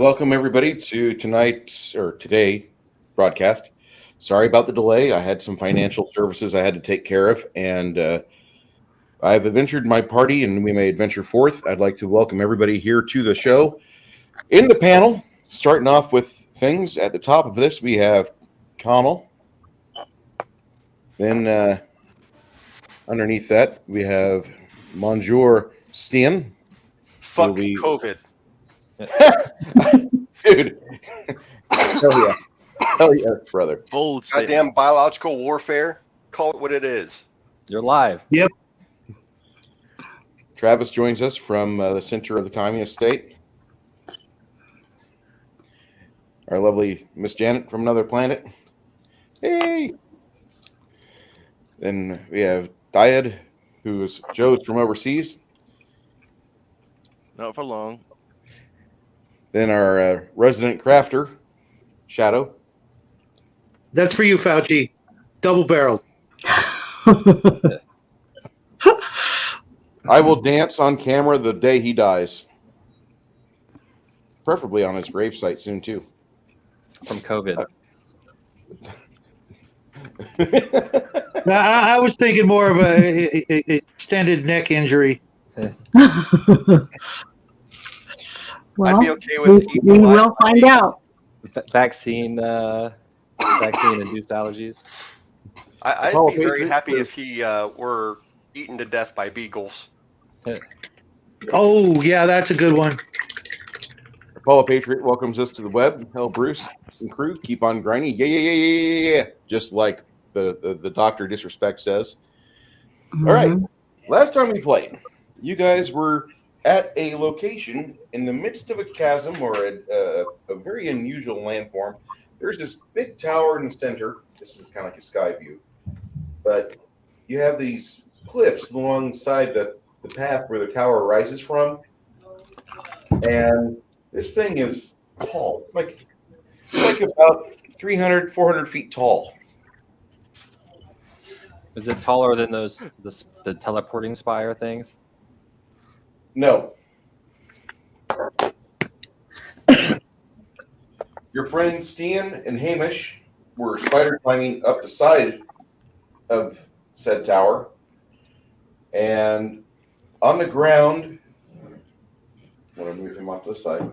welcome everybody to today broadcast. Sorry about the delay. I had some financial services I had to take care of, and I've adventured my party, and we may adventure forth. I'd like to welcome everybody here to the show. In the panel, starting off with things at the top of this, we have Connell. Then underneath that, we have Monsieur Steen. Fuck COVID. Dude. Hell yeah, brother. Bold Goddamn biological warfare. Call it what it is. You're live. Yep. Travis joins us from the center of the communist state. Our lovely Miss Janet from another planet. Hey. Then we have Dyad, who's Joe's from overseas. Not for long. Then our resident crafter, Shadow. That's for you, Fauci. Double barreled. I will dance on camera the day he dies. Preferably on his gravesite soon, too. From COVID. I was thinking more of a extended neck injury. Well, I'd be okay with we will find out. Vaccine-induced allergies. I'd be very happy if he were eaten to death by beagles. Oh, yeah, that's a good one. Apollo Patriot welcomes us to the web. Hell, Bruce and crew, keep on grinding. Yeah. Just like the Dr. Disrespect says. Mm-hmm. All right. Last time we played, you guys were at a location in the midst of a chasm or a very unusual landform. There's this big tower in the center. This is kind of like a sky view. But you have these cliffs alongside the path where the tower rises from. And this thing is tall, like about 300, 400 feet tall. Is it taller than the teleporting spire things? No. Your friends Steen and Hamish were spider climbing up the side of said tower. And on the ground, I'm going to move him off to the side.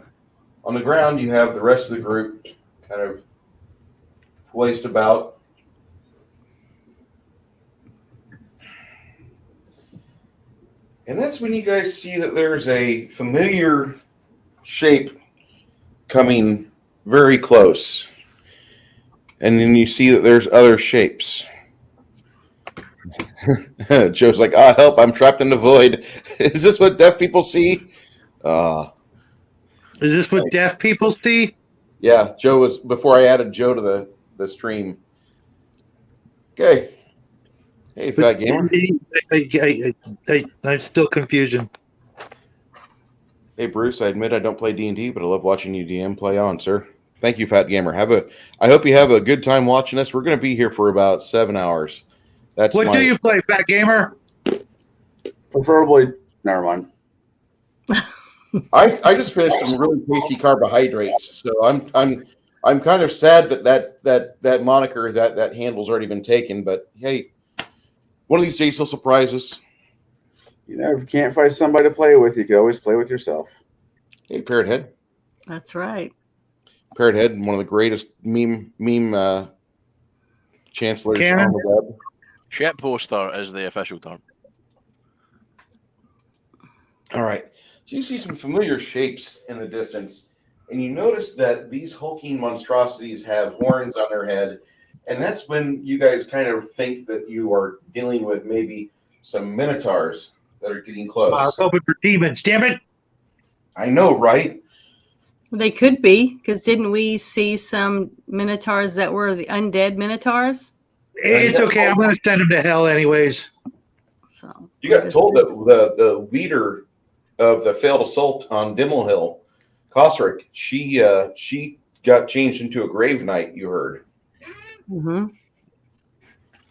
On the ground, you have the rest of the group kind of placed about. And that's when you guys see that there's a familiar shape coming very close. And then you see that there's other shapes. Joe's like, help, I'm trapped in the void. Is this what deaf people see? Is this what deaf people see? Yeah, Joe was, before I added Joe to the stream. Okay. Hey, Fat Gamer. I'm still confusion. Hey, Bruce, I admit I don't play D&D, but I love watching you DM. Play on, sir. Thank you, Fat Gamer. I hope you have a good time watching us. We're going to be here for about 7 hours. What do you play, Fat Gamer? Preferably, never mind. I just finished some really tasty carbohydrates, so I'm kind of sad that moniker, that handle's already been taken. But hey, one of these days he'll surprise us. You know, if you can't find somebody to play with, you can always play with yourself. Hey, Parrot Head. That's right. Parrot Head, one of the greatest meme chancellors on the web. Shitposter is the official term. All right. So you see some familiar shapes in the distance, and you notice that these hulking monstrosities have horns on their head, and that's when you guys kind of think that you are dealing with maybe some minotaurs that are getting close. I was hoping for demons, damn it. I know, right? They could be, because didn't we see some minotaurs that were the undead minotaurs? It's okay. I'm going to send them to hell anyways. So You got told that the leader of the failed assault on Dimmel Hill, Kosric, she got changed into a grave knight, you heard. Mm-hmm.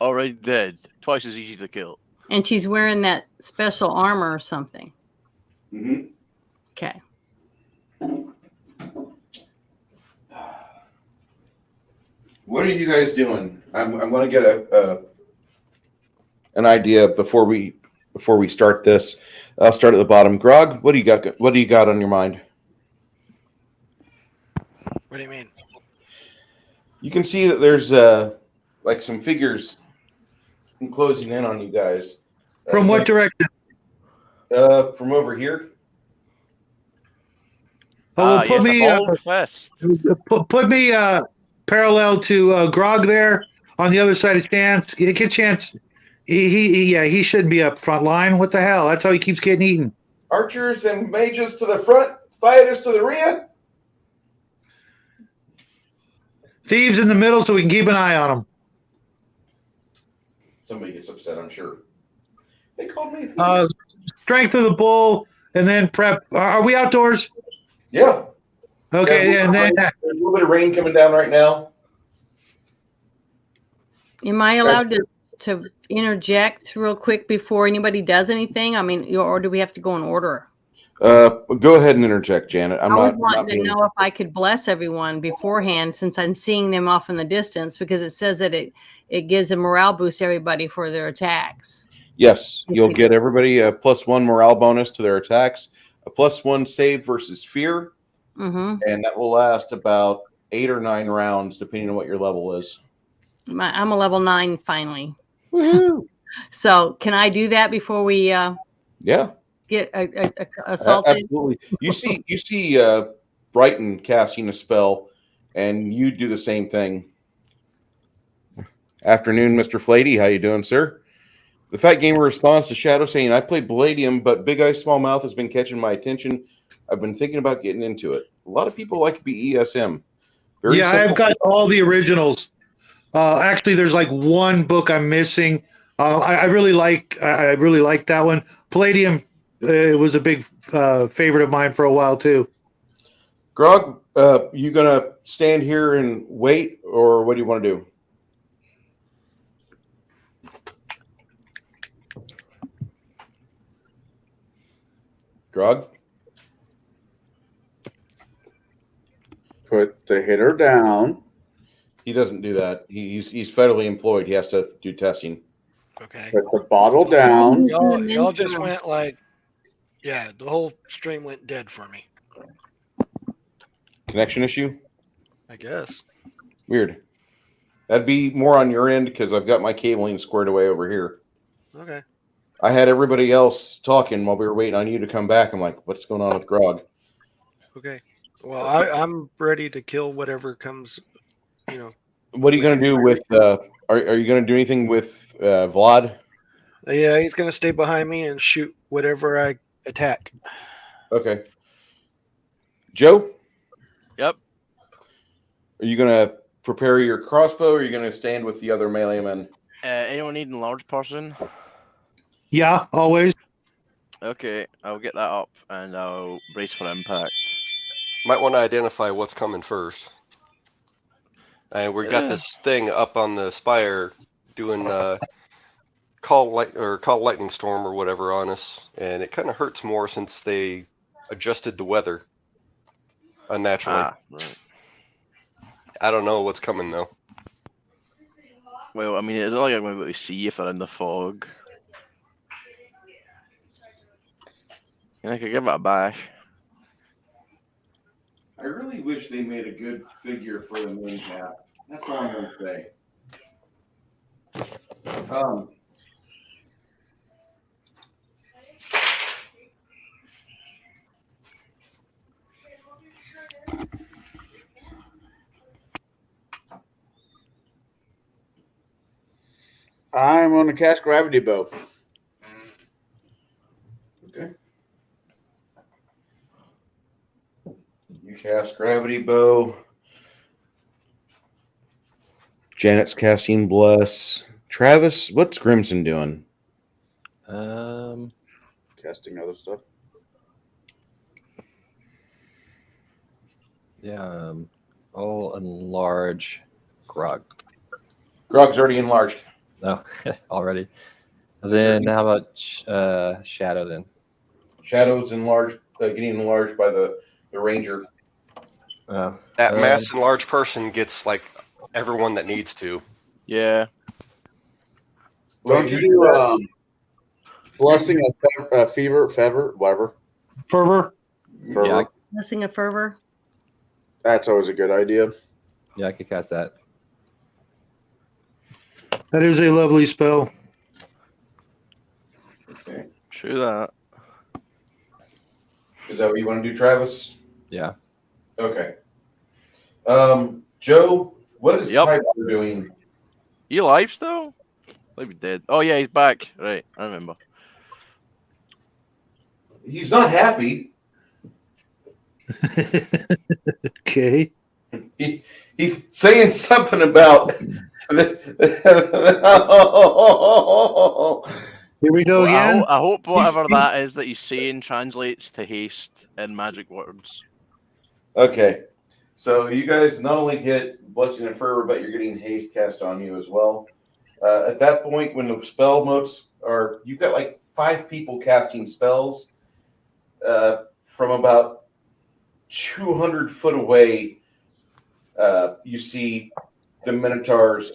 Already dead. Twice as easy to kill. And she's wearing that special armor or something. Mm-hmm. Okay. What are you guys doing? I'm going to get an idea before we start this. I'll start at the bottom. Grog, what do you got? What do you got on your mind? What do you mean? You can see that there's like some figures closing in on you guys. From what direction? From over here. Oh, well, put yes, me, a bold fist. put me parallel to Grog there on the other side of Chance. Get Chance. He shouldn't be up front line. What the hell? That's how he keeps getting eaten. Archers and mages to the front, fighters to the rear. Thieves in the middle, so we can keep an eye on them. Somebody gets upset, I'm sure. They called me a thief. Strength of the bull, and then prep. Are we outdoors? Yeah. Okay, Yeah, and then there's a little bit of rain coming down right now. Am I allowed to interject real quick before anybody does anything? I mean, or do we have to go in order? Go ahead and interject, Janet. I was wanting to know if I could bless everyone beforehand, since I'm seeing them off in the distance, because it says that it gives a morale boost to everybody for their attacks. Yes, you'll get everybody a +1 morale bonus to their attacks, a +1 save versus fear, and that will last about 8 or 9 rounds, depending on what your level is. I'm a level 9 finally. Woohoo! So can I do that before we Yeah, get assaulted? absolutely. You see Brighton casting a spell, and you do the same thing. Afternoon, Mr. Flady. How you doing, sir? The Fat Gamer responds to Shadow saying, I played Palladium, but Big Eye Small Mouth has been catching my attention. I've been thinking about getting into it. A lot of people like BESM. Very simple. I've got all the originals. Actually, there's like one book I'm missing. I really like that one. Palladium was a big favorite of mine for a while too. Grog, you gonna stand here and wait, or what do you want to do? Grog? Put the hitter down. He doesn't do that. He's federally employed. He has to do testing. Okay. Put the bottle down. Y'all just went like, yeah, the whole stream went dead for me. Connection issue? I guess. Weird. That'd be more on your end because I've got my cabling squared away over here. Okay. I had everybody else talking while we were waiting on you to come back. I'm like, what's going on with Grog? Okay. Well, I'm ready to kill whatever comes, What are you going to do with, are you going to do anything with Vlad? Yeah, he's going to stay behind me and shoot whatever I attack. Okay. Joe? Yep. Are you going to prepare your crossbow, or are you going to stand with the other melee men? Anyone need a large person? Yeah, always. Okay, I'll get that up and I'll brace for impact. Might want to identify what's coming first. And we've got this thing up on the Spire doing call lightning storm or whatever on us, and it kind of hurts more since they adjusted the weather unnaturally. Right. I don't know what's coming though. Well, I mean, it's not like I'm going to be able to see if they're in the fog. And I could give it a bash. I really wish they made a good figure for the moon cap. That's all I'm going to say. I'm on the cast gravity bow. Okay. You cast gravity bow. Janet's casting bless. Travis, what's Grimson doing? Casting other stuff. Yeah, I'll enlarge Grog. Grog's already enlarged. No, already. Then how about Shadow then? Shadow's enlarged, getting enlarged by the ranger. That mass enlarged person gets like everyone that needs to. Yeah. Don't you do blessing of fever, whatever? Fervor. Fervor. Yeah, Blessing of fervor. That's always a good idea. yeah, I could cast that. That is a lovely spell. Okay. True that. Is that what you want to do, Travis? Yeah. Okay. Joe, what is Yep. Tyler doing? He alive still? Maybe dead. Oh yeah, he's back. Right, I remember. He's not happy. Okay. He's saying something about. Here we go again. I hope whatever He's- that is that he's saying translates to haste in magic words. Okay, so you guys not only get blessing and fervor, but you're getting haste cast on you as well. At that point, when the spell motes are, you've got like 5 people casting spells from about 200 foot away. You see the Minotaurs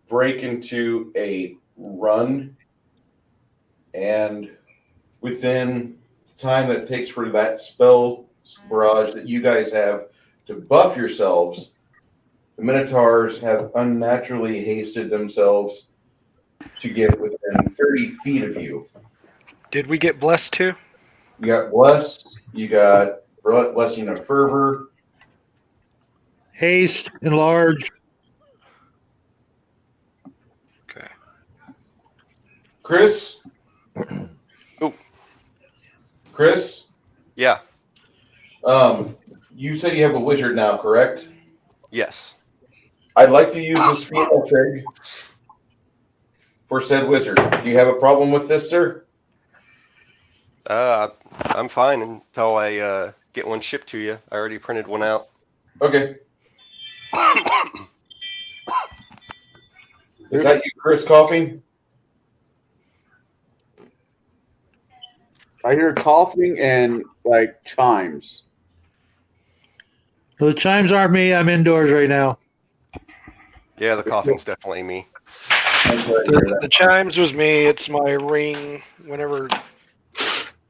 break into a run, and within the time that it takes for that spell barrage that you guys have to buff yourselves, the Minotaurs have unnaturally hasted themselves to get within 30 feet of you. Did we get blessed too? You got Bless, you got Blessing of Fervor. Haste, enlarge. Okay. Chris? Oh. Chris? Yeah. You said you have a wizard now, correct? Yes. I'd like to use this spell trig for said wizard. Do you have a problem with this, sir? I'm fine until I get one shipped to you. I already printed one out. Okay. Is that you, Chris, coughing? I hear coughing and like chimes. Well, the chimes aren't me. I'm indoors right now. Yeah, the coughing's definitely me. The chimes was me. It's my ring whenever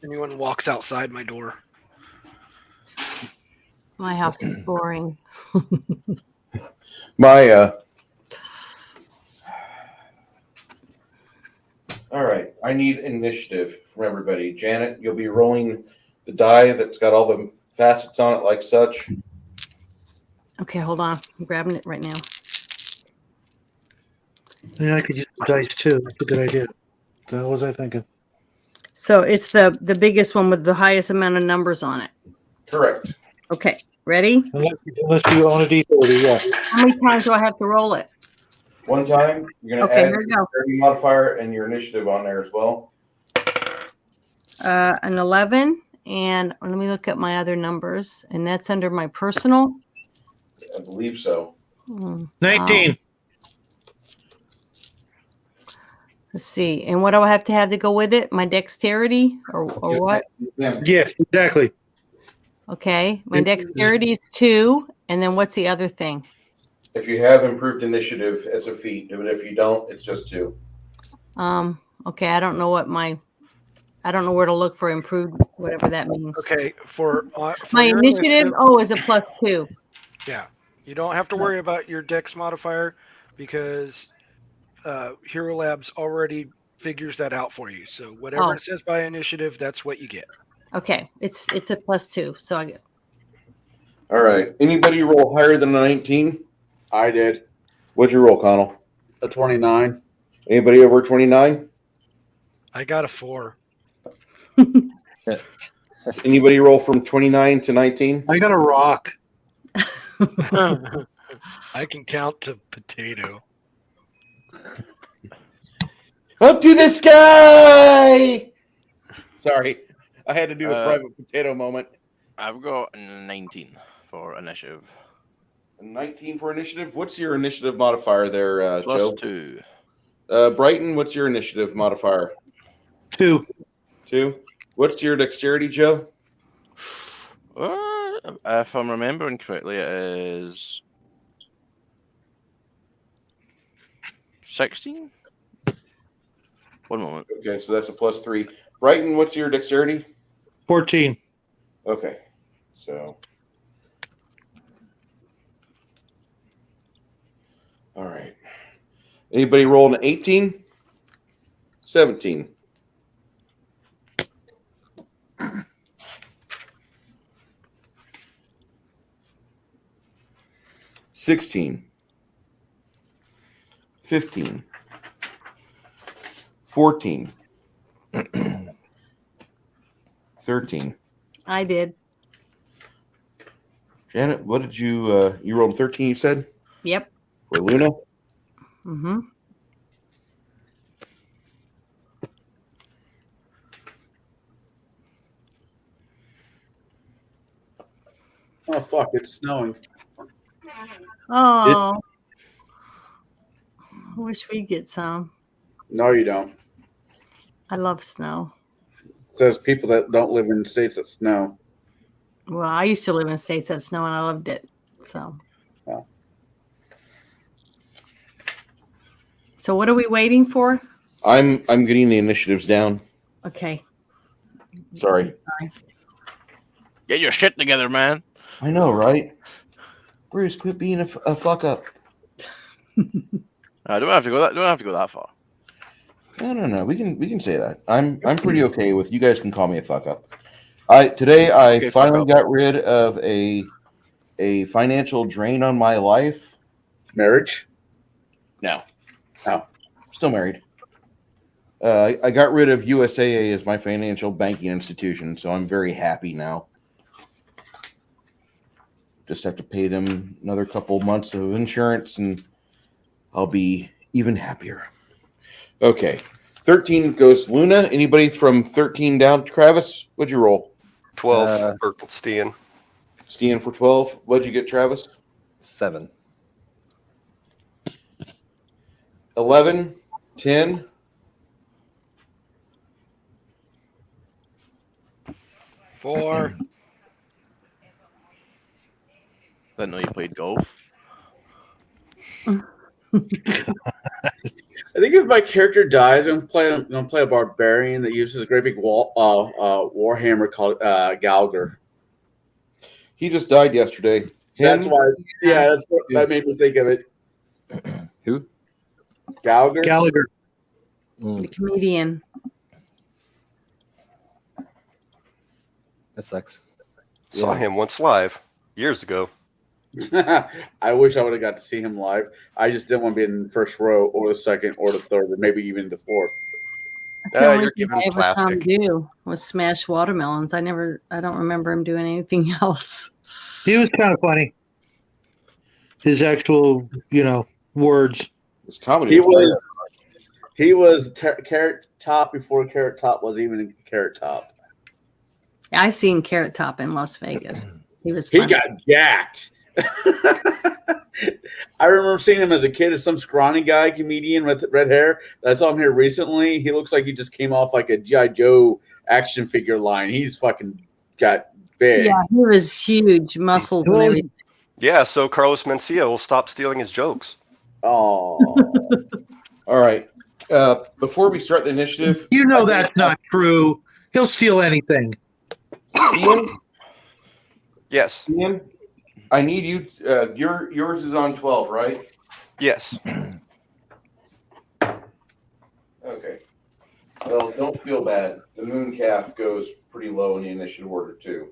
anyone walks outside my door. My house is boring. My all right, I need initiative from everybody. Janet, you'll be rolling the die that's got all the facets on it like such. Okay, hold on. I'm grabbing it right now. Yeah, I could use the dice too. That's a good idea. What was I thinking? So it's the biggest one with the highest amount of numbers on it. Correct. Okay, ready? Unless you own a D30, yeah. How many times do I have to roll it? One time, you're going to Okay, add here we go. your character modifier and your initiative on there as well. An 11, and let me look at my other numbers, and that's under my personal. I believe so. 19. Let's see. And what do I have to go with it? My dexterity or what? Yeah. Yes, exactly. Okay. My dexterity is 2. And then what's the other thing? If you have improved initiative as a feat, but if you don't, it's just 2. Okay. I don't know where to look for improved, whatever that means. Okay, for My your initiative, is a +2. Yeah, you don't have to worry about your dex modifier because Hero Labs already figures that out for you. So whatever it says by initiative, that's what you get. Okay. It's a +2. So I get. All right. Anybody roll higher than a 19? I did What'd you roll, Connell? a 29. Anybody over 29? I got a 4. Anybody roll from 29 to 19? I got a rock. I can count to potato. Up to the sky! Sorry, I had to do a private potato moment. I've got 19 for initiative. 19 for initiative. What's your initiative modifier there, Joe? +2. Brighton, what's your initiative modifier? 2. 2. What's your dexterity, Joe? If I'm remembering correctly, it is 16? One moment. Okay, so that's a +3. Brighton, what's your dexterity? 14. Okay, so. All right. Anybody roll an 18? 17. $16. 15. 14. 13. I did. Janet, what did you rolled 13, you said? Yep. For Luna? Mm-hmm. Oh fuck! It's snowing. Oh. I wish we'd get some. No, you don't. I love snow. It says people that don't live in states that snow. Well, I used to live in states that snow and I loved it. So. Oh. So what are we waiting for? I'm getting the initiatives down. Okay. Sorry. Get your shit together, man. I know, right? Bruce, quit being a fuck up. I don't have to go that. Don't have to go that far. No. We can say that. I'm pretty okay with you guys can call me a fuck up. Today I Okay, fuck finally up. got rid of a financial drain on my life. Marriage? No. Oh. Still married. I got rid of USAA as my financial banking institution, so I'm very happy now. Just have to pay them another couple months of insurance, and I'll be even happier. Okay. 13 goes Luna. Anybody from 13 down? Travis, what'd you roll? 12 for Stian. Stian for 12. What'd you get, Travis? 7. 11, 10. Four. Didn't know you played golf. I think if my character dies, I'm gonna play a barbarian that uses a great big warhammer called Galger. He just died yesterday. That's why. Yeah, that's what that made me think of it. Who? Galger. Gallagher. The comedian. That sucks. Saw him once live years ago. I wish I would have got to see him live. I just didn't want to be in the first row or the second or the third or maybe even the fourth. The only You're thing giving I ever saw him plastic. do was smash watermelons. I don't remember him doing anything else. He was kind of funny. His actual, words. It's comedy. He was Carrot Top before Carrot Top was even Carrot Top. I seen Carrot Top in Las Vegas. He was He funny. got jacked. I remember seeing him as a kid as some scrawny guy comedian with red hair. I saw him here recently. He looks like he just came off like a G.I. Joe action figure line. He's fucking got big. Yeah, he was huge, muscles and everything. Yeah, so Carlos Mencia will stop stealing his jokes. Oh. All right. Before we start the initiative, You know that's not true. He'll steal anything. Ian, Yes. Ian, I need you. Yours is on 12, right? Yes. Okay. Well, don't feel bad. The moon calf goes pretty low in the initiative order too.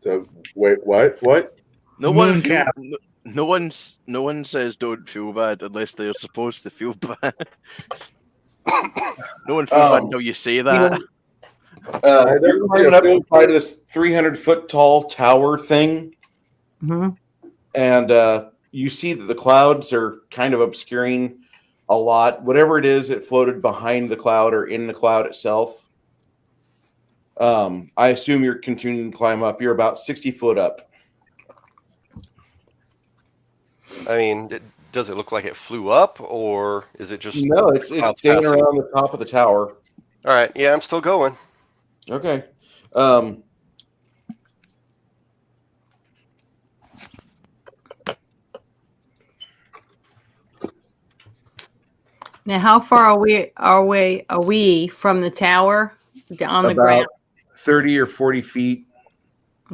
So wait, what? What? No one Mooncap. no one says don't feel bad unless they're supposed to feel bad. No one feels bad until you say that. You're climbing up the side of this 300-foot tall tower thing, and you see that the clouds are kind of obscuring a lot. Whatever it is, it floated behind the cloud or in the cloud itself. I assume you're continuing to climb up. You're about 60 foot up. I mean, does it look like it flew up, or is it just... No, it's clouds staying passing? around the top of the tower. All right. Yeah, I'm still going. Okay. Now, how far are we from the tower on the About ground? 30 or 40 feet.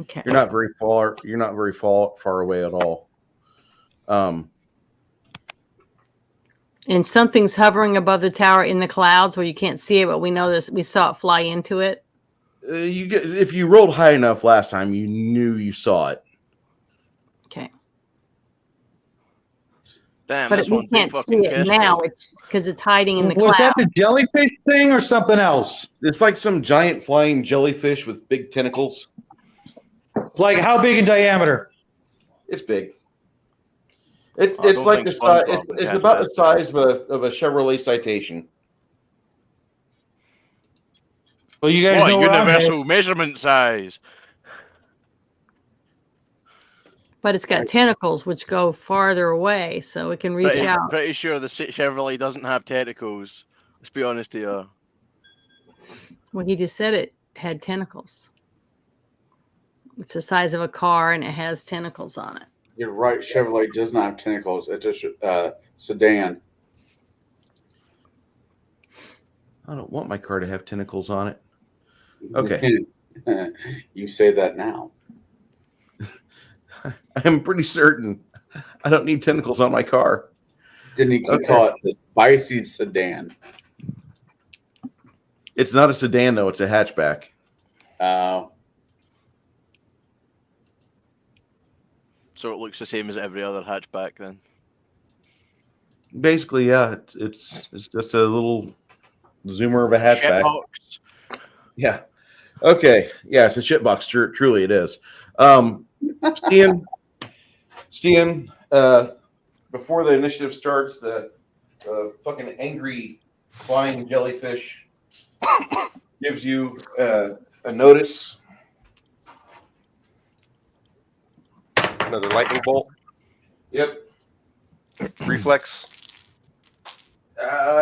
Okay. You're not very far. You're not very far away at all. And something's hovering above the tower in the clouds where you can't see it, but we know this. We saw it fly into it. If you rolled high enough last time, you knew you saw it. Okay. Damn, But this we one big can't see fucking it now. kestrel. It's because it's hiding in the Was that cloud. the jellyfish thing or something else? It's like some giant flying jellyfish with big tentacles. Like how big in diameter? It's big. It's I it's don't like think the size. SpongeBob can It's catch about that. the size of a Chevrolet Citation. Well, you guys What, know where I'm headed. universal measurement size? But it's got tentacles which go farther away, so it can reach out. Pretty sure the Chevrolet doesn't have tentacles. Let's be honest here. Well, he just said it had tentacles. It's the size of a car and it has tentacles on it. You're right. Chevrolet does not have tentacles. It's a sedan. I don't want my car to have tentacles on it. Okay. You say that now. I'm pretty certain I don't need tentacles on my car. Didn't you Okay. call it the spicy sedan? It's not a sedan though; it's a hatchback. So it looks the same as every other hatchback then. Basically, yeah, it's just a little zoomer of a hatchback. Shitbox. Yeah. Okay. Yeah, it's a shitbox. Truly, it is. Stian, before the initiative starts, the fucking angry flying jellyfish gives you a notice. Another lightning bolt. Yep. Reflex.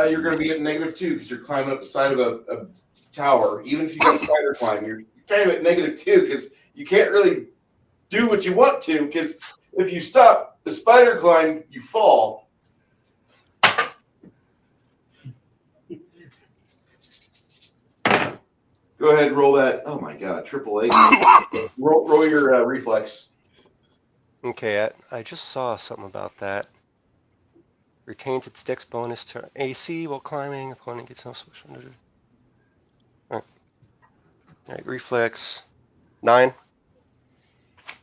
You're going to be at -2 because you're climbing up the side of a tower. Even if you got spider climb, you're kind of at -2 because you can't really do what you want to. Because if you stop the spider climb, you fall. Go ahead and roll that. Oh my God, triple 8. roll your reflex. Okay, I just saw something about that. Retains its dex bonus to AC while climbing. Opponent gets no social. All right, reflex 9.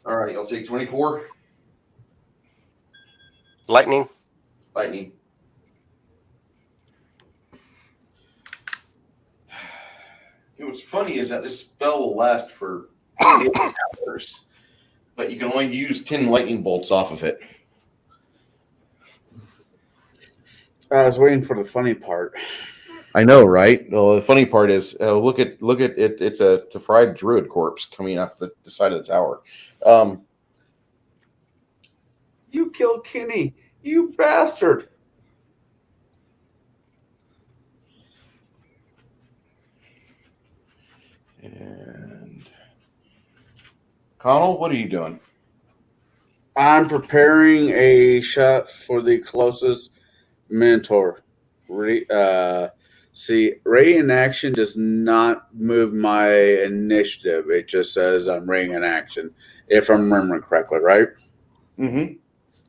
All right, I'll take 24. Lightning. Lightning. What's funny is that this spell will last for 8 hours, but you can only use 10 lightning bolts off of it. I was waiting for the funny part. I know, right? Well, the funny part is, look at it. It's a fried druid corpse coming off the side of the tower. You killed Kenny, you bastard. And Connell, what are you doing? I'm preparing a shot for the closest mentor. See, Ray in action does not move my initiative. It just says I'm Ray in action, if I'm remembering correctly, right? Mm-hmm.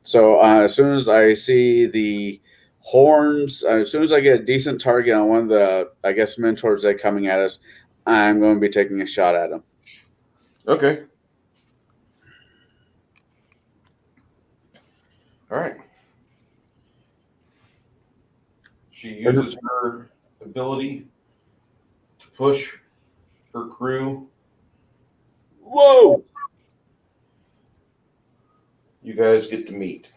So as soon as I see the horns, as soon as I get a decent target on one of the, I guess, mentors that are coming at us, I'm going to be taking a shot at them. Okay. All right. She uses her ability to push her crew. Whoa! You guys get to meet.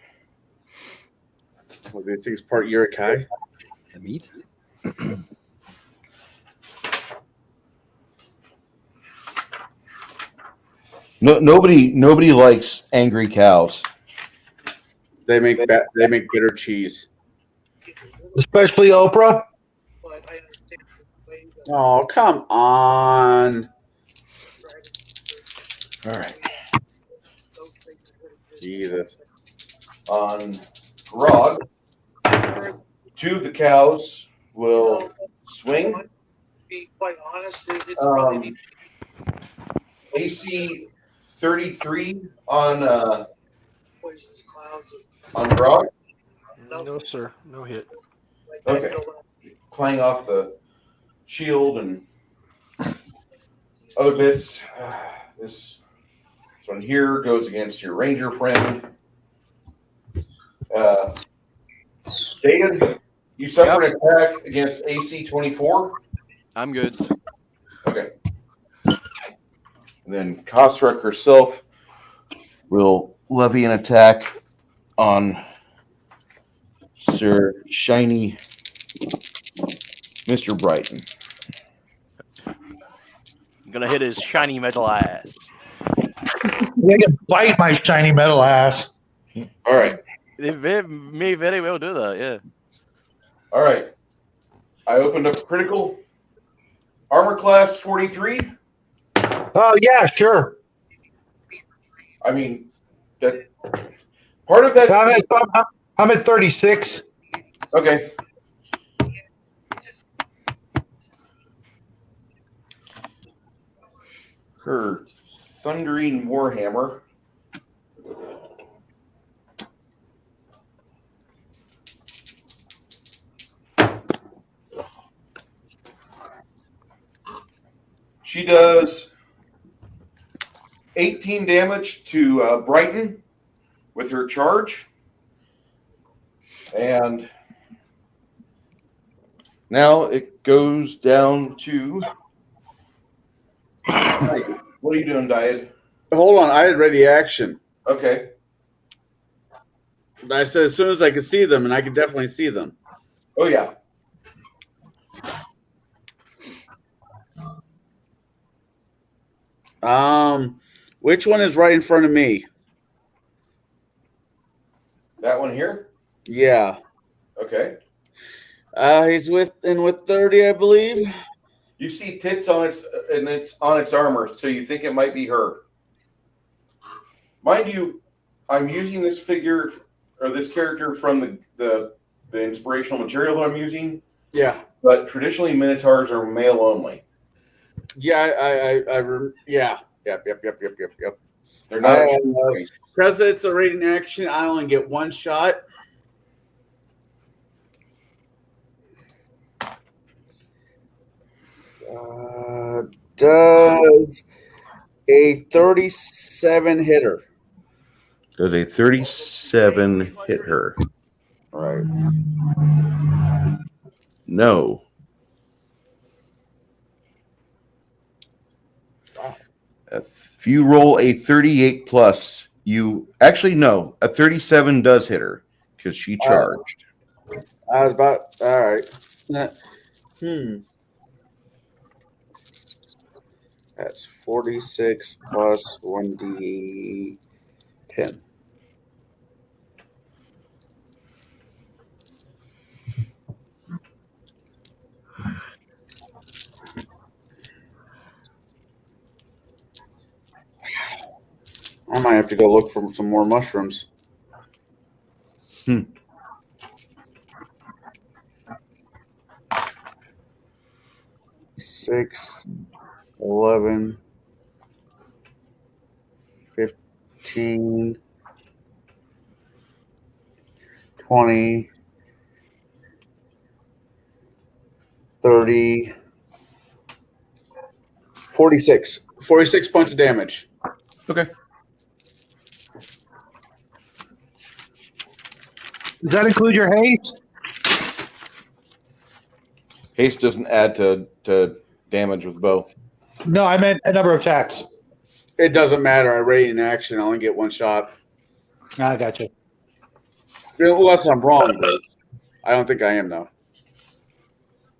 Well, do you think it's part Yurikai? The meat? Nobody likes angry cows. They make bitter cheese. Especially Oprah. Oh, come on. All right. Jesus. On Grog, 2 of the cows will swing. Be quite honest, it's AC 33 on Grog. No, sir. No hit. Okay. Playing off the shield and other bits. This one here goes against your ranger friend. David, you suffer an attack against AC 24. I'm good. Okay. And then Kosrek herself will levy an attack on Sir Shiny Mr. Brighton. I'm gonna hit his shiny metal ass. They can bite my shiny metal ass. All right. They may very well do that, yeah. All right. I opened up critical. Armor class 43. Oh yeah, sure. I mean, that part of that. I'm at 36. Okay. Her thundering warhammer. She does 18 damage to Brighton with her charge. And now it goes down to... What are you doing, Diet? Hold on, I had ready action. Okay. I said as soon as I could see them, and I could definitely see them. Oh, yeah. Which one is right in front of me? That one here? Yeah. Okay. He's with 30, I believe. You see tits on its armor, so you think it might be her. Mind you, I'm using this figure or this character from the inspirational material that I'm using. Yeah. But traditionally, Minotaurs are male only. Yeah, yeah. Yep. They're not. Because it's a rating action, I only get one shot. Does a 37 hit her? Does a 37 hit her? Right. No. If you roll a 38 plus, you actually no, a 37 does hit her because she charged. I was about all right. That's 46 plus 1d10. I might have to go look for some more mushrooms. 6, 11, 15, 20, 30, 46. 46 points of damage. Okay. Does that include your haste? Haste doesn't add to damage with bow. No, I meant a number of attacks. It doesn't matter. I rate in action. I only get one shot. I got you. Unless I'm wrong, but I don't think I am, though.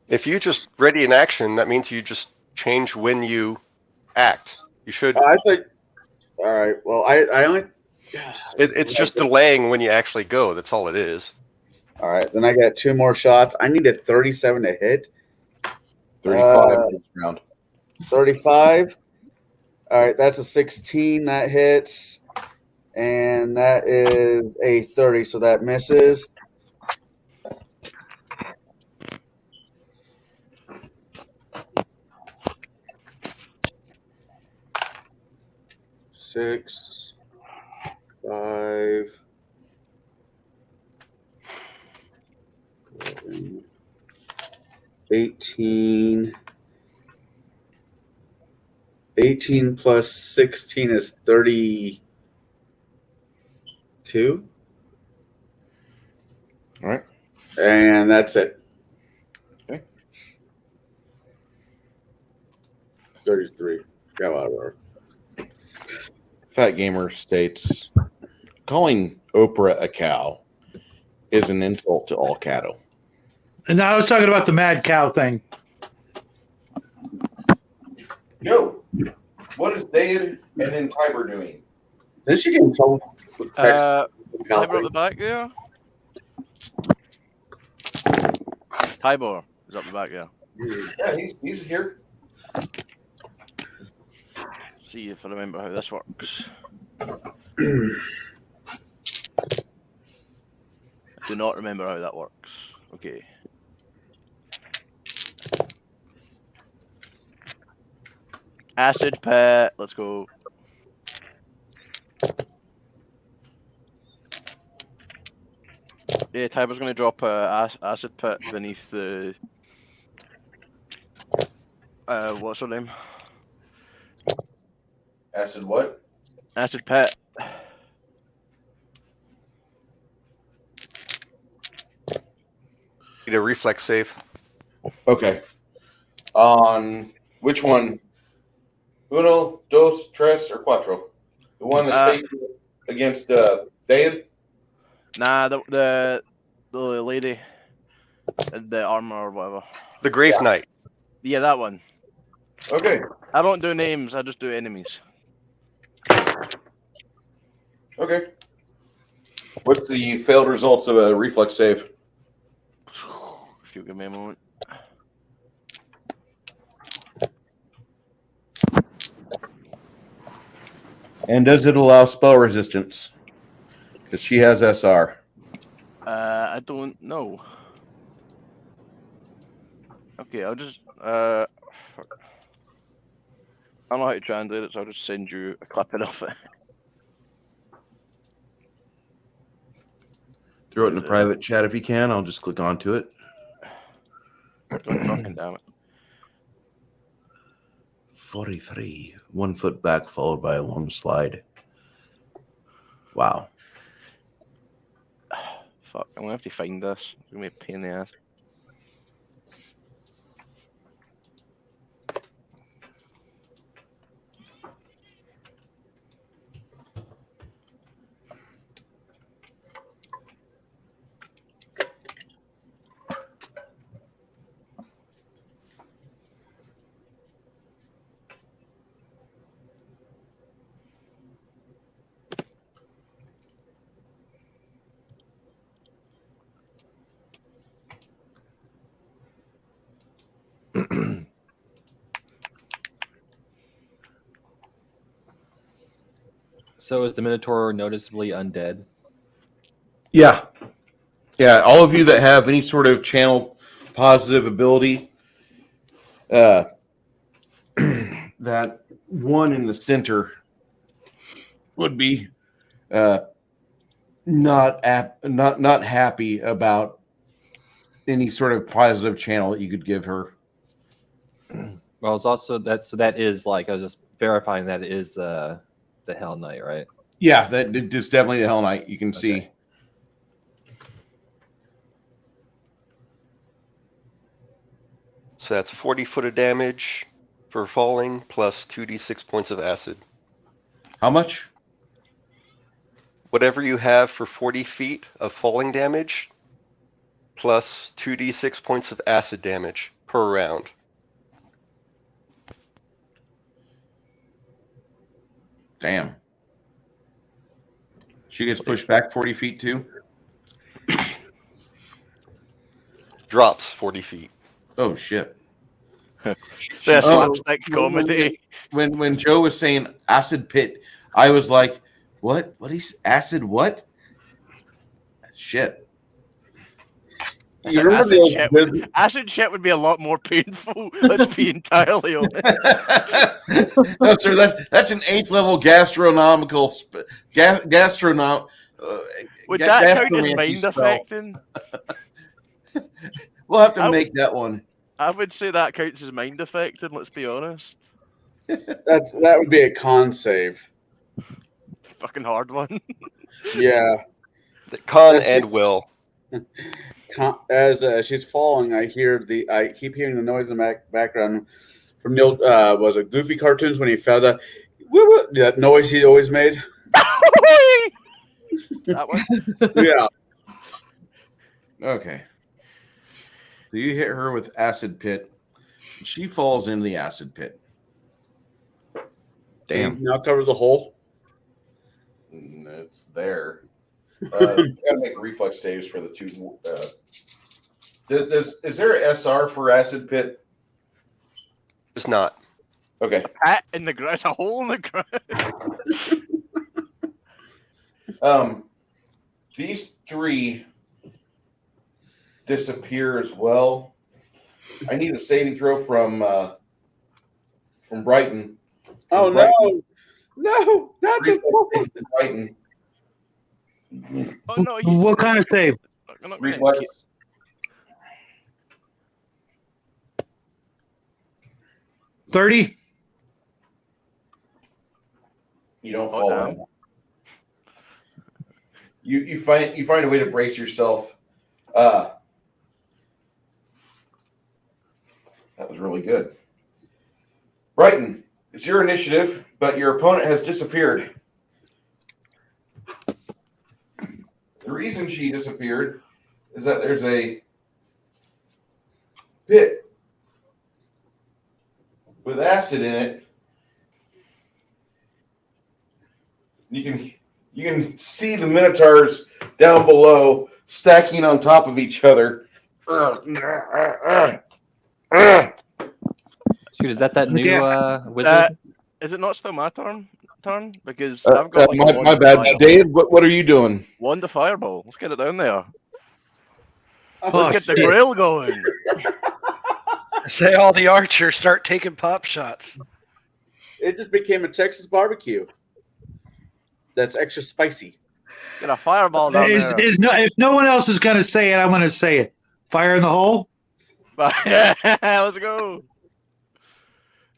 If you just ready in action, that means you just change when you act. You should. I think. All right. Well, I only. It's just delaying when you actually go. That's all it is. All right. Then I got 2 more shots. I need a 37 to hit. 35 this round. 35. All right. That's a 16 that hits. And that is a 30. So that misses. 6, 5, 18. 18 plus 16 is 32. All right. And that's it. Okay. 33. Got a lot of work. Fat Gamer states, calling Oprah a cow is an insult to all cattle. And I was talking about the mad cow thing. Joe, what is David and then Tiber doing? Did she get in trouble with text? Tybor up the back there. Tybor is up the back there. Yeah, he's here. See if I remember how this works. I do not remember how that works. Okay. Acid pit. Let's go. Yeah, Tyber's going to drop a acid pit beneath the. What's her name? Acid what? Acid pit. Need a reflex save. Okay. On which one? Uno, dos, tres, or cuatro? The one that's facing against David? Nah, the lady in the armor or whatever. The Grave Knight. Yeah, that one. Okay. I don't do names. I just do enemies. Okay. What's the failed results of a reflex save? If you give me a moment. And does it allow spell resistance? Because she has SR. I don't know. Okay, I'll just fuck. I don't know how to translate it, so I'll just send you a clipping of it. Throw it in the private chat if you can. I'll just click onto it. Don't fucking damn it. 43. 1 foot back followed by a long slide. Wow. Fuck, I'm gonna have to find this. It's gonna be a pain in the ass. So is the Minotaur noticeably undead? Yeah. Yeah. All of you that have any sort of channel positive ability, that one in the center would be not happy about any sort of positive channel that you could give her. Well, it's also that. So that is like I was just verifying that it is the Hell Knight, right? Yeah, that is definitely the Hell Knight. You can see. So that's 40 foot of damage for falling plus 2d6 points of acid. How much? Whatever you have for 40 feet of falling damage plus 2d6 points of acid damage per round. Damn. She gets pushed back 40 feet too? Drops 40 feet. Oh, shit. That's Oh, slapstick comedy. When Joe was saying acid pit, I was like, what? What is acid what? Shit. You remember the old Disney? Acid shit would be a lot more painful. Let's be entirely honest. No, sir, that's an 8th level gastronomical gastronom. Would that count as gastromancy mind spell. affecting? We'll have to I- make that one. I would say that counts as mind affecting. Let's be honest. That would be a con save. Fucking hard one. Yeah. The con That's and it. will. As she's falling, I keep hearing the noise in the background from Neil. Was it Goofy cartoons when he fell? That noise he always made. That one. Yeah. Okay. So you hit her with acid pit. She falls into the acid pit. Damn. Now cover the hole. It's there. Gotta make reflex saves for the two. Is there an SR for acid pit? It's not. Okay. Pat in the ground. It's a hole in the ground. These three disappear as well. I need a saving throw from Brighton. Oh Brighton. no, not the Reflex save from Brighton. Oh no! You, What kind of save? I'm not gonna Reflex. keep- $30. You don't Oh, fall damn. in. You find a way to brace yourself. That was really good. Brighton, it's your initiative, but your opponent has disappeared. The reason she disappeared is that there's a pit with acid in it. You can see the minotaurs down below stacking on top of each other. Shoot, is that new Yeah. wizard? Is it not still my turn? Because I've got like a my wand bad, fireball. Dave. What are you doing? Wand of fireball. Let's get it down there. Oh, Let's get the shit. grill going. Say all the archers start taking pop shots. It just became a Texas barbecue. That's extra spicy. Get a fireball down there. If no one else is going to say it, I'm going to say it. Fire in the hole. Let's go.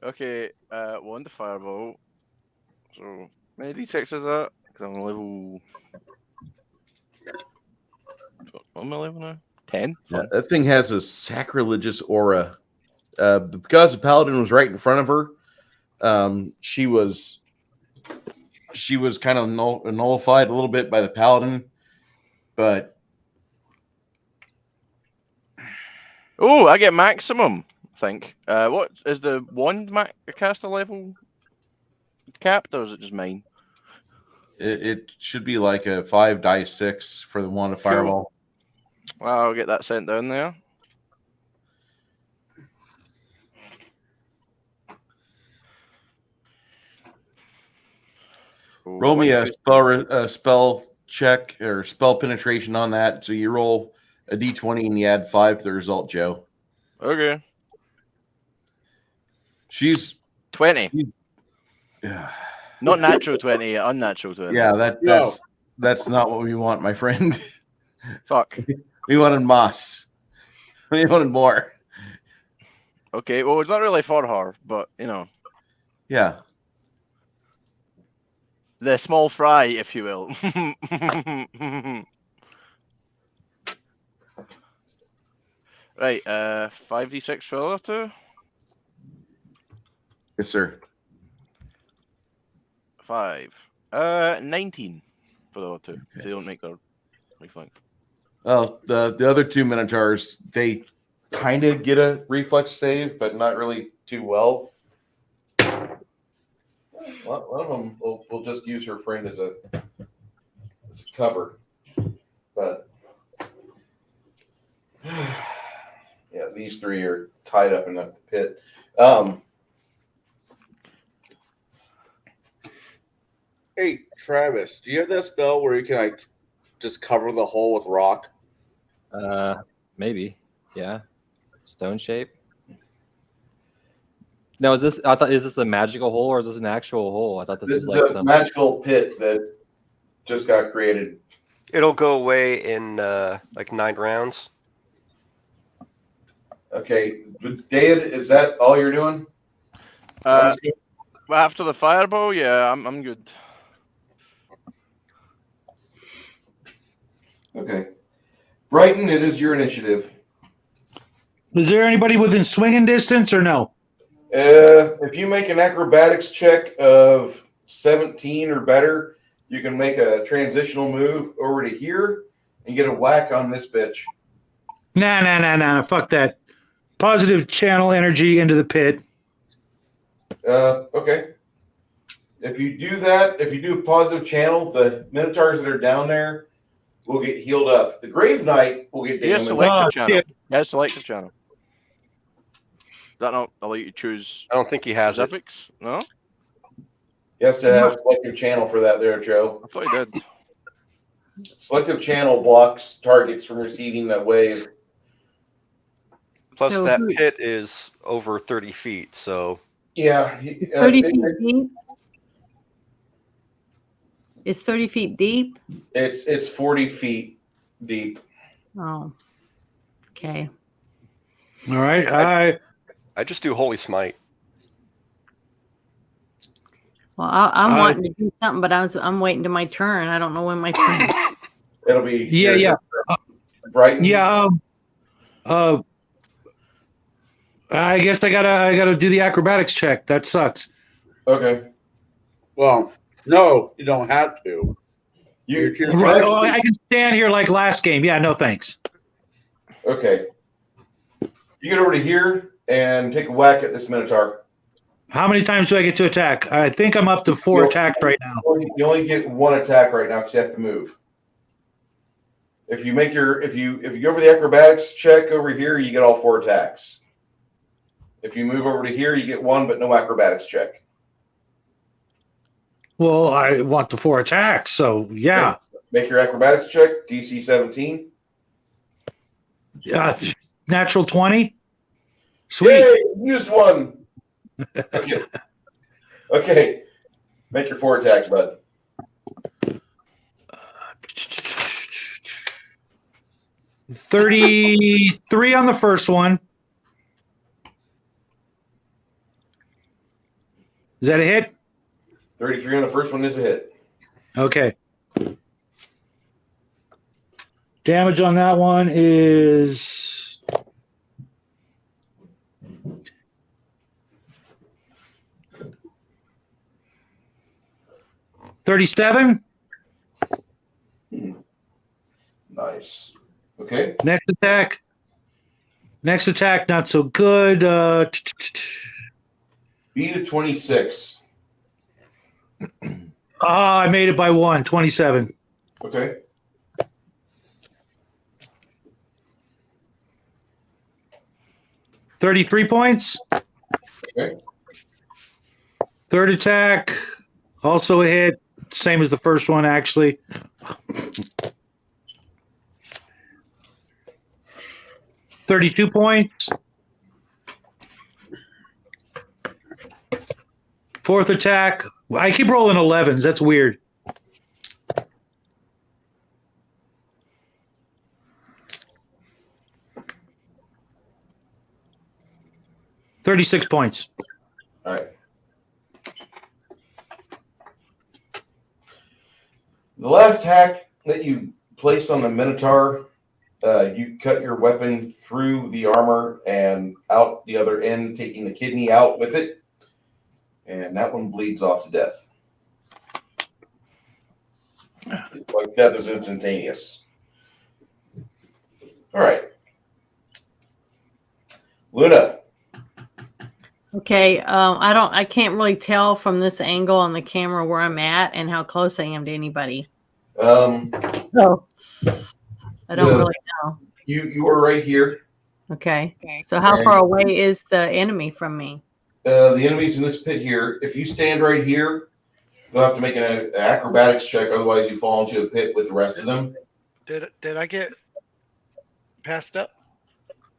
Okay, wand of fireball. So many d6 is that? Because I'm level. What am I level now? 10. Yeah, that thing has a sacrilegious aura. Because the paladin was right in front of her, she was kind of nullified a little bit by the paladin, but Oh, I get maximum. I think. What is the wand caster level capped, or is it just mine? it should be like a 5 dice 6 for the wand of fireball. Well, I'll get that sent down there. Roll me a spell check or spell penetration on that. So you roll a d20 and you add 5 to the result, Joe. Okay. She's 20. yeah, Not natural 20, unnatural 20. that's not what we want, my friend. Fuck. We wanted moss. We wanted more. Okay, well, it's not really for her, but, you know, Yeah. the small fry, if you will. Right, 5d6 for the other two. Yes, sir. 5. 19 for the other two. Okay. They don't make their reflex. Oh, the other two minotaurs, they kind of get a reflex save, but not really too well. One of them will just use her friend as a cover, but yeah, these three are tied up in the pit. Hey, Travis, do you have that spell where you can like just cover the hole with rock? Maybe. Yeah. Stone shape. No, is this? I thought is this a magical hole or is this an actual hole? I thought this This was is like a some. magical pit that just got created. It'll go away in like 9 rounds. Okay, Dad, is that all you're doing? After the fireball, yeah, I'm good. Okay. Brighton, it is your initiative. Is there anybody within swinging distance or no? If you make an acrobatics check of 17 or better, you can make a transitional move over to here and get a whack on this bitch. Nah. Fuck that. Positive channel energy into the pit. Okay. If you do that, if you do a positive channel, the minotaurs that are down there will get healed up. The Grave Knight will get Yeah, damaged. select a channel. shit. Yeah, select a channel. Does that not allow you to choose I don't think he has it. specifics? No? You have to have selective channel for that there, Joe. I thought he did. Selective channel blocks targets from receiving that wave. Plus, So that who- pit is over 30 feet, so Yeah. 30 feet deep? It's 30 feet deep? It's 40 feet deep. Oh, okay. All right. I just do Holy Smite. Well, I'm wanting to do something, but I'm waiting to my turn. I don't know when my turn. It'll be Yeah. Brighton. Yeah. I guess I gotta do the acrobatics check. That sucks. Okay. Well, no, you don't have to. You Right. Oh, I can stand here like last game. Yeah. No thanks. okay. You get over to here and take a whack at this minotaur. How many times do I get to attack? I think I'm up to 4 attacks right now. You only get 1 attack right now because you have to move. If you go over the acrobatics check over here, you get all 4 attacks. If you move over to here, you get 1, but no acrobatics check. Well, I want the 4 attacks, so yeah. Okay. Make your acrobatics check, DC 17. Natural 20. Sweet. Yay, used 1. Okay. Okay. Make your 4 attacks, bud. 33 on the first one. Is that a hit? 33 on the first one is a hit. Okay. Damage on that one is 37. Nice. Okay. Next attack, not so good. Beat a 26. I made it by 1, 27. Okay. $33 points. Okay. Third attack, also a hit, same as the first one, actually. $32 points. Fourth attack. I keep rolling 11s. That's weird. $36 points. All right. The last hack that you place on the Minotaur, you cut your weapon through the armor and out the other end, taking the kidney out with it. And that one bleeds off to death. Like death is instantaneous. All right. Luna. Okay, I can't really tell from this angle on the camera where I'm at and how close I am to anybody. So I don't really know. You are right here. Okay. So how far away is the enemy from me? The enemy's in this pit here. If you stand right here, you'll have to make an acrobatics check, otherwise you fall into a pit with the rest of them. Did I get passed up?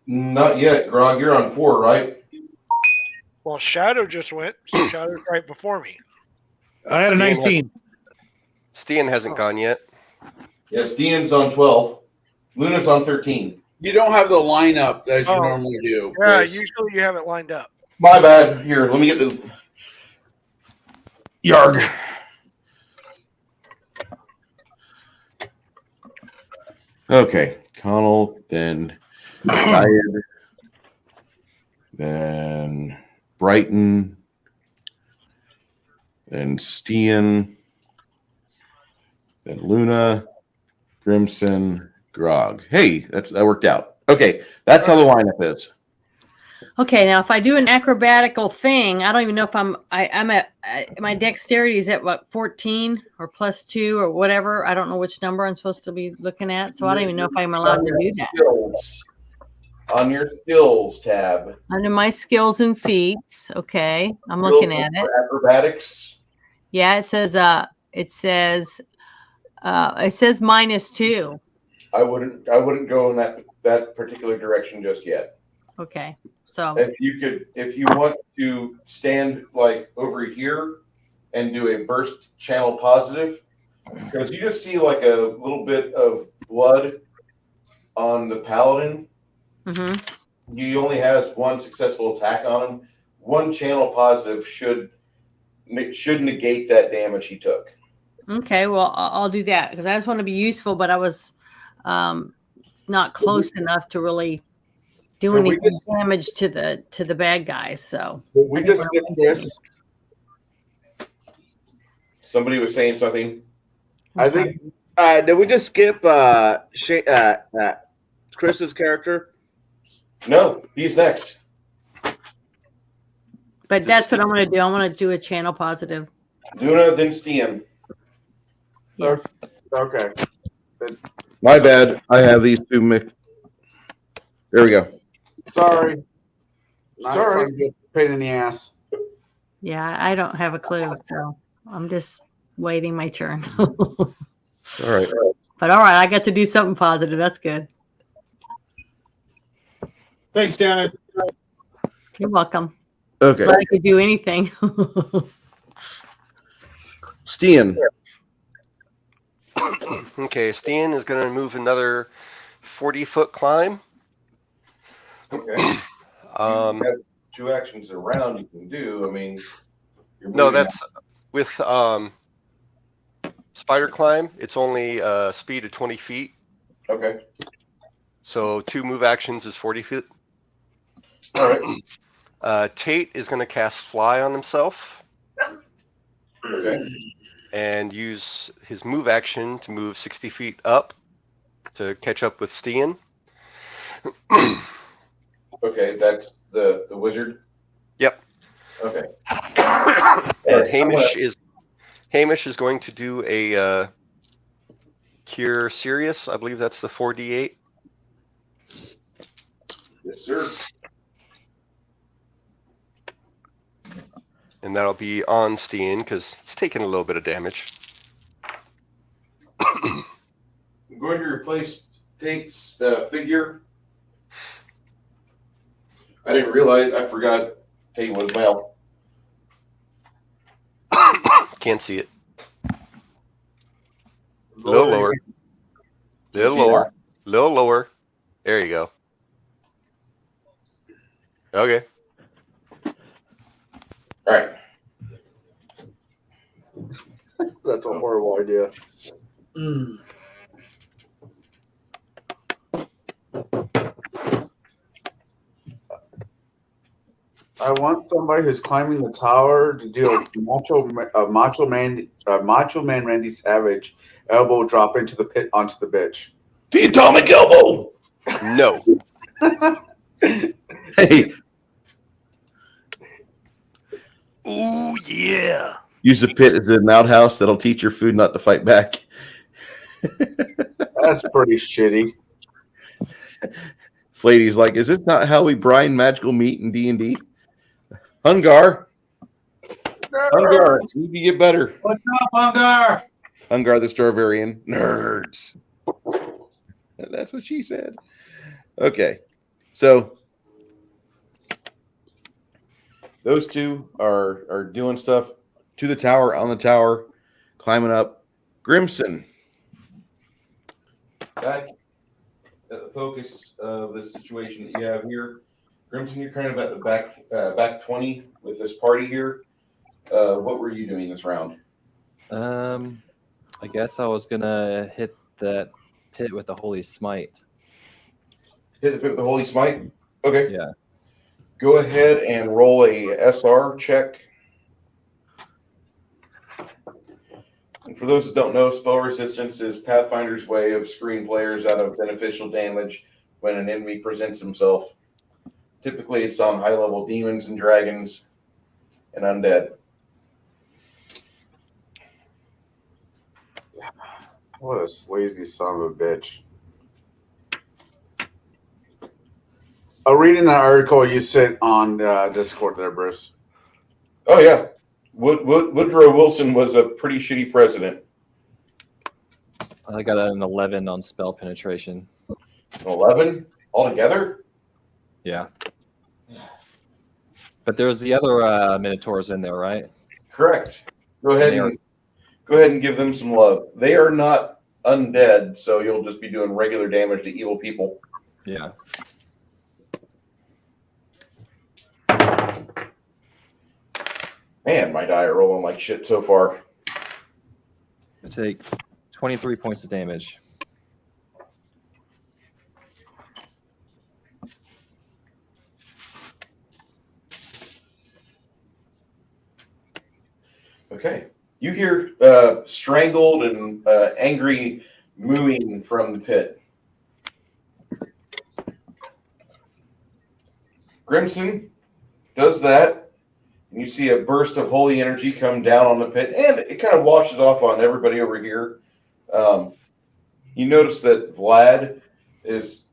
Not yet, Grog. You're on 4, right? Well, Shadow just went, so Shadow's right before me. I had a Stian 19. Stian hasn't gone yet. Yes, Dean's on 12. Luna's on 13. You don't have the lineup as you Oh. normally do. Yeah, Chris. usually you have it lined up. My bad. Here, let me get this. Yarg. Okay. Connell, then Dyad, then Brighton, then Stian, then Luna, Grimson, Grog. Hey, that worked out. Okay, that's how the lineup is. Okay, now if I do an acrobatical thing, I don't even know if I'm at my dexterity is at what 14 or +2 or whatever. I don't know which number I'm supposed to be looking at, so I don't even know if I'm allowed to do that. Skills. On your skills tab. Under my skills and feats, okay, I'm looking at it. Acrobatics. Yeah, it says -2. I wouldn't go in that particular direction just yet. Okay, so If you want to stand like over here and do a burst channel positive, because you just see like a little bit of blood on the paladin. He only has one successful attack on him. One channel positive should negate that damage he took. okay, well I'll do that because I just want to be useful, but I was not close enough to really do Can we any just- damage to the bad guys. So Did we just skip this? Somebody was saying something. I think. Did we just skip Chris's character? No, he's next. But that's what I'm going to do. I want to do a channel positive. Luna, then Stian. Yes. Okay. My bad. I have these two mixed. There we go. Sorry. It's all right. Pain in the ass. Yeah, I don't have a clue, so I'm just waiting my turn. All right. But all right, I got to do something positive. That's good. Thanks, Janet. You're welcome. Okay. Glad I could do anything. Stian. Okay, Stian is going to move another 40-foot climb. Okay. You have 2 actions around you can do. I mean, No, that's with spider climb. It's only speed of 20 feet. okay. So 2 move actions is 40 feet. All right. Tate is going to cast fly on himself Okay. and use his move action to move 60 feet up to catch up with Stian. Okay, that's the wizard. Yep. Okay. And Hamish is going to do a Cure Serious. I believe that's the 4d8. Yes, sir. And that'll be on Stian because he's taking a little bit of damage. I'm going to replace Tate's figure. I didn't realize. I forgot Tate was male. Can't see it. A little lower. Little lower. Little lower. There you go. Okay. All right. That's a horrible idea. I want somebody who's climbing the tower to do a Macho Man Randy Savage elbow drop into the pit onto the bitch. The atomic elbow. No. Hey, Ooh, yeah. use the pit as an outhouse that'll teach your food not to fight back. That's pretty shitty. Flady's like, is this not how we brine magical meat in D&D? Hungar, need to get better. What's up, Hungar? Hungar the Strawberrian. Nerds. That's what she said. Okay. So those two are doing stuff to the tower, on the tower, climbing up. Grimson, back at the focus of the situation that you have here. Grimson, you're kind of at the back 20 with this party here. What were you doing this round? I guess I was gonna hit that pit with the holy smite. Hit the pit with the holy smite? Okay. Yeah. Go ahead and roll a SR check. And for those that don't know, spell resistance is Pathfinder's way of screening players out of beneficial damage when an enemy presents himself. Typically, it's on high-level demons and dragons and undead. What a lazy son of a bitch. Reading that article you sent on Discord there, Bruce. Oh, yeah. Woodrow Wilson was a pretty shitty president. I got an 11 on spell penetration. 11 altogether? Yeah. But there's the other Minotaurs in there, right? Correct. Go ahead and give them some love. They are not undead, so you'll just be doing regular damage to evil people. Yeah. Man, my die are rolling like shit so far. I take 23 points of damage. Okay. You hear strangled and angry mooing from the pit. Grimson does that, and you see a burst of holy energy come down on the pit, and it kind of washes off on everybody over here. You notice that Vlad is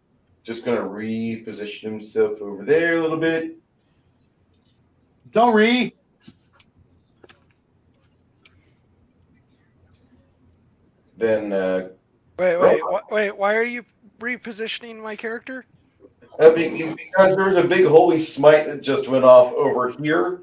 just going to reposition himself over there a little bit. Don't read. Then Wait. Why are you repositioning my character? because there was a big holy smite that just went off over here,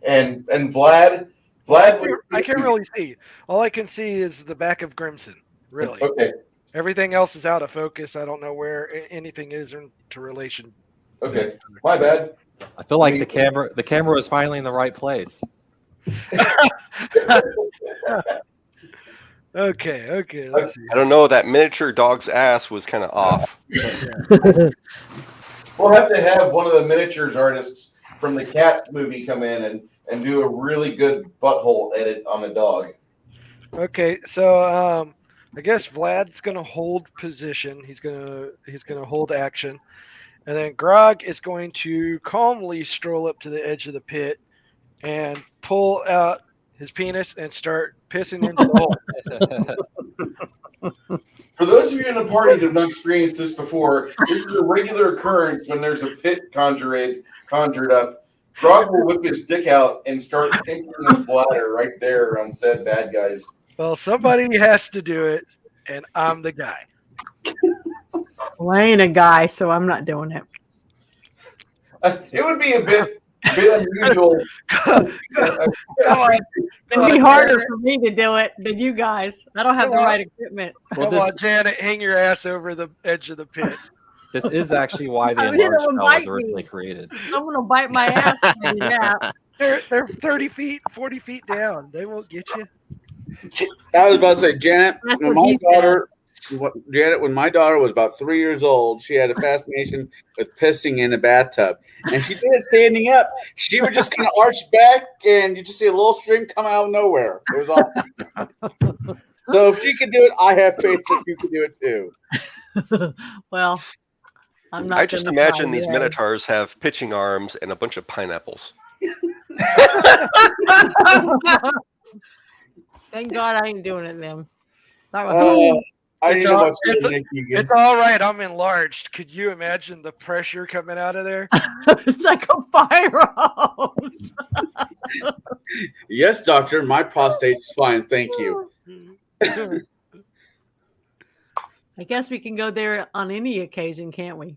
and Vlad. I can't really see. All I can see is the back of Grimson. Really. Okay. Everything else is out of focus. I don't know where anything is into relation. Okay. My bad. I feel like the camera is finally in the right place. Okay. Let's see. I don't know. That miniature dog's ass was kind of off. We'll have to have one of the miniatures artists from the Cats movie come in and do a really good butthole edit on the dog. Okay, so I guess Vlad's gonna hold position. He's gonna hold action, and then Grog is going to calmly stroll up to the edge of the pit and pull out his penis and start pissing into the hole. For those of you in the party that have not experienced this before, this is a regular occurrence when there's a pit conjured up. Grog will whip his dick out and start tinkering his bladder right there on said bad guys. Well, somebody has to do it, and I'm the guy. Well, I ain't a guy, so I'm not doing it. It would be a bit unusual. Come on. It'd be harder for me to do it than you guys. I don't have the right equipment. Come on, Janet, hang your ass over the edge of the pit. This is actually why the I mean, enlarged it'll spell was bite me. originally created. Someone will bite my ass. Yeah. They're 30 feet, 40 feet down. They won't get you. I was about to say, Janet, That's when what my he daughter, when my daughter was about 3 years old, she had a fascination with pissing in a bathtub, and she did it standing up. She would just kind of arch back, and you just see a little string come out of nowhere. It was awesome. So if she could do it, I have faith that you can do it too. Well, I'm not. I just gonna imagine try these yet. minotaurs have pitching arms and a bunch of pineapples. Thank God I ain't doing it then. Not with I need to watch it's, that, Nikki, again. it's all right. I'm enlarged. Could you imagine the pressure coming out of there? it's like a fire hose. Yes, doctor, my prostate's fine, thank you. I guess we can go there on any occasion, can't we?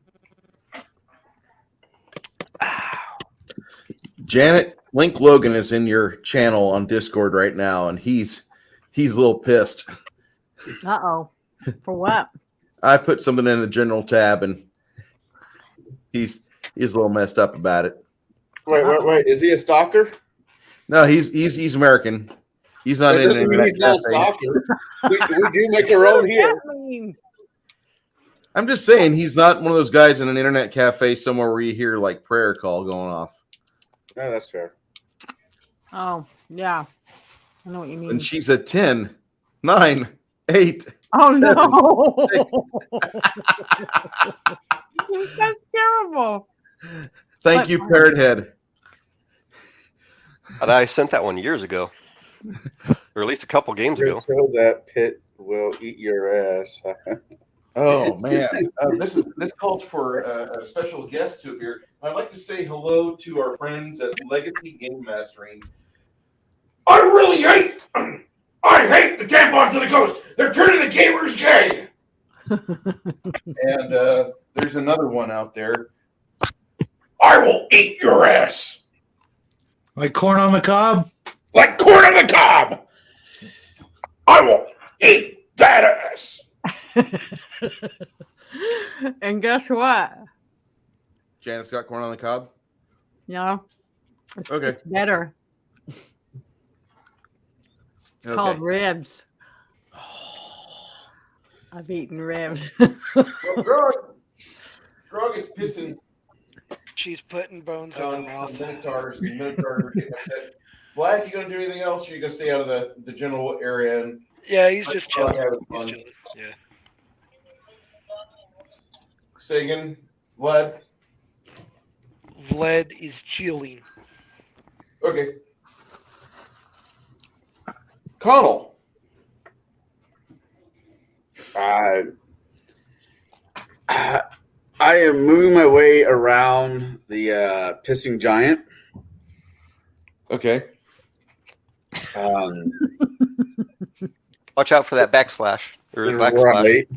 Janet, Link Logan is in your channel on Discord right now, and he's a little pissed. Uh-oh. For what? I put something in the general tab, and he's a little messed up about it. Wait. Is he a stalker? No, he's American. He's not That in doesn't mean internet he's not a cafe. stalker. We do make our own here. I'm just saying he's not one of those guys in an internet cafe somewhere where you hear like prayer call going off. No, that's fair. Oh, yeah. I know what you mean. And she's at 10, 9, 8. Oh, 7, no. 6. That's terrible. Thank you, Parrot Head. But I sent that one years ago, or at least a couple games ago. So that pit will eat your ass. Oh man, this calls for a special guest to appear. I'd like to say hello to our friends at Legacy Game Mastering. I hate the tampons of the ghost. They're turning the gamers gay. And there's another one out there. I will eat your ass Like corn on the cob? like corn on the cob. I will eat that ass. And guess what? Janet's got corn on the cob. No. Okay. It's better. It's called ribs. I've eaten ribs. Well, Grog is pissing She's putting bones in her on mouth. Minotaurs. Vlad, you gonna do anything else? Or you gonna stay out of the general area? And Yeah, he's just chilling. having He's fun? chilling. Yeah. Say again, Vlad. Vlad is chilling. Okay. Connell. I am moving my way around the pissing giant. Okay. Watch out for that backslash or This is where I'm backslash. late.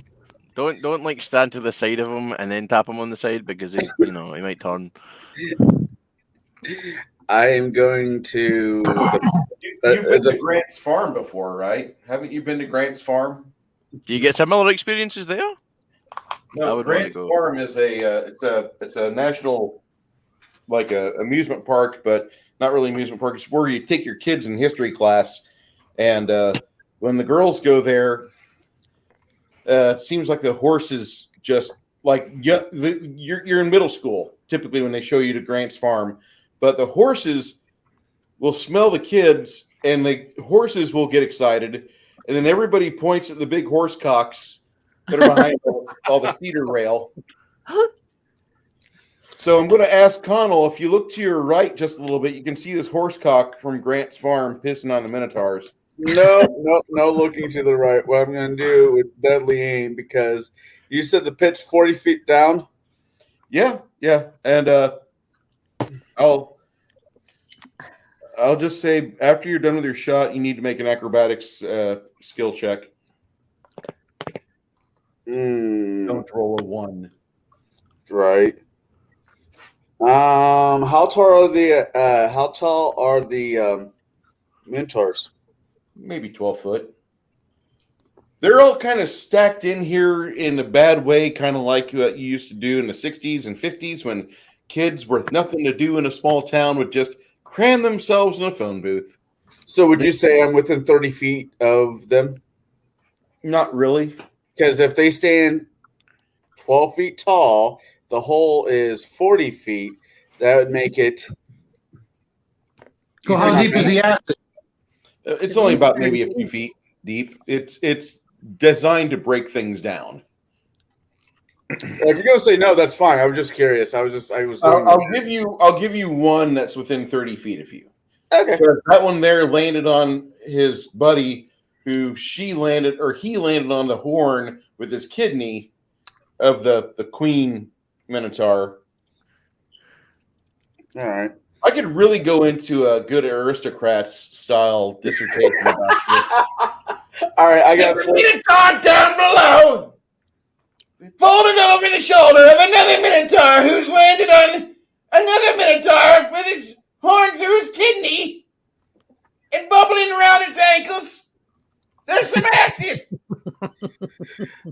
Don't like stand to the side of him and then tap him on the side because he might turn. I am going to. You've been to Grant's Farm before, right? Haven't you been to Grant's Farm? Do you get similar experiences there? I No, would wanna Grant's go. Farm is it's a national like a amusement park, but not really amusement park. It's where you take your kids in history class, and when the girls go there, it seems like the horses just like you're in middle school typically when they show you to Grant's Farm, but the horses will smell the kids and the horses will get excited, and then everybody points at the big horse cocks that are behind all the cedar rail. So I'm going to ask Connell, if you look to your right just a little bit, you can see this horse cock from Grant's Farm pissing on the Minotaurs. No looking to the right. What I'm going to do with deadly aim, because you said the pit's 40 feet down. Yeah, and I'll just say after you're done with your shot, you need to make an acrobatics skill check. Don't roll a 1. Right. How tall are the Minotaurs? Maybe 12 foot. They're all kind of stacked in here in a bad way, kind of like what you used to do in the 60s and 50s when kids with nothing to do in a small town would just cram themselves in a phone booth. So would you say I'm within 30 feet of them? Not really. Because if they stand 12 feet tall, the hole is 40 feet. That would make it. So how deep is the acid? It's only about maybe a few feet deep. It's designed to break things down. If you're gonna say no, that's fine. I was just curious. I'll give you one that's within 30 feet of you. Okay. So that one there landed on his buddy, he landed on the horn with his kidney of the queen minotaur. All right. I could really go into a good aristocrats style dissertation about this. All right, I got Minotaur down below, folded over the shoulder of another Minotaur who's landed on another Minotaur with his horn through his kidney and bubbling around his ankles. There's some acid.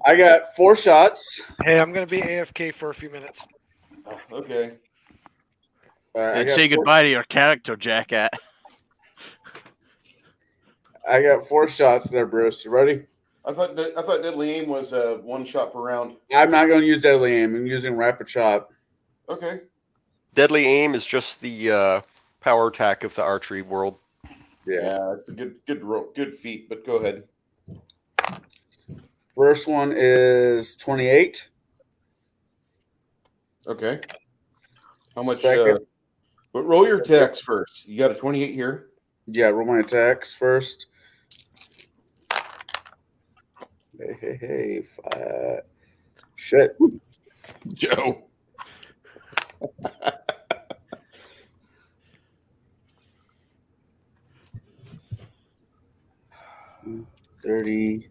I got 4 shots. Hey, I'm gonna be AFK for a few minutes. Okay. I And got say 4 goodbye to your character, Jackat. I got 4 shots there, Bruce. You ready? I thought deadly aim was 1 shot per round. I'm not going to use deadly aim. I'm using rapid shot. Okay. Deadly aim is just the power attack of the archery world. Yeah, it's a good feat. But go ahead. First one is 28. Okay. How much? Second. But roll your attacks first. You got a 28 here. Yeah, roll my attacks first. Hey. Shit. Joe. $30.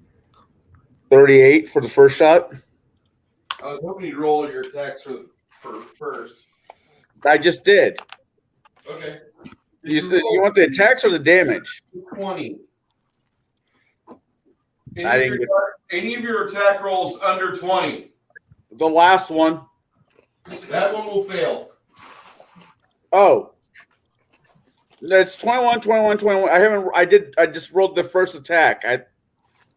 38 for the first shot. I was hoping you'd roll your attacks for first. I just did. Okay. You want the attacks or the damage? 20. I didn't get Any of your attack rolls under 20. the last one. That one will fail. Oh. That's 21, 21, 21. I just rolled the first attack. I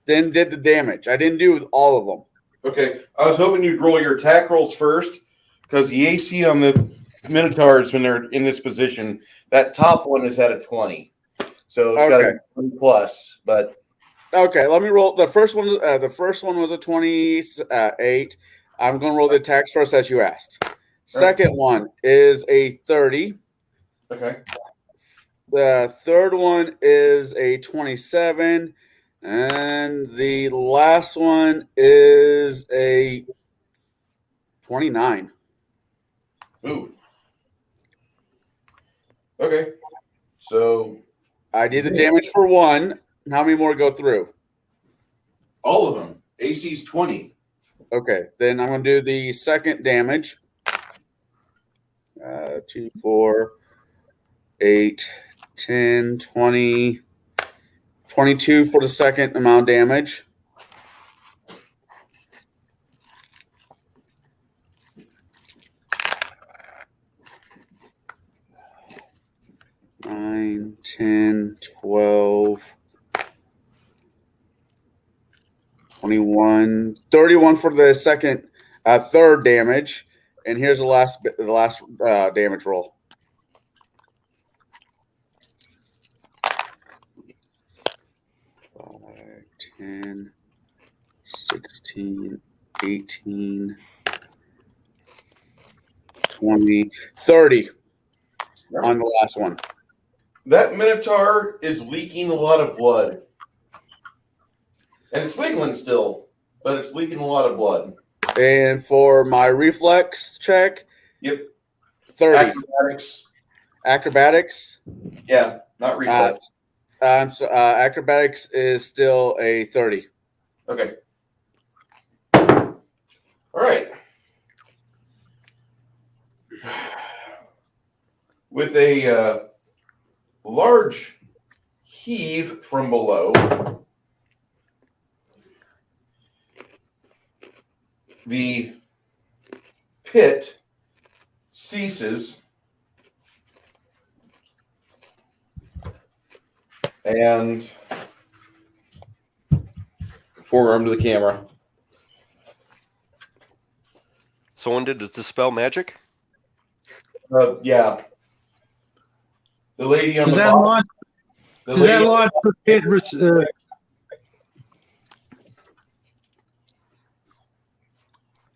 then did the damage. I didn't do all of them. Okay. I was hoping you'd roll your attack rolls first, because the AC on the Minotaurs, when they're in this position, that top one is at a 20. So it's got a 20 plus, but okay, let me roll the first one. The first one was a 28. I'm going to roll the attacks first, as you asked. Second one is a 30. okay. The third one is a 27. And the last one is a 29. Ooh. Okay. So I did the damage for 1. How many more go through? all of them. AC's 20. Okay, then I'm going to do the second damage. 2, 4, 8, 10, 20, 22 for the second amount of damage. Nine, 10, 12, 21, 31 for the third damage. And here's the last damage roll. 5, 10, 16, 18, 20, 30 on the last one. That Minotaur is leaking a lot of blood. And it's wiggling still, but it's leaking a lot of blood. And for my reflex check, Yep. 30. Acrobatics. Acrobatics? Yeah, not reflex. Acrobatics is still a 30. Okay. All right. With a large heave from below, the pit ceases and forearm to the camera. Someone did the dispel magic? Yeah. The lady on Does the that bottom. launch? The Does that lady- launch the pit?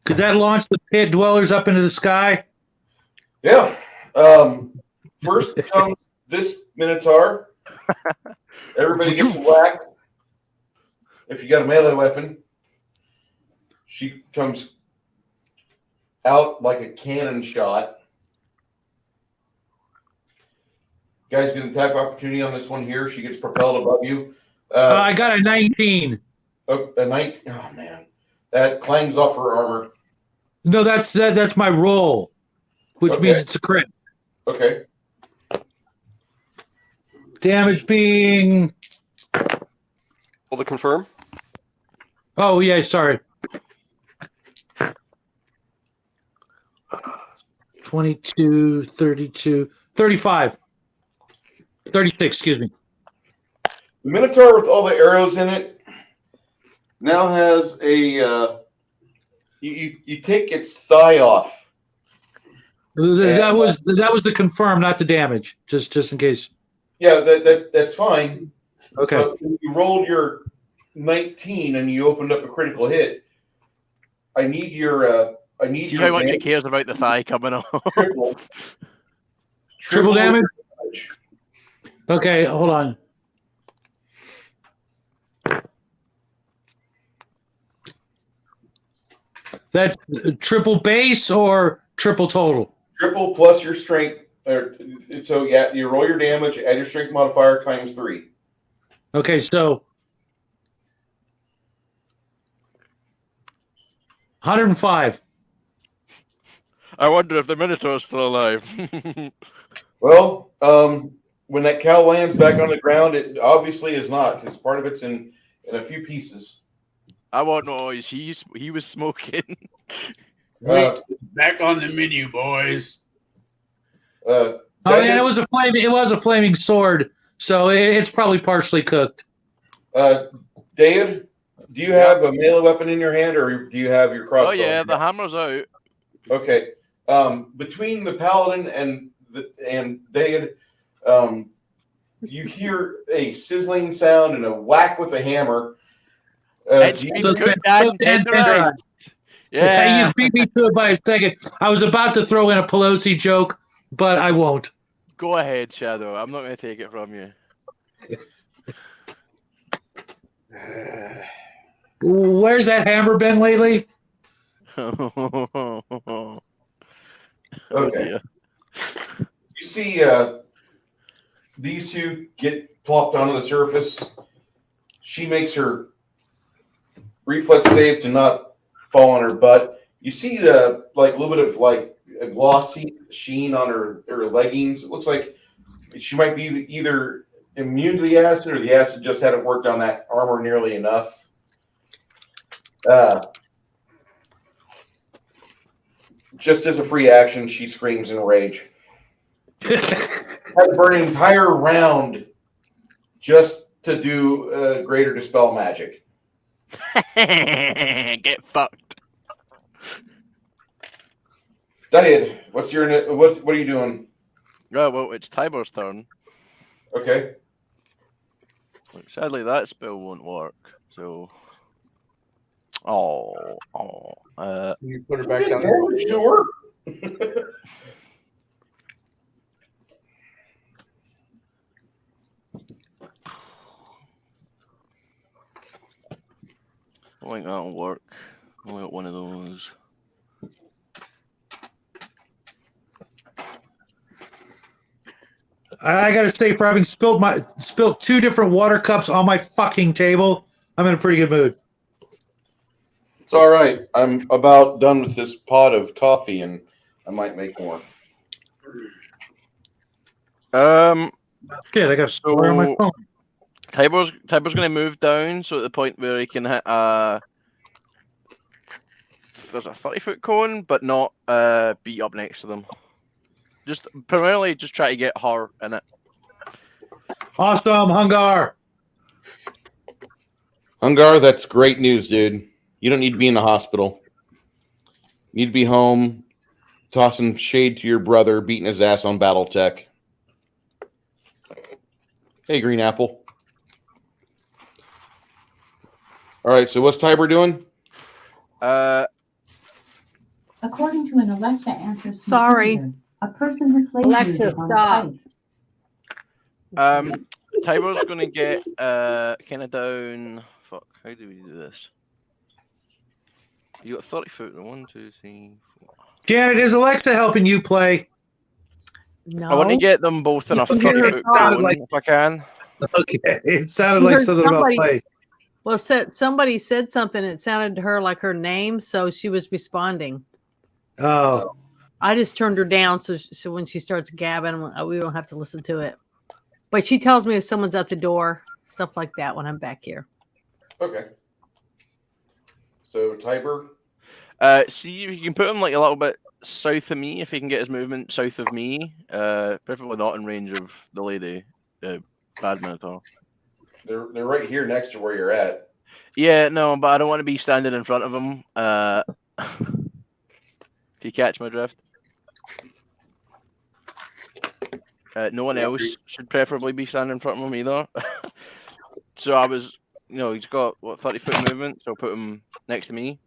Could that launch the pit dwellers up into the sky? Yeah. First comes this Minotaur. Everybody gets a whack. If you got a melee weapon, she comes out like a cannon shot. Guys get an attack of opportunity on this one here. She gets propelled above you. I got a 19. A 19. Oh, man. That clangs off her armor. No, that's my roll, which Okay. means it's a crit. Okay. Damage being. Will to confirm? Oh, yeah, sorry. 22, 32, 35. 36, excuse me. The Minotaur with all the arrows in it now has a. You take its thigh off. That was the confirm, not the damage. Just in case. Yeah, that's fine. Okay. But when you rolled your 19 and you opened up a critical hit, I need your. I need See your how much he damage cares about the thigh coming off. Triple damage? Okay, hold on. That's triple base or triple total? Triple plus your strength. So yeah, you roll your damage, add your strength modifier times 3. Okay, so 105. I wonder if the Minotaur's still alive. Well, when that cow lands back on the ground, it obviously is not, because part of it's in a few pieces. I want noise. He was smoking. Back on the menu, boys. Oh yeah, it was a flaming sword, so it's probably partially cooked. David, do you have a melee weapon in your hand, or do you have your crossbow? Oh yeah, the hammer's out. Okay. Between the paladin and David, you hear a sizzling sound and a whack with a hammer. It's been cooked and tenderized. Yeah. You beat me to it by a second. I was about to throw in a Pelosi joke, but I won't. Go ahead, Shadow. I'm not going to take it from you. Where's that hammer been lately? Okay. You see these two get plopped onto the surface. She makes her reflex save to not fall on her butt. You see like a little bit of like a glossy sheen on her leggings. It looks like she might be either immune to the acid, or the acid just hadn't worked on that armor nearly enough. Just as a free action, she screams in rage. Had to burn an entire round just to do greater dispel magic. Get fucked. Diane, what are you doing? Oh, well, it's Tiber's turn. Okay. Sadly, that spell won't work. So, You put her back down. Sure. I think that'll work. Only got one of those. I gotta say, for having spilt 2 different water cups on my fucking table, I'm in a pretty good mood. It's all right. I'm about done with this pot of coffee, and I might make more. Good, I got water on my phone. Tiber's going to move down, so at the point where he can hit there's a 30-foot cone, but not be up next to them. Just primarily just try to get her in it. Awesome, Hungar. Hungar, that's great news, dude. You don't need to be in the hospital. You need to be home, tossing shade to your brother, beating his ass on BattleTech. Hey, Green Apple. All right, so what's Tiber doing? According to an Alexa answer, Sorry. a person replaced Alexa, stop. Tiber's going to get kind of down. Fuck, how do we do this? You got 30 foot. 1, 2, 3, 4. Janet, is Alexa helping you play? No. I want to get them both in a 30-foot cone if I can. Okay, it sounded like something about play. Well, somebody said something. It sounded to her like her name, so she was responding. Oh. I just turned her down so when she starts gabbing, we don't have to listen to it. But she tells me if someone's at the door, stuff like that when I'm back here. Okay. So Tiber. See if you can put him like a little bit south of me. If he can get his movement south of me, preferably not in range of the lady, Bad Minotaur. They're right here next to where you're at. Yeah, no, but I don't want to be standing in front of him. If you catch my drift. No one else should preferably be standing in front of him either. So I was, he's got, 30-foot movement, so I'll put him next to me.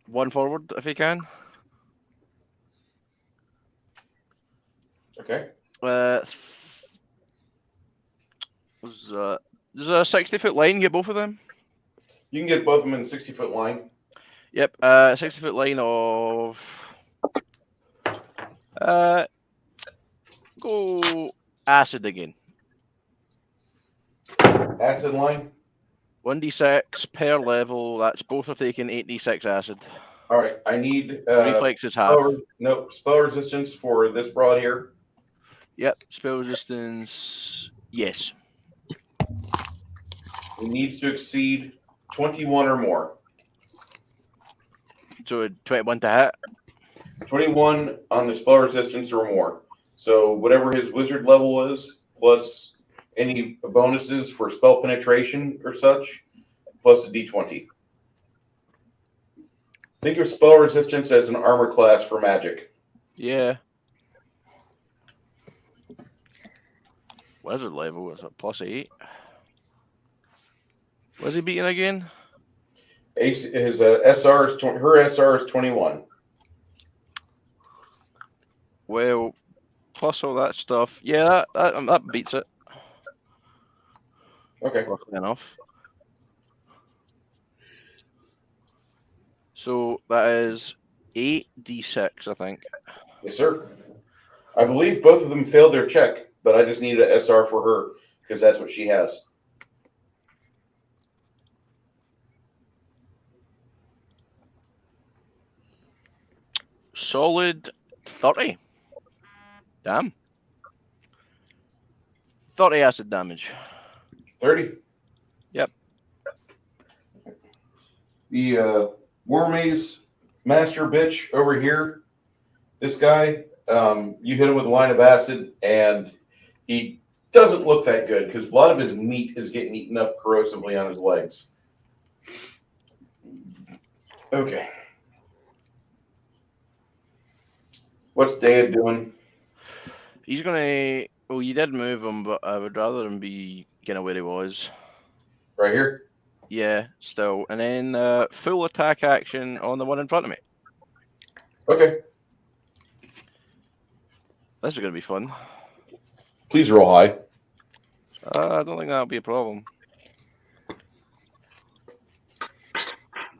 One forward, if he can. Okay. There's a 60-foot line, get both of them? You can get both of them in 60-foot line. Yep, 60-foot line of... go acid again. Acid line? 1d6 per level, that's both are taking 8d6 acid. All right, I need... Reflex is half. Spell resistance for this broad here. Yep, spell resistance, yes. It needs to exceed 21 or more. So 21 to hit? 21 on the spell resistance or more. So whatever his wizard level is, plus any bonuses for spell penetration or such, plus a d20. Think of spell resistance as an armor class for magic. Yeah. Wizard level is a +8. What's he beating again? His SR is her SR is 21. Well, plus all that stuff. Yeah, that beats it. Okay. Luckily enough. So that is 8d6, I think. Yes, sir. I believe both of them failed their check, but I just need an SR for her because that's what she has. Solid 30. Damn. 30 acid damage. 30. Yep. The Wormaze master bitch over here, this guy, you hit him with a line of acid, and he doesn't look that good because a lot of his meat is getting eaten up corrosively on his legs. Okay. What's Dad doing? He's gonna. Well, you did move him, but I would rather him be kind of where he was. Right here? Yeah, still. And then full attack action on the one in front of me. Okay. This is gonna be fun. Please roll high. I don't think that'll be a problem.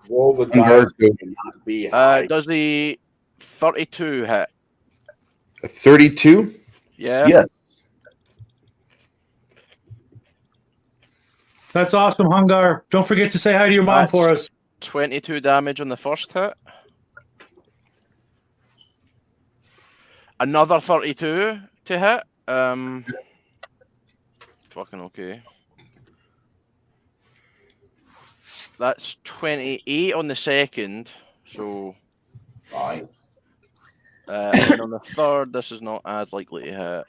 Roll the dice and not be high. Does the 32 hit? 32? Yeah. Yes. That's awesome, Hungar. Don't forget to say hi to your mom for us. 22 damage on the first hit. Another 32 to hit. Fucking okay. That's 28 on the second. So. Fine. And on the third, this is not as likely to hit.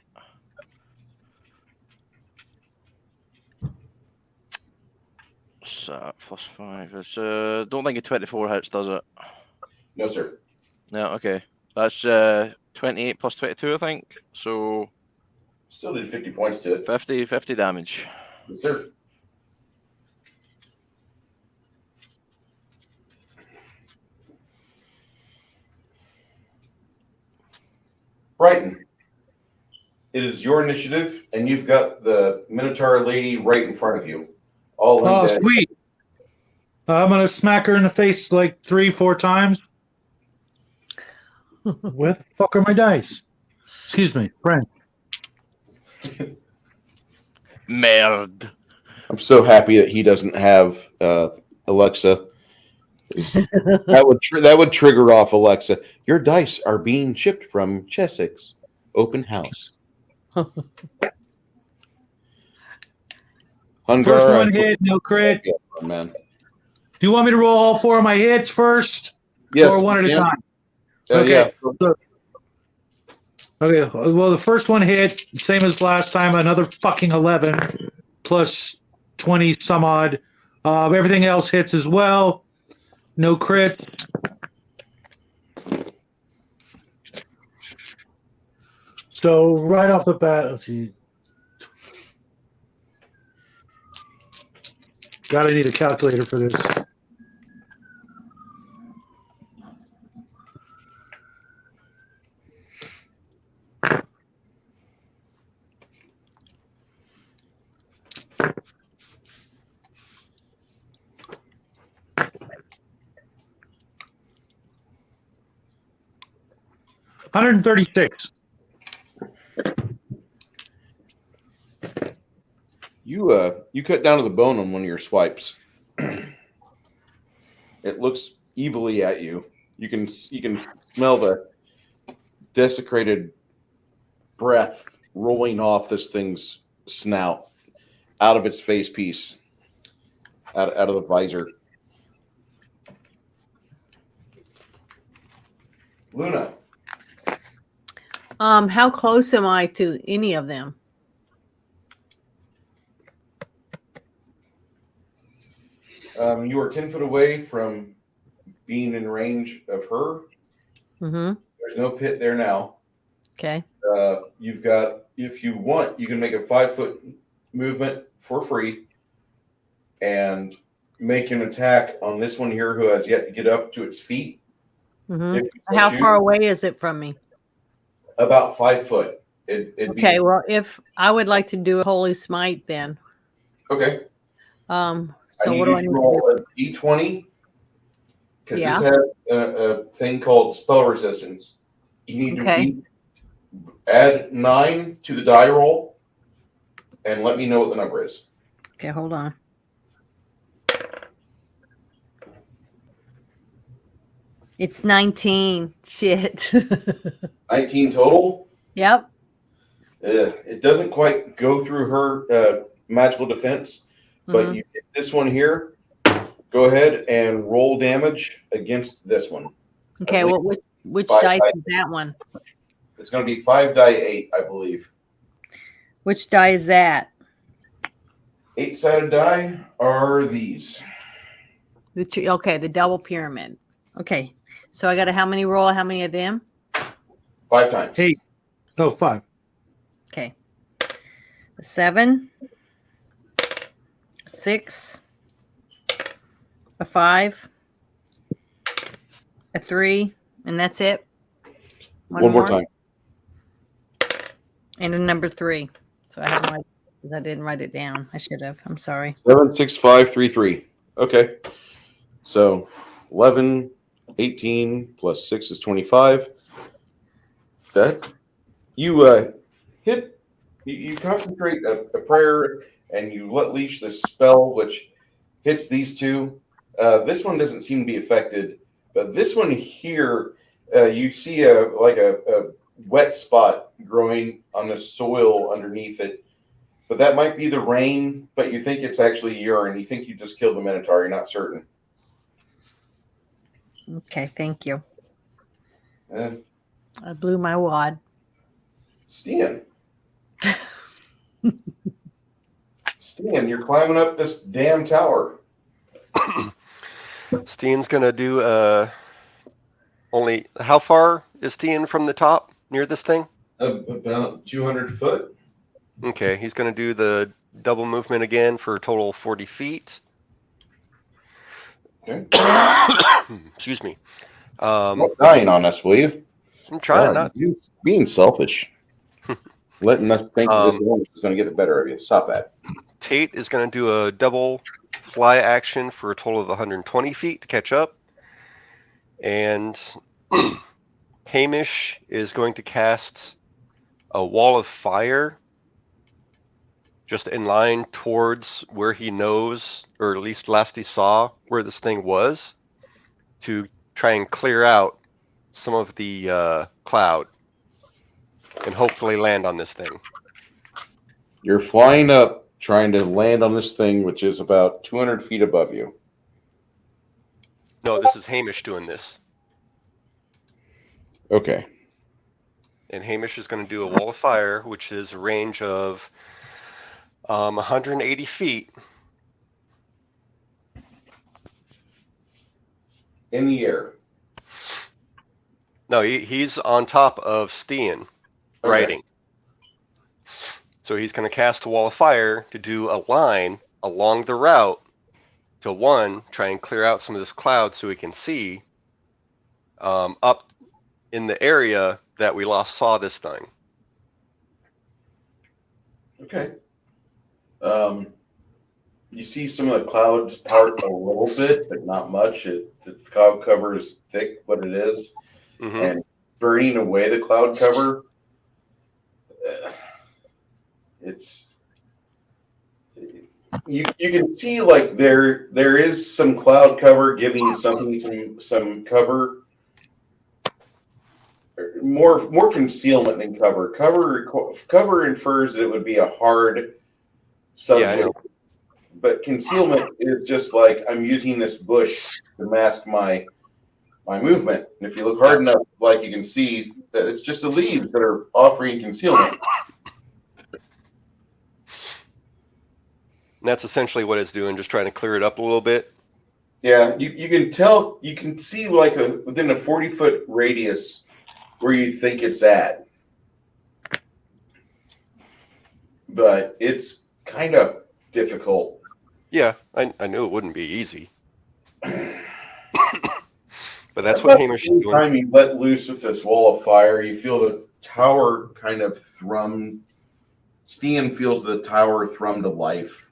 So, +5. It's, don't think a 24 hits, does it? No, sir. No, okay. That's 28 plus 22, I think. So. Still did 50 points to it. 50 damage. Yes, sir. Brighton, it is your initiative, and you've got the Minotaur lady right in front of you. All Oh, undead. sweet. I'm going to smack her in the face like 3-4 times. Where the fuck are my dice? Excuse me, friend. Merde. I'm so happy that he doesn't have Alexa. That would trigger off Alexa. Your dice are being shipped from Chessex. Open house. Hungar, First one hit, no crit. Oh, man. Do you want me to roll all 4 of my hits first? Yes. Or one at a yeah. time? Okay. Yeah. So- okay. Well, the first one hit, same as last time, another fucking 11 plus 20 some odd. Everything else hits as well. No crit. So right off the bat, let's see. Gotta need a calculator for this. $136. You cut down to the bone on one of your swipes. It looks evilly at you. You can smell the desecrated breath rolling off this thing's snout out of its face piece, out of the visor. Luna. How close am I to any of them? You are 10 foot away from being in range of her. Mm-hmm. There's no pit there now. Okay. You've got, if you want, you can make a 5-foot movement for free and make an attack on this one here who has yet to get up to its feet. Mm-hmm. How far away is it from me? About 5 foot. Okay. Well, if I would like to do a holy smite, then. Okay. So what do I need to roll do? a d20 because Yeah. this has a thing called spell resistance. You need to add 9 to the die roll and let me know what the number is. Okay, hold on. It's 19. Shit. 19 total? Yep. It doesn't quite go through her magical defense, but you get this one here. Go ahead and roll damage against this one. Okay, well, which dice is that one? It's going to be 5 die 8, I believe. Which die is that? 8-sided die are these. Okay, the double pyramid. Okay, so I got to how many roll? How many of them? 5 times. 8. Oh, 5. Okay. A 7, a 6, a 5, a 3, and that's it. One more time. And a number 3. So I haven't I didn't write it down. I should have. I'm sorry. 7, 6, 5, 3, 3. Okay. So 11, 18 plus 6 is 25. That you hit. You concentrate a prayer and you let leash the spell, which hits these two. This one doesn't seem to be affected, but this one here, you see a wet spot growing on the soil underneath it. But that might be the rain, but you think it's actually urine. You think you just killed the Minotaur. You're not certain. Okay, thank you. I blew my wad. Stan. Stan, you're climbing up this damn tower. Steen's gonna do only. How far is Steen from the top near this thing? About 200 foot. Okay, he's gonna do the double movement again for a total of 40 feet. Okay. Excuse me. Stop dying on us, will you? I'm trying not. You being selfish. Letting us think this one is going to get the better of you. Stop that. Tate is going to do a double fly action for a total of 120 feet to catch up. And Hamish is going to cast a wall of fire just in line towards where he knows, or at least last he saw, where this thing was. to try and clear out some of the cloud and hopefully land on this thing. You're flying up, trying to land on this thing, which is about 200 feet above you. No, this is Hamish doing this. Okay. And Hamish is going to do a wall of fire, which is a range of 180 feet. In the air. No, he's on top of Stian, riding. So he's going to cast a wall of fire to do a line along the route to, one, try and clear out some of this cloud so we can see up in the area that we last saw this thing. Okay. You see some of the clouds part a little bit, but not much. The cloud cover is thick, but it is. Mm-hmm. And burning away the cloud cover, it's you can see like there is some cloud cover giving something some cover, more concealment than cover. Cover infers that it would be a hard subject. Yeah, I know. But concealment is just like I'm using this bush to mask my movement. And if you look hard enough, like you can see that it's just the leaves that are offering concealment. And that's essentially what it's doing, just trying to clear it up a little bit. Yeah, you can tell, you can see like within a 40-foot radius where you think it's at. But it's kind of difficult. Yeah, I knew it wouldn't be easy. But that's what Hamish is doing. Every time you let loose with this wall of fire, you feel the tower kind of thrum. Stian feels the tower thrum to life.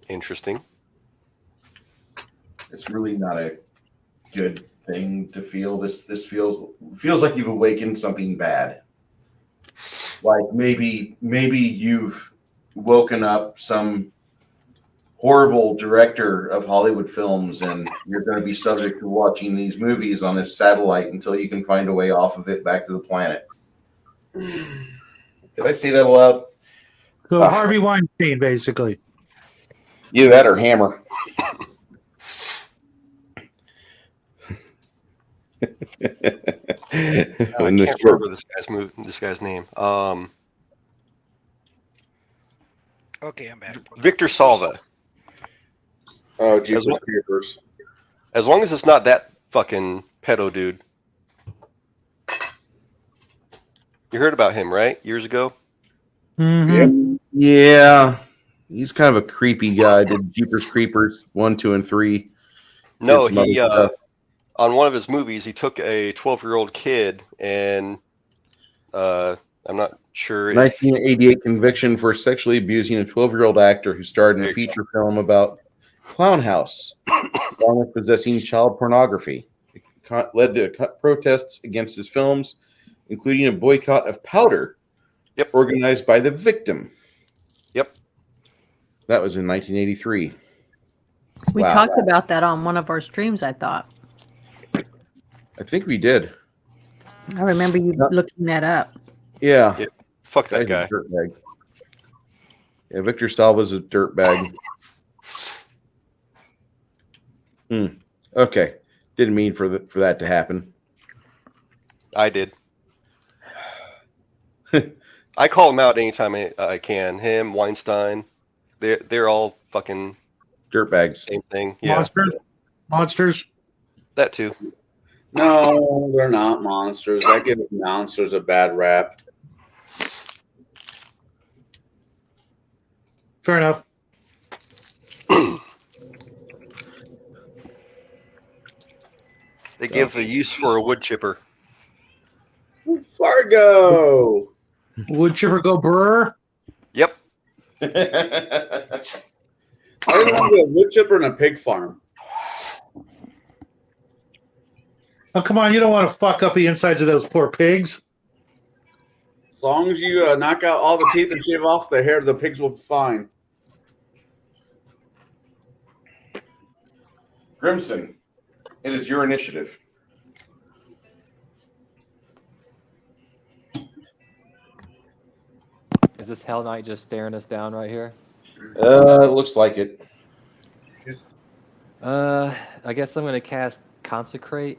Interesting. It's really not a good thing to feel. This feels like you've awakened something bad. Like maybe you've woken up some horrible director of Hollywood films and you're going to be subject to watching these movies on this satellite until you can find a way off of it back to the planet. Did I say that aloud? So Harvey Weinstein, basically. Either that or Hammer. I can't remember this guy's name. Okay, I'm back. Victor Salva. Oh, Jesus Creepers. As long as it's not that fucking pedo dude. You heard about him, right? Years ago? Mm-hmm. Yeah. He's kind of a creepy guy. Did Jeepers Creepers 1, 2, and 3. No, he on one of his movies he took a 12-year-old kid and I'm not sure. 1988 conviction for sexually abusing a 12-year-old actor who starred in a feature film about Clown House, along with possessing child pornography. It led to protests against his films, including a boycott of powder, organized by the victim. Yep. That was in 1983. We talked about that on one of our streams, I thought. I think we did. I remember you looking that up. Yeah. Fuck that guy. Dirtbag. Yeah, Victor Salva's a dirtbag. Okay. Didn't mean for that to happen. I did. I call him out anytime I can. Him, Weinstein, they're all fucking dirtbags. Same thing. Yeah. Monsters. That too. No, they're not monsters. I give monsters a bad rap. Fair enough. They give a use for a wood chipper. Fargo. Wood chipper go brr. Yep. I want to be a wood chipper and a pig farm. Oh, come on. You don't want to fuck up the insides of those poor pigs. As long as you knock out all the teeth and shave off the hair, the pigs will be fine. Grimson, it is your initiative. Is this Hell Knight just staring us down right here? It looks like it. I guess I'm gonna cast Consecrate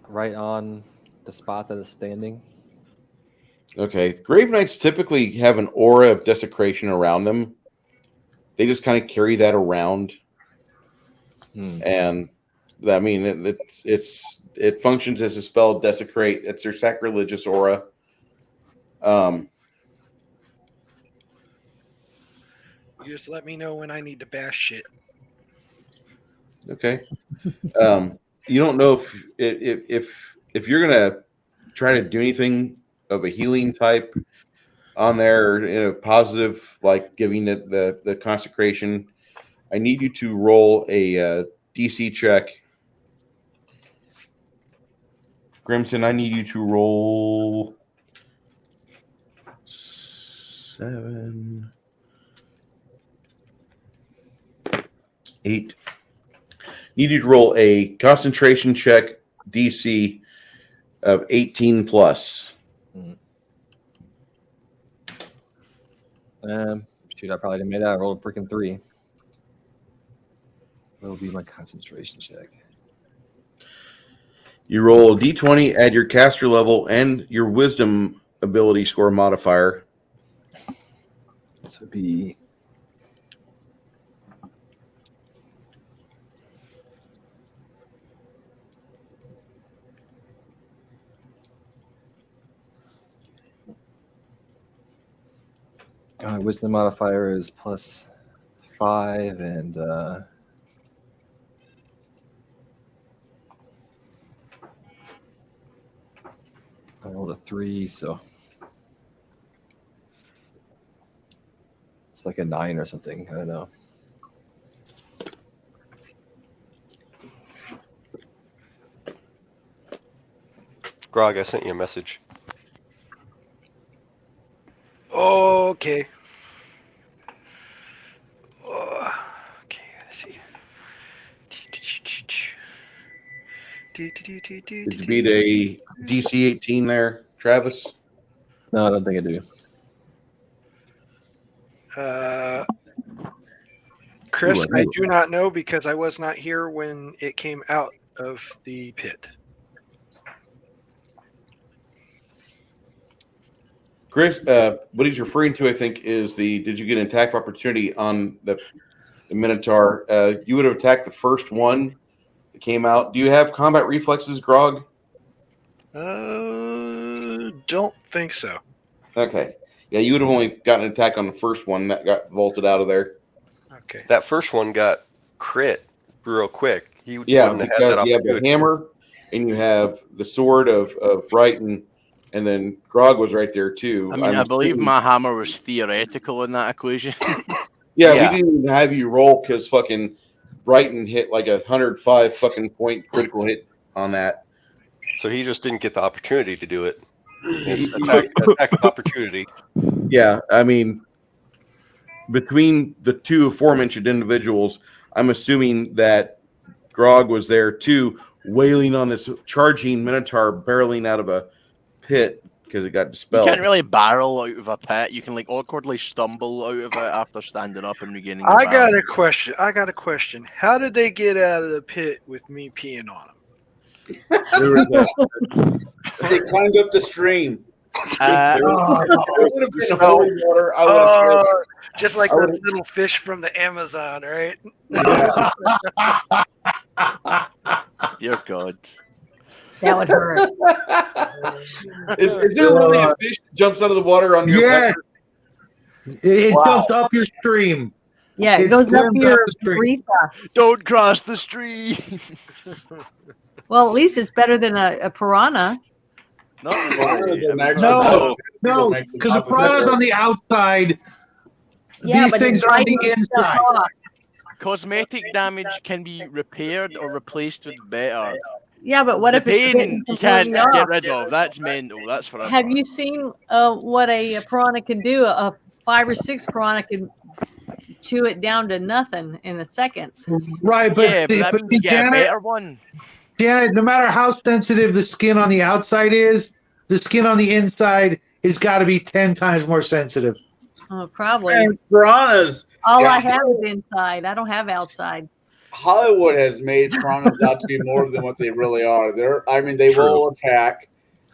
right on the spot that is standing. Okay. Grave Knights typically have an aura of desecration around them. They just kind of carry that around. And I mean, it functions as a spell, Desecrate. It's their sacrilegious aura. You just let me know when I need to bash shit. Okay. You don't know if you're gonna try to do anything of a healing type on there, or in a positive, like giving it the consecration. I need you to roll a DC check. Grimson, I need you to roll 7, 8. Need you to roll a concentration check DC of 18 plus. Shoot, I probably didn't make that. I rolled a freaking 3. That'll be my concentration check. You roll a D20, add your caster level and your wisdom ability score modifier. This would be wisdom modifier is +5, and I rolled a 3, so it's like a 9 or something. I don't know. Grog, I sent you a message. Okay. Okay, let's see. Did you beat a DC 18 there, Travis? No, I don't think I do. Chris, Ooh, I do not know because I was not here when it came out of the pit. Chris, what he's referring to, I think, is did you get an attack of opportunity on the Minotaur? You would have attacked the first one that came out. Do you have combat reflexes, Grog? Don't think so. Okay. Yeah, you would have only gotten an attack on the first one that got vaulted out of there. Okay. That first one got crit real quick. He Yeah, wouldn't have had because that you have the opportunity. hammer and you have the sword of Brighton, and then Grog was right there too. I mean, I believe my hammer was theoretical in that equation. Yeah, Yeah. we didn't even have you roll because fucking Brighton hit like 105 fucking point critical hit on that. So he just didn't get the opportunity to do it. It's attack of opportunity. Yeah, I mean, between the two aforementioned individuals, I'm assuming that Grog was there too, wailing on this charging Minotaur barreling out of a pit because it got You dispelled. can't really barrel out of a pit. You can like awkwardly stumble out of it after standing up and regaining. I your got a balance. question. How did they get out of the pit with me peeing on them? They climbed up the stream. Uh, It would have been holy water. I would have just like I those would've- little fish from the Amazon, right? dear God. That would hurt. Is there really a fish that jumps out of the water on your Yes. pecker? It Wow. dumps up your stream. Yeah, it It's goes up swims your up the stream. urethra. Don't cross the stream. Well, at least it's better than a piranha. No, No, because the piranha's on the outside. Yeah, These but things it's are on the biting stuff inside. off. cosmetic damage can be repaired or replaced with better. Yeah, but what The if it's pain bitten you can't completely off? get rid of. That's mental. That's forever. Have you seen what a piranha can do? A 5 or 6 piranha can chew it down to nothing in a second. Right, but, yeah, but that but means you get a Janet, better one. Janet, no matter how sensitive the skin on the outside is, the skin on the inside has got to be 10 times more sensitive. Oh, probably. And piranhas. All I have is inside. I don't have outside. Hollywood has made piranhas out to be more than what they really are. They True. will attack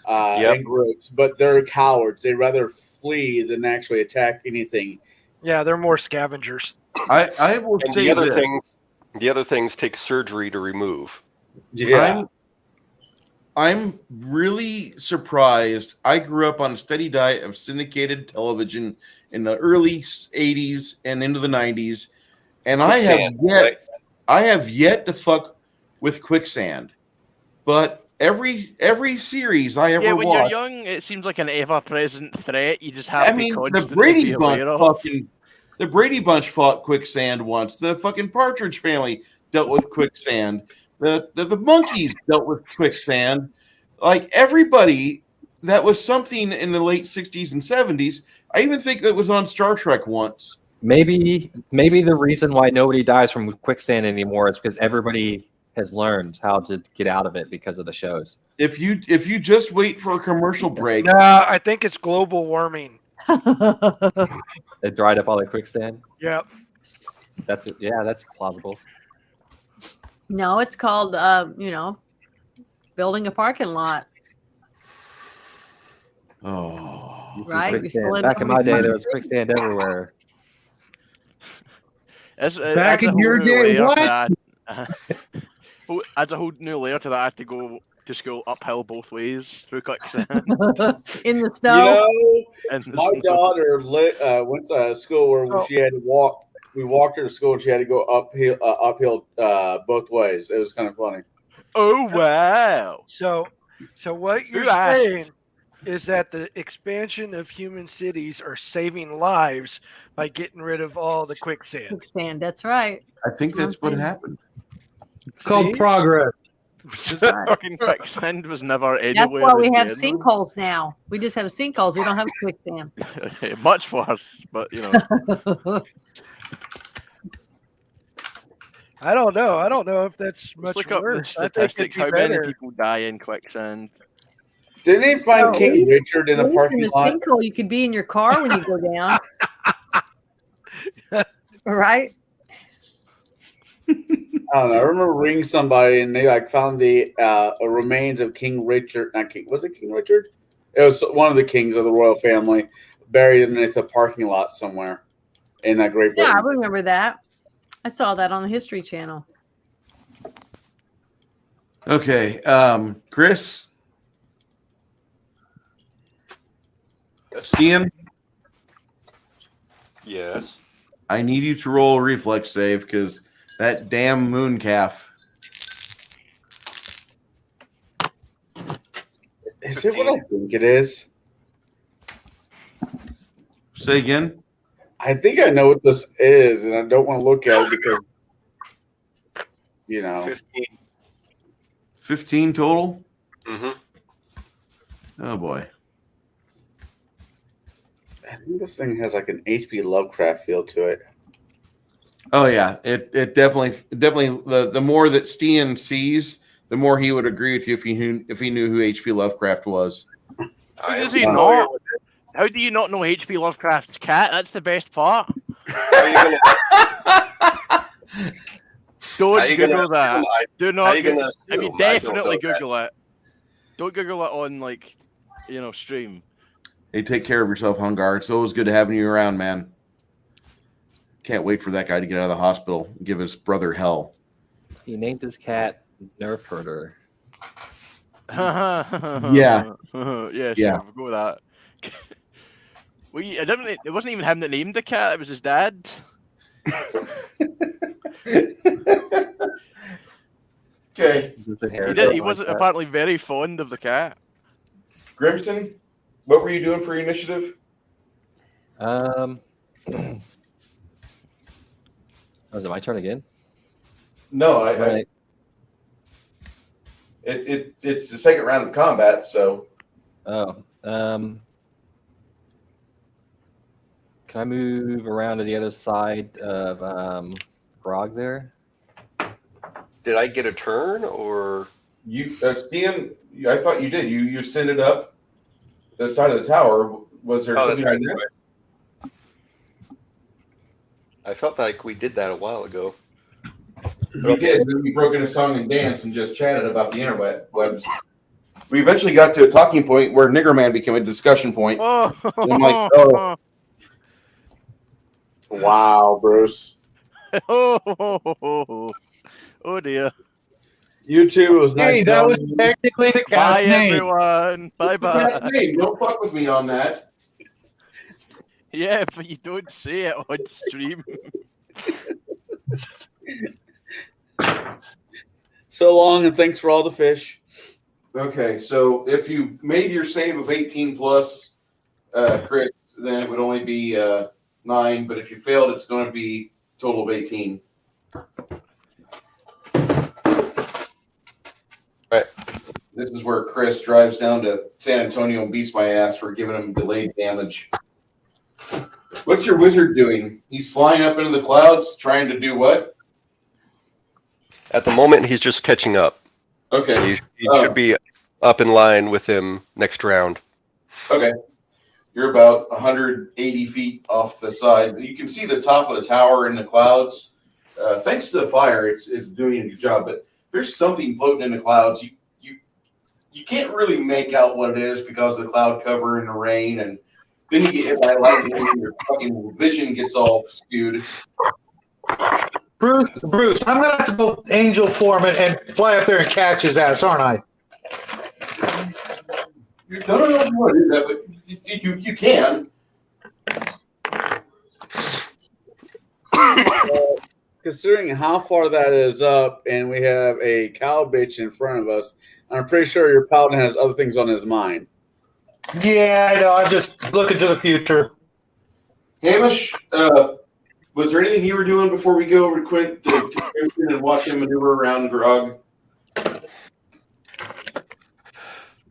Yep. in groups, but they're cowards. They rather flee than actually attack anything. Yeah, they're more scavengers. I will And say the other things take surgery to remove. Yeah. I'm really surprised. I grew up on a steady diet of syndicated television in the early 80s and into the 90s, and Quicksand, I have yet to fuck with quicksand. But every series I ever Yeah, when watched, you're young, it seems like an ever-present threat. You just have to the constantly Brady be Bunch aware of. the Brady Bunch fought quicksand once. The fucking Partridge Family dealt with quicksand. The monkeys dealt with quicksand. Like everybody that was something in the late 60s and 70s. I even think that was on Star Trek once. Maybe the reason why nobody dies from quicksand anymore is because everybody has learned how to get out of it because of the shows. If you just wait for a commercial break. No, I think it's global warming. It dried up all the quicksand. Yep. That's that's plausible. No, it's called, building a parking lot. Oh, Right? Quicksand. Back in my day, there was quicksand everywhere. Back in your day, what? Adds a whole new layer to that. I had to go to school uphill both ways through quicksand. In the snow. My daughter went to school where she had to walk. We walked her to school, and she had to go uphill both ways. It was kind of funny. Oh wow! So what you're saying is that the expansion of human cities are saving lives by getting rid of all the quicksand. Quicksand, that's right. I think that's what happened. It's called progress. Fucking quicksand was never That's anywhere. why we in have general. sinkholes now. We just have sinkholes. We don't have quicksand. Much worse, but I don't know. I don't know if that's much Let's look up the worse. I think it'd statistics. be How many better. people die in quicksand? Didn't they find at King least- Richard in At a least parking in the lot? sinkhole, you could be in your car when you go down. Right? I don't know. I remember ringing somebody, and they found the remains of King Richard. Not King. Was it King Richard? It was one of the kings of the royal family, buried underneath a parking lot somewhere in Great Yeah, I Britain. remember that. I saw that on the History Channel. Okay, Chris, Stian, Yes. I need you to roll a reflex save because that damn moon calf. Is it what I think it is? Say again. I think I know what this is, and I don't want to look at it because, 15 total. Mm-hmm. Oh boy. I think this thing has like an H.P. Lovecraft feel to it. Oh yeah, it definitely the more that Stian sees, the more he would agree with you if he knew who H.P. Lovecraft was. How does he not? How do you not know H.P. Lovecraft's cat? That's the best part. Don't Google that. Do not. I mean, definitely Google it. Don't Google it on stream. Hey, take care of yourself, Hungar. It's always good having you around, man. Can't wait for that guy to get out of the hospital and give his brother hell. He named his cat Nerf Herder. Yeah. Yeah, Yeah. sure, we'll go with that. It wasn't even him that named the cat, it was his dad. Okay. He wasn't apparently very fond of the cat. Grimson, what were you doing for your initiative? Was it my turn again? No, it's the second round of combat, so. Oh. Can I move around to the other side of Grog there? Did I get a turn or? You, Stian, I thought you did. You ascended up the side of the tower. Was there Oh, that's something right. in there? I felt like we did that a while ago. We did. We broke into song and dance and just chatted about the interwebs. We eventually got to a talking point where Nigger Man became a discussion point. Oh, And I'm like, oh, Wow, Bruce. oh dear. YouTube, it was nice. Hey, that was knowing you. technically the Bye, cat's name. everyone. Bye that's bye. name. Don't fuck with me on that. Yeah, but you don't say it on stream. So long, and thanks for all the fish. Okay, so if you made your save of 18 plus, Chris, then it would only be 9. But if you failed, it's going to be a total of 18. Right. This is where Chris drives down to San Antonio and beats my ass for giving him delayed damage. What's your wizard doing? He's flying up into the clouds, trying to do what? At the moment, he's just catching up. Okay. He should be up in line with him next round. Okay. You're about 180 feet off the side. You can see the top of the tower in the clouds. Thanks to the fire, it's doing a good job. But there's something floating in the clouds. You can't really make out what it is because of the cloud cover and the rain, and then you get hit by lightning and your fucking vision gets all skewed. Bruce, I'm gonna have to go angel form and fly up there and catch his ass, aren't I? I don't know if you want to do that, but you can. Considering how far that is up, and we have a cow bitch in front of us, I'm pretty sure your paladin has other things on his mind. Yeah, I know. I'm just looking to the future. Hamish, was there anything you were doing before we go over to Quint to and watch him maneuver around Grog?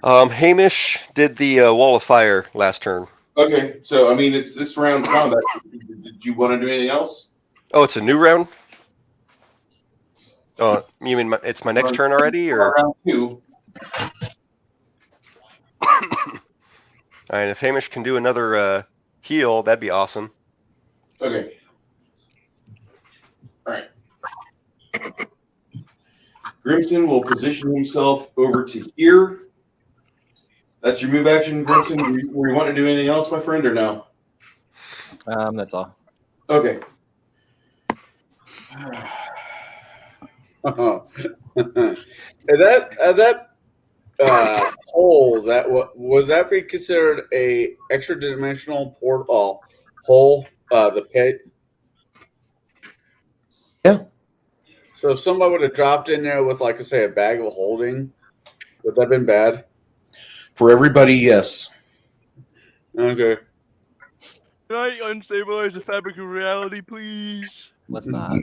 Hamish did the wall of fire last turn. Okay, so I mean, it's this round combat. Did you want to do anything else? Oh, it's a new round? Oh, you mean it's my next turn already, or round 2? All right, if Hamish can do another heal, that'd be awesome. Okay. All right. Grimson will position himself over to here. That's your move action, Grimson. Were you want to do anything else, my friend, or no? That's all. Okay. that hole, would that be considered a extra dimensional portal hole? The pit. Yeah. So if somebody would have dropped in there with, like I say, a bag of holding, would that have been bad? For everybody, yes. Okay. Can I unstabilize the fabric of reality, please? Let's not.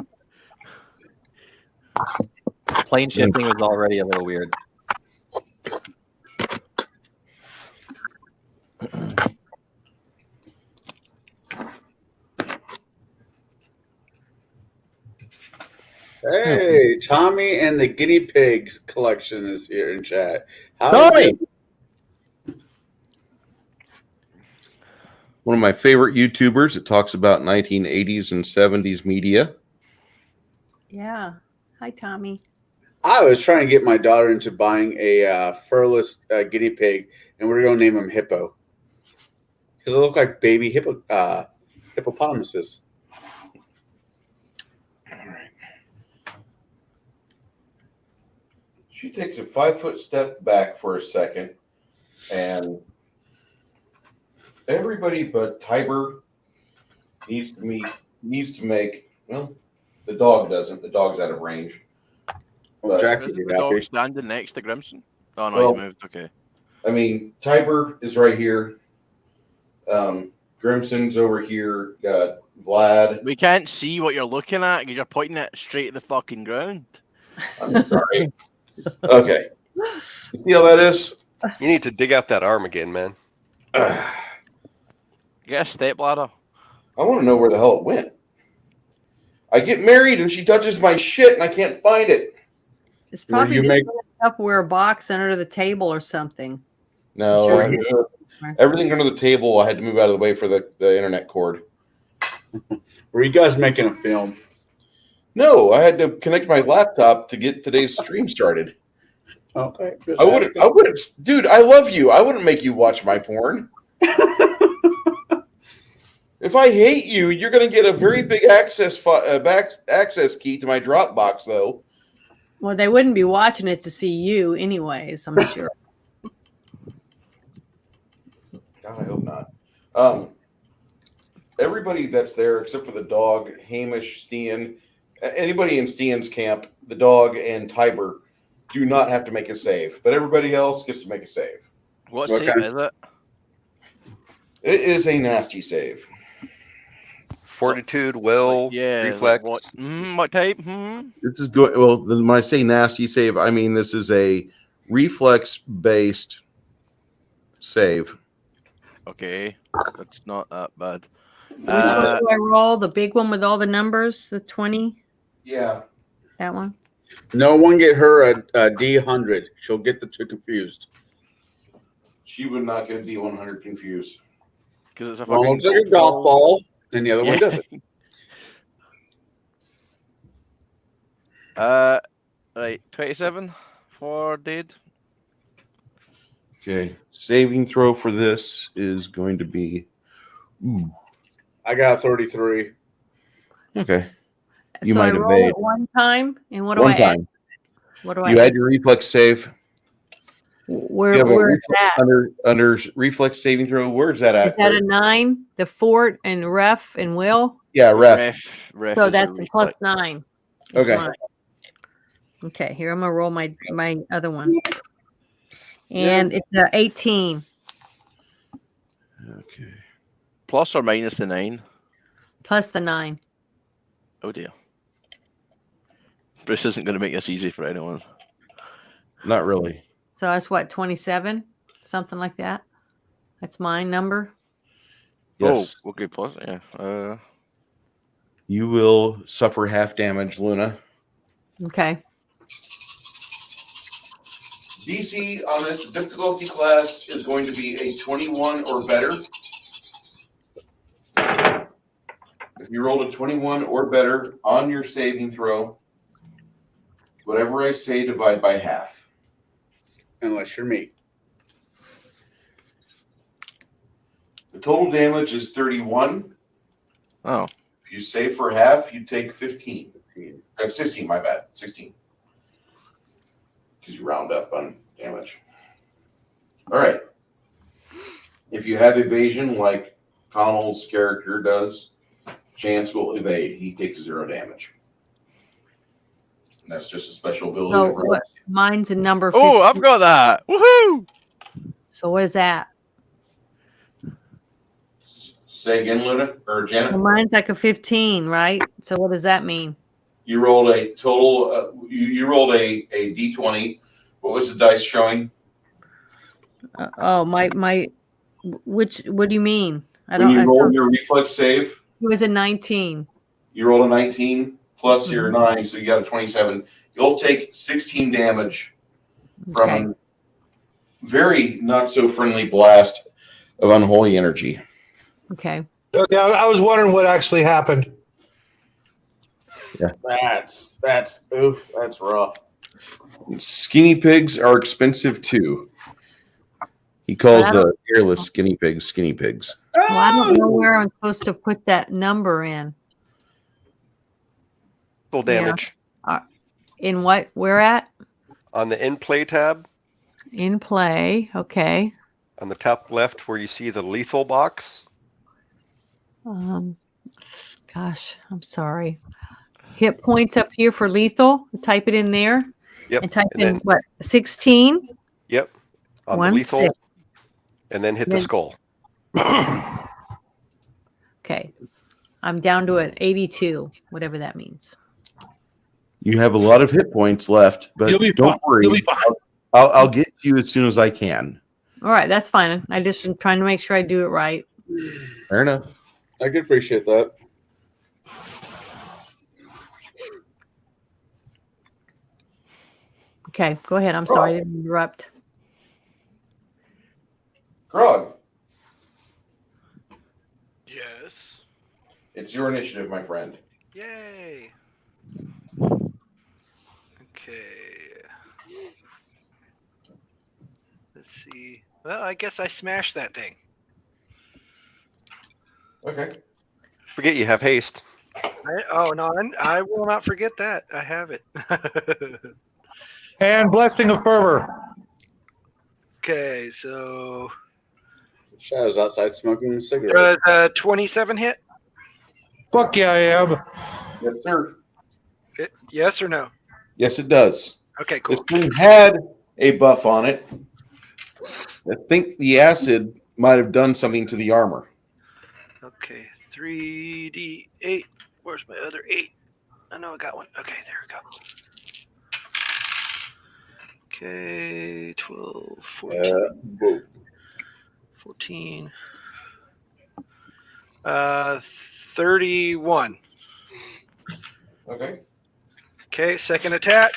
Plane shifting was already a little weird. Hey, Tommy and the Guinea Pigs collection is here in chat. Tommy! One of my favorite YouTubers that talks about 1980s and 70s media. Yeah. Hi, Tommy. I was trying to get my daughter into buying a furless guinea pig, and we're going to name him Hippo because they look like baby hippopotamuses. All right. She takes a 5-foot step back for a second, and everybody but Tiber needs to make. Well, the dog doesn't. The dog's out of range. Well, Jack Isn't would be the dog happy. standing next to Grimson? Oh no, Well, he moved. Okay. I mean, Tiber is right here. Grimson's over here. Got Vlad. We can't see what you're looking at because you're pointing it straight at the fucking ground. I'm sorry. Okay. You see how that is? You need to dig out that arm again, man. Get a step ladder. I want to know where the hell it went. I get married and she touches my shit and I can't find it. It's probably just up where a box under the table or something. No, Sure. everything under the table. I had to move out of the way for the internet cord. Were you guys making a film? No, I had to connect my laptop to get today's stream started. Okay. I wouldn't, dude. I love you. I wouldn't make you watch my porn. If I hate you, you're going to get a very big access key to my Dropbox, though. Well, they wouldn't be watching it to see you, anyways. I'm sure. God, I hope not. Everybody that's there, except for the dog, Hamish, Steen, anybody in Steen's camp, the dog, and Tiber, do not have to make a save. But everybody else gets to make a save. What save is it? It is a nasty save. Fortitude, will, reflex. What type? This is good. Well, when I say nasty save, I mean this is a reflex-based save. Okay, that's not that bad. Which one do I roll? The big one with all the numbers, the 20? Yeah. That one? No one get her a D100. She'll get the two confused. She would not get a D100 confused. Because it's a one looks like a golf ball, and the other one doesn't. Right, 27 for dead. Okay, saving throw for this is going to be. I got a 33. Okay, you so might I roll evade it one time, and what do one I time. add? What do I You add? add your reflex save. Where You have a is reflex that? under reflex saving throw? Where's that at? Is that a 9? The fort and ref and will? Yeah, ref. So that's a plus 9. It's Okay. mine. Okay, here I'm gonna roll my other one. And it's 18. Okay. Plus or minus the 9? Plus the 9. Oh dear. Bruce isn't going to make this easy for anyone. Not really. So that's what, 27? Something like that? That's my number. Yes. Oh, okay, plus, yeah. You will suffer half damage, Luna. Okay. DC on this difficulty class is going to be a 21 or better. If you rolled a 21 or better on your saving throw, whatever I say, divide by half. Unless you're me. The total damage is 31. Oh. If you save for half, you take 15. 16, my bad. 16. Because you round up on damage. All right. If you have evasion like Connell's character does, Chance will evade. He takes 0 damage. And that's just a special ability. So what, mine's a number 15. Oh, I've got that. Woohoo! So what is that? Say again, Luna or Janet. Well, mine's like a 15, right? So what does that mean? You rolled a total. You rolled a d20. What was the dice showing? Which? What do you mean? When you rolled your reflex save, it was a 19. You rolled a 19 plus your 9, so you got a 27. You'll take 16 damage from a very not so friendly blast of unholy energy. Okay. Okay, I was wondering what actually happened. Yeah. That's rough. Skinny pigs are expensive too. He calls the hairless guinea pigs skinny pigs. Well, I don't know where I'm supposed to put that number in. Full damage. In what? Where at? On the in play tab. In play. Okay. On the top left where you see the lethal box. Gosh, I'm sorry. Hit points up here for lethal. Type it in there. Yep. And type in what? 16? Yep. On the lethal. And then hit the skull. Okay. I'm down to an 82, whatever that means. You have a lot of hit points left, but don't worry. I'll get to you as soon as I can. All right, that's fine. I just am trying to make sure I do it right. Fair enough. I can appreciate that. Okay, go ahead. I'm sorry to interrupt. Grog, Yes. it's your initiative, my friend. Yay. Okay. Let's see. Well, I guess I smashed that thing. Okay. Forget you have haste. I will not forget that. I have it. And blessing of fervor. Okay, so Shadow's outside smoking a cigarette. 27 hit? Fuck yeah, I am. Yes, sir. Yes or no? Yes, it does. Okay, cool. This thing had a buff on it. I think the acid might have done something to the armor. Okay, 3d8. Where's my other 8? I know I got one. Okay, there we go. Okay, 12, 14. 14. 31. Okay. Okay, second attack.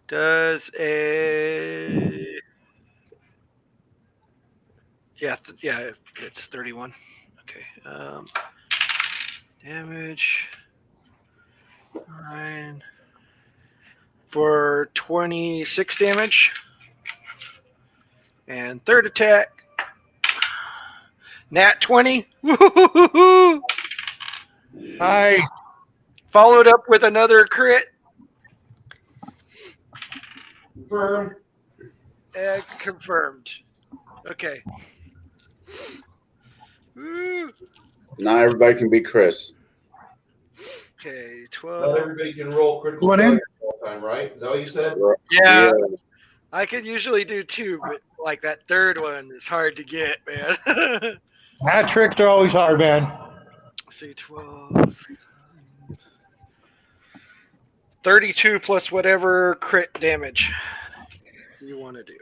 Does a... Yeah, it's 31. Okay. Damage. 9. For 26 damage. And third attack. Nat 20. Woo-hoo-hoo-hoo. Nice. Followed up with another crit. Confirm. Confirmed. Okay. Woo. Not everybody can be Chris. Okay, Not 12. everybody can roll critical Going in? failure all the time, right? Is that what you said? Yeah, I could usually do 2, but like that third one is hard to get, man. Hat tricks are always hard, man. See, 12. 32 plus whatever crit damage you want to do.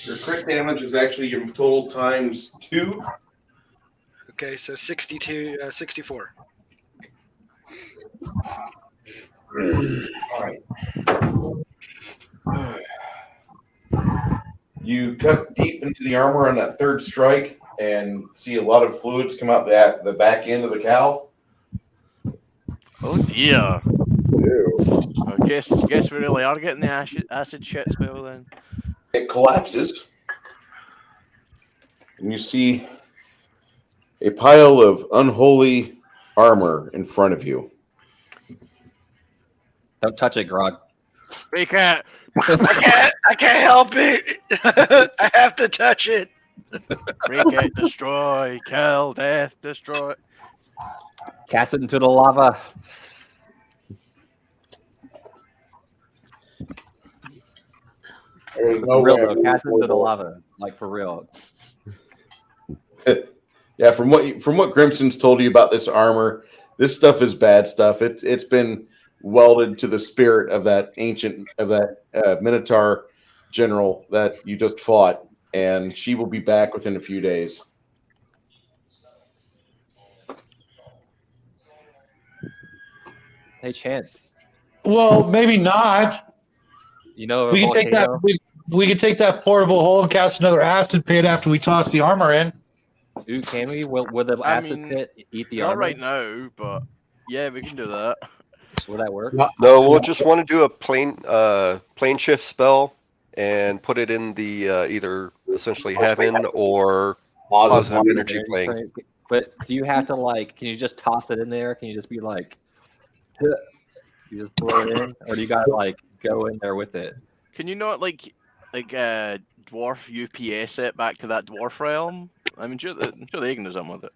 Your crit damage is actually your total times 2. Okay, so 64. All right. You cut deep into the armor on that third strike and see a lot of fluids come out the back end of the cowl. Oh dear. Ew. I guess we really are getting the acid shit spell then. It collapses, and you see a pile of unholy armor in front of you. Don't touch it, Grog. Break it. I can't help it. I have to touch it. Break it. Destroy. Kill. Death. Destroy. Cast it into the lava. There's For no real way though, I'm cast it into the moving lava. Like for real. Yeah, from what Grimson's told you about this armor, this stuff is bad stuff. It's been welded to the spirit of that Minotaur general that you just fought, and she will be back within a few days. Hey, Chance. Well, maybe not. You know, We can take that. We can take that portable hole and cast another acid pit after we toss the armor in. Ooh, can we? Will the acid pit eat the not armor? right now, but yeah, we can do that. Will that work? No. No, we'll just want to do a plane shift spell and put it in the either essentially heaven or positive energy plane. But do you have to can you just toss it in there? Can you just be like, you just throw it in? Or do you gotta go in there with it? Can you not like dwarf UPS it back to that dwarf realm? I mean, sure they can do something with it.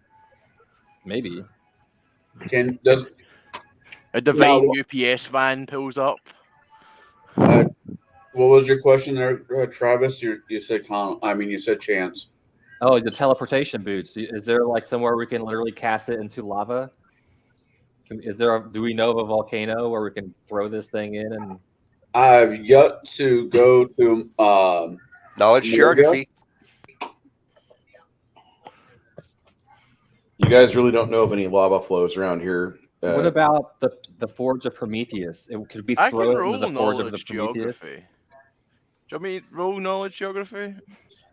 Maybe. Does A divine UPS van pulls up. what was your question there, Travis? You said you said Chance. Oh, the teleportation boots. Is there somewhere we can literally cast it into lava? Do we know of a volcano where we can throw this thing in and? I've yet to go to knowledge geography. guys really don't know of any lava flows around here. What about the Forge of Prometheus? Could we I can throw it into roll the Forge of the knowledge Prometheus? geography. Do you want me to roll knowledge geography?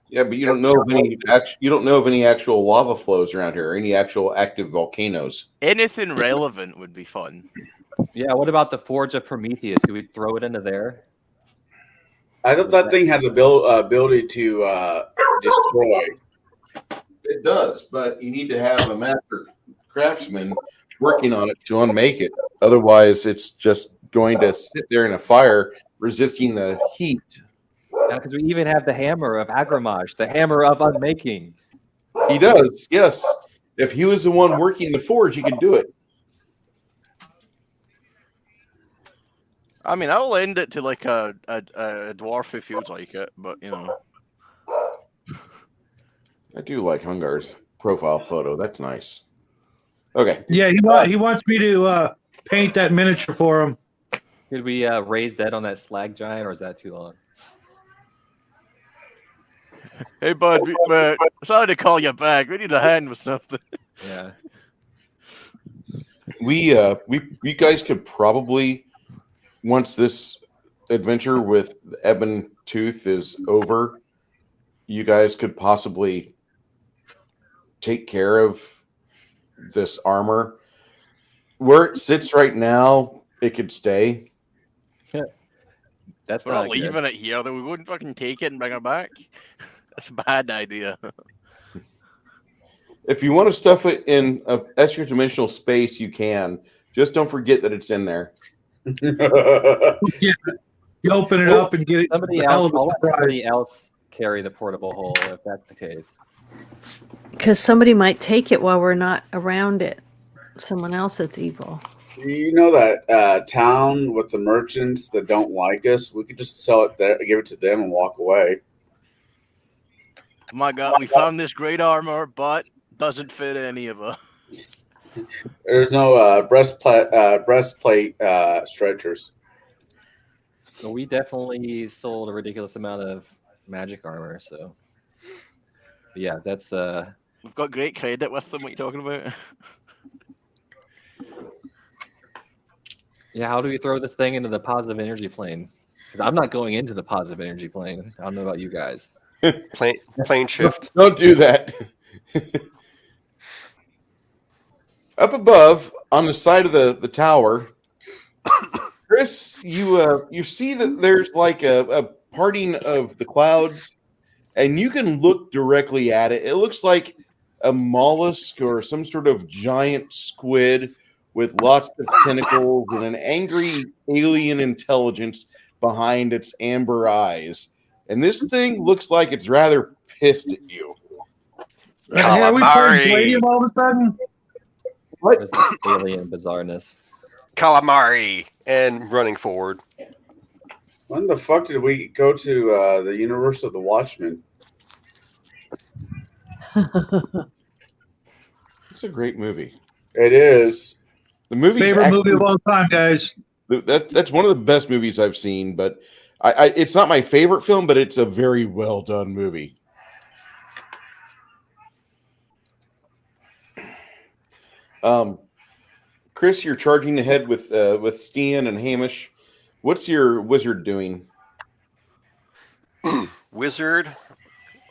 Yeah, but you don't know of any. You don't know of any actual lava flows around here, or any actual active volcanoes. Anything relevant would be fun. Yeah. What about the Forge of Prometheus? Could we throw it into there? I thought that thing had the ability to destroy. It does, but you need to have a master craftsman working on it to unmake it. Otherwise, it's just going to sit there in a fire, resisting the heat. Because we even have the hammer of Agramage, the hammer of unmaking. He does, yes. If he was the one working the forge, he could do it. I mean, I'll end it to like a dwarf who feels like it, but you know. I do like Hungar's profile photo. That's nice. Okay. Yeah, he wants me to paint that miniature for him. Could we raise that on that slag giant, or is that too long? Hey, bud, sorry to call you back. We need a hand with something. Yeah. We guys could probably, once this adventure with Ebontooth is over, you guys could possibly take care of this armor. Where it sits right now, it could stay. That's We're not not leaving it here, though. We wouldn't fucking take it and bring it back. That's a bad idea. If you want to stuff it in an extra dimensional space, you can. Just don't forget that it's in there. You open it up and get it. Somebody else, I'll let somebody else carry the portable hole if that's the case. Because somebody might take it while we're not around it. Someone else that's evil. You know that town with the merchants that don't like us? We could just sell it there, give it to them, and walk away. Oh my God, we found this great armor, but doesn't fit any of us. There's no breastplate stretchers. Well, we definitely sold a ridiculous amount of magic armor, so yeah, that's We've got great credit with them. What are you talking about? yeah. How do we throw this thing into the positive energy plane? Because I'm not going into the positive energy plane. I don't know about you guys. Plane shift. Don't do that. Up above, on the side of the tower, Chris, you see that there's like a parting of the clouds, and you can look directly at it. It looks like a mollusk or some sort of giant squid with lots of tentacles and an angry alien intelligence behind its amber eyes. And this thing looks like it's rather pissed at you. Are we playing Palladium all of a sudden? What? There's this alien bizarreness. Calamari! And running forward. When the fuck did we go to the universe of the Watchmen? It's a great movie. It is. The movie Favorite movie of all time, guys. That's one of the best movies I've seen, but it's not my favorite film, but it's a very well done movie. Chris, you're charging ahead with Stan and Hamish. What's your wizard doing? Wizard,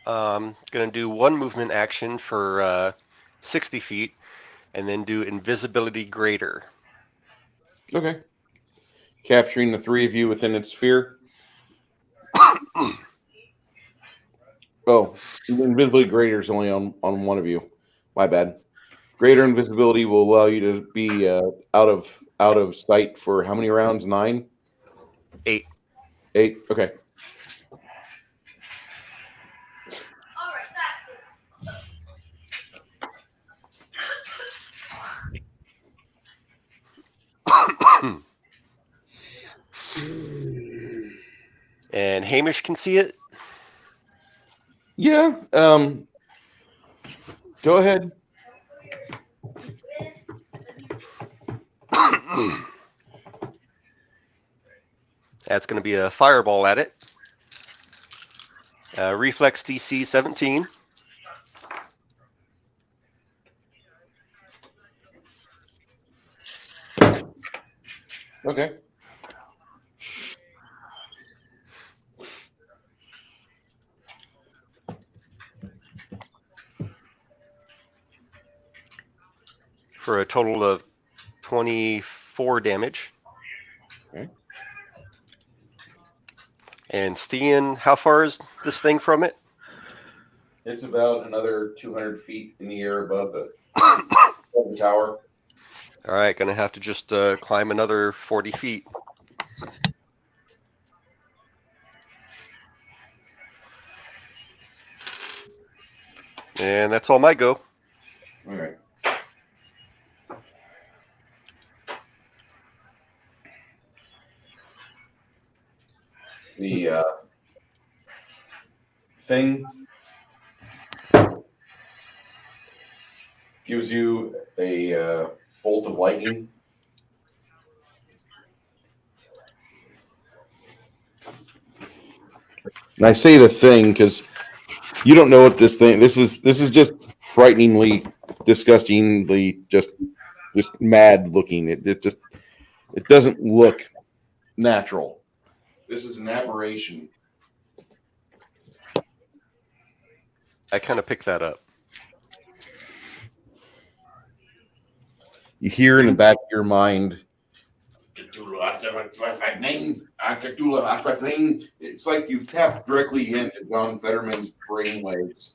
gonna do one movement action for 60 feet, and then do invisibility greater. Okay. Capturing the three of you within its sphere. Oh, invisibility greater is only on one of you. My bad. Greater invisibility will allow you to be out of sight for how many rounds? 9? 8. 8. Okay. And Hamish can see it. Yeah. Go ahead. That's going to be a fireball at it. Reflex DC 17. Okay. For a total of 24 damage. Okay. And Stian, how far is this thing from it? It's about another 200 feet in the air above the tower. All right, gonna have to just climb another 40 feet. And that's all my go. All right. The thing gives you a bolt of lightning. And I say the thing because you don't know what this thing. This is just frighteningly, disgustingly, just mad looking. It doesn't look natural. This is an aberration. I kind of picked that up. You hear in the back of your mind, it's like you've tapped directly into John Fetterman's brainwaves.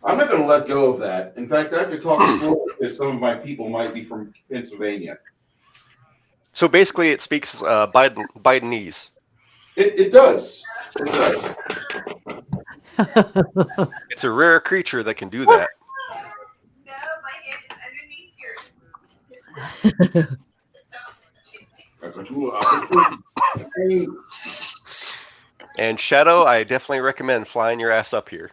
I'm not going to let go of that. In fact, I have to talk slow because some of my people might be from Pennsylvania. So basically, it speaks Bidenese. It does. It does. It's a rare creature that can do that. And Shadow, I definitely recommend flying your ass up here.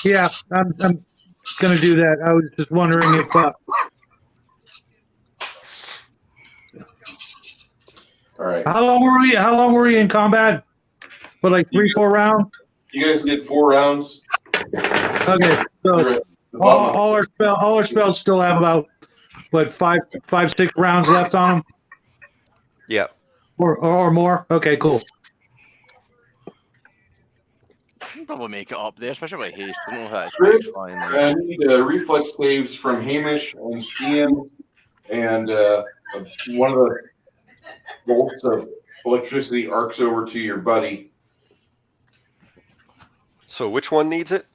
Yeah, I'm gonna do that. I was just wondering if. All right. How long were you in combat? For like 3-4 rounds. You guys did 4 rounds. Okay, so all our spells still have about what 5-6 rounds left on them. Yeah. Or more. Okay, cool. You can probably make it up there, especially with haste. I don't know how it's Chris, flying. I need reflex saves from Hamish and Stian, and one of the bolts of electricity arcs over to your buddy. So which one needs it?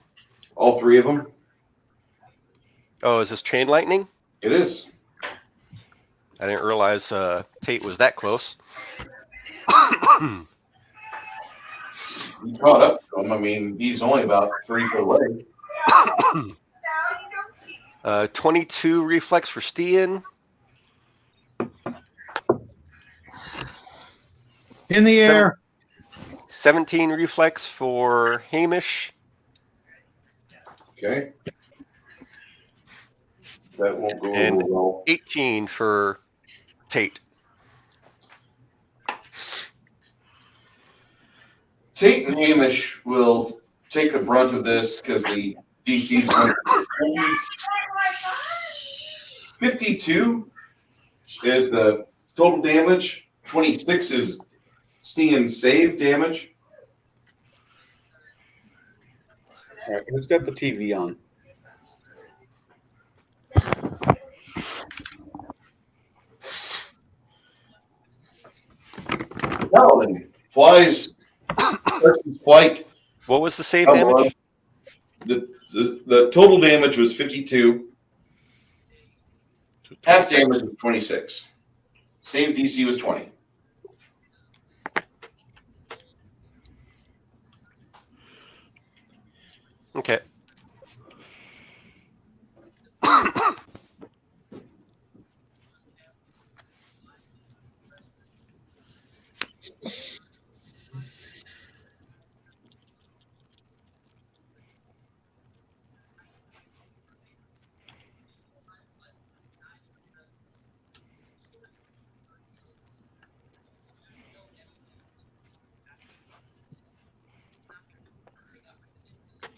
All 3 of them. Oh, is this chain lightning? It is. I didn't realize Tate was that close. You caught up to him. I mean, he's only about 3 foot away. 22 reflex for Stian. In the air. 17 reflex for Hamish. Okay. That won't go And over well. 18 for Tate. Tate and Hamish will take the brunt of this because the DC is 52 is the total damage. 26 is Stian's save damage. All right, who's got the TV on? Paladin flies. Flight. What was the save damage? The total damage was 52. Half damage was 26. Save DC was 20. Okay.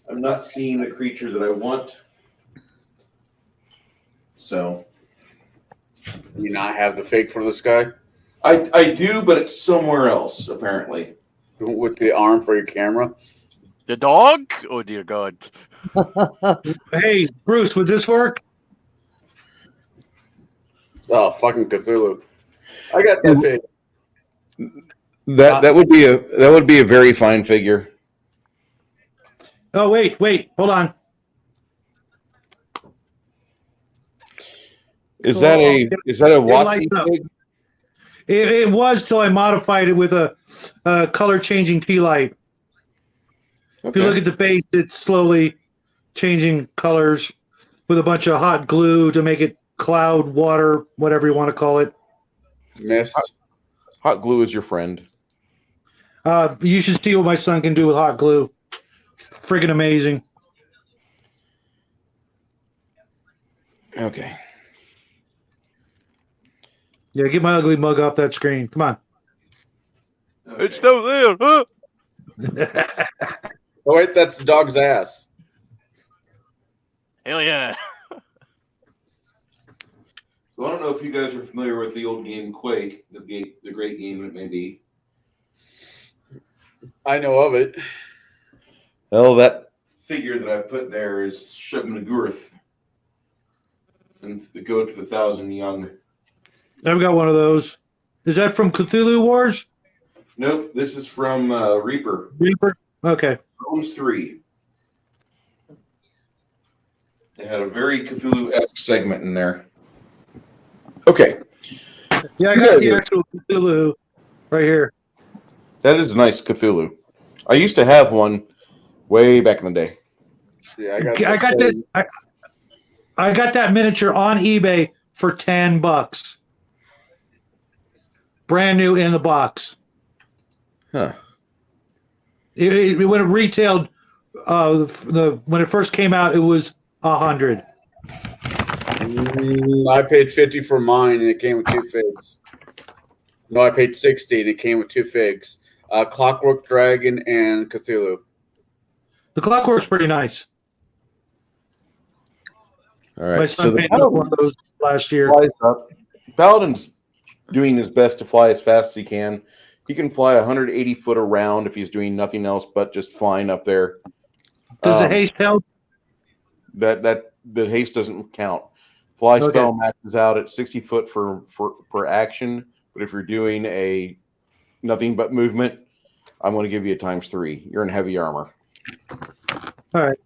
I'm not seeing the creature that I want. So Do you not have the fig for this guy? I do, but it's somewhere else, apparently. With the arm for your camera? The dog? Oh dear God. Hey, Bruce, would this work? Oh, fucking Cthulhu. I got that fig. That would be a very fine figure. Oh, wait, hold on. Is that a Watsy lights up. fig? It was till I modified it with a color changing tea light. If you look at the base, it's slowly changing colors with a bunch of hot glue to make it cloud, water, whatever you want to call it. Mist. Hot glue is your friend. You should see what my son can do with hot glue. Friggin' amazing. Okay. Yeah, get my ugly mug off that screen. Come on. Okay. It's still there. Huh? Oh, wait, that's the dog's ass. Hell yeah. So I don't know if you guys are familiar with the old game Quake, the great game it may be. I know of it. Well, that figure that I've put there is Shub-Nagurth, and the Goat of 1,000 Young. I've got one of those. Is that from Cthulhu Wars? Nope, this is from Reaper. Reaper? Okay. Bones 3. They had a very Cthulhu-esque segment in there. Okay. Yeah, I got the actual Cthulhu right here. That is a nice Cthulhu. I used to have one way back in the day. Yeah, I got that miniature on eBay for $10. Brand new in the box. Huh. When it retailed, when it first came out, it was $100. I paid $50 for mine, and it came with 2 figs. No, I paid $60, and it came with 2 figs. Clockwork Dragon and Cthulhu. The Clockwork's pretty nice. All right. My son paid up one of those last year. Flies up. Paladin's doing his best to fly as fast as he can. He can fly 180 foot around if he's doing nothing else but just flying up there. Does the haste help? The haste doesn't count. Fly spell maxes out at 60 foot per action, but if you're doing a nothing but movement, I'm going to give you a ×3. You're in heavy armor. All right.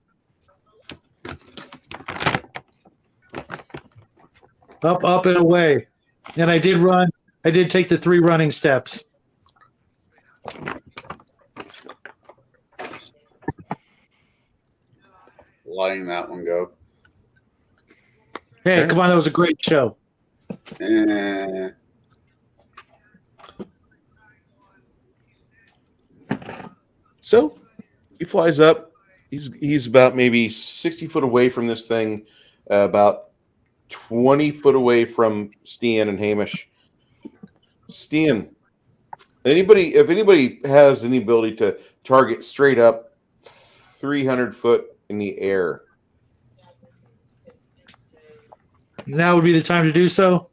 Up and away. And I did take the 3 running steps. Letting that one go. Hey, come on, that was a great show. So he flies up. He's about maybe 60 foot away from this thing, about 20 foot away from Stian and Hamish. Stian, if anybody has any ability to target straight up 300 foot in the air. Now would be the time to do so.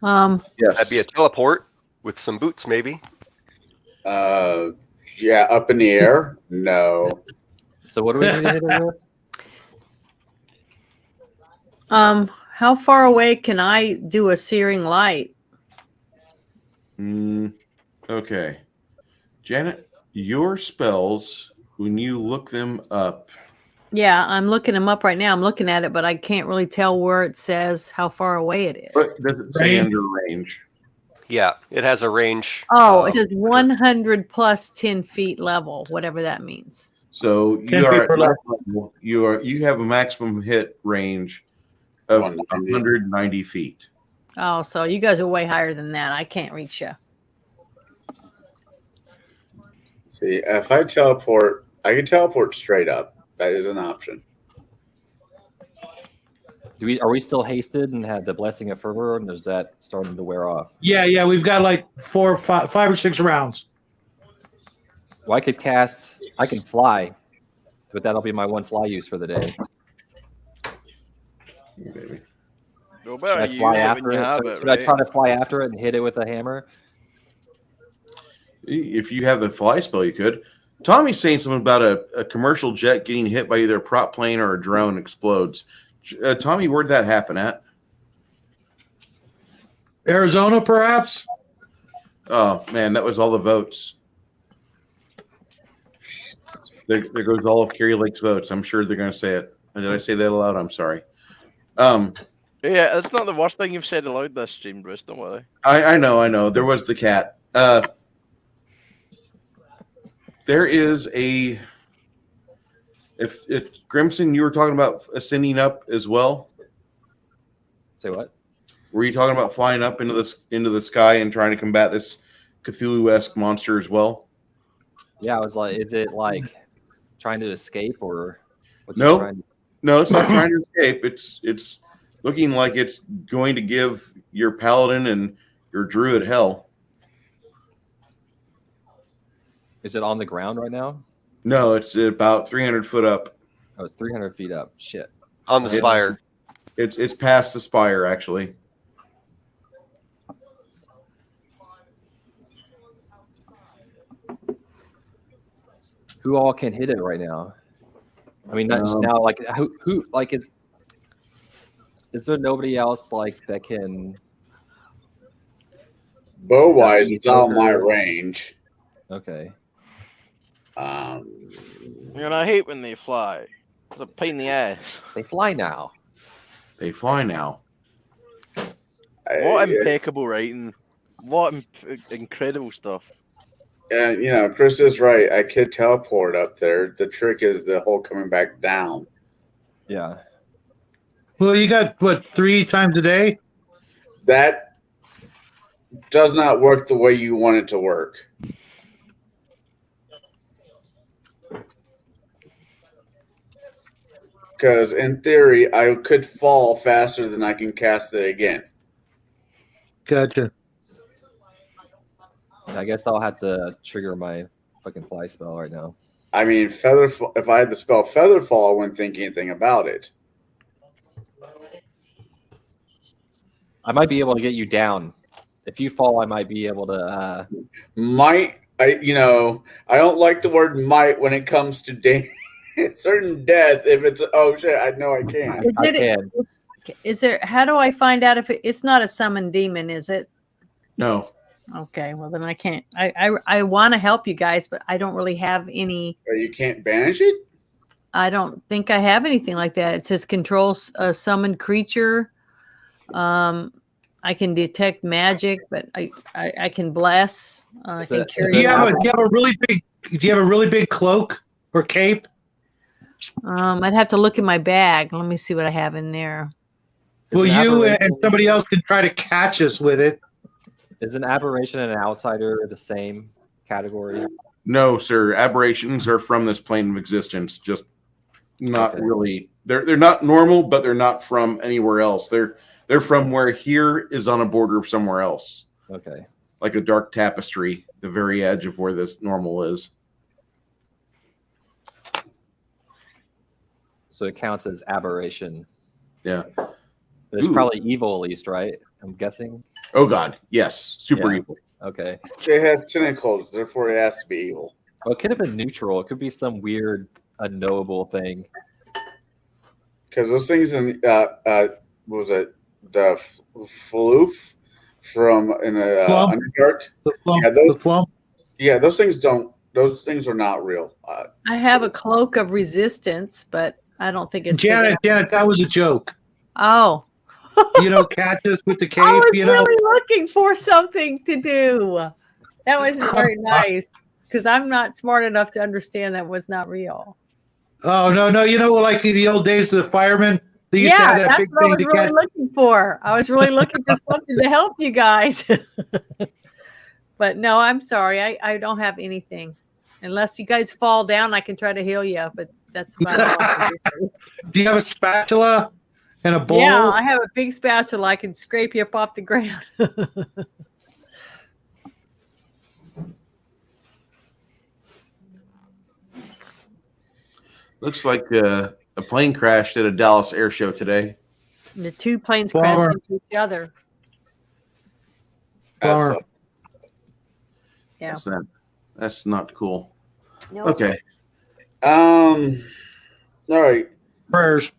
Yes. That'd be a teleport with some boots, maybe. Yeah, up in the air? No. So what do we need to hit it with? How far away can I do a searing light? Okay. Janet, your spells, when you look them up. Yeah, I'm looking them up right now. I'm looking at it, but I can't really tell where it says how far away it is. But does it say under range? Yeah, it has a range. Oh, it says 100 plus 10 feet level, whatever that means. So you are at level. You have a maximum hit range of 190 feet. Oh, so you guys are way higher than that. I can't reach you. See, if I teleport, I can teleport straight up. That is an option. Are we still hasted and had the Blessing of Fervor, and is that starting to wear off? Yeah, we've got like 5 or 6 rounds. Well, I can fly, but that'll be my one fly use for the day. Well, I you fly use it when after you it? have it, Should I right? try to fly after it and hit it with a hammer? If you have the fly spell, you could. Tommy's saying something about a commercial jet getting hit by either a prop plane or a drone explodes. Tommy, where'd that happen at? Arizona, perhaps? Oh, man, that was all the votes. There goes all of Kerry Lake's votes. I'm sure they're going to say it. Did I say that aloud? I'm sorry. Yeah, it's not the worst thing you've said aloud this stream, Bruce. Don't worry. I know. There was the cat. There is a. If Grimson, you were talking about ascending up as well. Say what? Were you talking about flying up into the sky and trying to combat this Cthulhu-esque monster as well? Yeah, I was like, is it like trying to escape or what's it No, trying to... no, it's not trying to escape. It's looking like it's going to give your paladin and your druid hell. Is it on the ground right now? No, it's about 300 foot up. Oh, it's 300 feet up. Shit. On the spire. It's past the spire, actually. Who all can hit it right now? I mean, not just now. Like who? Like is there nobody else like that can? Bow wise, it's out of my range. Okay. And I hate when they fly. It's a pain in the ass. They fly now. They fly now. What impeccable writing. What incredible stuff. And Chris is right. I could teleport up there. The trick is the whole coming back down. Yeah. Well, you got what, 3 times a day? That does not work the way you want it to work. Because in theory, I could fall faster than I can cast it again. Gotcha. I guess I'll have to trigger my fucking fly spell right now. I mean, if I had the spell Featherfall, I wouldn't think anything about it. I might be able to get you down. If you fall, I might be able to. Might I don't like the word might when it comes to certain death. If it's shit, I know I can. I can. Is there? How do I find out if it's not a summoned demon? Is it? No. Okay, well then I can't. I want to help you guys, but I don't really have any. You can't banish it? I don't think I have anything like that. It says control a summoned creature. I can detect magic, but I can bless. I can carry. Do you have a really big cloak or cape? I'd have to look in my bag. Let me see what I have in there. Well, you and somebody else can try to catch us with it. Is an aberration and an outsider the same category? No, sir. Aberrations are from this plane of existence. Just not really. They're not normal, but they're not from anywhere else. They're from where here is on a border of somewhere else. Okay. Like a dark tapestry, the very edge of where this normal is. So it counts as aberration. Yeah. But it's probably evil at least, right? I'm guessing. Oh God, yes, super Yeah. evil. Okay. It has tentacles, therefore it has to be evil. Well, it could have been neutral. It could be some weird, unknowable thing. Because those things in what was it, the floof from in the Underdark? The flump. Yeah, those things don't. Those things are not real. I have a cloak of resistance, but I don't think it's Janet, that was a joke. Oh. Catch us with the cape. I was really looking for something to do. That wasn't very nice because I'm not smart enough to understand that was not real. Oh no, like in the old days of the firemen, they used to have that that's big what I thing was really looking for. I was really looking for something to help you guys. But no, I'm sorry. I don't have anything. Unless you guys fall down, I can try to heal you, but that's about all I can do. Do you have a spatula and a bowl? Yeah, I have a big spatula. I can scrape you up off the ground. Looks like a plane crashed at a Dallas air show today. The two planes crash Bummer. into each other. Bummer. Yeah. That's not cool. Nope. Okay. All right. Prayers.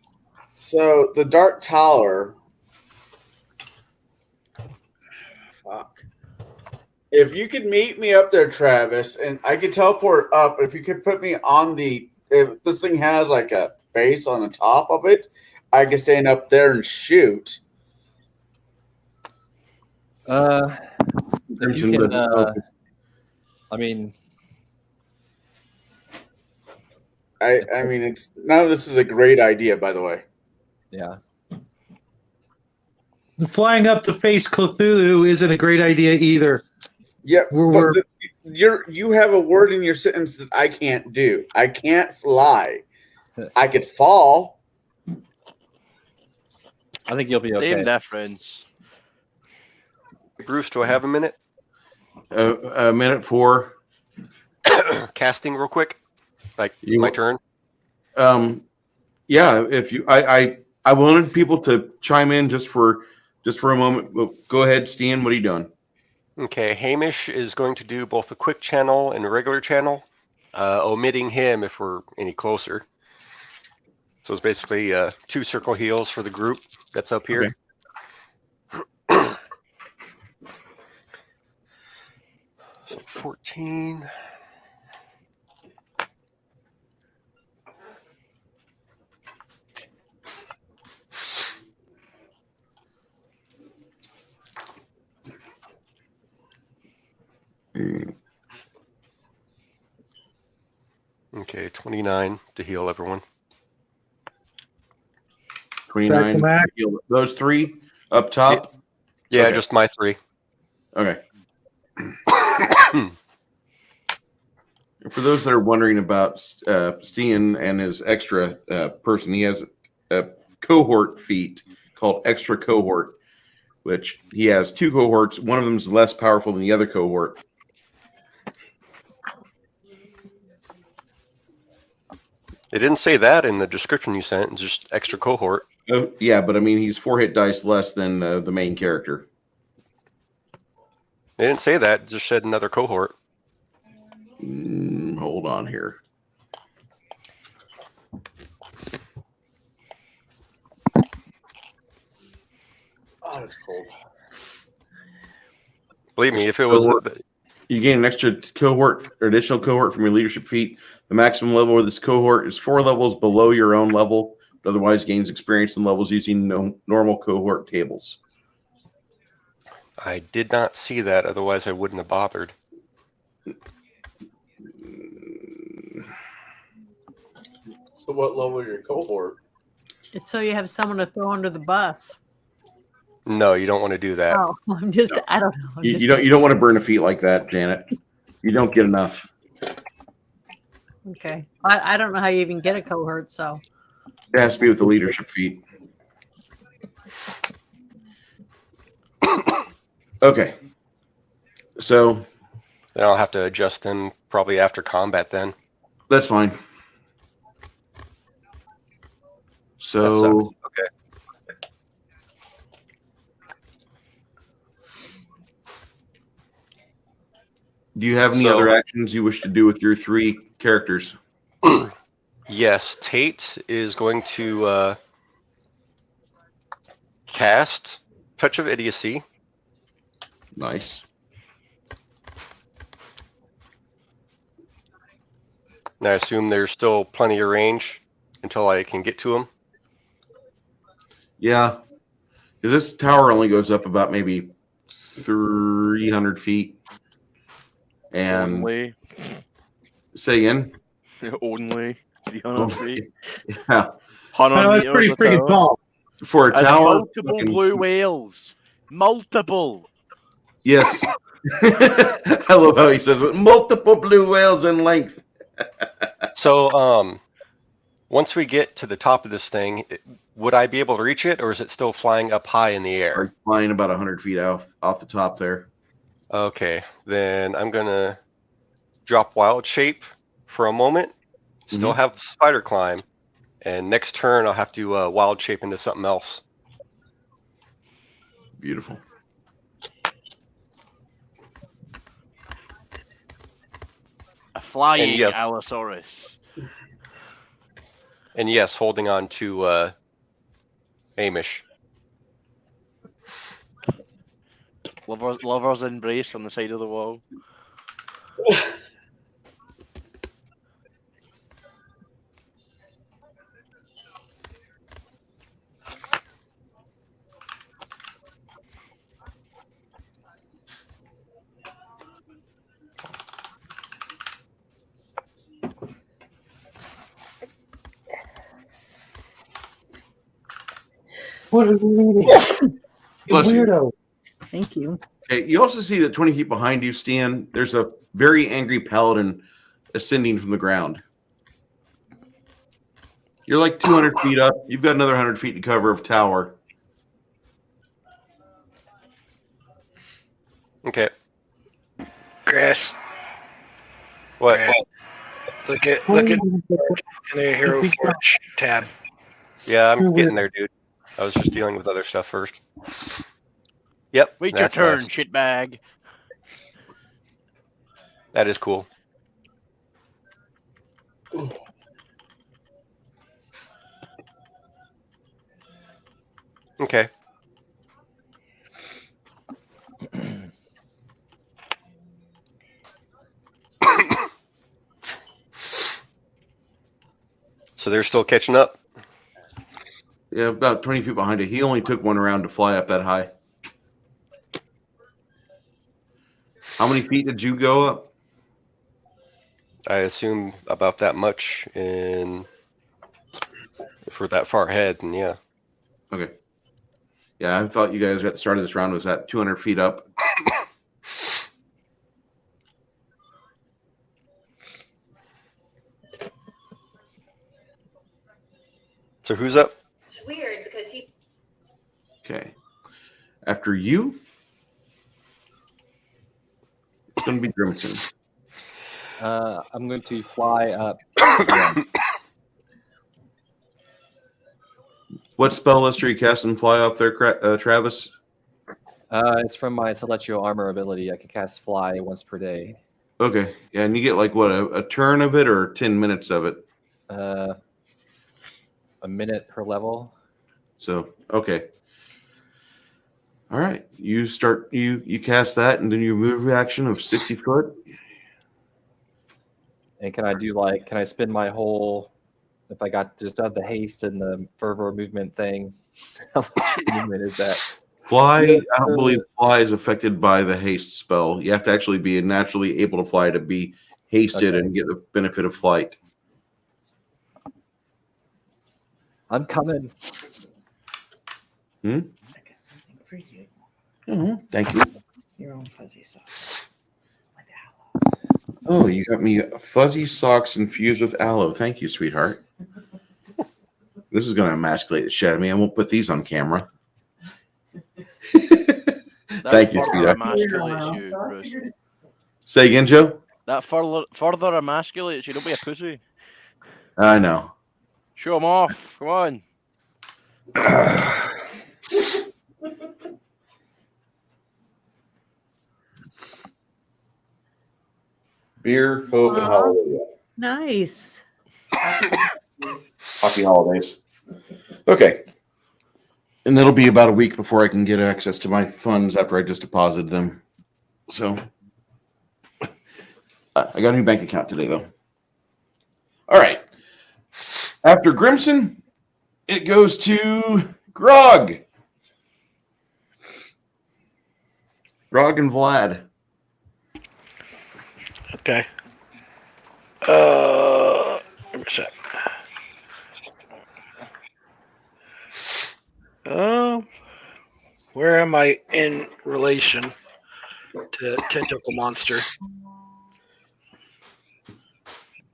So the Dark Tower. Fuck. If you could meet me up there, Travis, and I could teleport up. If you could put me on if this thing has like a base on the top of it, I could stand up there and shoot. If you can, I mean, I mean, it's none of this is a great idea, by the way. yeah. Flying up to face Cthulhu isn't a great idea either. Yeah, We're- but you have a word in your sentence that I can't do. I can't fly. I could fall. I think you'll be okay. Same difference. Bruce, do I have a minute? A minute for Casting real quick. Like You- my turn. yeah. If you, I wanted people to chime in just for a moment. Well, go ahead, Stan. What are you doing? Okay, Hamish is going to do both a quick channel and a regular channel, omitting him if we're any closer. So it's basically 2 circle heals for the group that's up here. Okay. So 14. Okay, 29 to heal everyone. 29. Back Those 3 up top. Yeah, Okay. just my 3. Okay. For those that are wondering about Stan and his extra person, he has a cohort feat called Extra Cohort, which he has 2 cohorts. One of them is less powerful than the other cohort. It didn't say that in the description you sent. It's just extra cohort. Oh, yeah, but I mean, he's 4 hit dice less than the main character. They didn't say that. It just said another cohort. Hold on here. Oh, it's cold. Believe me, if it was You gain an extra cohort or additional cohort from your leadership feat. The maximum level of this cohort is 4 levels below your own level, but otherwise gains experience in levels using normal cohort tables. I did not see that. Otherwise, I wouldn't have bothered. So what level is your cohort? It's so you have someone to throw under the bus. No, you don't want to do that. Oh, I don't know. You don't want to burn a feat like that, Janet. You don't get enough. Okay. I don't know how you even get a cohort, so. It has to be with the leadership feat. Okay. So Then I'll have to adjust them probably after combat then. that's fine. That So sucks. Okay. do you have any So- other actions you wish to do with your 3 characters? Yes, Tate is going to cast Touch of Idiocy. Nice. And I assume there's still plenty of range until I can get to him. Yeah. Because this tower only goes up about maybe 300 feet. And Only. say again. Only 300 feet. Yeah. 100 No, that's meters pretty a freaking tower. tall. For a And tower. multiple fucking- blue whales. Multiple. Yes. I love how he says it. Multiple blue whales in length. So, once we get to the top of this thing, would I be able to reach it, or is it still flying up high in the air? Are flying about 100 feet off the top there. Okay, then I'm gonna drop Wild Shape for a moment. Still have Spider Climb, and next turn I'll have to Wild Shape into something else. Beautiful. A flying yes. Allosaurus. And yes, holding on to Amish. Lover's embrace on the side of the wall. What are we reading? Bless you. Weirdo. Thank you. Okay, you also see that 20 feet behind you, Stan, there's a very angry paladin ascending from the ground. You're like 200 feet up. You've got another 100 feet to cover of tower. Okay. Chris, What? look at in the Hero Forge tab. Yeah, I'm getting there, dude. I was just dealing with other stuff first. Yep. Wait your that's turn, nice. shitbag. That is cool. Okay. So they're still catching up? Yeah, about 20 feet behind you. He only took one round to fly up that high. How many feet did you go up? I assume about that much for that far ahead, and yeah. Okay. Yeah, I thought you guys at the start of this round was at 200 feet up. So who's up? It's weird because he. Okay. After you, it's going to be Grimson. I'm going to fly up. What spell list are you casting fly up there, Travis? It's from my Celestial Armor ability. I can cast Fly once per day. Okay. Yeah, and you get like what, a turn of it or 10 minutes of it? A minute per level. So, okay. All right. You start, you cast that and then you move action of 60 foot. And can I spend my whole, if I got just the haste and the fervor movement thing, how much movement is that? Fly, I don't believe fly is affected by the haste spell. You have to actually be naturally able to fly to be hasted and get the benefit of flight. I'm coming. I got something for you. Oh, thank you. Your own fuzzy socks. With aloe. Oh, you got me fuzzy socks infused with aloe. Thank you, sweetheart. This is going to emasculate the shit out of me. I won't put these on camera. Thank you, sweetheart. Emasculates you, Bruce. Say again, Joe? That further emasculates you. Don't be a pussy. I know. Show him off. Come on. Beer, hope, and hallelujah. Nice. Happy holidays. Okay. And it'll be about a week before I can get access to my funds after I just deposited them. So I got a new bank account today, though. All right. After Grimson, it goes to Grog. Grog and Vlad. Okay. Give me a sec. Where am I in relation to Tentacle Monster?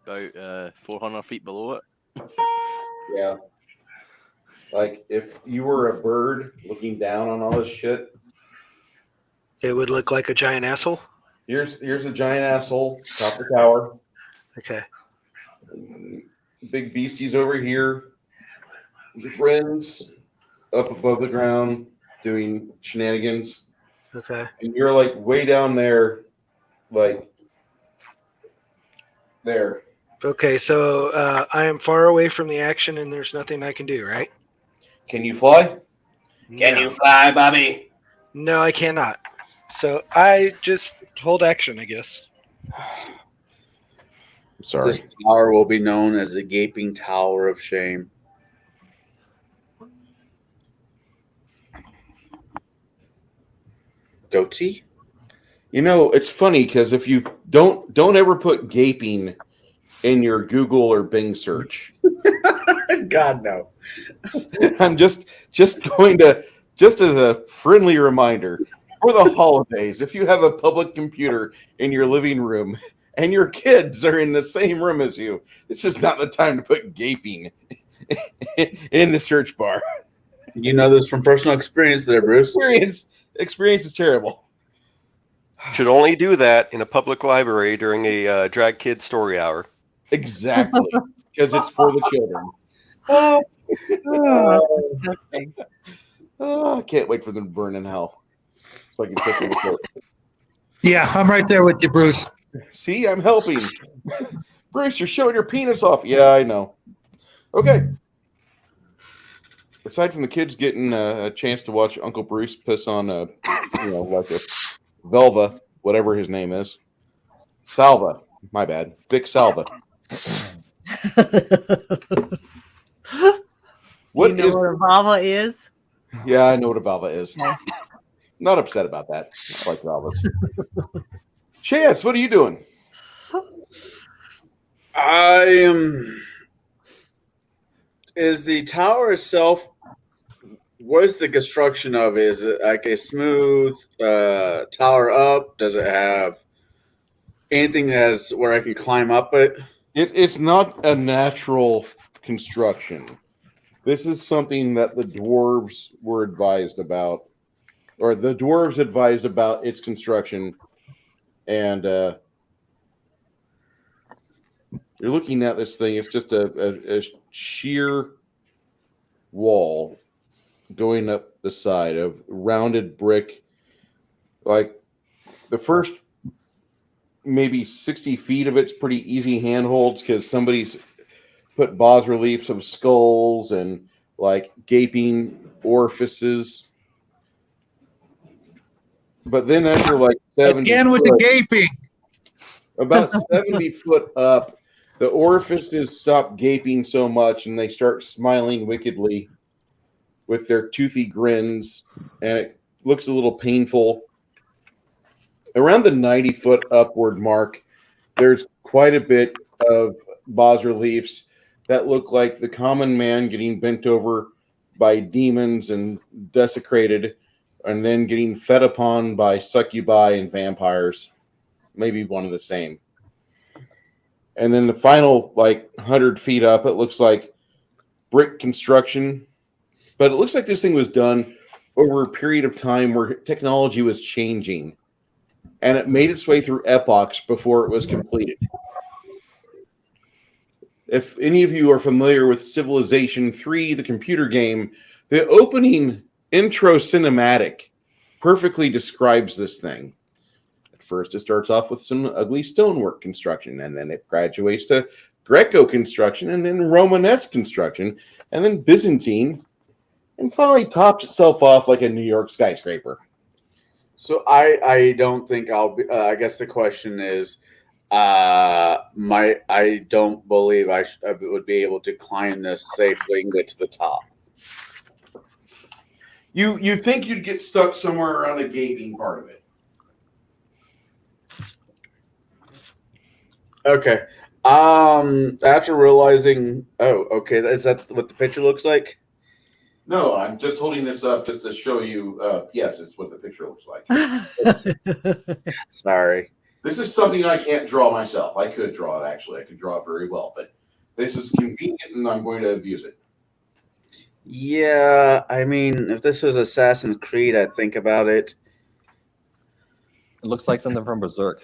About 400 feet below it. Yeah. Like if you were a bird looking down on all this shit. It would look like a giant asshole. Here's a giant asshole, top of the tower. Okay. Big beasties over here. Your friends up above the ground. doing shenanigans, Okay. and you're like way down there, like there. Okay, so I am far away from the action, and there's nothing I can do, right? Can you fly? Can No. you fly, Bobby? No, I cannot. So I just hold action, I guess. Sorry. This tower will be known as the Gaping Tower of Shame. Goatee? You know, it's funny because if you don't ever put gaping in your Google or Bing search. God no. I'm just going to, just as a friendly reminder, for the holidays, if you have a public computer in your living room and your kids are in the same room as you, this is not the time to put gaping in the search bar. You know this from personal experience there, Bruce. Experience is terrible. Should only do that in a public library during a drag kid story hour. Exactly, because it's for the children. Oh, I can't wait for them to burn in hell. So I can piss in the court. Yeah, I'm right there with you, Bruce. See, I'm helping. Bruce, you're showing your penis off. Yeah, I know. Okay. Aside from the kids getting a chance to watch Uncle Bruce piss on like a Velva, whatever his name is. Salva. My bad. Vic Salva. What you know what a Valva is? Yeah, I know what a Valva is. Not upset about that. I like Valvas. Chance, what are you doing? I am. Is the tower itself? What is the construction of it? Is it like a smooth tower up? Does it have anything that has where I can climb up it? It's not a natural construction. This is something that the dwarves were advised about, or the dwarves advised about its construction. And you're looking at this thing. It's just a sheer wall going up the side of rounded brick. Like the first maybe 60 feet of it's pretty easy handholds because somebody's put bas reliefs of skulls and like gaping orifices. But then after like 70 again with the gaping, about 70 foot up, the orifices stop gaping so much and they start smiling wickedly with their toothy grins, and it looks a little painful. Around the 90-foot upward mark, there's quite a bit of bas reliefs that look like the common man getting bent over by demons and desecrated, and then getting fed upon by succubi and vampires. Maybe one of the same. And then the final, 100 feet up, it looks like brick construction. But it looks like this thing was done over a period of time where technology was changing. And it made its way through epochs before it was completed. If any of you are familiar with Civilization 3, the computer game, the opening intro cinematic perfectly describes this thing. At first, it starts off with some ugly stonework construction, and then it graduates to Greco construction, and then Romanesque construction, and then Byzantine, and finally tops itself off like a New York skyscraper. So I don't think I'll be. I guess the question is, I don't believe I would be able to climb this safely and get to the top. You think you'd get stuck somewhere around the gaping part of it. Okay. After realizing, okay, is that what the picture looks like? No, I'm just holding this up just to show you. Yes, it's what the picture looks like. Sorry. This is something I can't draw myself. I could draw it, actually. I could draw it very well, but this is convenient, and I'm going to abuse it. Yeah, I mean, if this was Assassin's Creed, I'd think about it. It looks like something from Berserk.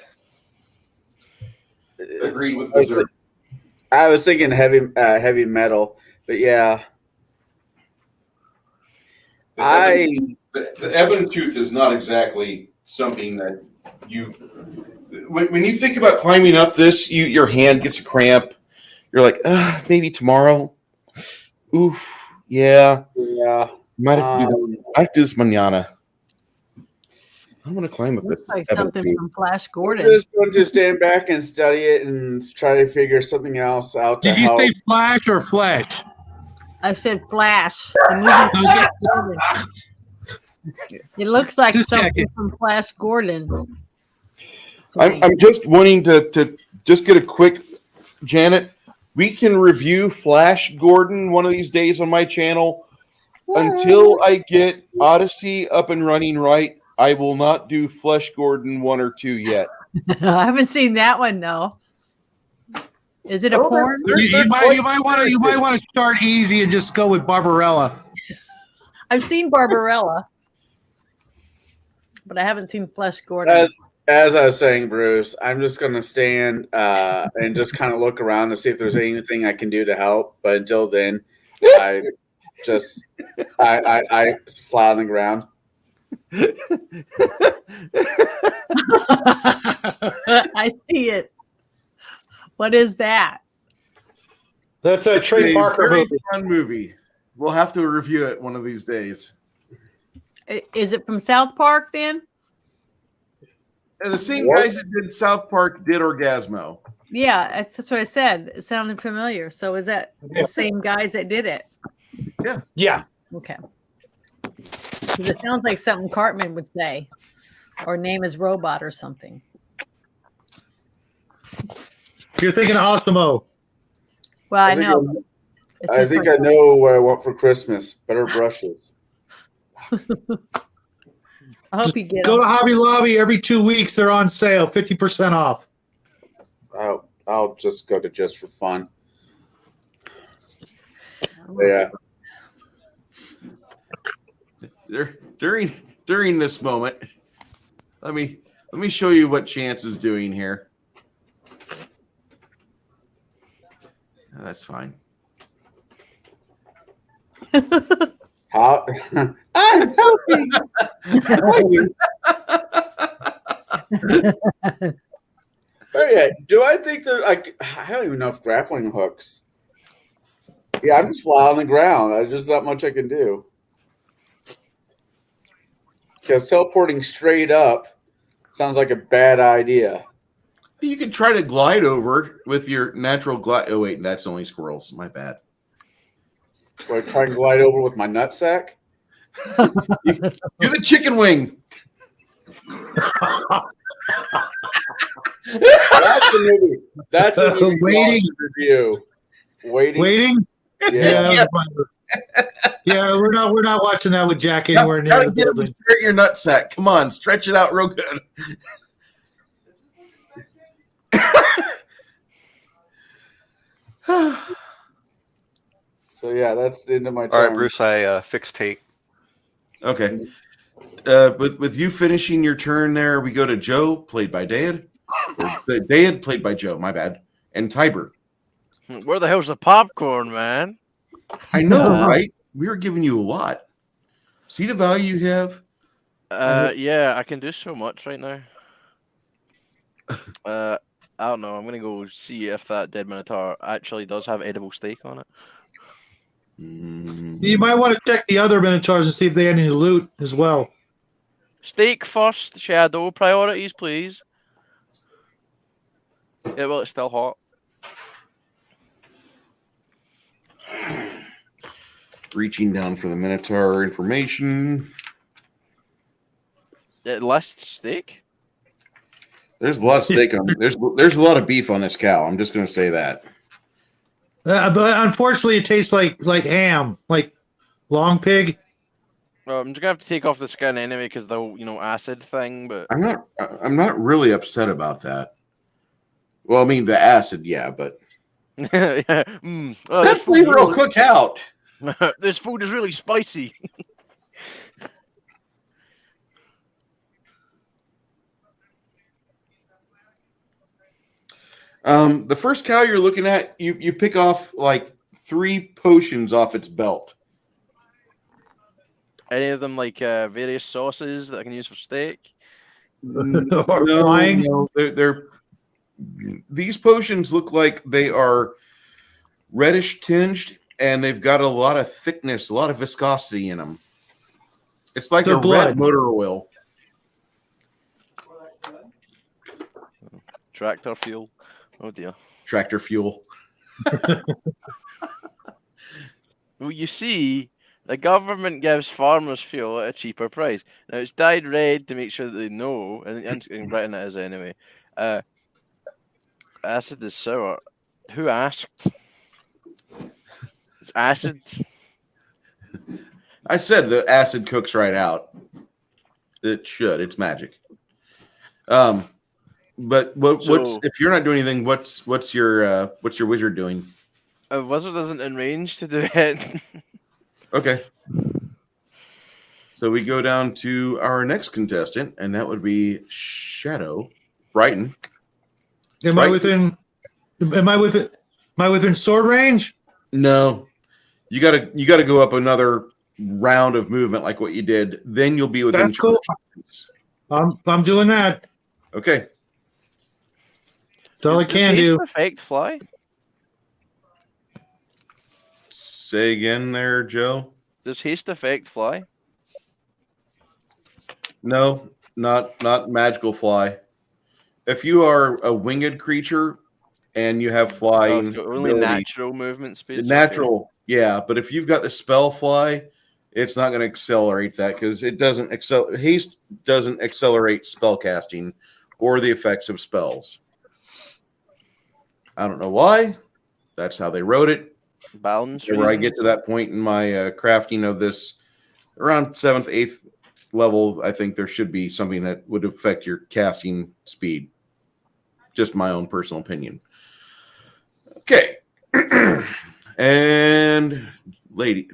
Agreed with Berserk. I was thinking heavy metal, but yeah. The The Ebontooth is not exactly something that you. When you think about climbing up this, your hand gets a cramp. You're like, maybe tomorrow. Oof, yeah. Yeah. Might have to do that. I have to do this manana. I want to climb up Looks this. like something Ebontooth. from Flash I'm Gordon. just going to stand back and study it and try to figure something else out to Did you help. say Flash or Fletch? I said Flash. The movie Flash Gordon. It looks like Just something checking. from Flash Gordon. I'm just wanting to just get a quick, Janet. We can review Flash Gordon one of these days on my channel. Until I get Odyssey up and running right, I will not do Flash Gordon 1 or 2 yet. I haven't seen that one though. Is it a porn? You might want to start easy and just go with Barbarella. I've seen Barbarella, but I haven't seen Flash Gordon. As I was saying, Bruce, I'm just going to stand and just kind of look around to see if there's anything I can do to help. But until then, I fly on the ground. I see it. What is that? That's a Trey Parker very movie. fun movie. We'll have to review it one of these days. Is it from South Park then? And the same guys that did South Park did Orgasmo. Yeah, that's what I said. It sounded familiar. So is that the same guys that did it? Yeah. Okay. 'Cause it sounds like something Cartman would say, or name his robot or something. You're thinking Osmo. Well, I know. It's I just think like- I know what I want for Christmas. Better brushes. I hope you get Go them. to Hobby Lobby every 2 weeks. They're on sale, 50% off. I'll just go to Just for Fun. Yeah. During this moment, let me show you what Chance is doing here. That's fine. How? I'm helping. Okay. Do I think that I don't even know if grappling hooks. Yeah, I'm just flying on the ground. There's just not much I can do. Because teleporting straight up sounds like a bad idea. You could try to glide over with your natural glide. Oh wait, that's only squirrels. My bad. Do I try and glide over with my nutsack? Do the chicken wing. That's a movie. That's a movie Waiting. review. Waiting. Yeah. Yeah, we're not watching that with Jack anywhere near Gotta the get him to building. stretch your nutsack. Come on, stretch it out real good. So yeah, that's the end of my All right, turn. Bruce, I fixed Tate. Okay. With you finishing your turn there, we go to Joe, played by Dad. Or Dad, played by Joe, my bad. And Tiber. Where the hell's the popcorn, man? I know, right? We were giving you a lot. See the value you have? Yeah, I can do so much right now. I don't know. I'm gonna go see if that dead minotaur actually does have edible steak on it. You might want to check the other Minotaurs and see if they had any loot as well. Steak first, Shadow. Priorities, please. Yeah, well, it's still hot. Reaching down for the Minotaur information. It lists steak. There's a lot of steak on. There's a lot of beef on this cow. I'm just going to say that. But unfortunately, it tastes like ham, like long pig. Well, I'm just gonna have to take off the skin anyway because the acid thing. But I'm not really upset about that. Well, I mean the acid, yeah, but yeah. Oh, that flavor will cook out. This food is really spicy. The first cow you're looking at, you pick off like 3 potions off its belt. Any of them like various sauces that I can use for steak? Or flying? No, they're these potions look like they are reddish tinged, and they've got a lot of thickness, a lot of viscosity in them. It's like They're a blood. red motor oil. Tractor fuel. Oh dear. Tractor fuel. Well, you see, the government gives farmers fuel at a cheaper price. Now it's dyed red to make sure that they know, and written it as anyway. Acid is sour. Who asked? It's acid. I said the acid cooks right out. It should. It's magic. But what's if you're not doing anything? What's your wizard doing? A wizard isn't in range to do it. Okay. So we go down to our next contestant, and that would be Shadow Brighton. Am I within sword range? No. You gotta go up another round of movement like what you did. Then you'll be within. That's cool. I'm doing that. Okay. That's all I can do. Effect fly. Say again there, Joe. Does haste effect fly? No, not magical fly. If you are a winged creature and you have flying, only natural movement speed. Natural, yeah. But if you've got the spell fly, it's not going to accelerate that because it doesn't haste doesn't accelerate spell casting or the effects of spells. I don't know why. That's how they wrote it. Balance. Where I get to that point in my crafting of this, around 7th, 8th level, I think there should be something that would affect your casting speed. Just my own personal opinion. Okay. And Lady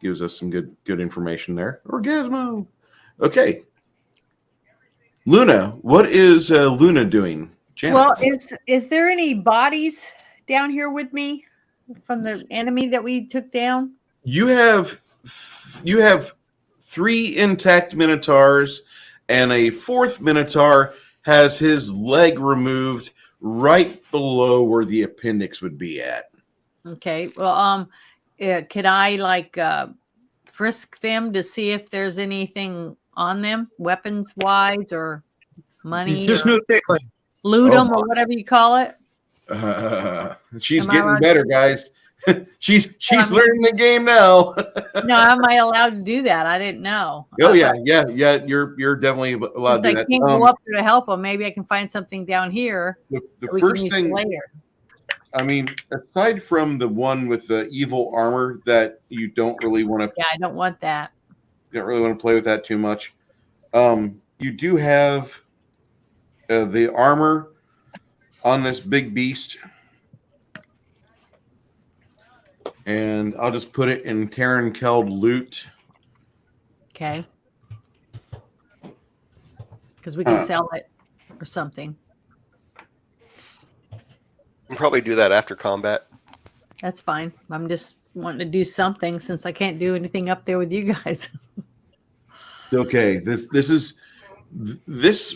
gives us some good information there. Orgasmo. Okay. Luna, what is Luna doing? Janet? Well, is there any bodies down here with me from the enemy that we took down? You have 3 intact minotaurs, and a 4th minotaur has his leg removed right below where the appendix would be at. Okay. Well, could I frisk them to see if there's anything on them, weapons wise or money? Just no tickling. Loot them or whatever you call it. She's getting better, guys. she's learning the game now. No, am I allowed to do that? I didn't know. Oh yeah. You're definitely allowed to do that. I can't go up there to help them. Maybe I can find something down here. The first thing later. I mean, aside from the one with the evil armor that you don't really want to. Yeah, I don't want that. You don't really want to play with that too much. You do have the armor on this big beast. And I'll just put it in Terran Keld loot. Okay. Because we can sell it or something. We'll probably do that after combat. That's fine. I'm just wanting to do something since I can't do anything up there with you guys. Okay. This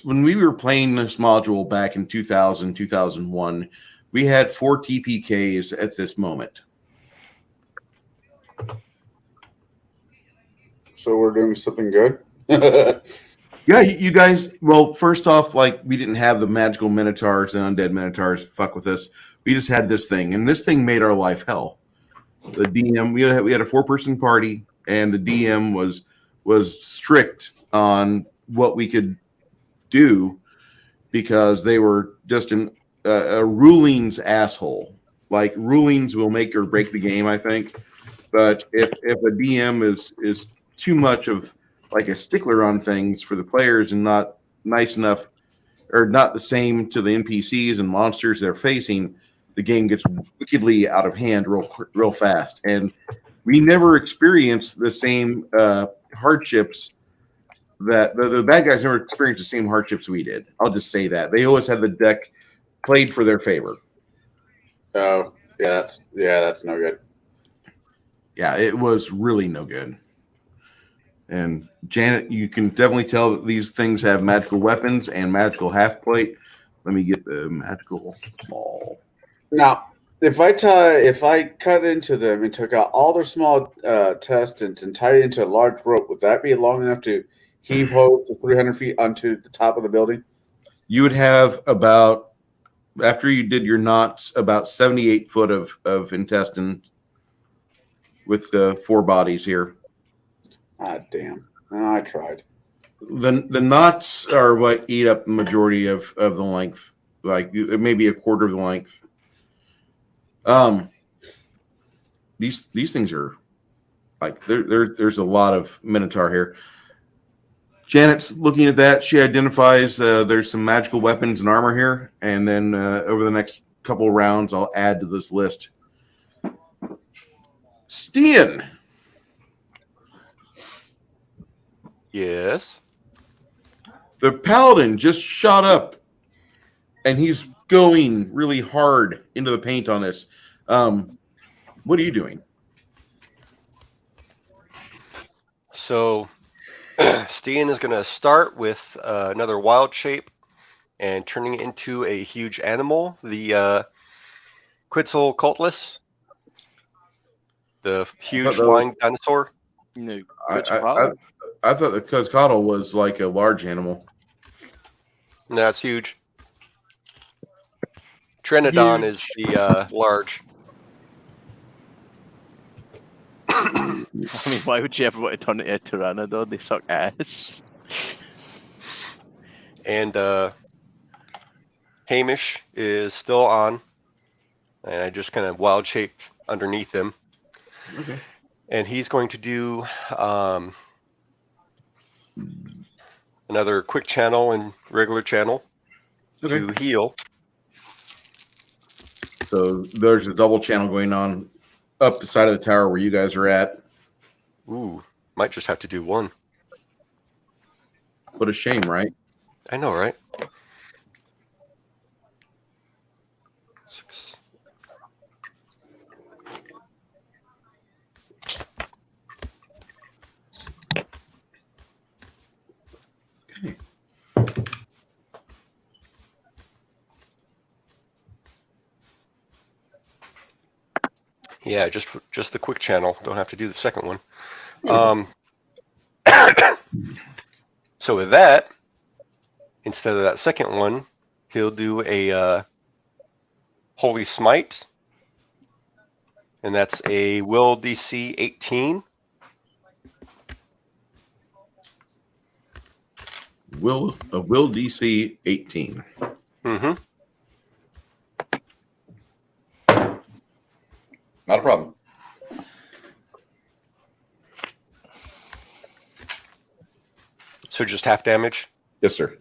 when we were playing this module back in 2000, 2001, we had 4 TPKs at this moment. So we're doing something good. Yeah, you guys. Well, first off, we didn't have the magical minotaurs and undead minotaurs fuck with us. We just had this thing, and this thing made our life hell. The DM, we had a 4-person party, and the DM was strict on what we could do because they were just a rulings asshole. Like rulings will make or break the game, I think. But if a DM is too much of like a stickler on things for the players and not nice enough or not the same to the NPCs and monsters they're facing, the game gets wickedly out of hand real fast. And we never experienced the same hardships that the bad guys never experienced the same hardships we did. I'll just say that. They always had the deck played for their favor. Oh, yeah, that's no good. Yeah, it was really no good. And Janet, you can definitely tell that these things have magical weapons and magical half plate. Let me get the magical small. Now, if I cut into them and took out all their small intestines and tied it into a large rope, would that be long enough to heave ho to 300 feet onto the top of the building? You would have about, after you did your knots, about 78 foot of intestine with the 4 bodies here. Ah, damn. No, I tried. The knots are what eat up the majority of the length, like maybe a quarter of the length. These things are like there's a lot of Minotaur here. Janet's looking at that. She identifies there's some magical weapons and armor here, and then over the next couple of rounds, I'll add to this list. Stian. Yes. The paladin just shot up, and he's going really hard into the paint on this. What are you doing? So Stian is going to start with another wild shape and turning it into a huge animal, the Quetzalcoatlus, the huge flying dinosaur. No, I thought the Quetzalcoatl was like a large animal. No, that's huge. Trinodon is the large. I mean, why would you ever want to turn it into a Pteranodon? They suck ass. And Hamish is still on. And I just kind of wild shaped underneath him. Okay. And he's going to do another quick channel and regular channel to heal. So there's a double channel going on up the side of the tower where you guys are at. Ooh, might just have to do one. What a shame, right? I know, right? 6. Okay. Yeah, just the quick channel. Don't have to do the second one. So with that, instead of that second one, he'll do a Holy Smite. And that's a Will DC 18. Will DC 18. Mm-hmm. Not a problem. So just half damage? Yes, sir.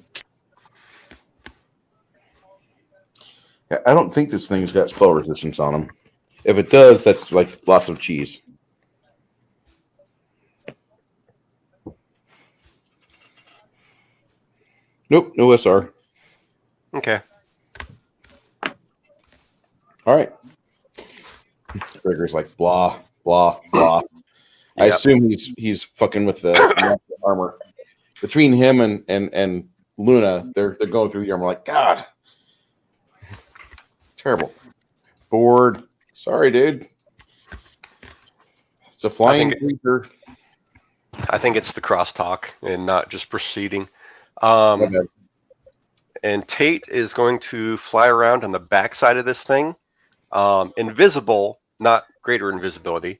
Yeah, I don't think this thing's got spell resistance on them. If it does, that's like lots of cheese. Nope, no SR. Okay. All right. Gregor's like blah blah blah. I Yep. assume he's fucking with the armor. Between him and Luna, they're going through the armor like, God, terrible. Bored. Sorry, dude. It's a flying creature. I think it's the crosstalk and not just proceeding. Okay. And Tate is going to fly around on the backside of this thing. Invisible, not greater invisibility.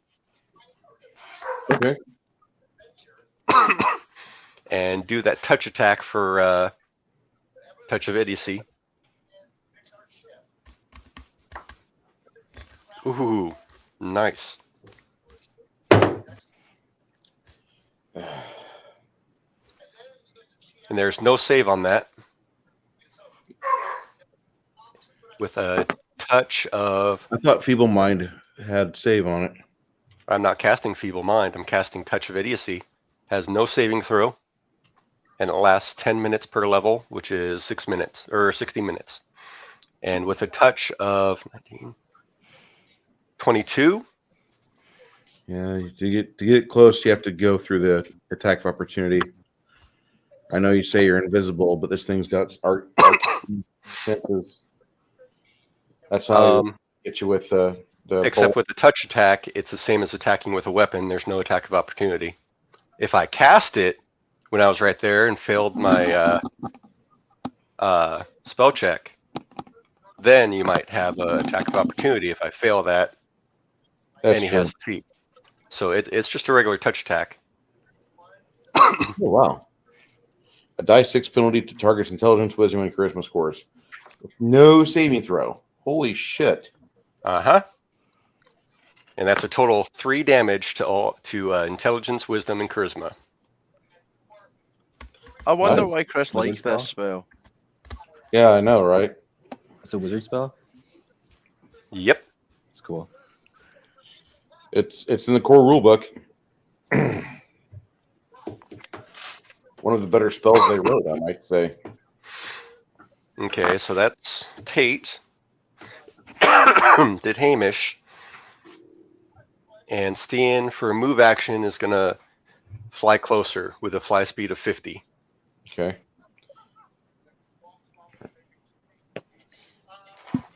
Okay. And do that touch attack for Touch of Idiocy. Ooh, nice. And there's no save on that. With a touch of... I thought Feeble Mind had save on it. I'm not casting Feeble Mind. I'm casting Touch of Idiocy. Has no saving throw. And it lasts 10 minutes per level, which is 6 minutes, or 60 minutes. And with a touch of 19, 22, Yeah, to get close, you have to go through the attack of opportunity. I know you say you're invisible, but this thing's got art senses. That's how you get you with the Except bolt. with the touch attack, it's the same as attacking with a weapon. There's no attack of opportunity. If I cast it when I was right there and failed my spell check, then you might have an attack of opportunity if I fail that. That's and he true. has the feat. So it's just a regular touch attack. Oh, wow. A die 6 penalty to target's intelligence, wisdom, and charisma scores. No saving throw. Holy shit. Uh-huh. And that's a total 3 damage to intelligence, wisdom, and charisma. I wonder Nice. why Chris Wizard likes this spell. Yeah, I know, right? It's a wizard spell. Yep. It's cool. It's in the core rulebook. One of the better spells they wrote, I might say. Okay, so that's Tate. Did Hamish. And Stan, for a move action, is going to fly closer with a fly speed of 50. Okay.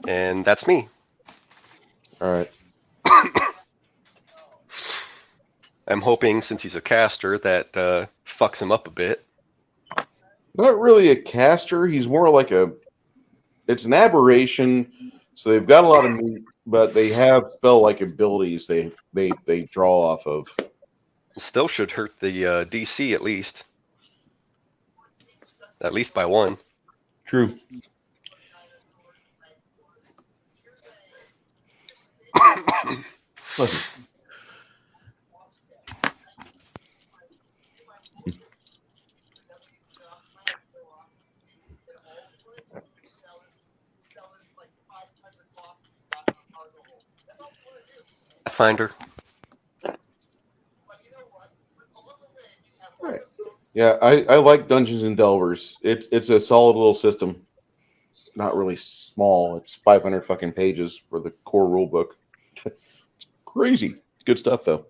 And that's me. All right. I'm hoping, since he's a caster, that fucks him up a bit. Not really a caster. He's more like it's an aberration. So they've got a lot of meat, but they have spell-like abilities they draw off of. Still should hurt the DC at least. At least by 1. True. Finder. All right. Yeah, I like Dungeons and Delvers. It's a solid little system. Not really small. It's 500 fucking pages for the core rule book. It's crazy. Good stuff though.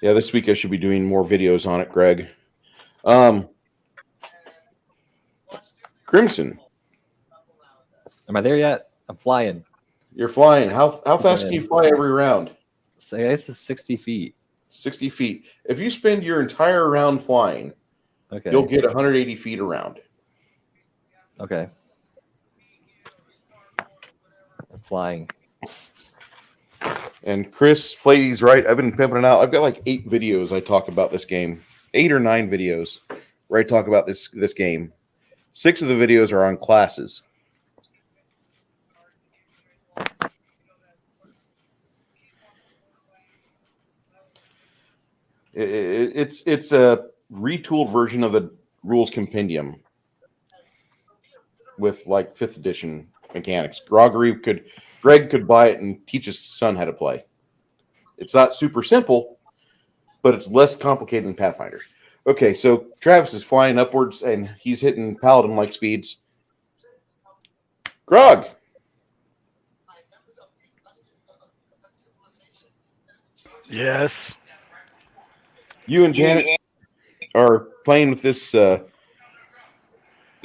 Yeah, this week I should be doing more videos on it, Greg. Crimson. Am I there yet? I'm flying. You're flying. How fast can in. you fly every round? So I guess it's 60 feet. 60 feet. If you spend your entire round flying, Okay. you'll get 180 feet around. Okay. I'm flying. And Chris Flaty's right. I've been pimping it out. I've got like 8 videos I talk about this game. 8 or 9 videos where I talk about this game. 6 of the videos are on classes. It's a retooled version of the rules compendium with like 5th edition mechanics. Greg could buy it and teach his son how to play. It's not super simple, but it's less complicated than Pathfinder. Okay, so Travis is flying upwards and he's hitting paladin-like speeds. Grog. Yes. You and Janet are playing with this the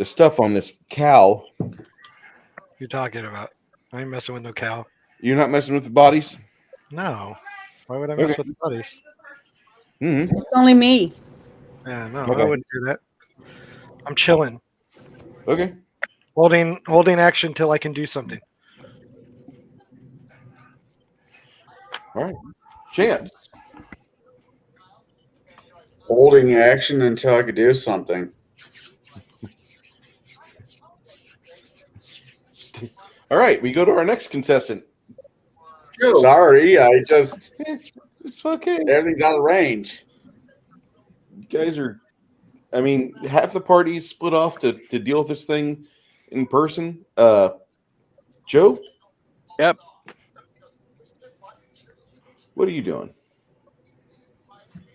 stuff on this cow. You're talking about? I ain't messing with no cow. You're not messing with the bodies? No. Why would I mess Okay. with the buddies? Mm-hmm. It's only me. Yeah, no, Okay. I wouldn't do that. I'm chilling, Okay. holding action till I can do something. All right. Chance. Holding action until I could do something. All right, we go to our next contestant. Sorry, I just It's okay. everything's out of range. You guys are, I mean, half the party split off to deal with this thing in person. Joe? Yep. What are you doing?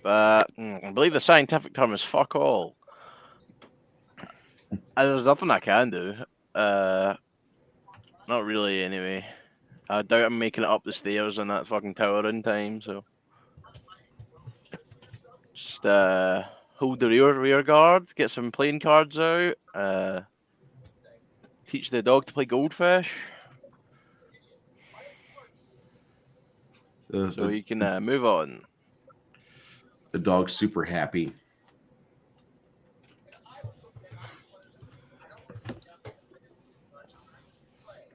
I believe the scientific term is fuck all. There's nothing I can do. Not really, anyway. I doubt I'm making it up the stairs on that fucking tower in time, so. Just hold the rear guard, get some playing cards out, teach the dog to play goldfish. So you can move on. The dog's super happy.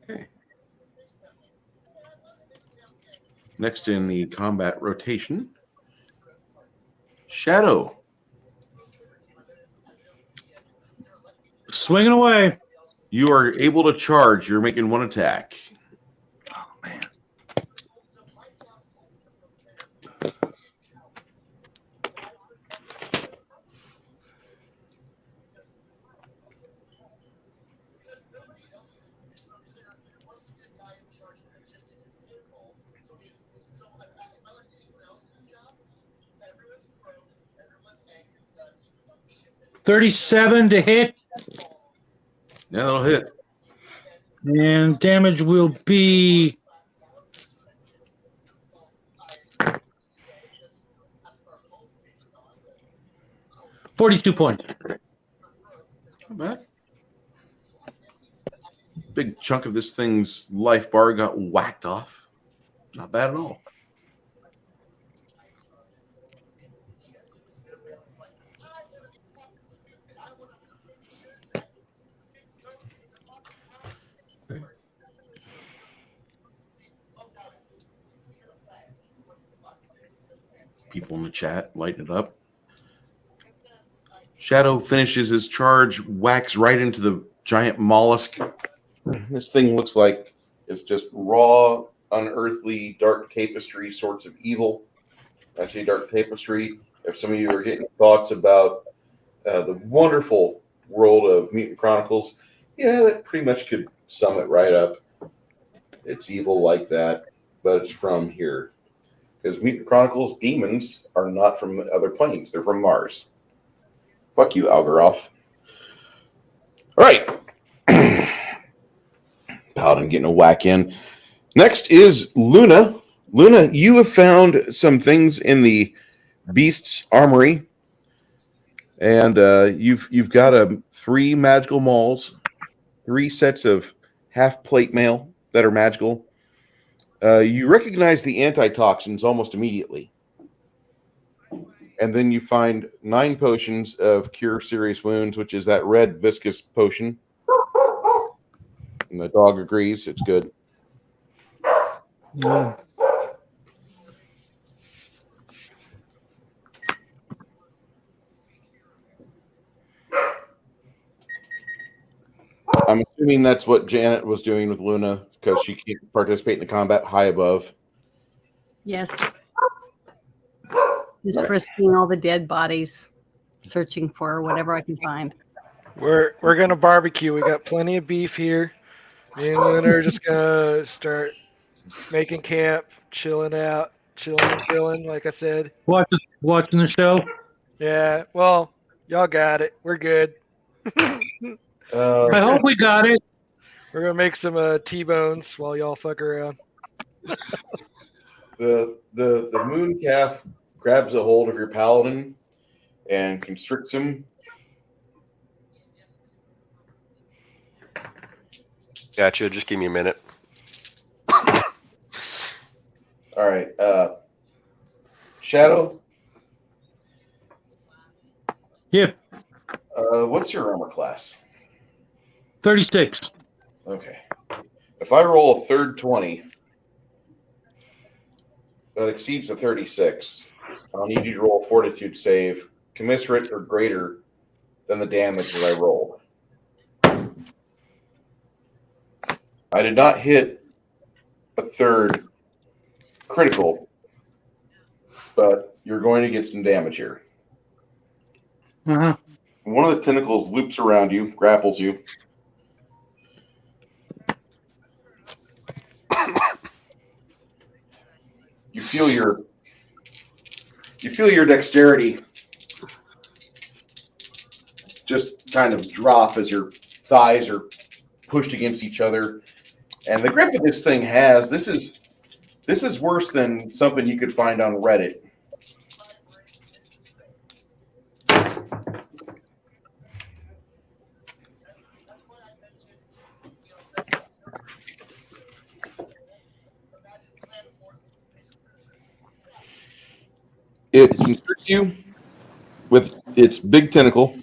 Okay. Next in the combat rotation, Shadow. Swinging away. You are able to charge. You're making one attack. Oh, man. $37 to hit, Yeah, that'll hit. and damage will be 42 points. Not bad. Big chunk of this thing's life bar got whacked off. Not bad at all. People in the chat lighten it up. Shadow finishes his charge, whacks right into the giant mollusk. This thing looks like it's just raw, unearthly, dark tapestry sorts of evil. I say dark tapestry. If some of you are getting thoughts about the wonderful world of Mutant Chronicles, yeah, that pretty much could sum it right up. It's evil like that, but it's from here. Because Mutant Chronicles demons are not from other planes. They're from Mars. Fuck you, Algaroth. All right. Paladin getting a whack in. Next is Luna. Luna, you have found some things in the beast's armory. And you've got 3 magical mauls, 3 sets of half plate mail that are magical. You recognize the antitoxins almost immediately. And then you find 9 potions of cure serious wounds, which is that red viscous potion. And the dog agrees. It's good. Yeah. I'm assuming that's what Janet was doing with Luna because she can't participate in the combat high above. Yes. Just frisking all the dead bodies, searching for whatever I can find. We're gonna barbecue. We got plenty of beef here. Me and Luna are just gonna start making camp, chilling out, chilling and grilling, like I said. Watching the show. Yeah, well, y'all got it. We're good. I hope we got it. We're gonna make some T-bones while y'all fuck around. The moon calf grabs a hold of your paladin and constricts him. Gotcha. Just give me a minute. All right. Shadow? Yep. What's your armor class? 36. Okay. If I roll a third 20, that exceeds a 36, I'll need you to roll a fortitude save commensurate or greater than the damage that I rolled. I did not hit a third critical, but you're going to get some damage here. Uh-huh. One of the tentacles loops around you, grapples you. You feel your dexterity just kind of drop as your thighs are pushed against each other, And the grip that this thing has, this is worse than something you could find on Reddit. It constricts you with its big tentacle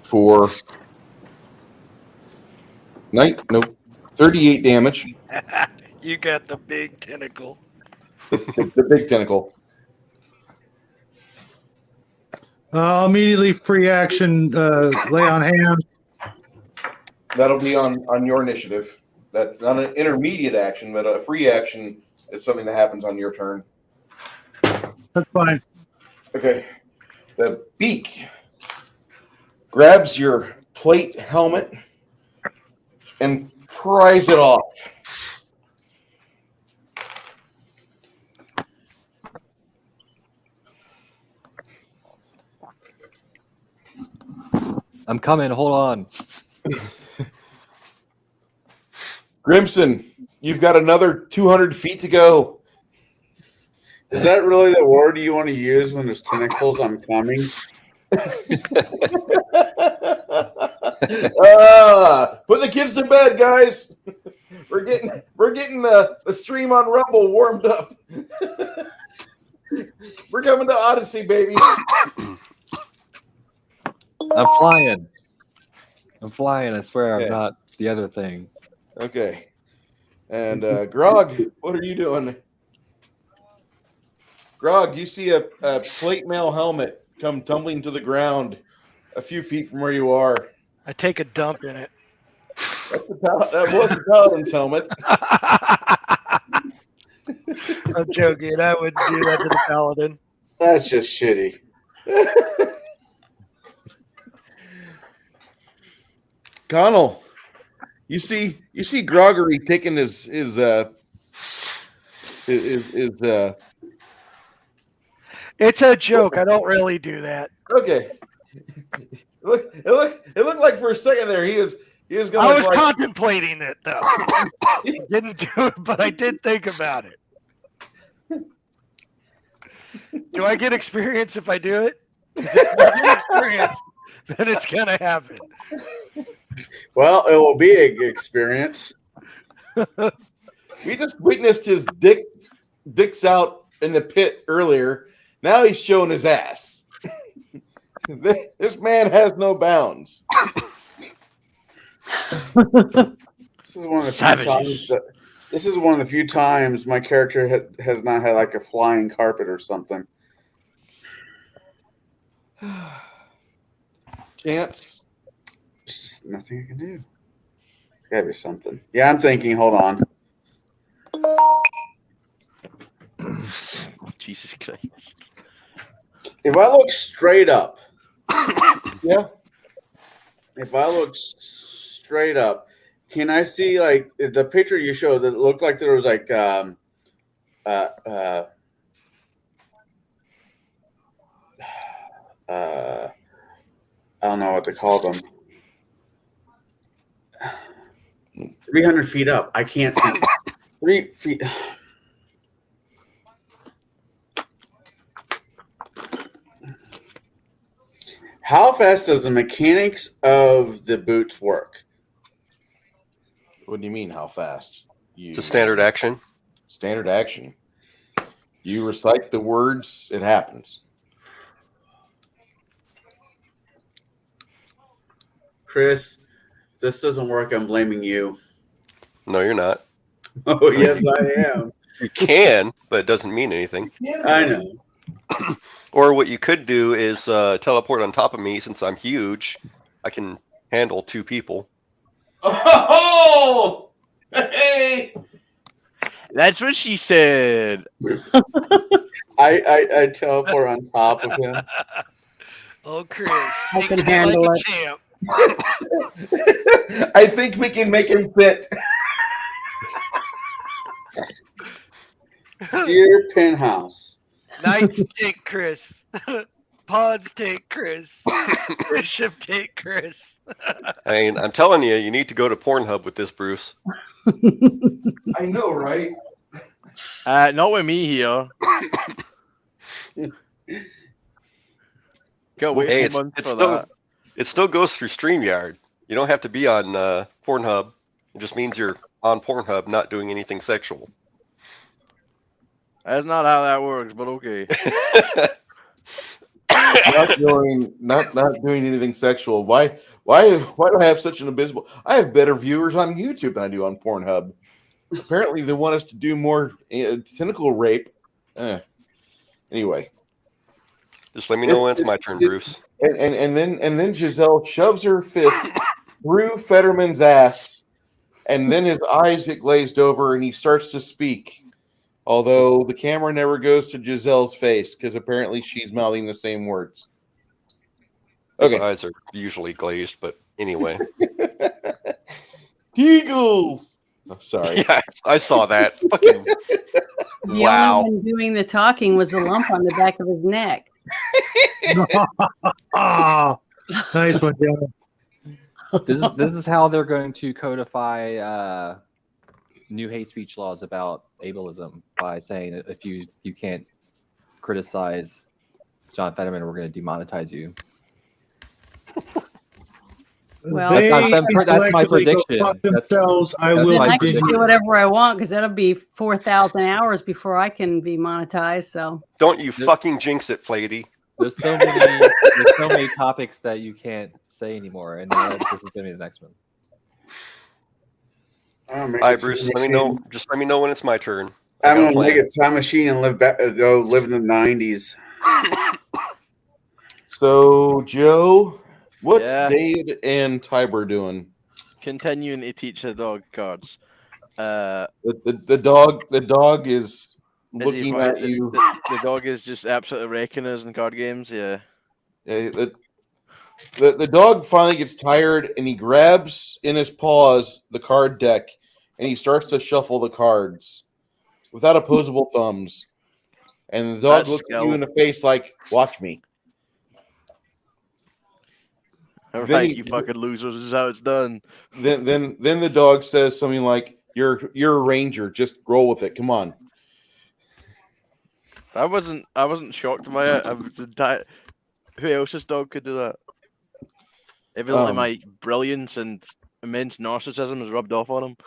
for 38 damage. You got the big tentacle. The big tentacle. Immediately free action, lay on hands. That'll be on your initiative. That's not an intermediate action, but a free action is something that happens on your turn. That's fine. Okay. The beak grabs your plate helmet and pries it off. I'm coming. Hold on. Grimson, you've got another 200 feet to go. Is that really the word you want to use when there's tentacles? I'm coming. Put the kids to bed, guys. We're getting the stream on Rumble warmed up. We're coming to Odyssey, baby. I'm flying. I swear Okay. I'm not the other thing. Okay. And Grog, what are you doing? Grog, you see a plate mail helmet come tumbling to the ground a few feet from where you are. I take a dump in it. That was the paladin's helmet. I'm joking. I wouldn't do that to the paladin. That's just shitty. Connell, you see Groggery taking his It's a joke. I don't really do that. okay. It looked like for a second there he was going. I was contemplating it though. Didn't do it, but I did think about it. Do I get experience if I do it? 'Cause if I get experience, then it's gonna happen. Well, it will be an experience. We just witnessed his dicks out in the pit earlier. Now he's showing his ass. This man has no bounds. This is one of the few times my character has not had like a flying carpet or something. Chance. There's just nothing I can do. There's gotta be something. Yeah, I'm thinking. Hold on. Jesus Christ. If I look straight up, Yeah. if I look straight up, can I see like the picture you showed that looked like there was like I don't know what to call them. 300 feet up. I can't see. 3 feet. How fast does the mechanics of the boots work? What do you mean? How fast? It's a standard action. Standard action. You recite the words. It happens. Chris, if this doesn't work, I'm blaming you. No, you're not. Oh, yes, I am. You can, but it doesn't mean anything. I know. Or what you could do is teleport on top of me. Since I'm huge, I can handle 2 people. Oh, hey! That's what she said. I teleport on top of him. Oh, Chris. I can handle like it. a champ. I think we can make him fit. Dear Penthouse. Night stick, Chris. Pods take Chris. Bishop take Chris. I mean, I'm telling you, you need to go to Pornhub with this, Bruce. I know, right? Not with me here. Can't wait Hey, 4 months it's for still that. it still goes through StreamYard. You don't have to be on Pornhub. It just means you're on Pornhub, not doing anything sexual. That's not how that works, but okay. not doing anything sexual. Why do I have such an abysmal? I have better viewers on YouTube than I do on Pornhub. Apparently, they want us to do more tentacle rape. Anyway, Just let me know when it's my turn, Bruce. And then Giselle shoves her fist through Fetterman's ass, and then his eyes get glazed over, and he starts to speak. Although the camera never goes to Giselle's face because apparently she's mouthing the same words. His Okay. eyes are usually glazed, but anyway. Eagles. Oh, sorry. Yeah, I saw that. Fucking The wow. only one doing the talking was the lump on the back of his neck. Ah, nice one, Janet. This is how they're going to codify new hate speech laws about ableism by saying that if you can't criticize John Fetterman, we're going to demonetize you. Well, that's my collectively go prediction. fuck themselves. I that's will Then my I can continue. do whatever I want because that'll be 4,000 hours before I can be monetized. So Don't you fucking jinx it, Flaty. There's so many topics that you can't say anymore, and now this is going to be the next one. All right, Bruce. Let me know. Just let me know when it's my turn. I'm gonna make a time machine and go live in the '90s. So, Joe, what's Yeah. Dade and Tiber doing? Continuing to teach the dog cards. The dog is looking at you. The dog is just absolutely wrecking us in card games. Yeah. The dog finally gets tired and he grabs in his paws the card deck and he starts to shuffle the cards without opposable thumbs. And the dog That's looks at skill. you in the face like, "Watch me." All Then right, he- you fucking losers. This is how it's done. Then the dog says something like, "You're a ranger. Just roll with it. Come on." I wasn't shocked by it. I was who else's dog could do that? Evidently, my brilliance and immense narcissism has rubbed off on him.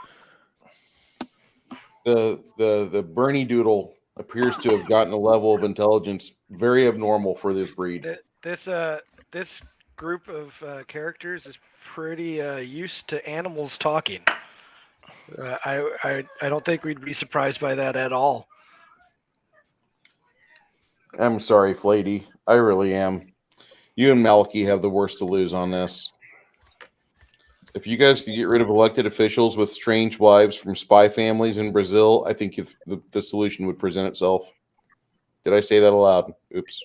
The Bernie Doodle appears to have gotten a level of intelligence very abnormal for this breed. This group of characters is pretty used to animals talking. I don't think we'd be surprised by that at all. I'm sorry, Flaty. I really am. You and Malky have the worst to lose on this. If you guys could get rid of elected officials with strange wives from spy families in Brazil, I think the solution would present itself. Did I say that aloud? Oops.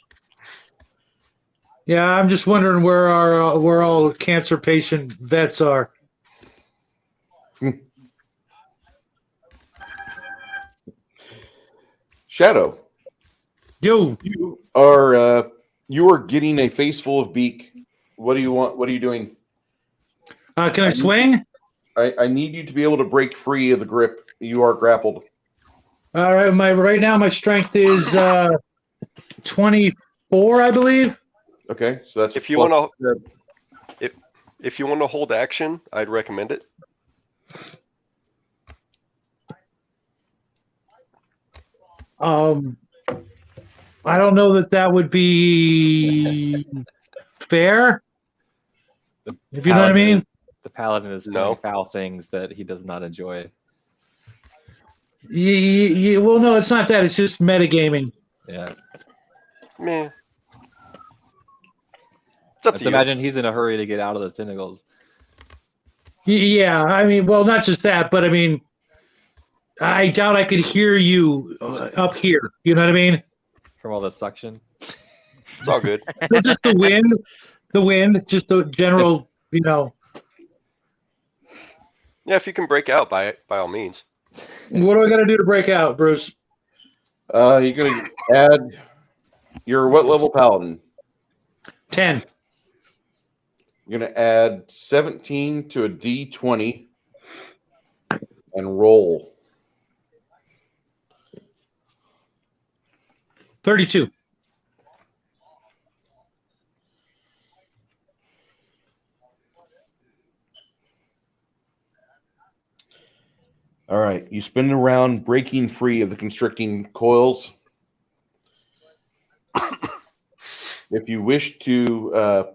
Yeah, I'm just wondering where all cancer patient vets are. Shadow, You you are getting a face full of beak. What do you want? What are you doing? can I swing? I need you to be able to break free of the grip. You are grappled. All right, right now my strength is 24, I believe. Okay, so that's If you want to, if you want to hold action, I'd recommend it. I don't know that would be fair. If you know what I mean. The paladin is doing foul things that he does not enjoy. Well, no, it's not that. It's just metagaming. Yeah. Meh. It's up to you. Imagine he's in a hurry to get out of those tentacles. Yeah, I mean, well, not just that, but I mean, I doubt I could hear you up here. You know what I mean? From all the suction. It's all good. So just the wind, just the general, you know. Yeah, if you can break out by all means. What do I got to do to break out, Bruce? You're gonna add your what level paladin? 10. You're going to add 17 to a D20 and roll. 32. All right. You spin around, breaking free of the constricting coils. If you wish to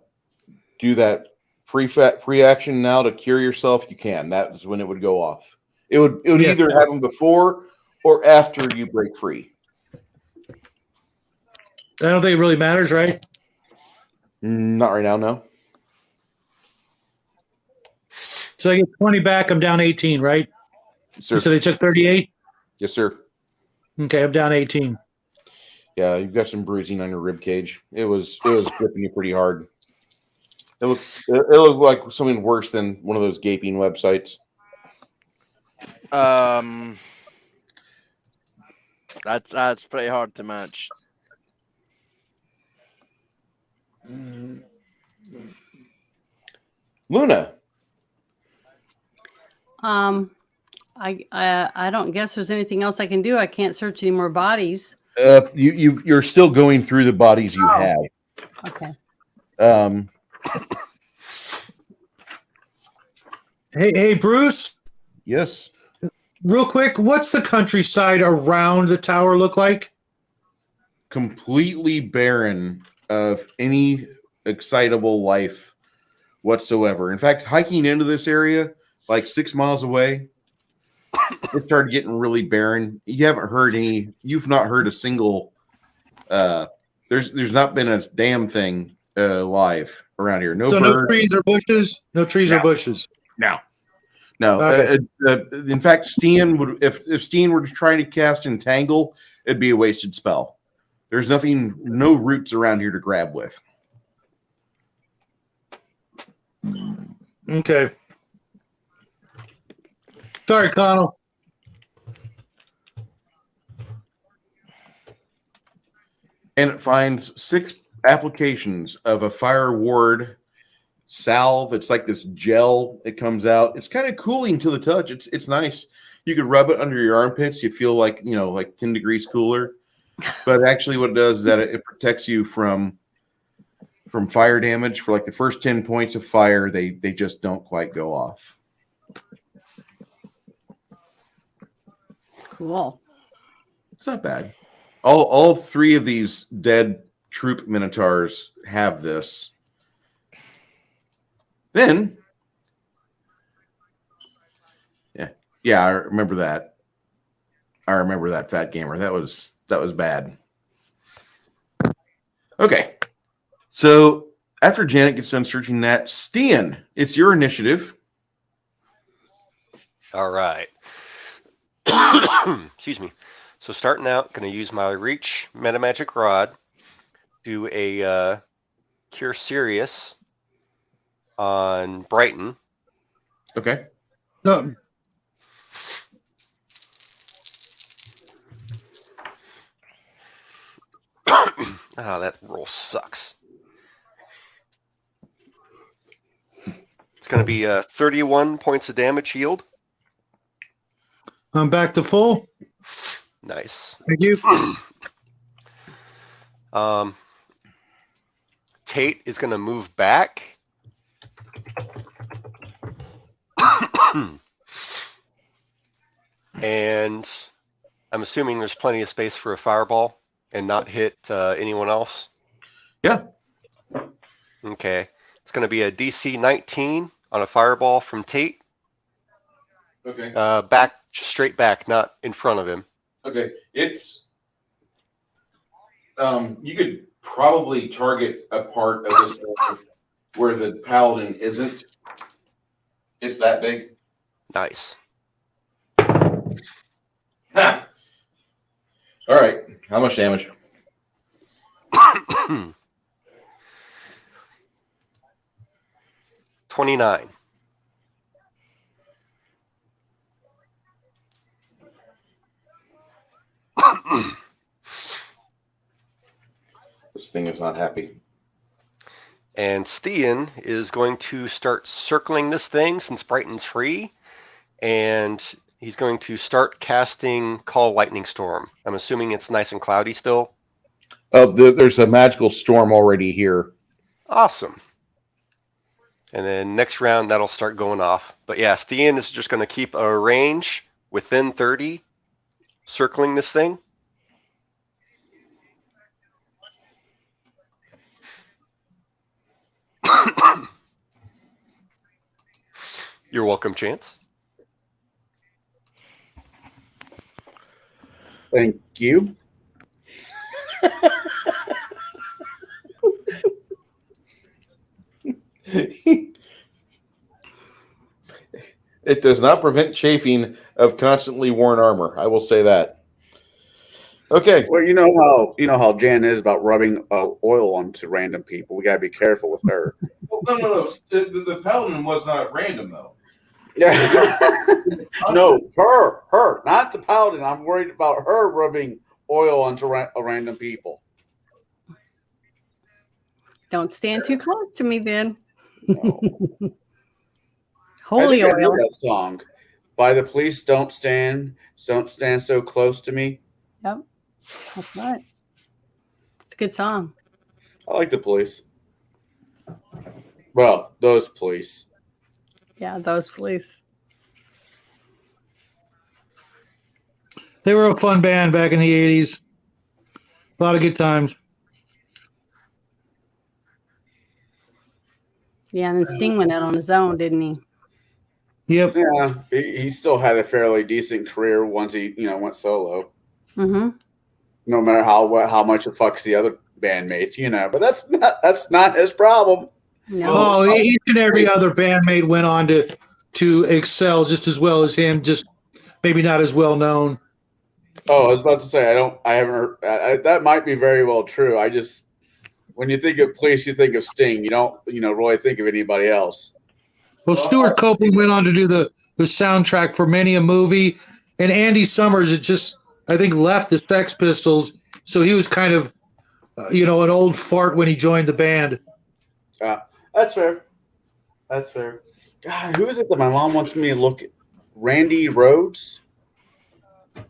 do that free action now to cure yourself, you can. That is when it would go off. It would Yeah. either happen before or after you break free. I don't think it really matters, right? Not right now, no. So I get 20 back. I'm down 18, right? Sir. So they took 38? Yes, sir. Okay, I'm down 18. Yeah, you've got some bruising on your rib cage. It was gripping you pretty hard. It looked like something worse than one of those gaping websites. That's pretty hard to match. Luna. I don't guess there's anything else I can do. I can't search any more bodies. You're still going through the bodies you have. Okay. Hey, Bruce. Yes. Real quick, what's the countryside around the tower look like? Completely barren of any excitable life whatsoever. In fact, hiking into this area, like 6 miles away, it started getting really barren. You've not heard a single, there's not been a damn thing live around here. No trees or bushes? No trees or bushes? No. Okay. In fact, Steen would, if Steen were trying to cast Entangle, it'd be a wasted spell. There's no roots around here to grab with. Okay. Sorry, Connell. And it finds 6 applications of a fire ward salve. It's like this gel. It comes out. It's kind of cooling to the touch. It's nice. You could rub it under your armpits. You feel like, like 10 degrees cooler. But actually what it does is that it protects you from fire damage. For like the first 10 points of fire, they just don't quite go off. Cool. It's not bad. All 3 of these dead troop minotaurs have this. Then, yeah, I remember that. I remember that, Fat Gamer. That was bad. Okay, so after Janet gets done searching that, Steen, it's your initiative. All right. Excuse me. So starting out, going to use my Reach Metamagic Rod, do a Cure Serious on Brighton. Okay. No. That roll sucks. It's going to be 31 points of damage healed. I'm back to full. Nice. Thank you. Tate is going to move back. And I'm assuming there's plenty of space for a fireball and not hit anyone else. Yeah. Okay. It's going to be a DC 19 on a fireball from Tate. Okay. Back, straight back, not in front of him. Okay. It's you could probably target a part of this where the paladin isn't. It's that big. Nice. Ha! All right. How much damage? 29. This thing is not happy. And Stian is going to start circling this thing since Brighton's free. And he's going to start casting Call Lightning Storm. I'm assuming it's nice and cloudy still. There's a magical storm already here. Awesome. And then next round, that'll start going off. But yeah, Stian is just going to keep a range within 30, circling this thing. You're welcome, Chance. Thank you. It does not prevent chafing of constantly worn armor. I will say that. Okay. Well, you know how Jan is about rubbing oil onto random people. We gotta be careful with her. Well, no. The paladin was not random though. Yeah. No, her, not the paladin. I'm worried about her rubbing oil onto random people. Don't stand too close to me then. No. Holy I know oil. that song by the Police. Don't stand so close to me. Yep. That's right. It's a good song. I like the Police. Well, those Police. Yeah, those police. They were a fun band back in the 80s. A lot of good times. Yeah, and then Sting went out on his own, didn't he? Yep. Yeah, he still had a fairly decent career once he went solo. Mm-hmm. No matter how much it fucks the other bandmates, but that's not his problem. No. Oh, each and every other bandmate went on to excel just as well as him, just maybe not as well known. Oh, I was about to say I haven't heard that. Might be very well true. I just, when you think of Police, you think of Sting. You don't really think of anybody else. Well, Stuart Copeland went on to do the soundtrack for many a movie, and Andy Summers had just, I think, left the Sex Pistols, so he was kind of, an old fart when he joined the band. That's fair. That's fair. God, who is it that my mom wants me to look at? Randy Rhoads?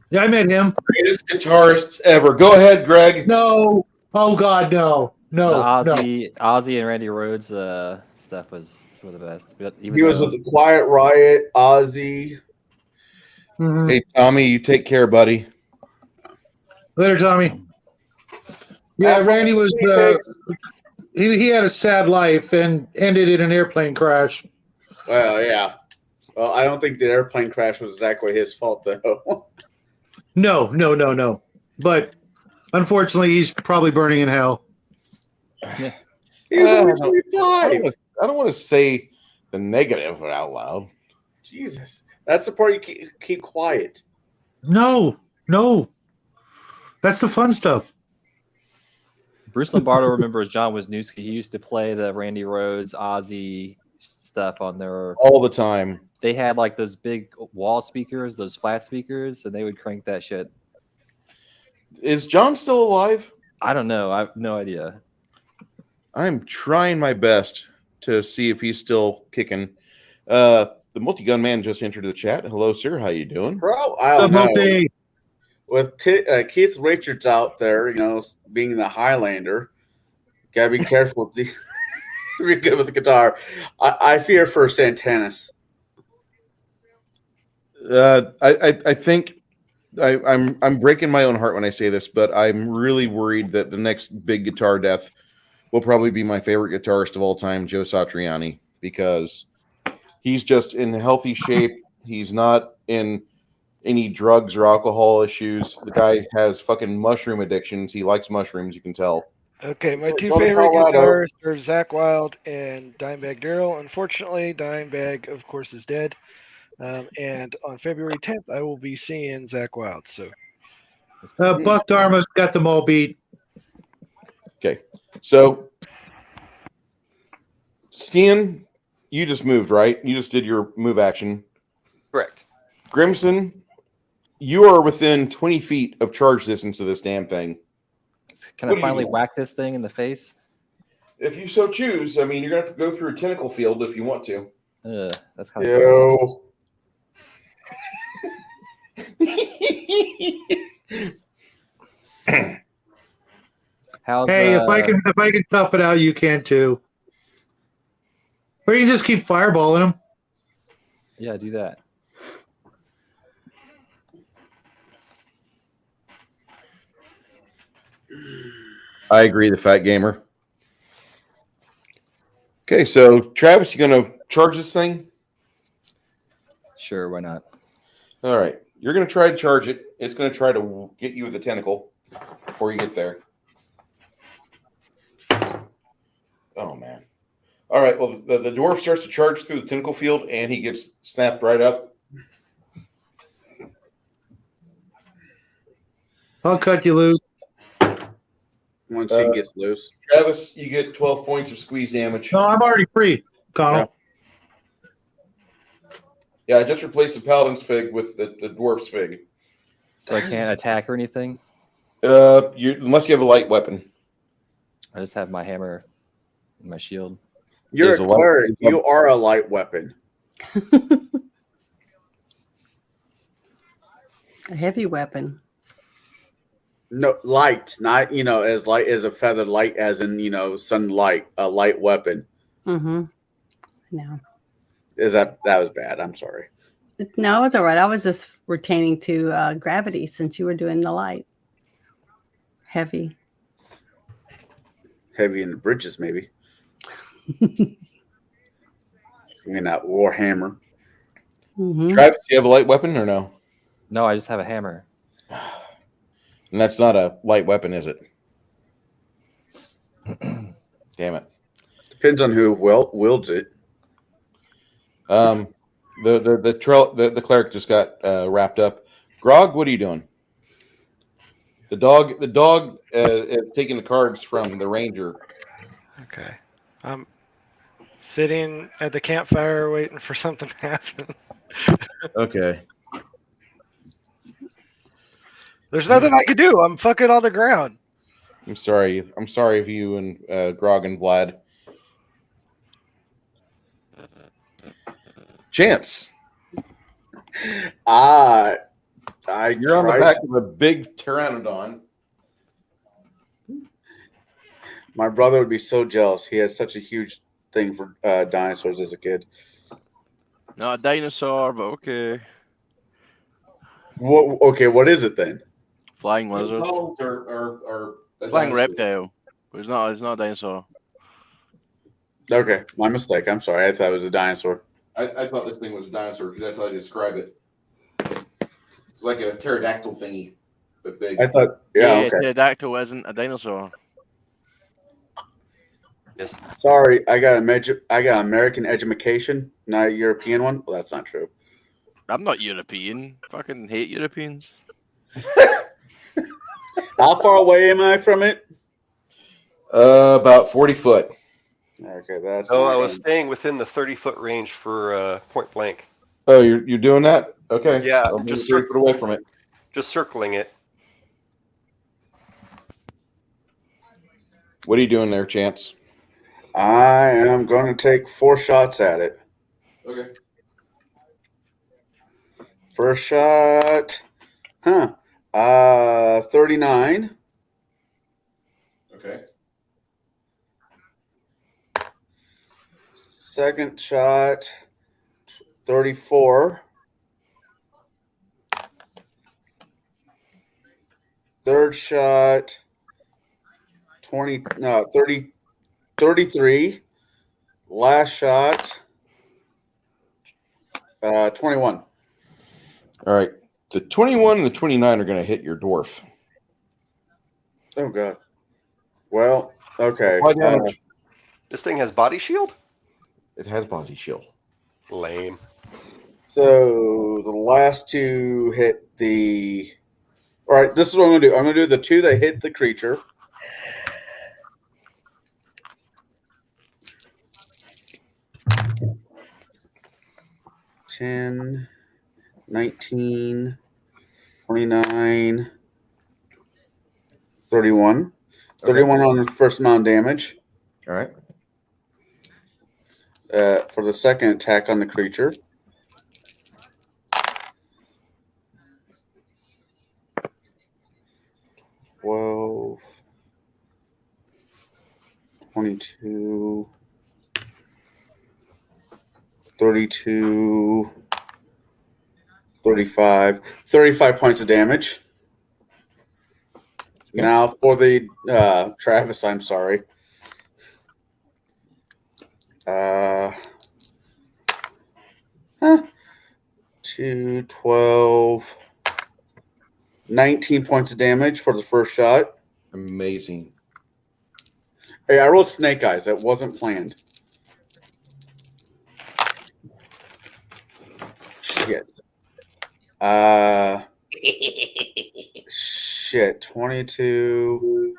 Yeah, I met him. Greatest guitarists ever. Go ahead, Greg. No. Oh, God, no. No. Ozzy and Randy Rhoads stuff was some of the best. He was with the Quiet Riot, Ozzy. Mhm. Hey, Tommy, you take care, buddy. Later, Tommy. Yeah, Randy was he had a sad life and ended in an airplane crash. Well, yeah. Well, I don't think the airplane crash was exactly his fault, though. No. But unfortunately, he's probably burning in hell. He was only 25. I don't want to say the negative out loud. Jesus. That's the part you keep quiet. No. That's the fun stuff. Bruce Lombardo remembers John Wisniewski. He used to play the Randy Rhoads, Ozzy stuff on their all the time. They had like those big wall speakers, those flat speakers, and they would crank that shit. Is John still alive? I don't know. I have no idea. I'm trying my best to see if he's still kicking. The multi-gun man just entered the chat. Hello, sir. How you doing? Bro, I don't know. With Keith Richards out there, being the Highlander, gotta be careful with the be good with the guitar. I fear for Santanis. I think I'm breaking my own heart when I say this, but I'm really worried that the next big guitar death will probably be my favorite guitarist of all time, Joe Satriani, because he's just in healthy shape. He's not in any drugs or alcohol issues. The guy has fucking mushroom addictions. He likes mushrooms, you can tell. Okay, my two favorite guitarists are Zakk Wylde and Dimebag Darrell. Unfortunately, Dimebag, of course, is dead. And on February 10th, I will be seeing Zakk Wylde. So, Buck Dharma's got them all beat. Okay, so Stian, you just moved, right? You just did your move action. Correct. Grimson, you are within 20 feet of charge distance of this damn thing. Can I finally whack this thing in the face? If you so choose, I mean, you're gonna have to go through a tentacle field if you want to. That's kind of gross. How's Hey, if I can tough it out, you can too. Or you can just keep fireballing them. Yeah, do that. I agree, the fat gamer. Okay, so Travis, you gonna charge this thing? Sure, why not? All right, you're gonna try to charge it. It's gonna try to get you with a tentacle before you get there. Oh man! All right, well the dwarf starts to charge through the tentacle field, and he gets snapped right up. I'll cut you loose. Once he gets loose. Travis, you get 12 points of squeeze damage. No, I'm already free, Connell. Yeah, I just replaced the paladin's fig with the dwarf's fig. So I can't attack or anything? Unless you have a light weapon. I just have my hammer and my shield. You're a cleric. You are a light weapon. A heavy weapon. No, light, not as light as a feather, light as in sunlight. A light weapon. Mm-hmm. No. That was bad? I'm sorry. No, it's all right. I was just retaining to gravity since you were doing the light. Heavy. Heavy in the bridges, maybe. You're not Warhammer. Mm-hmm. Travis, do you have a light weapon or no? No, I just have a hammer. And that's not a light weapon, is it? Damn it. Depends on who wields it. The cleric just got wrapped up. Grog, what are you doing? The dog is taking the cards from the ranger. Okay. I'm sitting at the campfire waiting for something to happen. Okay. There's nothing I can do. I'm fucking on the ground. I'm sorry. I'm sorry of you and Grog and Vlad. Chance. You're on the back of a big pteranodon. My brother would be so jealous. He had such a huge thing for dinosaurs as a kid. Not a dinosaur, but okay. What is it then? Flying lizard. Are Flying reptile. But it's not a dinosaur. Okay, my mistake. I'm sorry. I thought it was a dinosaur. I thought this thing was a dinosaur because that's how I describe it. It's like a pterodactyl thingy, but big. I thought, okay. Pterodactyl isn't a dinosaur. Yes. Sorry, I got American education, not a European one. Well, that's not true. I'm not European. Fucking hate Europeans. How far away am I from it? About 40 foot. Okay, that's. Oh, I was staying within the 30-foot range for point blank. Oh, you're doing that? Okay. Yeah, I'm just 30 foot away from it. Just circling it. What are you doing there, Chance? I am going to take 4 shots at it. Okay. First shot, 39. Okay. Second shot, 34. Third shot, 33. Last shot, 21. All right. The 21 and the 29 are going to hit your dwarf. Oh, God. Well, okay. This thing has body shield? It has body shield. Lame. So the last 2 hit the... All right, this is what I'm going to do. I'm going to do the 2 that hit the creature. $10, 19, 29, 31. 31 on the first amount of damage. All right. For the second attack on the creature. Twelve, 22, 32, 35. 35 points of damage. Yeah. Now for the Travis, I'm sorry. 2, 12, 19 points of damage for the first shot. Amazing. Hey, I rolled snake eyes. That wasn't planned. Shit. Shit. 22.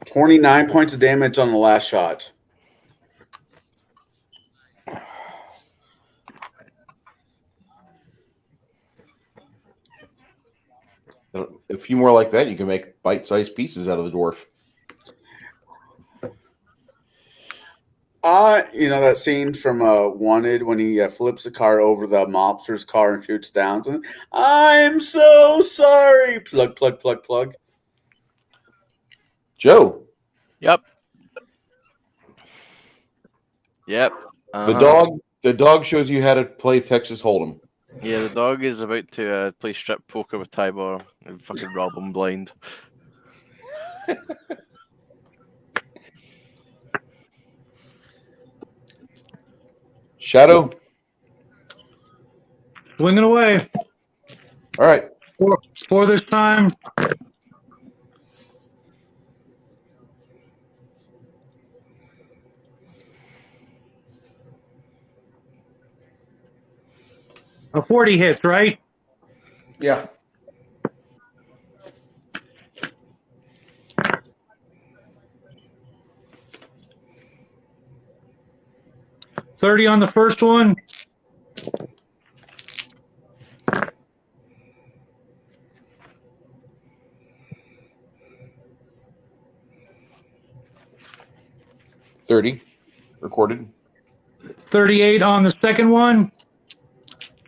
29 points of damage on the last shot. A few more like that, you can make bite-sized pieces out of the dwarf. You know that scene from Wanted when he flips the car over the mobster's car and shoots down? And, I'm so sorry. Plug, plug, plug, plug. Joe, Yep. the dog shows you how to play Texas Hold'em. Yeah, the dog is about to play strip poker with Tybor and fucking rob him blind. Shadow. Swinging away. All right. For this time. A 40 hits, right? Yeah. $30 on the first one. $30 recorded. 38 on the second one.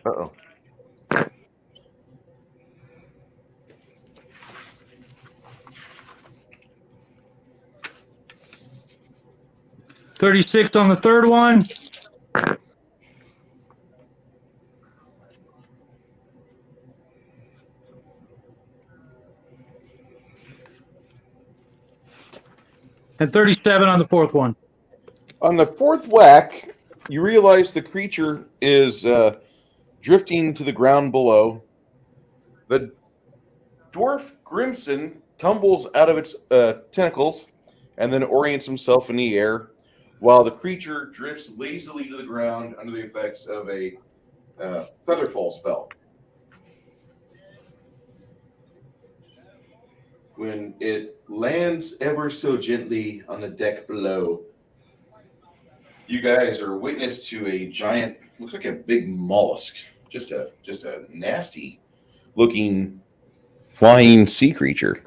Uh-oh. $36 on the third one. And 37 on the fourth one. On the fourth whack, you realize the creature is drifting to the ground below. The dwarf Grimson tumbles out of its tentacles and then orients himself in the air, while the creature drifts lazily to the ground under the effects of a featherfall spell. When it lands ever so gently on the deck below, you guys are witness to a giant, looks like a big mollusk, just a nasty looking flying sea creature.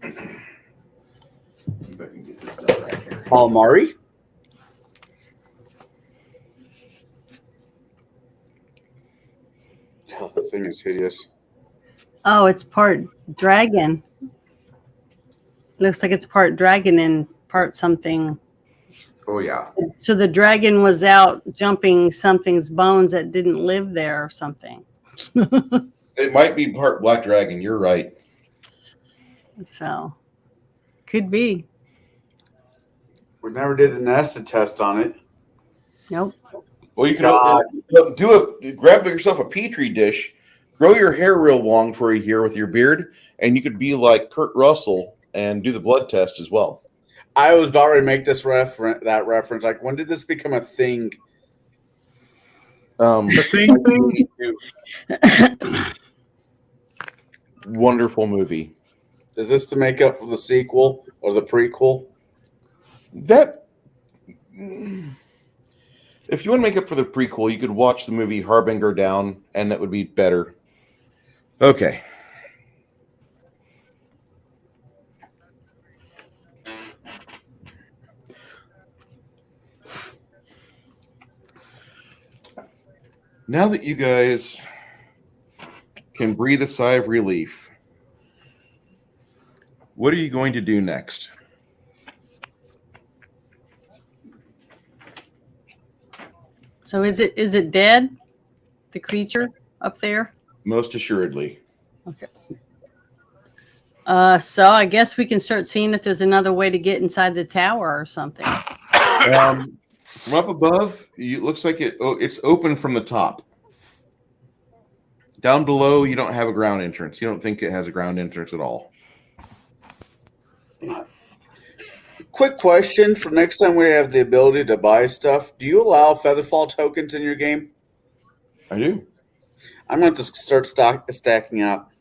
If I can get this done right here. Calamari? God, that thing is hideous. Oh, it's part dragon. Looks like it's part dragon and part something. Oh yeah. So the dragon was out jumping something's bones that didn't live there or something. It might be part black dragon. You're right. So could be. We never did the nested test on it. Nope. Well, you can grab yourself a petri dish, grow your hair real long for a year with your beard, and you could be like Kurt Russell and do the blood test as well. I was about to make this reference. Like, when did this become a thing? The thing. Wonderful movie. Is this to make up for the sequel or the prequel? That If you want to make up for the prequel, you could watch the movie Harbinger Down, and that would be better. Okay. Now that you guys can breathe a sigh of relief, what are you going to do next? So is it dead? The creature up there? Most assuredly. Okay. So I guess we can start seeing if there's another way to get inside the tower or something. From up above, it looks like it's open from the top. Down below, you don't have a ground entrance. You don't think it has a ground entrance at all. Quick question for next time we have the ability to buy stuff. Do you allow Featherfall tokens in your game? I do. I'm going to start stacking up.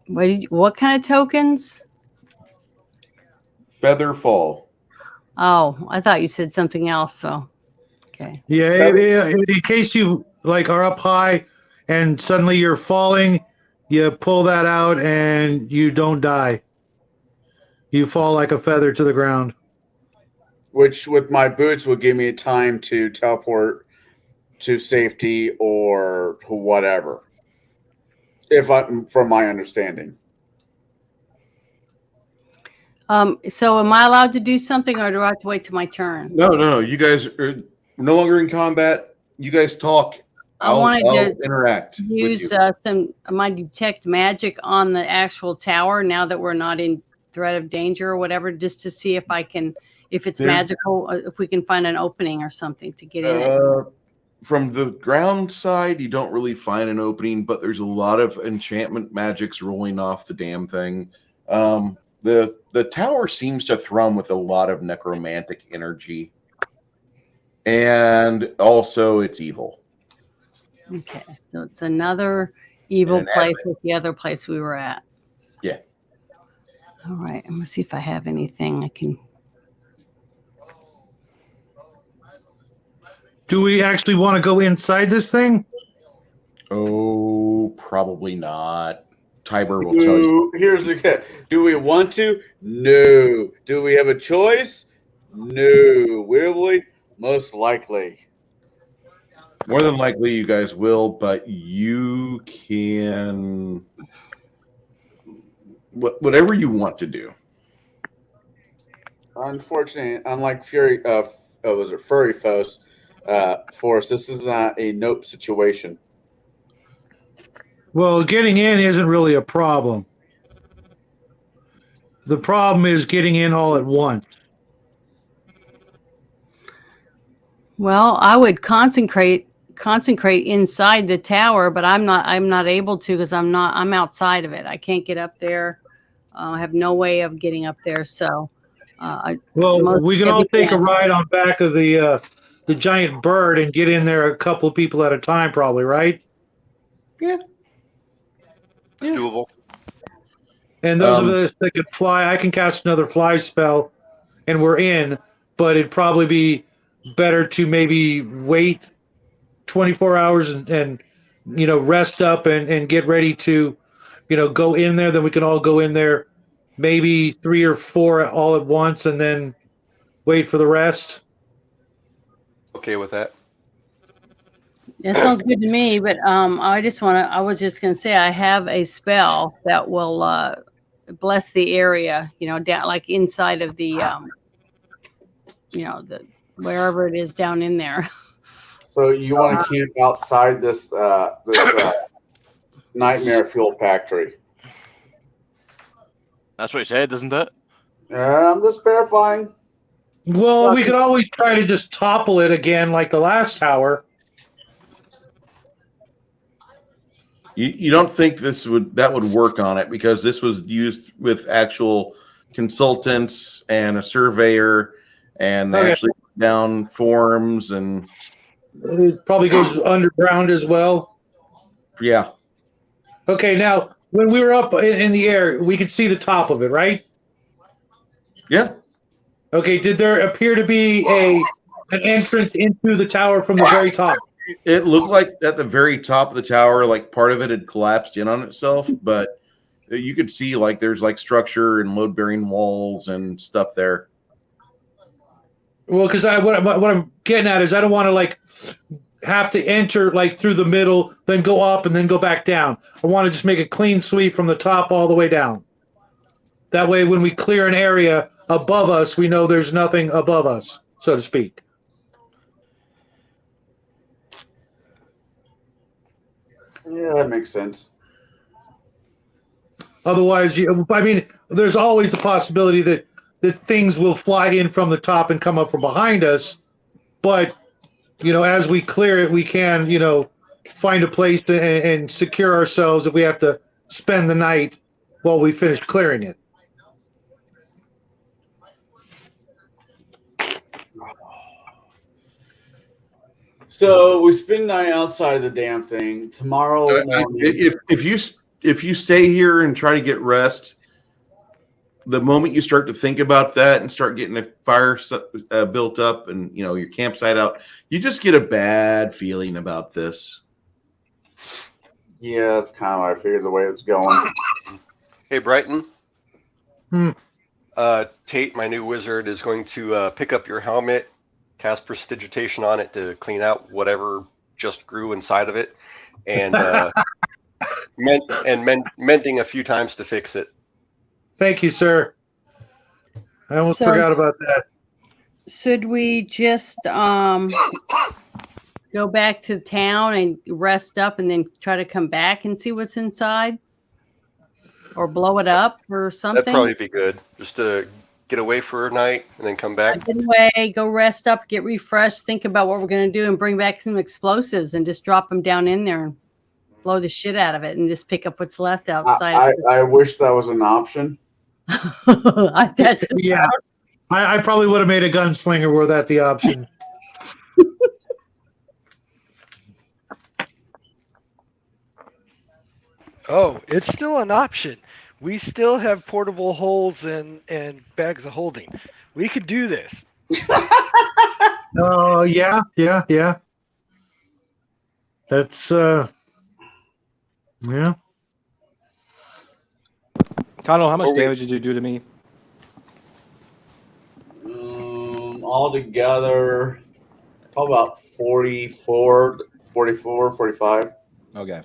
What kind of tokens? Featherfall. Oh, I thought you said something else. So, okay. Yeah, in case you like are up high and suddenly you're falling, you pull that out and you don't die. You fall like a feather to the ground. Which, with my boots, will give me time to teleport to safety or whatever. From my understanding. So am I allowed to do something, or do I have to wait till my turn? No. You guys are no longer in combat. You guys talk. I'll interact. Use some of my detect magic on the actual tower now that we're not in threat of danger or whatever, just to see if it's magical, if we can find an opening or something to get in it. From the ground side, you don't really find an opening, but there's a lot of enchantment magics rolling off the damn thing. The tower seems to thrum with a lot of necromantic energy, and also it's evil. Okay, so it's another evil place with the other place we were at. Yeah. All right, I'm gonna see if I have anything I can. Do we actually want to go inside this thing? Oh, probably not. Tiber will tell you. Here's the catch. Do we want to? No. Do we have a choice? No. Will we? Most likely. More than likely, you guys will, but you can whatever you want to do. Unfortunately, unlike Furry Force, this is not a nope situation. Well, getting in isn't really a problem. The problem is getting in all at once. Well, I would concentrate inside the tower, but I'm not able to because I'm outside of it. I can't get up there. I have no way of getting up there. So, we can all take a ride on back of the giant bird and get in there a couple of people at a time, probably, right? Yeah. It's doable. And those of us that can fly, I can cast another fly spell, and we're in. But it'd probably be better to maybe wait 24 hours and rest up and get ready to go in there. Then we can all go in there, maybe 3 or 4 all at once, and then wait for the rest. Okay with that. That sounds good to me, but I was just going to say I have a spell that will bless the area, down like inside of the the wherever it is down in there. So you want to camp outside this nightmare fuel factory? That's what he said, isn't it? I'm just verifying. Well, we could always try to just topple it again like the last tower. You don't think that would work on it because this was used with actual consultants and a surveyor and they actually put down forms and it probably goes underground as well. Yeah. Okay, now when we were up in the air, we could see the top of it, right? Yeah. Okay, did there appear to be a an entrance into the tower from the very top. It looked like at the very top of the tower, like part of it had collapsed in on itself, but you could see like there's like structure and load bearing walls and stuff there. Well, because what I'm getting at is I don't want to like have to enter like through the middle, then go up and then go back down. I want to just make a clean sweep from the top all the way down. That way, when we clear an area above us, we know there's nothing above us, so to speak. Yeah, that makes sense. Otherwise, I mean, there's always the possibility that things will fly in from the top and come up from behind us. But, as we clear it, we can, find a place and secure ourselves if we have to spend the night while we finish clearing it. So we spend the night outside of the damn thing. Tomorrow morning. If you stay here and try to get rest, the moment you start to think about that and start getting a fire built up and your campsite out, you just get a bad feeling about this. Yeah, that's kind of what I figured the way it was going. Hey, Brighton. Tate, my new wizard, is going to pick up your helmet, cast prestidigitation on it to clean out whatever just grew inside of it, and mending a few times to fix it. Thank you, sir. I almost forgot about that. Should we just go back to town and rest up and then try to come back and see what's inside? Or blow it up or something? That'd probably be good. Just to get away for a night and then come back. Get away, go rest up, get refreshed, think about what we're going to do, and bring back some explosives and just drop them down in there and blow the shit out of it and just pick up what's left outside. I wish that was an option. Yeah, I probably would have made a gunslinger were that the option. Oh, it's still an option. We still have portable holes and bags of holding. We could do this. Oh, yeah. That's, yeah. Connell, how much damage did you do to me? Altogether, probably about 44, 45. Okay.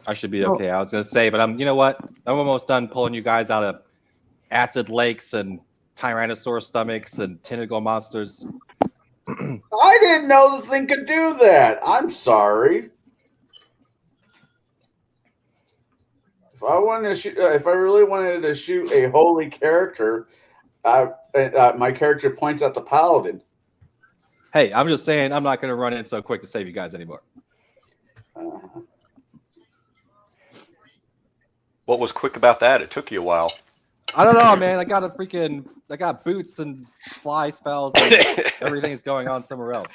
I should be okay. I was going to say, but you know what? I'm almost done pulling you guys out of acid lakes and Tyrannosaurus stomachs and tentacle monsters. I didn't know the thing could do that. I'm sorry. If I wanted to shoot, if I really wanted to shoot a holy character, my character points at the paladin. Hey, I'm just saying I'm not going to run in so quick to save you guys anymore. What was quick about that? It took you a while. I don't know, man. I got boots and fly spells. And everything is going on somewhere else.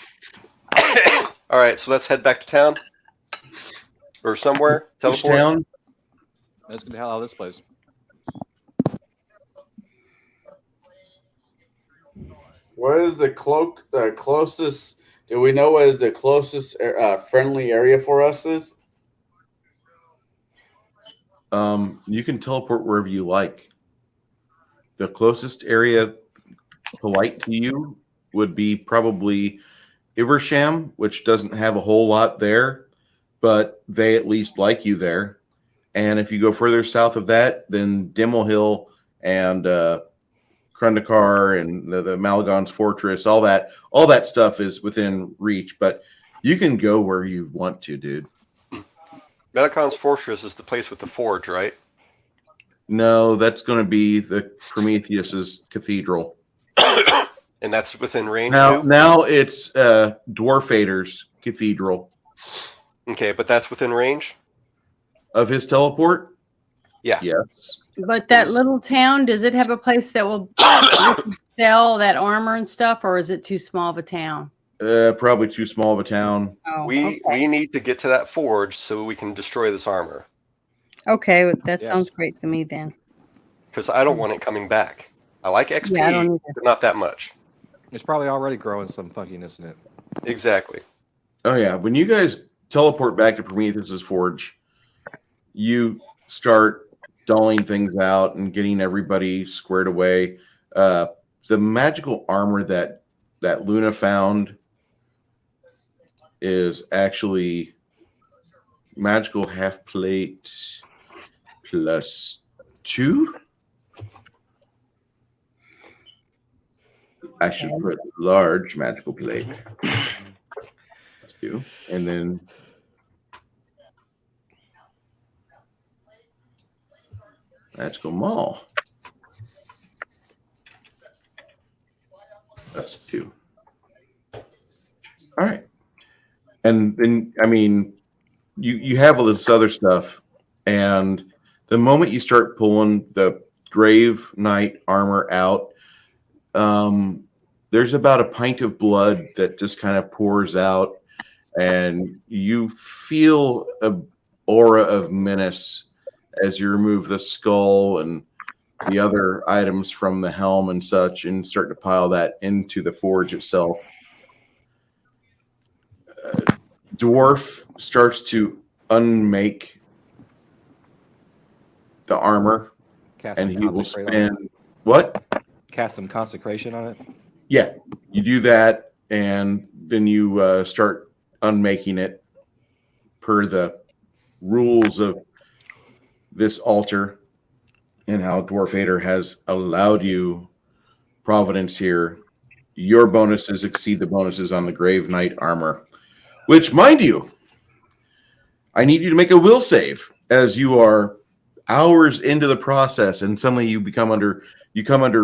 All right, so let's head back to town or somewhere. Which town? Let's get the hell out of this place. What is the closest? Do we know what is the closest friendly area for us is? You can teleport wherever you like. The closest area polite to you would be probably Iversham, which doesn't have a whole lot there, but they at least like you there. And if you go further south of that, then Dimmel Hill and Krundakar and the Malagon's Fortress, all that stuff is within reach. But you can go where you want to, dude. Malagon's Fortress is the place with the forge, right? No, that's going to be the Prometheus's cathedral. And that's within range too? Now it's Dwarfader's cathedral. Okay, but that's within range? Of his teleport? Yeah. Yes. But that little town, does it have a place that will sell that armor and stuff, or is it too small of a town? Probably too small of a town. Oh, We need to get to that forge so we can destroy this armor. Okay, that sounds great to me then. Because I don't want it coming back. I like XP, Yeah, I don't either. but not that much. It's probably already growing some funkiness in it. Exactly. Oh yeah, when you guys teleport back to Prometheus's forge, you start dulling things out and getting everybody squared away. The magical armor that Luna found is actually magical half plate +2. I should put large magical plate +2, and then magical maul +2. All right, and then I mean, you have all this other stuff, and the moment you start pulling the Grave Knight armor out, there's about a pint of blood that just kind of pours out, and you feel a aura of menace as you remove the skull and the other items from the helm and such, and start to pile that into the forge itself. Dwarf starts to unmake the armor, Cast and some he will consecrate on it. spend what? Cast some consecration on it. Yeah, you do that, and then you start unmaking it per the rules of this altar and how Dwarf Vader has allowed you providence here. Your bonuses exceed the bonuses on the Grave Knight armor, which, mind you, I need you to make a will save as you are hours into the process, and suddenly you come under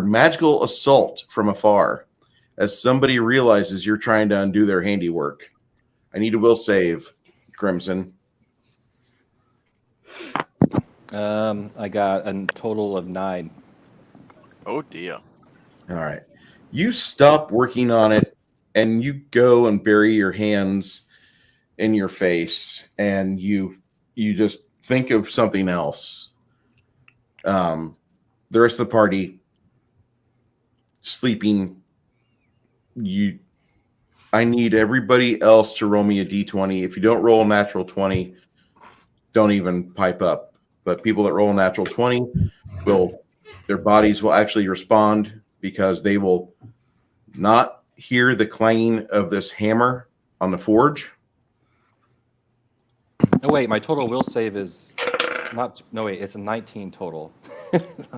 magical assault from afar as somebody realizes you're trying to undo their handiwork. I need a will save, Crimson. I got a total of 9. Oh dear. All right. You stop working on it and you go and bury your hands in your face, and you just think of something else. The rest of the party sleeping. I need everybody else to roll me a d20. If you don't roll a natural 20, don't even pipe up. But people that roll a natural 20 their bodies will actually respond, because they will not hear the clanging of this hammer on the forge. Oh wait, my total will save is not. No wait, it's a 19 total.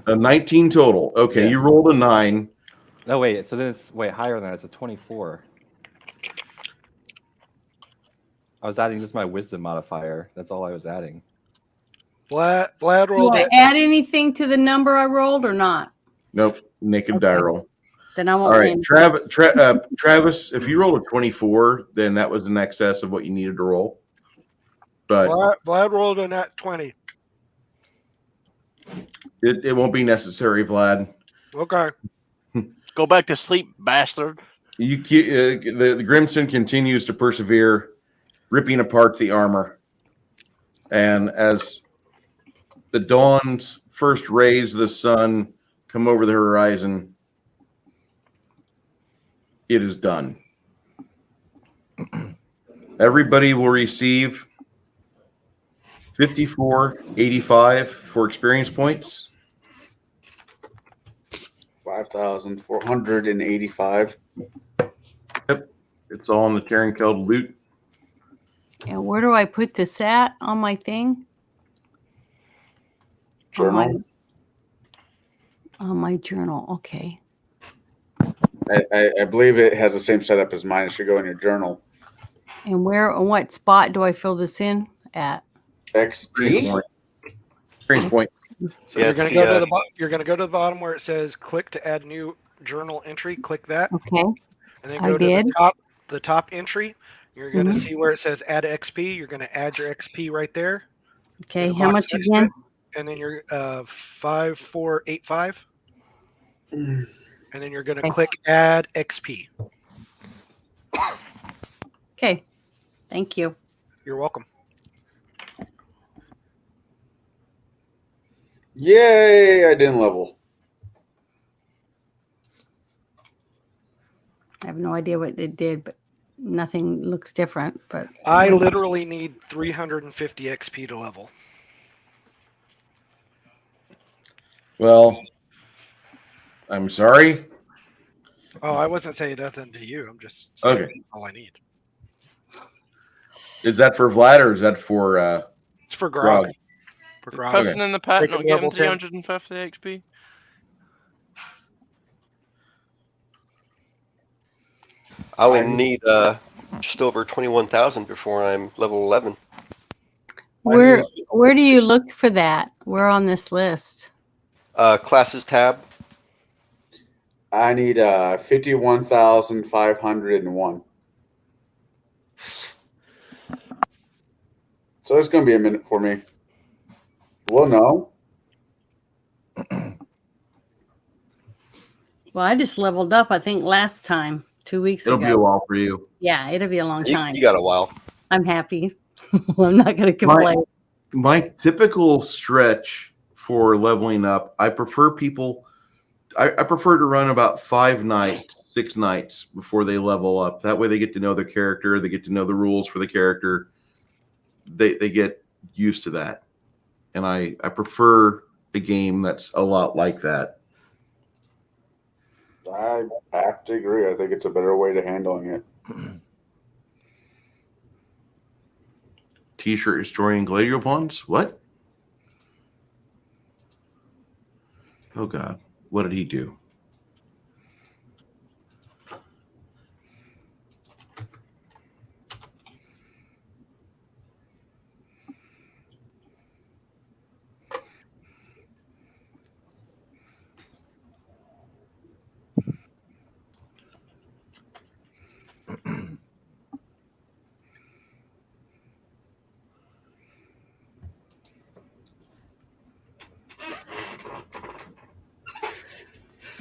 A 19 total. Okay, Yes. you rolled a 9. No wait, so then it's higher than that. It's a 24. I was adding just my wisdom modifier. That's all I was adding. Vlad Do rolled I it. add anything to the number I rolled or not? Nope, naked die roll. Then I All won't say right, anything. Travis, if you rolled a 24, then that was in excess of what you needed to roll. But Vlad rolled a nat 20. it won't be necessary, Vlad. Okay. Go back to sleep, bastard. The Grimson continues to persevere, ripping apart the armor. And as the dawn's first rays of the sun come over the horizon, it is done. Everybody will receive 54.85 for experience points. 5,485. Yep, it's all in the Terran Code loot. And where do I put this at on my thing? Journal. On my journal. Okay. I believe it has the same setup as mine. It should go in your journal. And what spot do I fill this in at? XP. Experience point. So Yeah, you're it's gonna the, go to you're gonna go to the bottom where it says click to add new journal entry. Click that, Okay. and then I go to did. the top entry. You're gonna Mhm. see where it says add XP. You're gonna add your XP right there. Okay. There's a How box much next to again? it, and then you're 5485, and then you're gonna Okay. click add XP. Okay. Thank you. You're welcome. Yay! I didn't level. I have no idea what it did, but nothing looks different. But I literally need 350 XP to level. Well, I'm sorry. Oh, I wasn't saying nothing to you. I'm just saying Okay. all I need. Is that for Vlad or is that for It's for Grog. Grog? For Did Grog. Piston in the pit Take not a get him level 10. 350 XP? I only need just over 21,000 before I'm level 11. where do you look for that? Where on this list? Classes tab. I need 51,501. So it's going to be a minute for me. Well, no. Well, I just leveled up. I think last time, 2 weeks It'll ago. be a while for you. Yeah, it'll be a long time. You got a while. I'm happy. I'm not going to complain. My typical stretch for leveling up, I prefer I prefer to run about 5 nights, 6 nights before they level up. That way they get to know their character, they get to know the rules for the character. They get used to that. And I prefer a game that's a lot like that. I have to agree. I think it's a better way to handling it. T-shirt historian Gladio Pawns? What? Oh God, what did he do?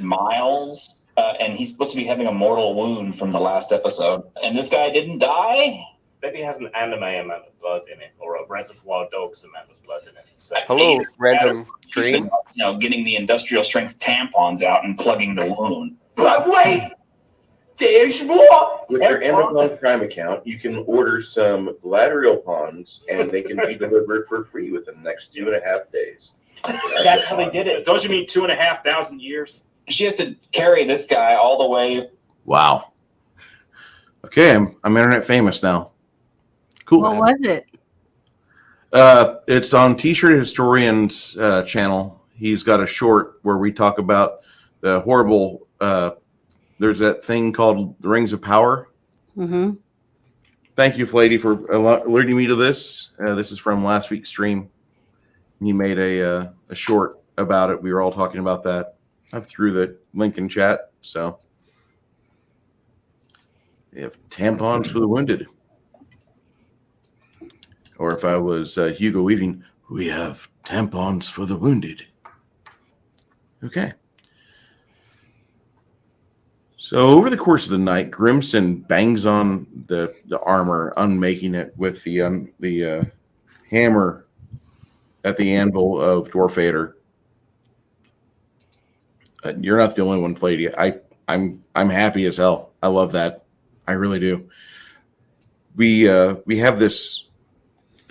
Miles, and he's supposed to be having a mortal wound from the last episode, and this guy didn't die. Maybe he has an anime amount of blood in it, or a Reservoir Dogs amount of blood in it. So, Hello, random dream. Been, getting the industrial strength tampons out and plugging the wound. But wait, there's more. With your Amazon Prime account, you can order some Galadriel pawns, and they can be delivered for free within the next 2.5 days. That's how they did it. Don't you mean 2,500 years? She has to carry this guy all the way. Wow. Okay, I'm internet famous now. Cool. What was it? It's on T-shirt Historian's channel. He's got a short where we talk about the horrible. There's that thing called the Rings of Power. Mm-hmm. Thank you, Flady, for alerting me to this. This is from last week's stream. He made a short about it. We were all talking about that. I threw the link in chat. So we have tampons for the wounded. Or if I was Hugo Weaving, we have tampons for the wounded. Okay. So over the course of the night, Grimson bangs on the armor, unmaking it with the hammer at the anvil of Dwarfader. You're not the only one, Flady. I'm happy as hell. I love that. I really do. We have this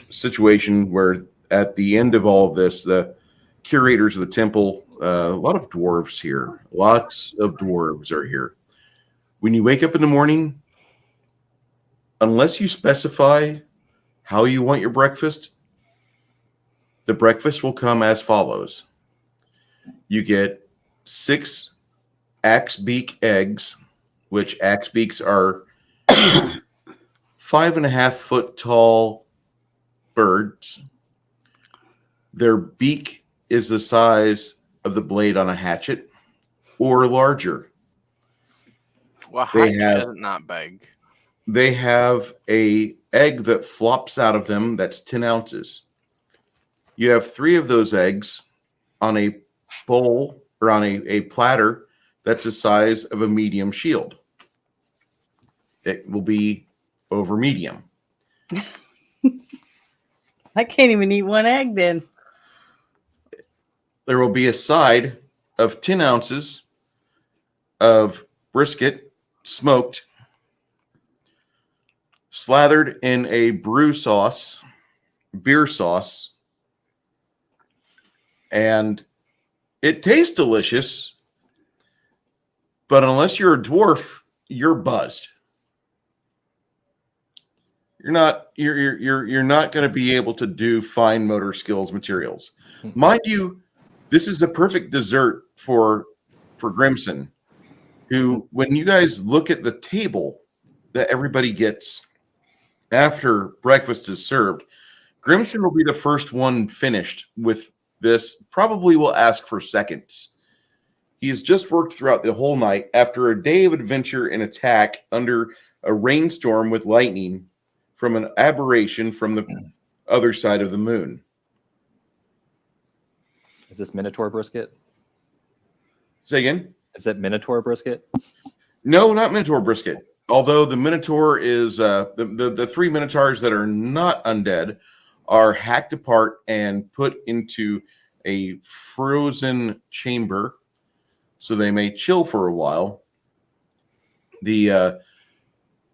situation where at the end of all of this, the curators of the temple, a lot of dwarves here. Lots of dwarves are here. When you wake up in the morning, unless you specify how you want your breakfast, the breakfast will come as follows. You get 6 axe beak eggs, which axe beaks are 5.5 foot tall birds. Their beak is the size of the blade on a hatchet or larger. Well, hatchet isn't that big. They have a egg that flops out of them that's 10 ounces. You have 3 of those eggs on a bowl or on a platter that's the size of a medium shield. It will be over medium. I can't even eat one egg then. There will be a side of 10 ounces of brisket smoked, slathered in a beer sauce, and it tastes delicious. But unless you're a dwarf, you're buzzed. You're not going to be able to do fine motor skills materials. Mind you, this is the perfect dessert for Grimson, who, when you guys look at the table that everybody gets after breakfast is served, Grimson will be the first one finished with this, probably will ask for seconds. He has just worked throughout the whole night after a day of adventure and attack under a rainstorm with lightning from an aberration from the other side of the moon. Is this Minotaur brisket? Say again? Is it Minotaur brisket? No, not Minotaur brisket. Although the Minotaur is the three Minotaurs that are not undead are hacked apart and put into a frozen chamber so they may chill for a while. The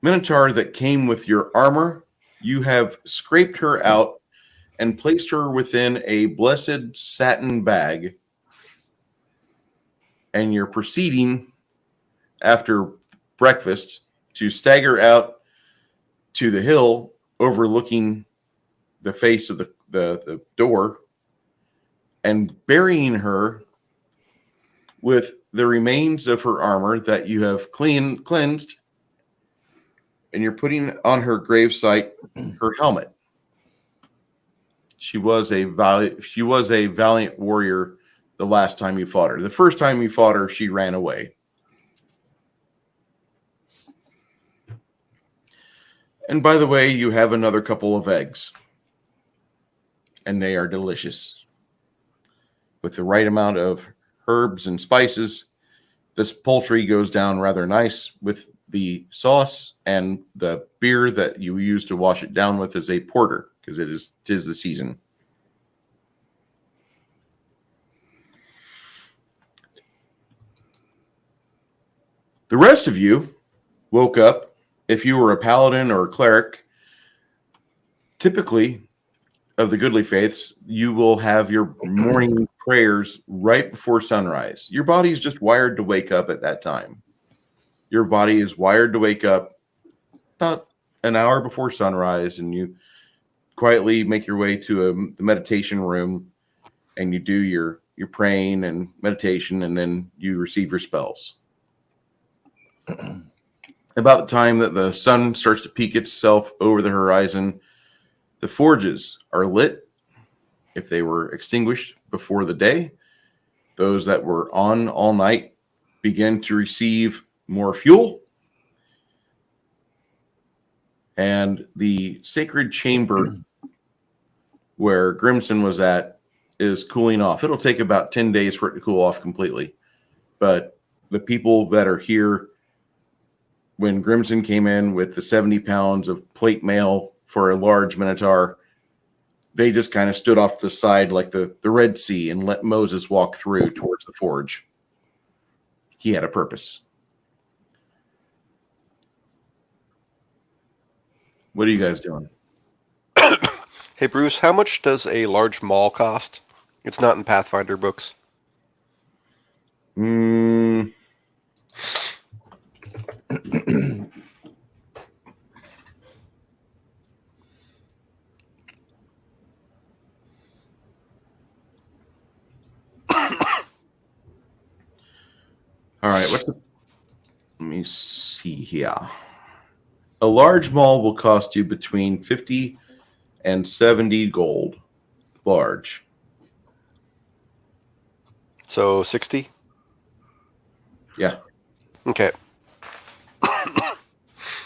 Minotaur that came with your armor, you have scraped her out and placed her within a blessed satin bag. And you're proceeding after breakfast to stagger out to the hill overlooking the face of the door and burying her with the remains of her armor that you have cleansed, and you're putting on her gravesite her helmet. She was a valiant warrior the last time you fought her. The first time you fought her, she ran away. And by the way, you have another couple of eggs. And they are delicious. With the right amount of herbs and spices, this poultry goes down rather nice with the sauce, and the beer that you use to wash it down with is a porter, because tis the season. The rest of you woke up. If you were a paladin or a cleric, typically of the goodly faiths, you will have your morning prayers right before sunrise. Your body is just wired to wake up at that time. Your body is wired to wake up about an hour before sunrise, and you quietly make your way to the meditation room, and you do your praying and meditation, and then you receive your spells. About the time that the sun starts to peek itself over the horizon, the forges are lit. If they were extinguished before the day, those that were on all night begin to receive more fuel. And the sacred chamber where Grimson was at is cooling off. It'll take about 10 days for it to cool off completely. But the people that are here, when Grimson came in with the 70 pounds of plate mail for a large Minotaur, they just kind of stood off to the side like the Red Sea and let Moses walk through towards the forge. He had a purpose. What are you guys doing? Hey, Bruce, how much does a large maul cost? It's not in Pathfinder books. All right, let me see here. A large maul will cost you between 50 and 70 gold. Large. So 60? Yeah. Okay.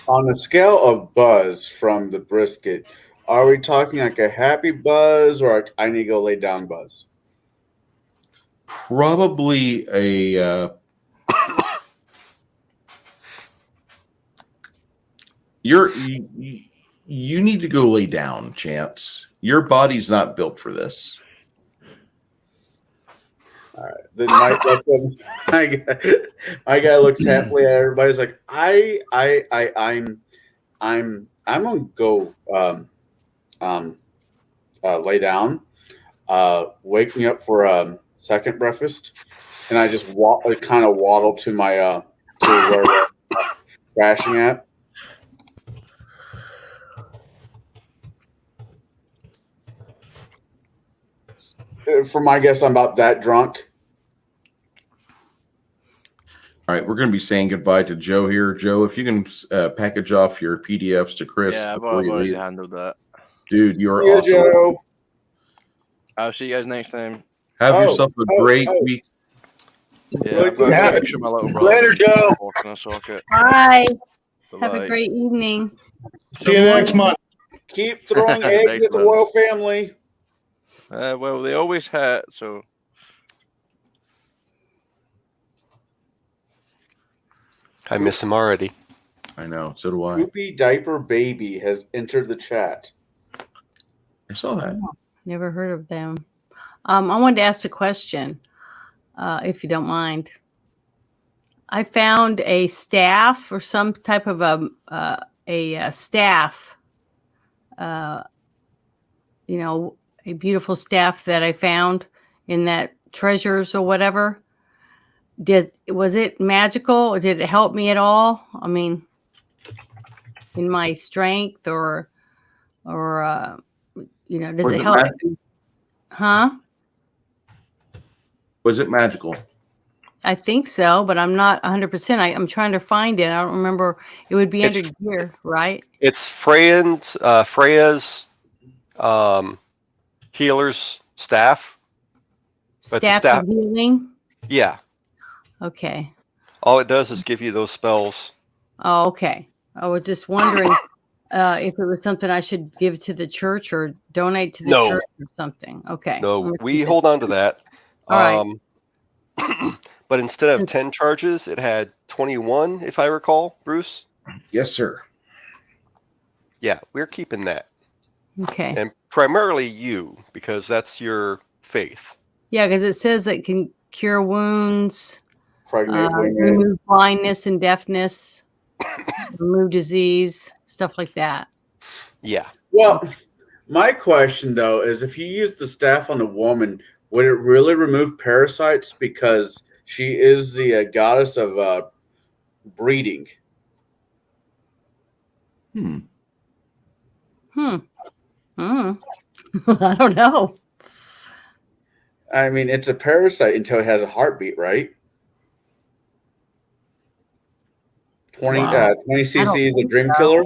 On a scale of buzz from the brisket, are we talking like a happy buzz or like I need to go lay down buzz? Probably a you need to go lay down, Chance. Your body's not built for this. All right. Then my guy looks happily at everybody. He's like, I'm gonna go lay down, wake me up for second breakfast, and I just kind of waddle to my to where we're crashing at. For my guess, I'm about that drunk. All right, we're going to be saying goodbye to Joe here. Joe, if you can package off your PDFs to Chris. Yeah, I've before you already leave. handled that. Dude, you are See ya, awesome. Joe. I'll see you guys next time. Have yourself a great week. Yeah, I've got to Yeah. make sure my little brother Later, Joe. walks in a socket. Bye. Have Bye-bye. a great evening. See you next month. Keep throwing eggs Thanks, at the man. royal family. Well, they always had, so. I miss him already. I know. So do I. Poopy Diaper Baby has entered the chat. I saw that. Never heard of them. I wanted to ask a question, if you don't mind. I found a staff or some type of a staff, a beautiful staff that I found in that treasures or whatever. Was it magical or did it help me at all? I mean, in my strength or does Or it is it help? Huh? Was it magical? I think so, but I'm not 100%. I'm trying to find it. I don't remember. It would be under gear, right? It's Freya's healer's staff. But it's a Staff of healing. Yeah. Okay. All it does is give you those spells. Oh, okay. I was just wondering if it was something I should give to the church or donate to the No. church or something. Okay. No, we hold on to that. All right. But instead of 10 charges, it had 21, if I recall, Bruce. Yes, sir. Yeah, we're keeping that. Okay. And primarily you, because that's your faith. Yeah, because it says it can cure wounds, Pregnant women. remove blindness and deafness, remove disease, stuff like that. Yeah. Well, my question though is, if you use the staff on a woman, would it really remove parasites because she is the goddess of breeding? I don't know. I mean, it's a parasite until it has a heartbeat, right? 20 cc's of dream killer.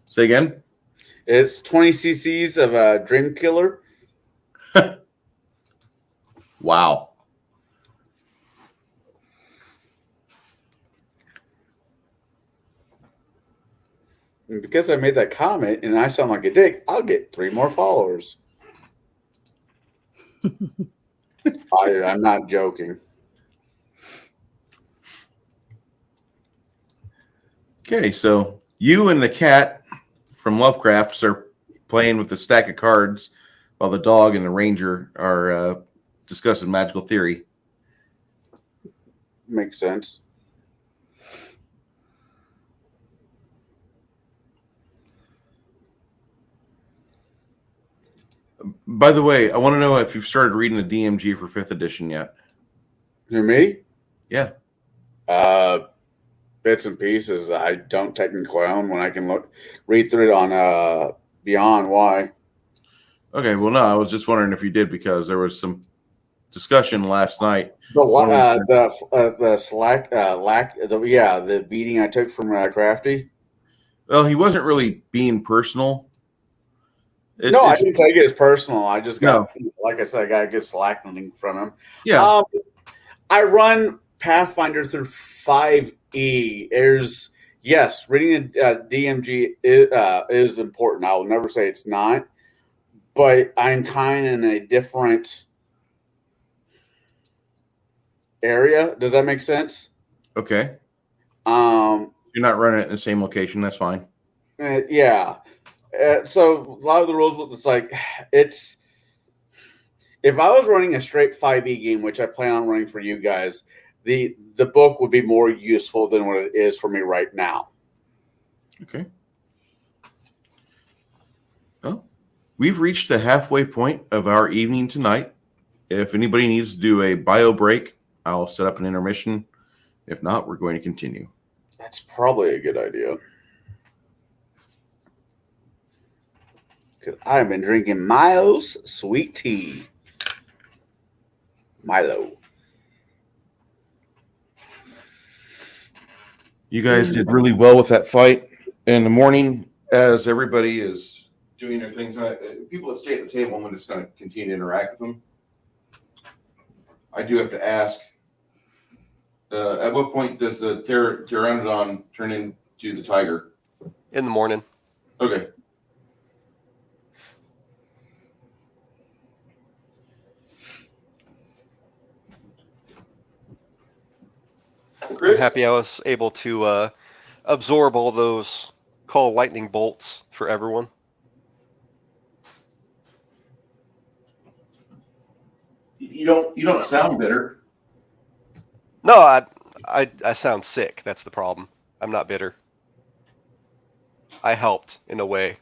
Say again? It's 20 cc's of dream killer. Wow. And because I made that comment and I sound like a dick, I'll get 3 more followers. I'm not joking. Okay, so you and the cat from Lovecrafts are playing with a stack of cards while the dog and the ranger are discussing magical theory. Makes sense. By the way, I want to know if you've started reading the DMG for 5th edition yet. Who, me? Yeah. Bits and pieces. I don't technically own when I can read through it on Beyond. Why? Okay, well, no, I was just wondering if you did because there was some discussion last night. The beating I took from Crafty. Well, he wasn't really being personal. I didn't take it as personal. I just got, like I said, I got a good slacking from him. Yeah. I run Pathfinder through 5e. Reading a DMG is important. I will never say it's not, but I'm kind of in a different area. Does that make sense? Okay. You're not running it in the same location. That's fine. Yeah. So a lot of the rules, it's like if I was running a straight 5e game, which I plan on running for you guys, the book would be more useful than what it is for me right now. Okay. Well, we've reached the halfway point of our evening tonight. If anybody needs to do a bio break, I'll set up an intermission. If not, we're going to continue. That's probably a good idea. Because I've been drinking Milo's sweet tea. Milo. You guys did really well with that fight. In the morning, as everybody is doing their things, people that stay at the table, I'm just going to continue to interact with them. I do have to ask, at what point does the pteranodon turn into the tiger? In the morning. Okay. I'm happy I was able to absorb all those call lightning bolts for everyone. You don't sound bitter. No, I sound sick. That's the problem. I'm not bitter. I helped in a way.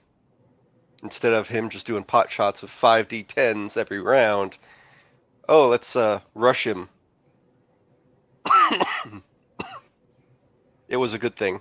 Instead of him just doing pot shots of 5d10s every round. Oh, let's rush him. It was a good thing.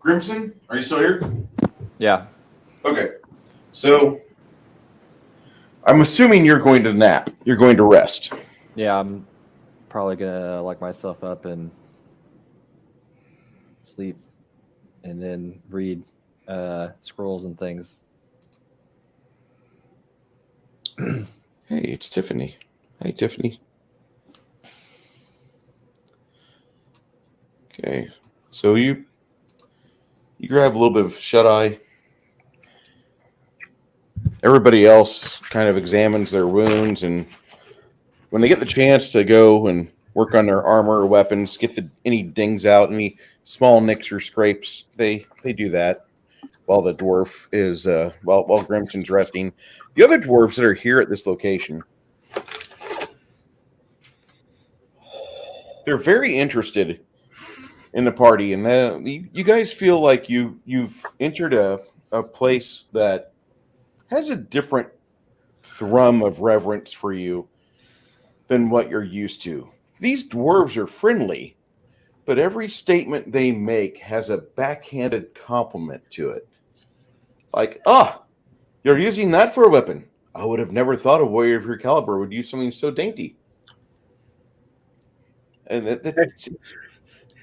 Grimson, are you still here? Yeah. Okay. So, I'm assuming you're going to nap. You're going to rest. Yeah, I'm probably gonna lock myself up and sleep, and then read scrolls and things. Hey, it's Tiffany. Hey, Tiffany. Okay. So you grab a little bit of shut-eye. Everybody else kind of examines their wounds, and when they get the chance to go and work on their armor or weapons, get any dings out, any small nicks or scrapes, they do that while the dwarf is while Grimson's resting. The other dwarves that are here at this location, they're very interested in the party, and you guys feel like you've entered a place that has a different thrum of reverence for you than what you're used to. These dwarves are friendly, but every statement they make has a backhanded compliment to it. Like, you're using that for a weapon. I would have never thought a warrior of your caliber would use something so dainty. And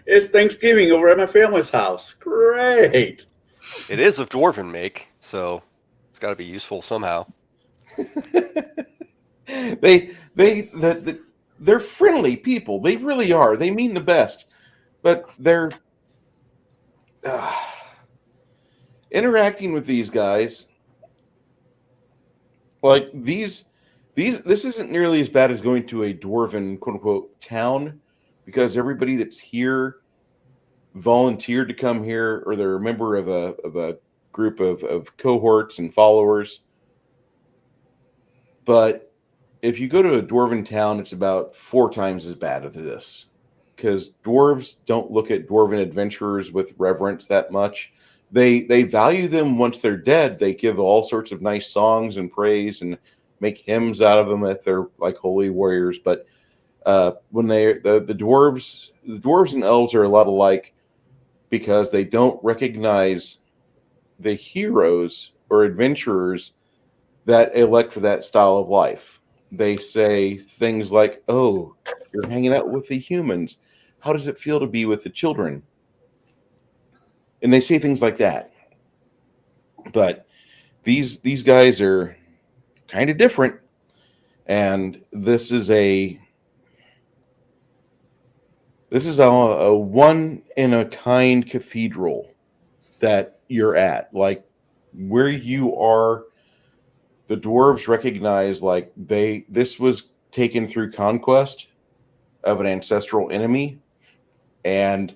it's Thanksgiving over at my family's house. Great. It is of dwarven make, so it's got to be useful somehow. They're friendly people. They really are. They mean the best, but they're interacting with these guys. Like these. This isn't nearly as bad as going to a dwarven quote unquote town, because everybody that's here volunteered to come here, or they're a member of a group of cohorts and followers. But if you go to a dwarven town, it's about 4 times as bad as this, because dwarves don't look at dwarven adventurers with reverence that much. They value them once they're dead. They give all sorts of nice songs and praise and make hymns out of them if they're like holy warriors. But when the dwarves and elves are a lot alike because they don't recognize the heroes or adventurers that elect for that style of life. They say things like, "Oh, you're hanging out with the humans. How does it feel to be with the children?" And they say things like that. But these guys are kind of different, and this is a one in a kind cathedral that you're at. Like where you are, the dwarves recognize like this was taken through conquest of an ancestral enemy, and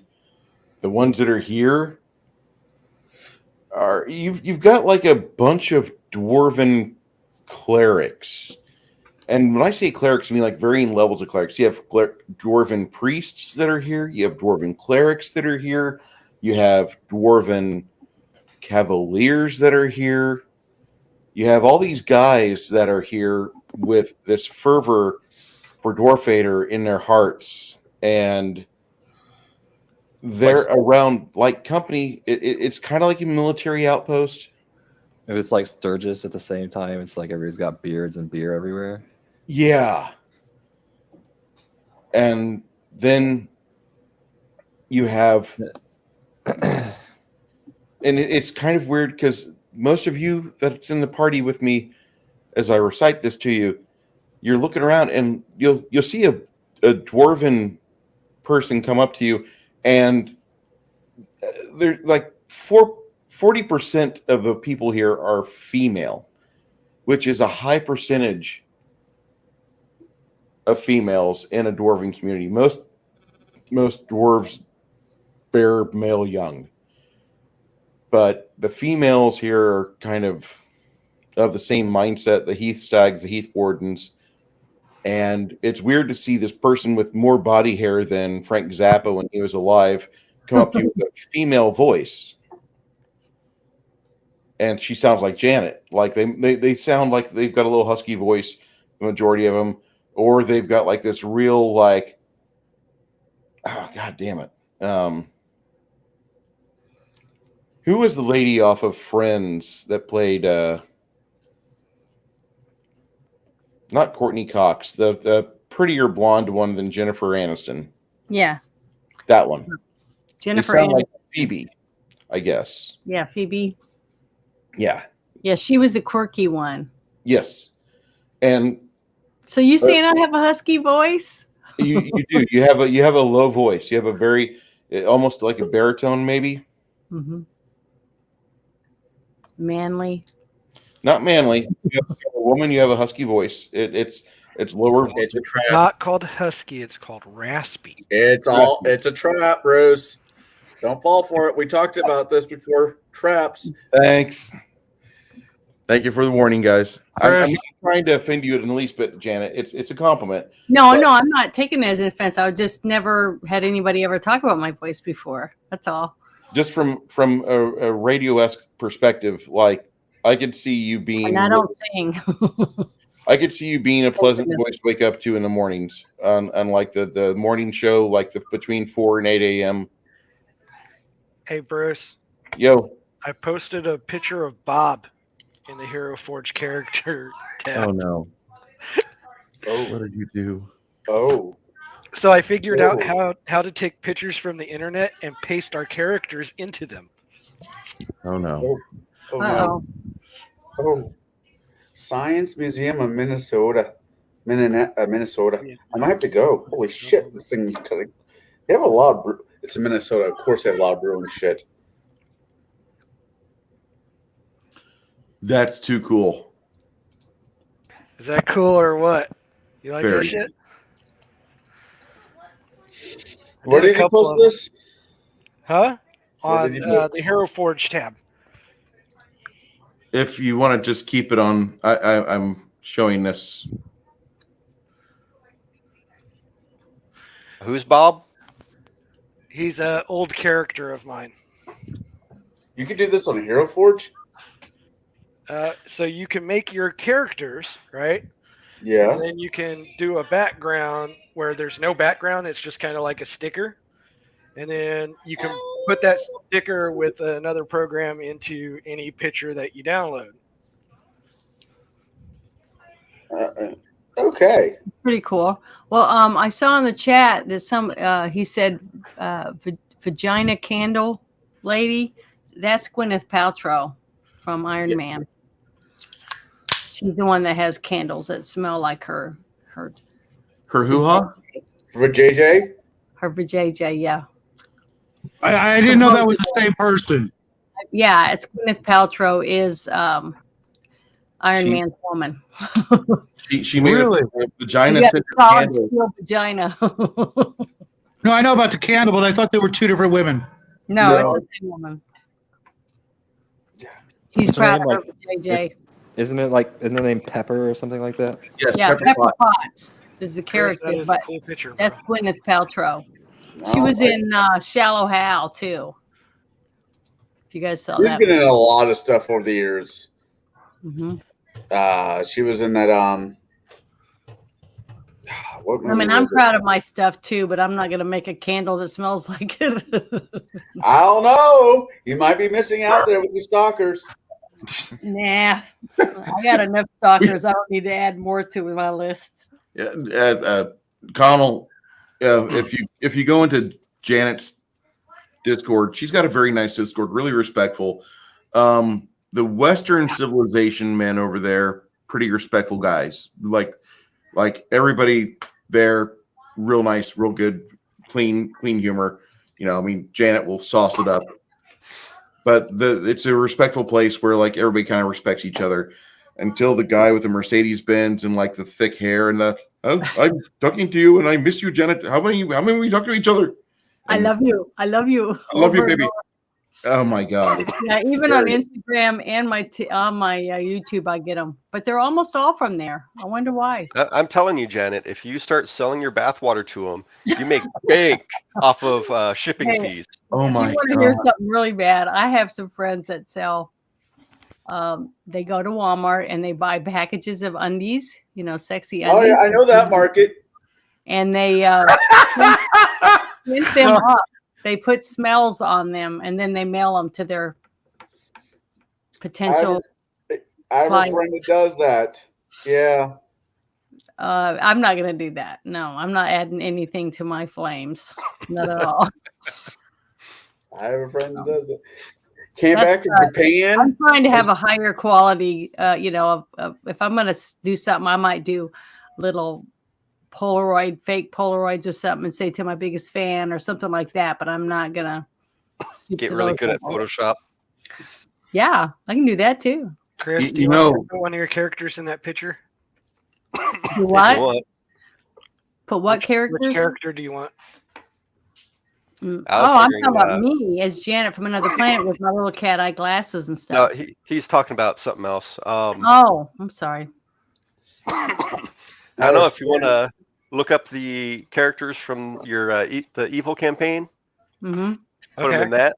the ones that are here are you've got like a bunch of dwarven clerics. And when I say clerics, I mean like varying levels of clerics. You have dwarven priests that are here. You have dwarven clerics that are here. You have dwarven cavaliers that are here. You have all these guys that are here with this fervor for Dwarfader in their hearts. And they're around like company. It's kind of like a military outpost. It was like Sturgis at the same time. It's like everybody's got beards and beer everywhere. Yeah. And then you have, and it's kind of weird because most of you that's in the party with me, as I recite this to you, you're looking around and you'll see a dwarven person come up to you, and they're like 40% of the people here are female, which is a high percentage of females in a dwarven community. Most dwarves bear male young, but the females here are kind of the same mindset, the Heath Stags, the Heath Wardens. And it's weird to see this person with more body hair than Frank Zappa when he was alive come up to you with a female voice. And she sounds like Janet. Like they sound like they've got a little husky voice, the majority of them, or they've got like this real like, oh god damn it. Who was the lady off of Friends that played not Courtney Cox, the prettier blonde one than Jennifer Aniston? Yeah. That one. Jennifer They sound Aniston. like Phoebe, I guess. Yeah, Phoebe. Yeah. Yeah, she was a quirky one. Yes. And so you saying I have a husky voice? you do. You have a low voice. You have a very almost like a baritone, maybe. Mm-hmm. Manly. Not manly. You have a woman. You have a husky voice. It's lower. It's a trap. Not called husky. It's called raspy. It's a trap, Bruce. Don't fall for it. We talked about this before. Traps. Thanks. Thank you for the warning, guys. I'm Bruce. not trying to offend you in the least bit, Janet. It's a compliment. No, I'm not taking it as an offense. I just never had anybody ever talk about my voice before. That's all. Just from a radio-esque perspective, like I could see you being. And I don't sing. I could see you being a pleasant voice to wake up to in the mornings on like the morning show, like between 4 and 8 a.m. Hey, Bruce. Yo. I posted a picture of Bob in the Hero Forge character tab. Oh no. Oh, what did you do? Oh. So I figured out how to take pictures from the internet and paste our characters into them. Oh no. Oh no. Oh. Science Museum of Minnesota. Minnesota. Yeah. I might have to go. Holy shit. This thing's cutting. They have a lot of it's in Minnesota. Of course they have a lot of brewing shit. That's too cool. Is that cool or what? You like Very. that shit? Where did you post this? Huh? Where On did you put- the Hero Forge tab. If you want to just keep it on, I'm showing this. Who's Bob? He's an old character of mine. You could do this on Hero Forge. So you can make your characters, right? Yeah. And then you can do a background where there's no background. It's just kind of like a sticker. And then you can put that sticker with another program into any picture that you download. Okay. Pretty cool. Well, I saw in the chat that he said vagina candle lady. That's Gwyneth Paltrow from Iron Man. She's the one that has candles that smell like her hoo-ha? For JJ? Her vajayjay, yeah. I didn't know that was the same person. Yeah, it's Gwyneth Paltrow is Iron Man's woman. She made Really? a vagina She got scented a solid candle. steel vagina. No, I know about the candle, but I thought they were two different women. No, it's the same woman. She's What's her proud name, of her like, vajayjay. Isn't the name Pepper or something like that? Yes, Yeah, Pepper Pepper Potts. Potts is the Chris, that character, is but a cool picture, that's bro. Gwyneth Paltrow. She was in Shallow Hal too. If you guys saw She's that. been in a lot of stuff over the years. Mm-hmm. She was in that what movie I mean, I'm was it? proud of my stuff too, but I'm not going to make a candle that smells like it. I don't know. You might be missing out there with your stalkers. Nah, I got enough stalkers. I don't need to add more to my list. Yeah, Connell, if you go into Janet's Discord, she's got a very nice Discord, really respectful. The Western civilization men over there, pretty respectful guys. Like everybody there, real nice, real good, clean humor. You know, I mean, Janet will sauce it up, but it's a respectful place where like everybody kind of respects each other. Until the guy with the Mercedes Benz and like the thick hair and I'm talking to you and I miss you, Janet. How many we talk to each other? And I love you. I love you. I love you, baby. Oh my God. Yeah, even on Instagram and on my YouTube, I get them, but they're almost all from there. I wonder why. I'm telling you, Janet, if you start selling your bathwater to them, you make bank off of shipping fees. Oh my If you want to hear something really bad, I have some friends that sell. They go to Walmart and they buy packages of undies, sexy undies. Oh yeah, I know that market. And they print them up. They put smells on them and then they mail them to their potential. I have a friend that does that. Yeah. I'm not going to do that. No, I'm not adding anything to my flames. Not at all. I have a friend that does it. Came back from Japan. I'm trying to have a higher quality, if I'm going to do something, I might do little fake Polaroids or something and say to my biggest fan or something like that, but I'm not going to get really good at Photoshop. Yeah, I can do that too. Chris, do you want to put one of your characters in that picture? What? Put what characters? Which character do you want? I'm talking about me as Janet from another planet with my little cat eye glasses and stuff. No, he's talking about something else. I'm sorry. I don't know if you want to look up the characters from your the evil campaign. Mm-hmm. Put them in that.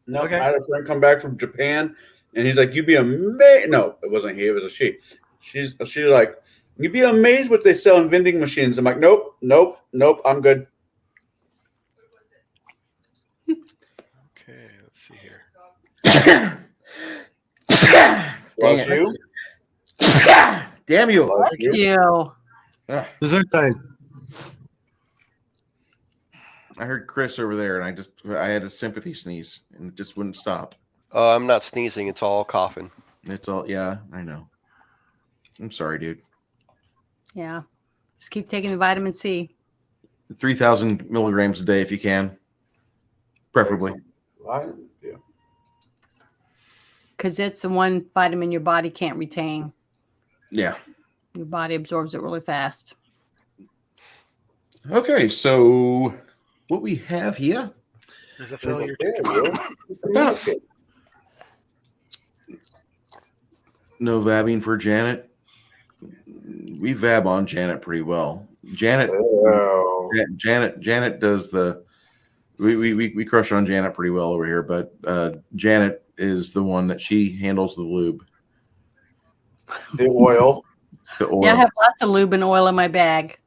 No, I had a friend come back from Japan, and he's like, "You'd be amazed." No, it wasn't he; it was a she. She's like, "You'd be amazed what they sell in vending machines." I'm like, "Nope, I'm good." Okay, let's see here. Love you. Damn you! Thank you. I heard Chris over there, and I had a sympathy sneeze, and it just wouldn't stop. I'm not sneezing; it's all coughing. It's all I know. I'm sorry, dude. Yeah, just keep taking the vitamin C. 3,000 milligrams a day if you can, preferably. Yeah. Because it's the one vitamin your body can't retain. Yeah. Your body absorbs it really fast. Okay, so what we have here is a failure. No vabbing for Janet. We vab on Janet pretty well. Janet does the We crush on Janet pretty well over here, but Janet is the one that she handles the lube. The oil. The oil. Yeah, I have lots of lube and oil in my bag.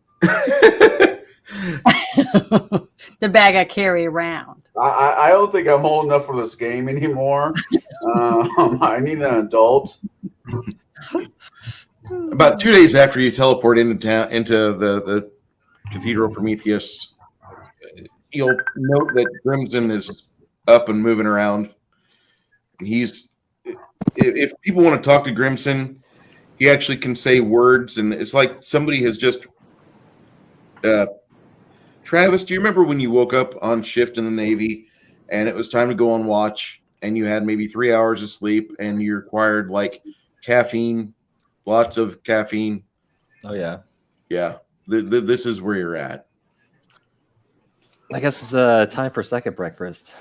The bag I carry around. I don't think I'm old enough for this game anymore. I need an adult. About 2 days after you teleport into town, into the Cathedral Prometheus, you'll note that Crimson is up and moving around. He's, if people want to talk to Grimson, he actually can say words, and it's like somebody has just. Travis, do you remember when you woke up on shift in the Navy, and it was time to go on watch, and you had maybe 3 hours of sleep, and you required like caffeine, lots of caffeine? Oh yeah. Yeah, this is where you're at. I guess it's time for second breakfast.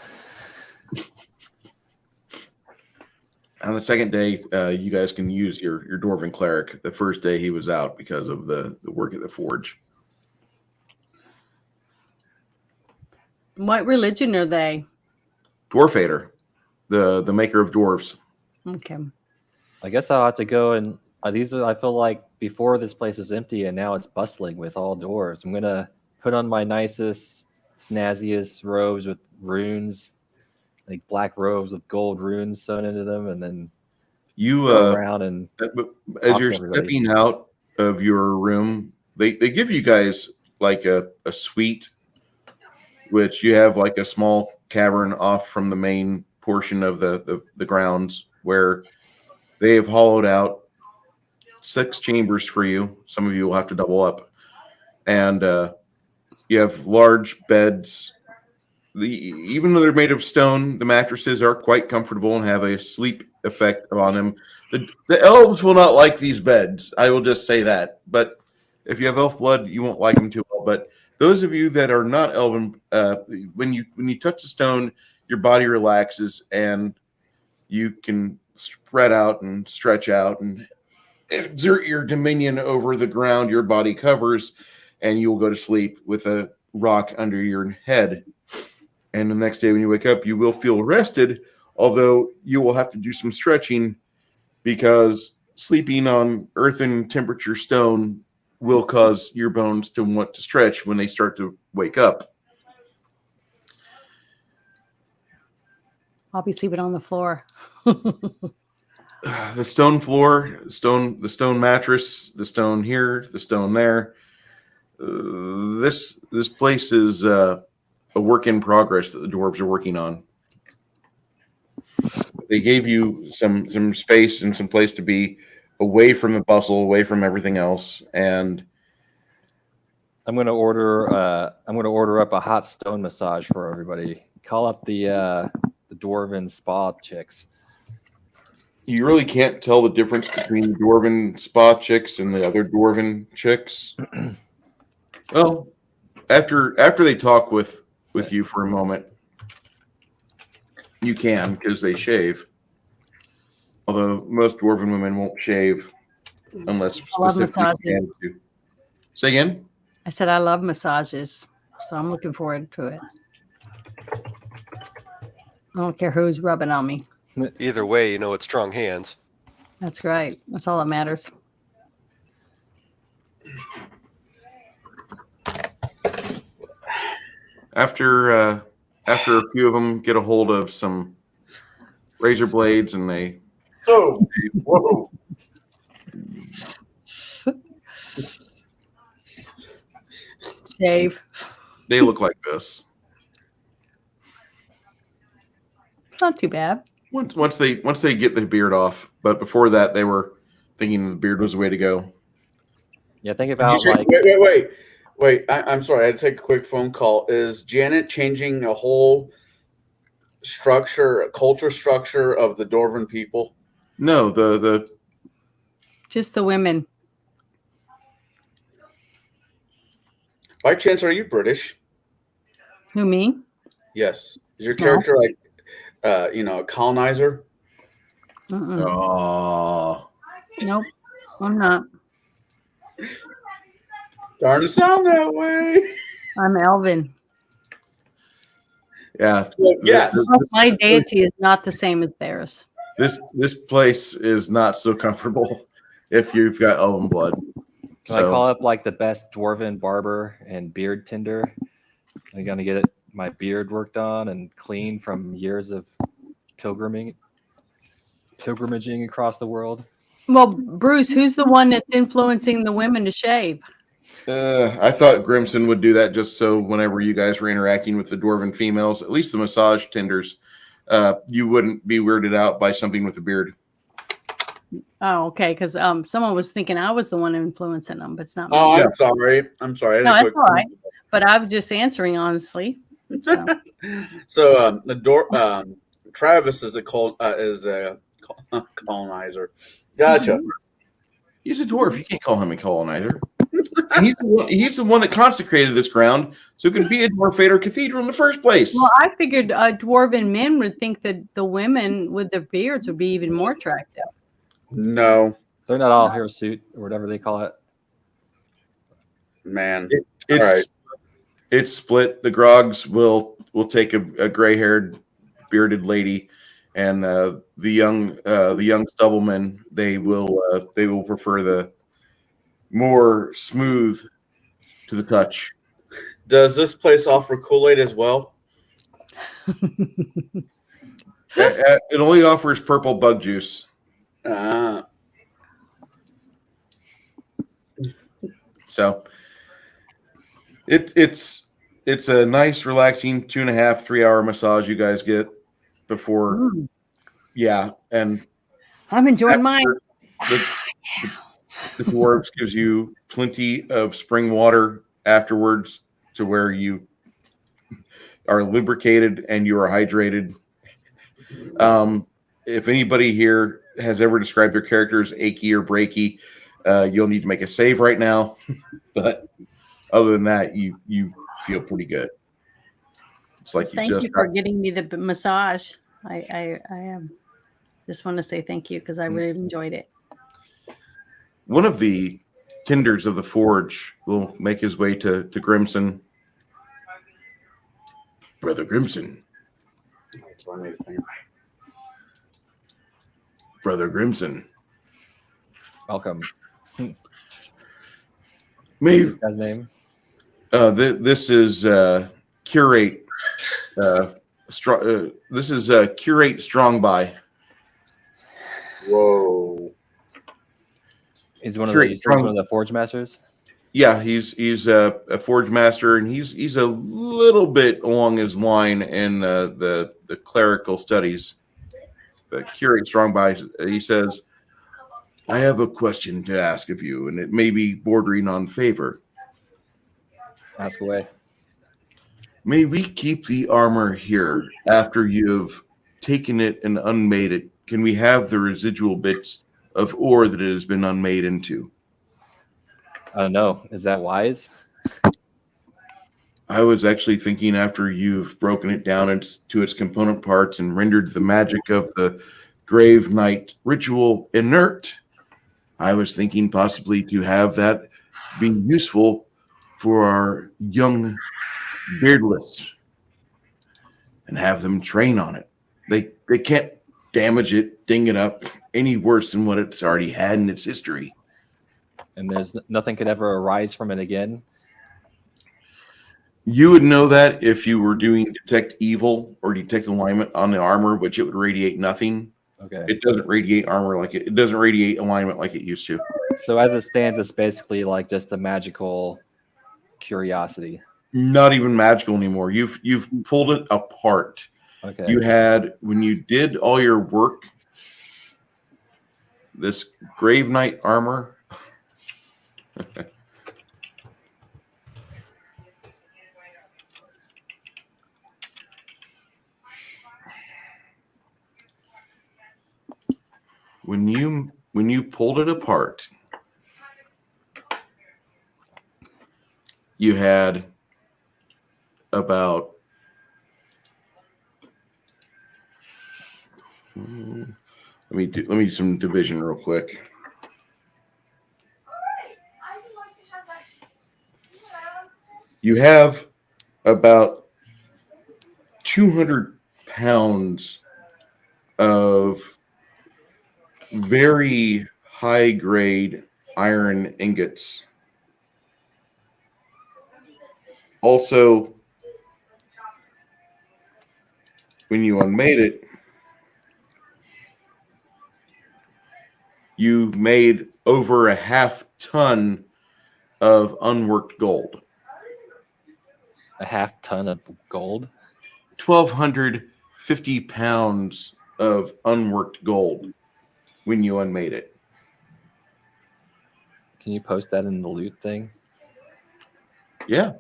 On the second day, you guys can use your Dwarven cleric. The first day he was out because of the work at the forge. What religion are they? Dwarfader, the maker of dwarves. Okay. I guess I'll have to go and these are. I feel like before this place was empty and now it's bustling with all doors. I'm gonna put on my nicest, snazziest robes with runes, like black robes with gold runes sewn into them, and then you go around and as you're stepping out of your room, they give you guys like a suite, which you have like a small cavern off from the main portion of the grounds where they have hollowed out 6 chambers for you. Some of you will have to double up, and you have large beds. Even though they're made of stone, the mattresses are quite comfortable and have a sleep effect on them. The elves will not like these beds. I will just say that. But if you have elf blood, you won't like them too well. But those of you that are not elven, when you touch the stone, your body relaxes and you can spread out and stretch out and exert your dominion over the ground your body covers, and you will go to sleep with a rock under your head. And the next day when you wake up, you will feel rested, although you will have to do some stretching because sleeping on earthen temperature stone will cause your bones to want to stretch when they start to wake up. I'll be sleeping on the floor. The stone floor, the stone mattress, the stone here, the stone there. This place is a work in progress that the dwarves are working on. They gave you some space and some place to be away from the bustle, away from everything else, and I'm gonna order up a hot stone massage for everybody. Call up the dwarven spa chicks. You really can't tell the difference between the dwarven spa chicks and the other dwarven chicks. Well, after they talk with you for a moment, you can, because they shave. Although most dwarven women won't shave unless specifically commanded to. Say again? I said I love massages, so I'm looking forward to it. I don't care who's rubbing on me. Either way, you know it's strong hands. That's right. That's all that matters. After a few of them get a hold of some razor blades and they whoa. Shave. They look like this. It's not too bad. Once they get the beard off, but before that they were thinking the beard was the way to go. Yeah, think about Wait. I'm sorry. I had to take a quick phone call. Is Janet changing a whole culture structure of the Dwarven people? No, the just the women. By chance, are you British? Who, me? Yes. Is your character like, a colonizer? Oh. Nope, I'm not. Darn to sound that way. I'm Elven. Yeah. Well, yes. My deity is not the same as theirs. This place is not so comfortable if you've got elven blood. Can I call up like the best dwarven barber and beard tender? I'm gonna get my beard worked on and clean from years of pilgrimaging across the world. Well, Bruce, who's the one that's influencing the women to shave? I thought Grimson would do that just so whenever you guys were interacting with the dwarven females, at least the massage tenders, you wouldn't be weirded out by something with a beard. Oh, okay. Because someone was thinking I was the one influencing them, but it's not me. Oh, I'm sorry. I'm sorry. No, that's all right. But I was just answering honestly. So Travis is a colonizer. Gotcha. He's a dwarf. You can't call him a colonizer. He's the one that consecrated this ground, so it can be a Dwarfader cathedral in the first place. Well, I figured dwarven men would think that the women with their beards would be even more attractive. No, they're not all hirsute or whatever they call it. Man, it's split. The Grogs will take a gray-haired, bearded lady, and the young Stubblemen they will prefer the more smooth to the touch. Does this place offer Kool-Aid as well? It only offers purple bug juice. So it's a nice, relaxing 2.5, 3 hour massage you guys get before. Yeah, and I'm enjoying mine. The dwarves gives you plenty of spring water afterwards to where you are lubricated and you are hydrated. If anybody here has ever described their character as achy or breaky, you'll need to make a save right now. But other than that, you feel pretty good. It's like Thank you for getting me the massage. I just want to say thank you because I really enjoyed it. One of the tenders of the forge will make his way to Grimson. Brother Grimson. Brother Grimson. Welcome. Maybe his name. This is Curate. This is Curate Strongby. Whoa. He's one of the forge masters. Yeah, he's a forge master, and he's a little bit along his line in the clerical studies. But Curate Strongby, he says, "I have a question to ask of you, and it may be bordering on favor." Ask away. May we keep the armor here after you've taken it and unmade it? Can we have the residual bits of ore that it has been unmade into? I don't know. Is that wise? I was actually thinking after you've broken it down into its component parts and rendered the magic of the Grave Knight ritual inert, I was thinking possibly to have that be useful for our young beardless and have them train on it. They can't damage it, ding it up any worse than what it's already had in its history. And there's nothing could ever arise from it again. You would know that if you were doing detect evil or detect alignment on the armor, which it would radiate nothing. Okay. It doesn't radiate armor like it doesn't radiate alignment like it used to. So as it stands, it's basically like just a magical curiosity. Not even magical anymore. You've pulled it apart. Okay. You had, when you did all your work, this Grave Knight armor. When you pulled it apart, you had about let me do some division real quick. You have about 200 pounds of very high grade iron ingots. Also, when you unmade it, you made over a half ton of unworked gold. A half ton of gold? 1,250 pounds of unworked gold when you unmade it. Can you post that in the loot thing? Yeah.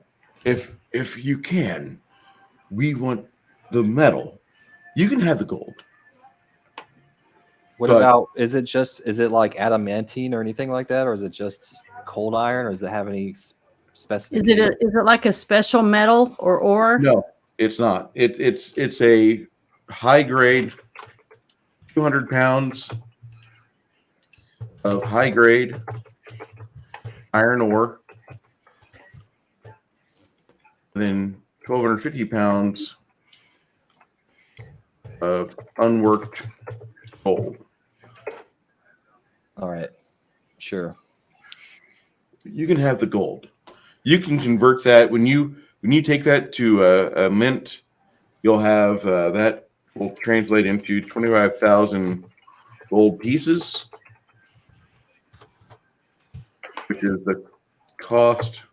If you can, we want the metal. You can have the gold. What But- about, is it like adamantine or anything like that? Or is it just cold iron? Or does it have any specific? Is it like a special metal or ore? No, it's not. It's a high grade, 200 pounds of high grade iron ore, then 1,250 pounds of unworked gold. All right, sure. You can have the gold. You can convert that when you take that to a mint. You'll have that will translate into 25,000 gold pieces, which is the cost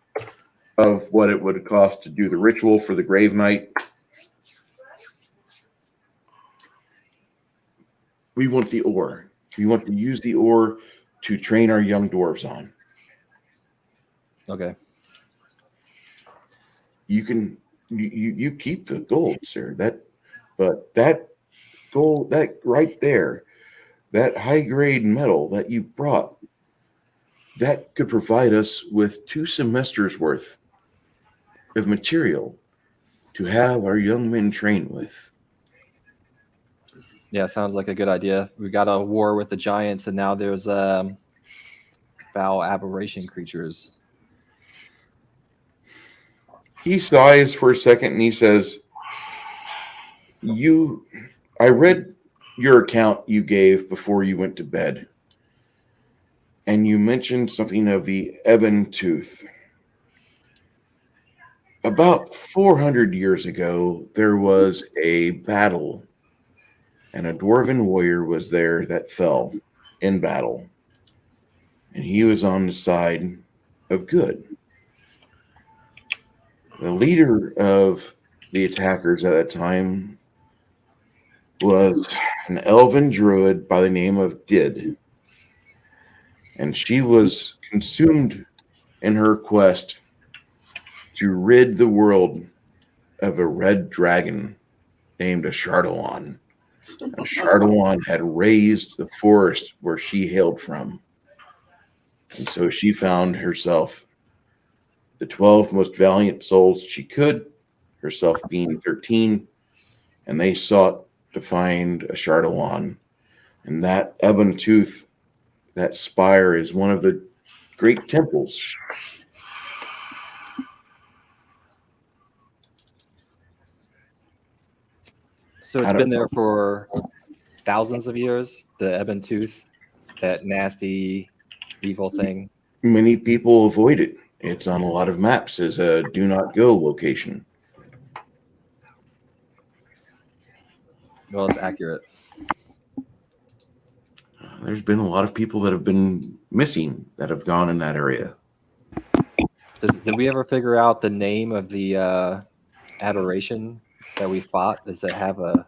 of what it would cost to do the ritual for the grave knight. We want the ore. We want to use the ore to train our young dwarves on. Okay. You can you keep the gold, sir. But that gold, that right there, that high grade metal that you brought, that could provide us with 2 semesters worth of material to have our young men train with. Yeah, sounds like a good idea. We got a war with the giants, and now there's foul aberration creatures. He sighs for a second and he says, I read your account you gave before you went to bed, and you mentioned something of the Ebontooth. About 400 years ago, there was a battle, and a dwarven warrior was there that fell in battle, and he was on the side of good. The leader of the attackers at that time was an elven druid by the name of Did, and she was consumed in her quest to rid the world of a red dragon named a Shardalon. And Shardalon had raised the forest where she hailed from, and so she found herself the 12 most valiant souls she could, herself being 13, and they sought to find a Shardalon. And that Ebontooth, that spire, is one of the great temples. So it's been there for thousands of years, the Ebontooth, that nasty, evil thing. Many people avoid it. It's on a lot of maps as a do not go location. Well, it's accurate. There's been a lot of people that have been missing that have gone in that area. Did we ever figure out the name of the adoration that we fought? Does it have a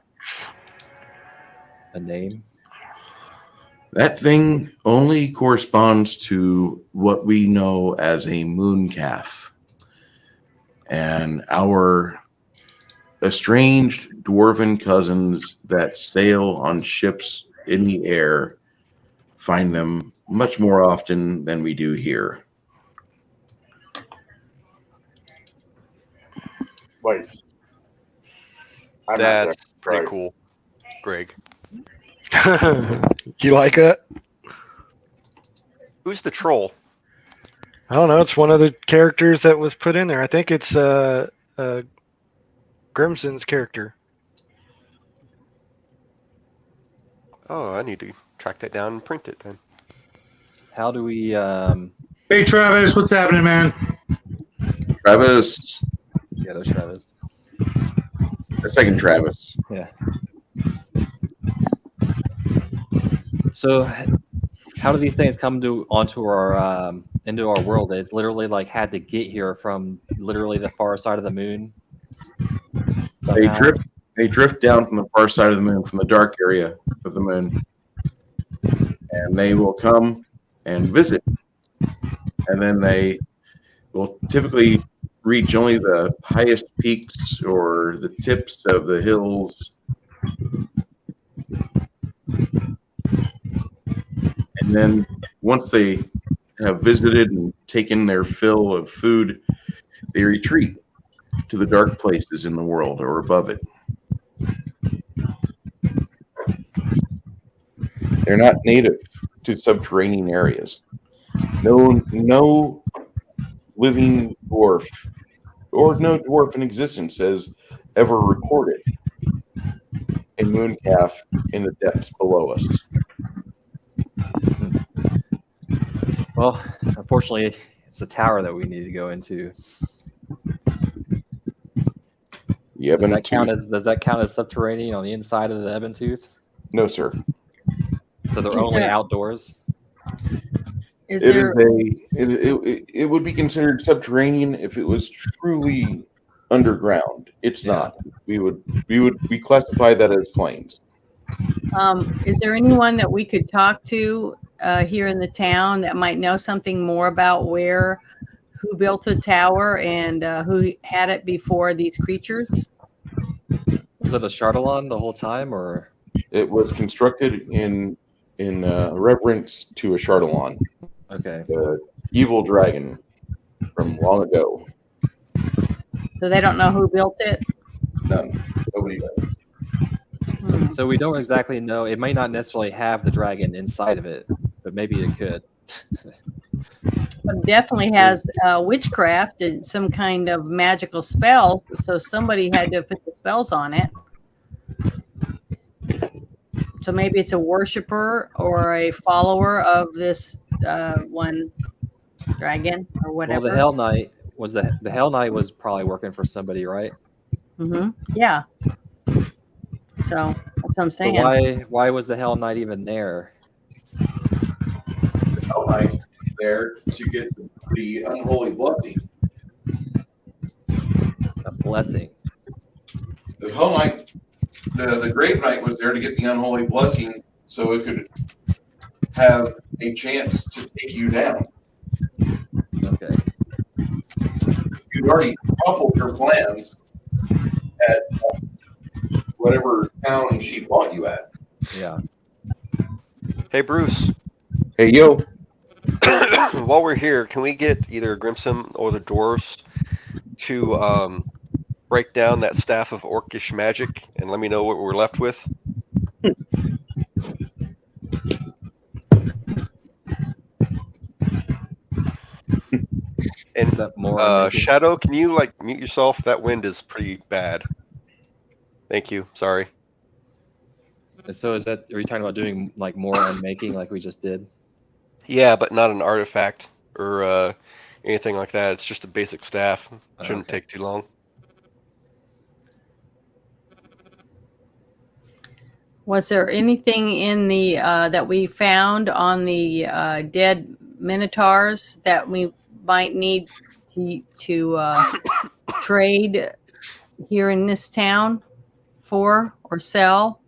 name? That thing only corresponds to what we know as a moon calf. And our estranged dwarven cousins that sail on ships in the air find them much more often than we do here. Wait. That's pretty cool, Greg. You like it? Who's the troll? I don't know. It's one of the characters that was put in there. I think it's Grimson's character. Oh, I need to track that down and print it then. How do we? Hey, Travis, what's happening, man? Travis. Yeah, there's Travis. Or second Travis. Yeah. So, how do these things come onto our into our world? It's literally like had to get here from literally the far side of the moon. Somehow. They drift down from the far side of the moon, from the dark area of the moon, and they will come and visit, and then they will typically reach only the highest peaks or the tips of the hills, and then once they have visited and taken their fill of food, they retreat to the dark places in the world or above it. They're not native to subterranean areas. No living dwarf or no dwarf in existence has ever recorded a moon calf in the depths below us. Well, unfortunately, it's a tower that we need to go into. The Does that count as subterranean on the inside of the Ebontooth? No, sir. So they're only outdoors. It would be considered subterranean if it was truly underground. It's not. We classify that as plains. Is there anyone that we could talk to here in the town that might know something more about who built the tower and who had it before these creatures? Was it a Chardalon the whole time, or it was constructed in reverence to a Chardalon? Okay. The evil dragon from long ago. So they don't know who built it? None. Nobody does. So we don't exactly know. It may not necessarily have the dragon inside of it, but maybe it could. It definitely has witchcraft and some kind of magical spells. So somebody had to put the spells on it. So maybe it's a worshiper or a follower of this one dragon or whatever. Well, the Hell Knight was the Hell Knight was probably working for somebody, right? Mm-hmm. Yeah. So that's what I'm saying. So why was the Hell Knight even there? The Hell Knight there to get the unholy blessing. A blessing. The Hell Knight, the Grave Knight was there to get the unholy blessing so it could have a chance to take you down. Okay. You'd already coupled your plans at whatever town she fought you at. Yeah. Hey, Bruce. Hey, yo. While we're here, can we get either Grimson or the dwarves to break down that staff of orcish magic and let me know what we're left with? And Shadow, can you mute yourself? That wind is pretty bad. Thank you. Sorry. And so are you talking about doing more unmaking like we just did? Yeah, but not an artifact or anything like that. It's just a basic staff. Shouldn't take too long. Was there anything in the that we found on the dead minotaurs that we might need to trade here in this town for or sell?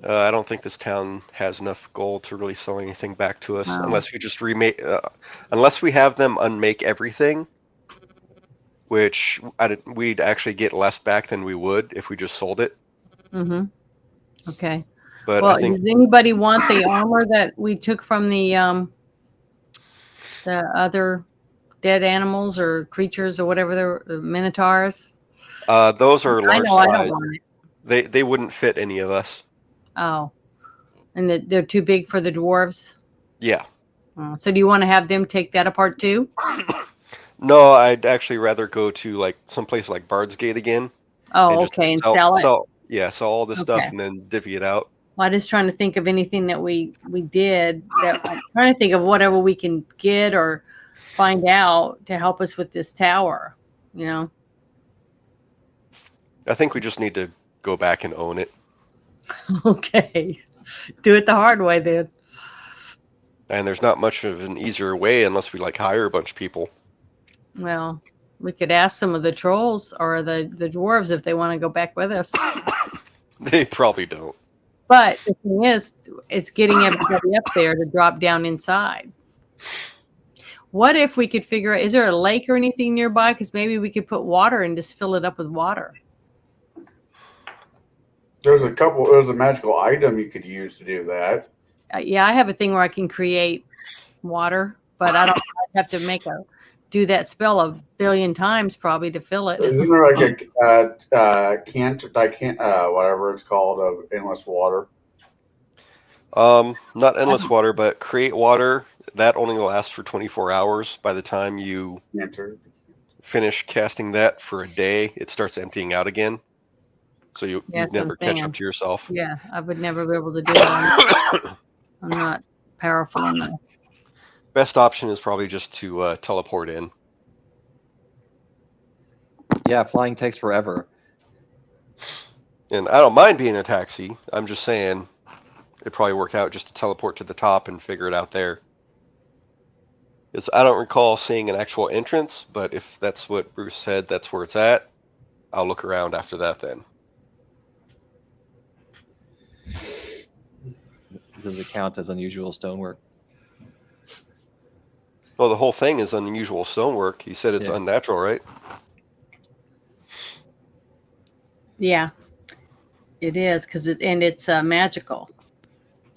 I don't think this town has enough gold to really sell anything back to us unless we just remake. Unless we have them unmake everything, which we'd actually get less back than we would if we just sold it. Mm-hmm. Okay. But well, I think, does anybody want the armor that we took from the other dead animals or creatures or whatever the minotaurs? those are large I don't size. want it. They wouldn't fit any of us. Oh, and they're too big for the dwarves? Yeah. So do you want to have them take that apart too? No, I'd actually rather go to someplace like Bard's Gate again Oh, just okay, and sell it. Sell all this stuff Okay. and then divvy it out. Well, I'm just trying to think of anything that we did. That I'm trying to think of whatever we can get or find out to help us with this tower. You know. I think we just need to go back and own it. Okay. Do it the hard way then. And there's not much of an easier way unless we like hire a bunch of people. Well, we could ask some of the trolls or the dwarves if they want to go back with us. They probably don't. But the thing is, it's getting everybody up there to drop down inside. What if we could figure out, is there a lake or anything nearby? Because maybe we could put water and just fill it up with water. There's a magical item you could use to do that. Yeah, I have a thing where I can create water, but I don't I'd have to do that spell a billion times probably to fill it. Isn't there like a whatever it's called, of endless water? Not endless water, but create water. That only lasts for 24 hours. By the time you finish casting that for a day, it starts emptying out again. So you never catch up to yourself. Yeah, I would never be able to do that. I'm not powerful enough. Best option is probably just to teleport in. Yeah, flying takes forever. And I don't mind being a taxi. I'm just saying it'd probably work out just to teleport to the top and figure it out there. Because I don't recall seeing an actual entrance, but if that's what Bruce said, that's where it's at. I'll look around after that then. Does it count as unusual stonework? Well, the whole thing is unusual stonework. You said it's unnatural, right? Yeah, it is because it's magical,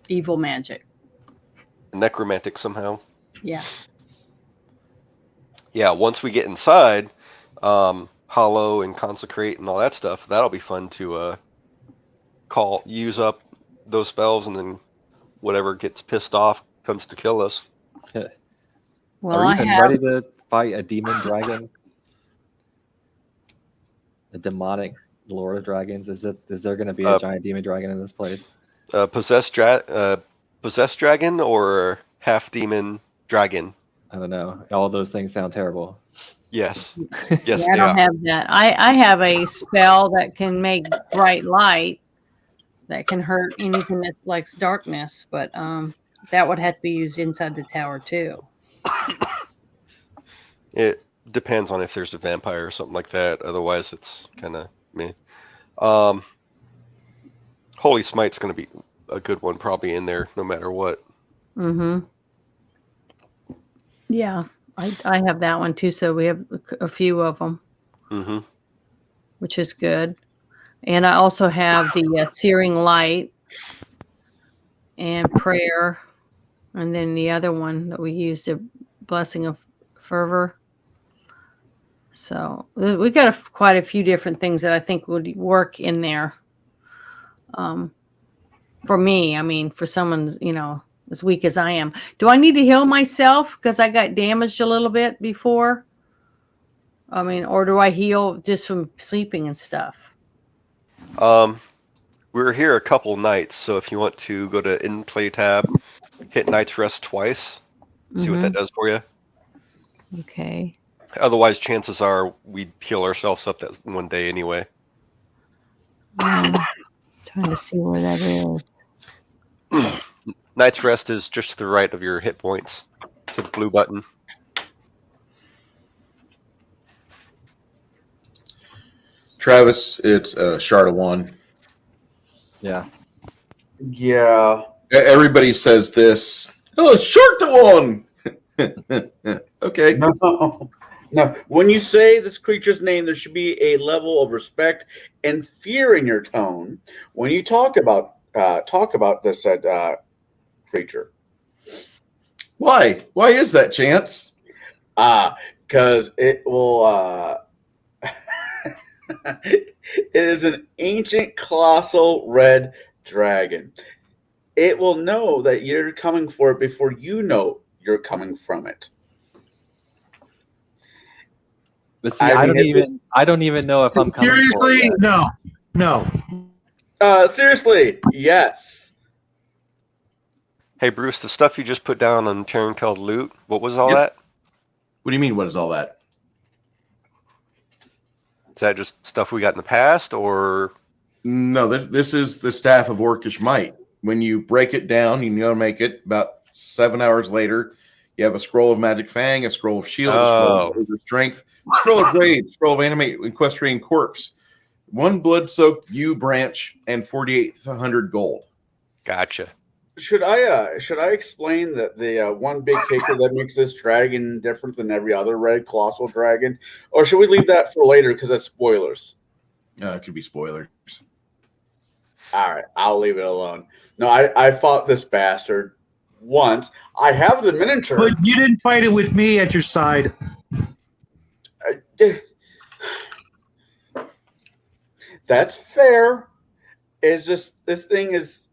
evil magic. Necromantic somehow. Yeah. Yeah, once we get inside, hollow and consecrate and all that stuff, that'll be fun to use up those spells, and then whatever gets pissed off comes to kill us. Well, are you even ready to fight a demon dragon? A demonic lord of dragons? Is there going to be a giant demon dragon in this place? Possessed dragon or half demon dragon? I don't know. All of those things sound terrible. Yes. Yes. Yeah, I don't have that. I have a spell that can make bright light that can hurt anything that likes darkness, but that would have to be used inside the tower too. It depends on if there's a vampire or something like that. Otherwise, it's kind of meh. Holy Smite's going to be a good one, probably in there, no matter what. Mm-hmm. Yeah, I have that one too. So we have a few of them, which is good. And I also have the searing light and prayer, and then the other one that we used, a blessing of fervor. So we got quite a few different things that I think would work in there. For me, I mean, for someone, as weak as I am. Do I need to heal myself because I got damaged a little bit before? I mean, or do I heal just from sleeping and stuff? We were here a couple nights, so if you want to go to in play tab, hit Night's Rest twice, see what that does for you. Okay. Otherwise, chances are we'd heal ourselves up that one day anyway. Trying to see where that is. Night's Rest is just to the right of your hit points. It's a blue button. Travis, it's Shard of One. Yeah. Yeah. Everybody says this. Oh, Shard of One. Okay. No. When you say this creature's name, there should be a level of respect and fear in your tone when you talk about this creature. Why? Why is that, Chance? Because it will. It is an ancient, colossal red dragon. It will know that you're coming for it before you know you're coming from it. But see, I don't even know if I'm coming for it Seriously, yet. no. Seriously, yes. Hey, Bruce, the stuff you just put down on Terran called loot, what was all that? What do you mean? What is all that? Is that just stuff we got in the past, or? No, this is the staff of Orcish Might. When you break it down, you know, make it about 7 hours later. You have a scroll of Magic Fang, a scroll of Shield, a scroll of Ogre Strength, a scroll of Grade, a scroll of Animate Equestrian Corpse, 1 blood-soaked yew branch, and 4,800 gold. Gotcha. Should I explain that the one big kicker that makes this dragon different than every other red colossal dragon, or should we leave that for later because that's spoilers? It could be spoilers. All right, I'll leave it alone. No, I fought this bastard once. I have the miniature. But you didn't fight it with me at your side. That's fair. It's just this thing is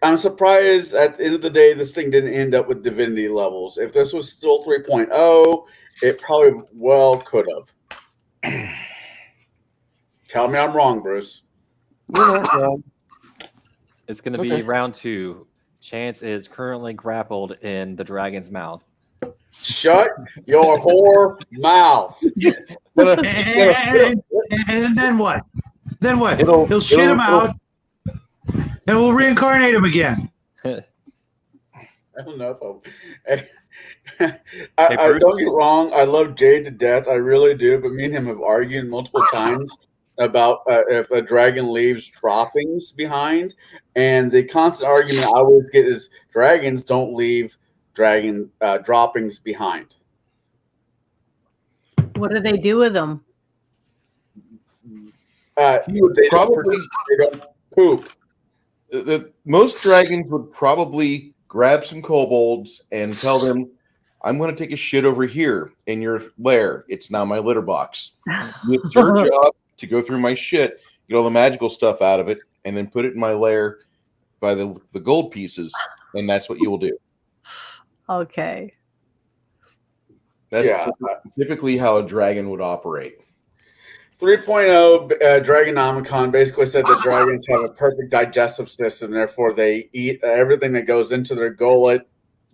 I'm surprised at the end of the day this thing didn't end up with divinity levels. If this was still 3.0, it probably well could have. Tell me I'm wrong, Bruce. It's going to be round 2. Chance is currently grappled in the dragon's mouth. Shut your whore mouth. And then what? Then what? He'll shit him out, and we'll reincarnate him again. I don't know if I don't get wrong. I love Jade to death. I really do. But me and him have argued multiple times about if a dragon leaves droppings behind. And the constant argument I always get is dragons don't leave dragon droppings behind. What do they do with them? They don't poop. Most dragons would probably grab some kobolds and tell them, I'm going to take a shit over here in your lair. It's now my litter box. It's your job to go through my shit, get all the magical stuff out of it, and then put it in my lair by the gold pieces, and that's what you will do. Okay. That's typically how a dragon would operate. 3.0 Dragonomicon basically said that dragons have a perfect digestive system. Therefore, they eat everything that goes into their gullet,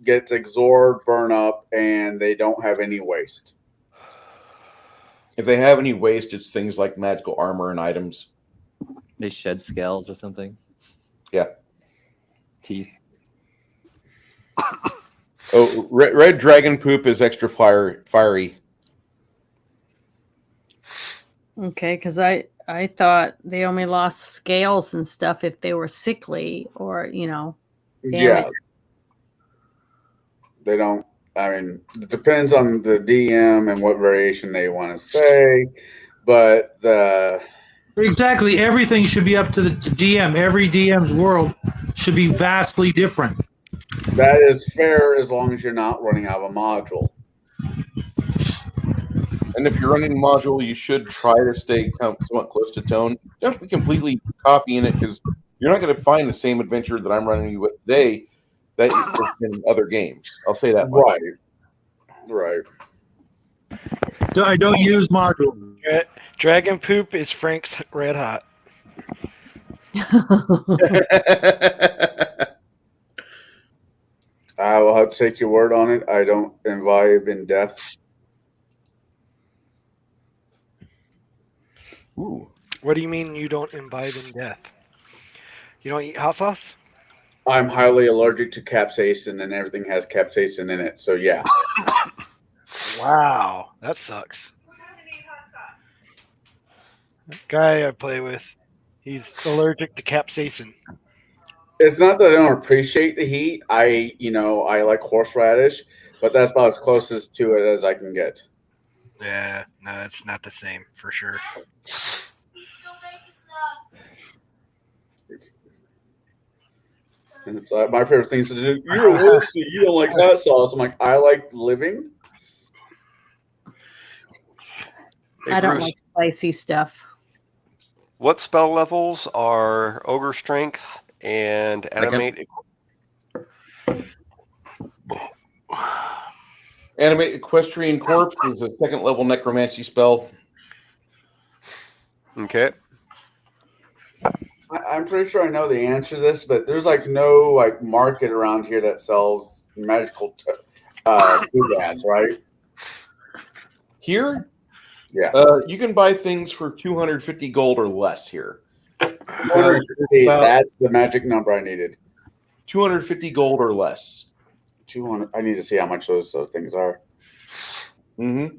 gets absorbed, burn up, and they don't have any waste. If they have any waste, it's things like magical armor and items. They shed scales or something. Yeah. Teeth. Oh, red dragon poop is extra fiery. Okay, because I thought they only lost scales and stuff if they were sickly or, damaged. Yeah. They don't. I mean, it depends on the DM and what variation they want to say, but Exactly. Everything should be up to the DM. Every DM's world should be vastly different. That is fair as long as you're not running out of a module. And if you're running a module, you should try to stay somewhat close to tone. Don't be completely copying it, because you're not going to find the same adventure that I'm running you with today that is in other games. I'll say that much. Right. I don't use modules. Dragon poop is Frank's red hot. I will have to take your word on it. I don't imbibe in death. Ooh. What do you mean you don't imbibe in death? You don't eat hot sauce? I'm highly allergic to capsaicin, and everything has capsaicin in it. So yeah. Wow, that sucks. Guy I play with, he's allergic to capsaicin. It's not that I don't appreciate the heat. I like horseradish, but that's about as closest to it as I can get. Yeah, no, it's not the same for sure. And it's my favorite thing is to do. You're a wussy. You don't like hot sauce. I'm like, I like living. Hey, I don't Bruce, like spicy stuff. what spell levels are Ogre Strength and Animate? Animate Equestrian Corpse is a second level necromancy spell. Okay. I'm pretty sure I know the answer to this, but there's like no like market around here that sells magical doodads, right? Here, Yeah. you can buy things for 250 gold or less here. 250, that's the magic number I needed. 250 gold or less. 200. I need to see how much those things are. Mm-hmm.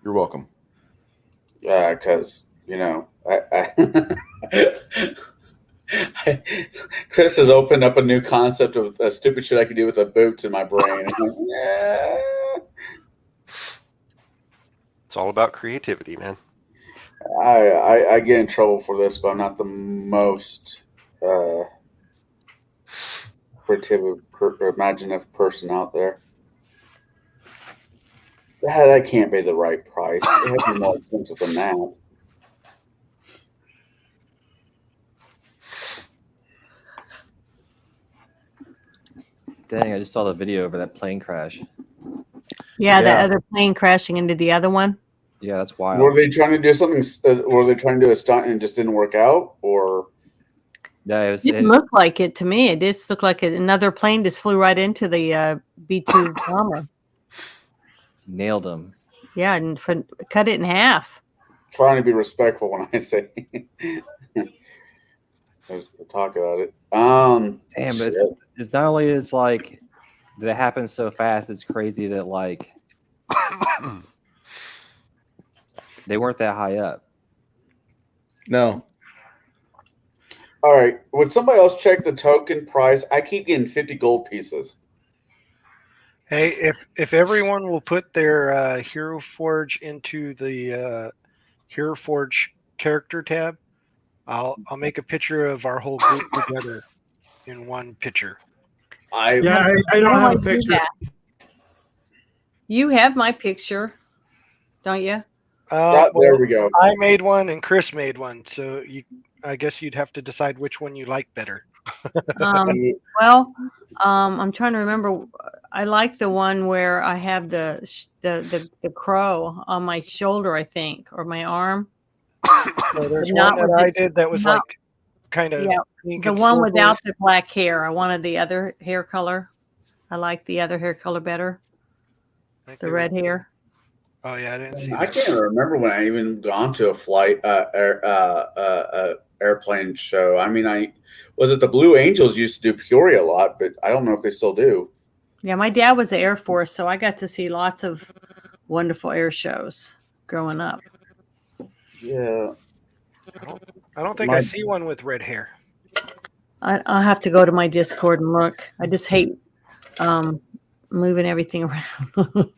You're welcome. Because Chris has opened up a new concept of stupid shit I could do with a boot in my brain. I'm like, It's all about creativity, man. I get in trouble for this, but I'm not the most creative, imaginative person out there. That can't be the right price. It has to be more expensive than that. Dang, I just saw the video over that plane crash. Yeah, the other plane crashing into the other one. Yeah, that's wild. Were they trying to do something? Were they trying to do a stunt and it just didn't work out? Or Yeah, It didn't look like it to me. It just looked like another plane just flew right into the B-2 bomber. Nailed him. Yeah, and cut it in half. trying to be respectful when I say talk about it. Damn, but it's not only is like that it happens so fast. It's crazy that like they weren't that high up. No. All right. Would somebody else check the token price? I keep getting 50 gold pieces. Hey, if everyone will put their Hero Forge into the Hero Forge character tab, I'll make a picture of our whole group together in one picture. I don't have a picture. You have my picture, don't you? There we go. I made one and Chris made one, so I guess you'd have to decide which one you like better. I'm trying to remember. I like the one where I have the crow on my shoulder, I think, or my arm. So there's Not one that with I the- did that was not- like kind of pink the and one silver. without the black hair. I wanted the other hair color. I like the other hair color better. The red hair. Oh yeah, I didn't see. I can't remember when I even gone to a flight airplane show. I mean, was it the Blue Angels used to do Peoria a lot, but I don't know if they still do. Yeah, my dad was the Air Force, so I got to see lots of wonderful air shows growing up. Yeah. I don't think I see one with red hair. I'll have to go to my Discord and look. I just hate moving everything around.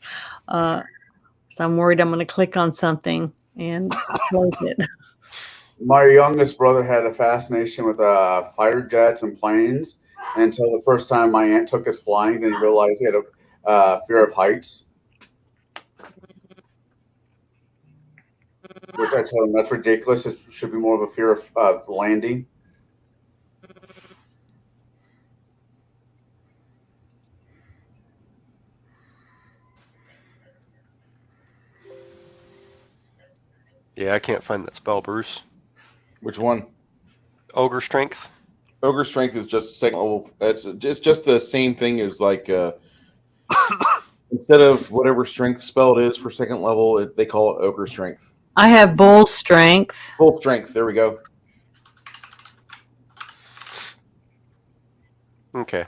So I'm worried I'm going to click on something and close it. My youngest brother had a fascination with fighter jets and planes until the first time my aunt took us flying. Then he realized he had a fear of heights. Which I told him that's ridiculous. It should be more of a fear of landing. Yeah, I can't find that spell, Bruce. Which one? Ogre Strength. Ogre Strength is just second level. It's just the same thing as like instead of whatever strength spell it is for second level, they call it Ogre Strength. I have Bull Strength. Bull Strength. There we go. Okay.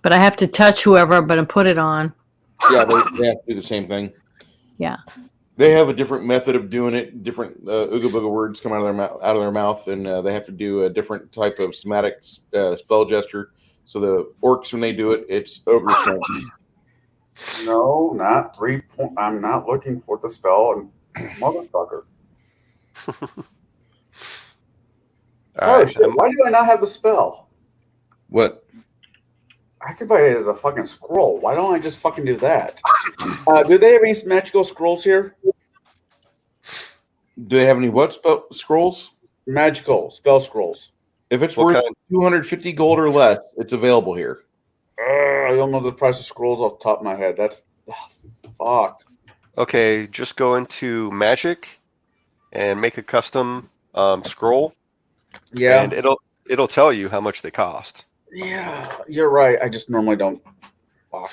But I have to touch whoever I'm going to put it on. Yeah, they have to do the same thing. Yeah. They have a different method of doing it. Different ooga booga words come out of their mouth, and they have to do a different type of somatic spell gesture. So the orcs, when they do it, it's Ogre Strength. No, not 3 point. I'm not looking for the spell, motherfucker. Shit! Why do I not have the spell? What? I could buy it as a fucking scroll. Why don't I just fucking do that? Do they have any magical scrolls here? Do they have any what spell scrolls? Magical spell scrolls. If it's worth 250 gold or less, it's available here. I don't know the price of scrolls off the top of my head. That's fuck. Okay, just go into Magic and make a custom scroll. Yeah. And it'll tell you how much they cost. Yeah, you're right. I just normally don't. Fuck.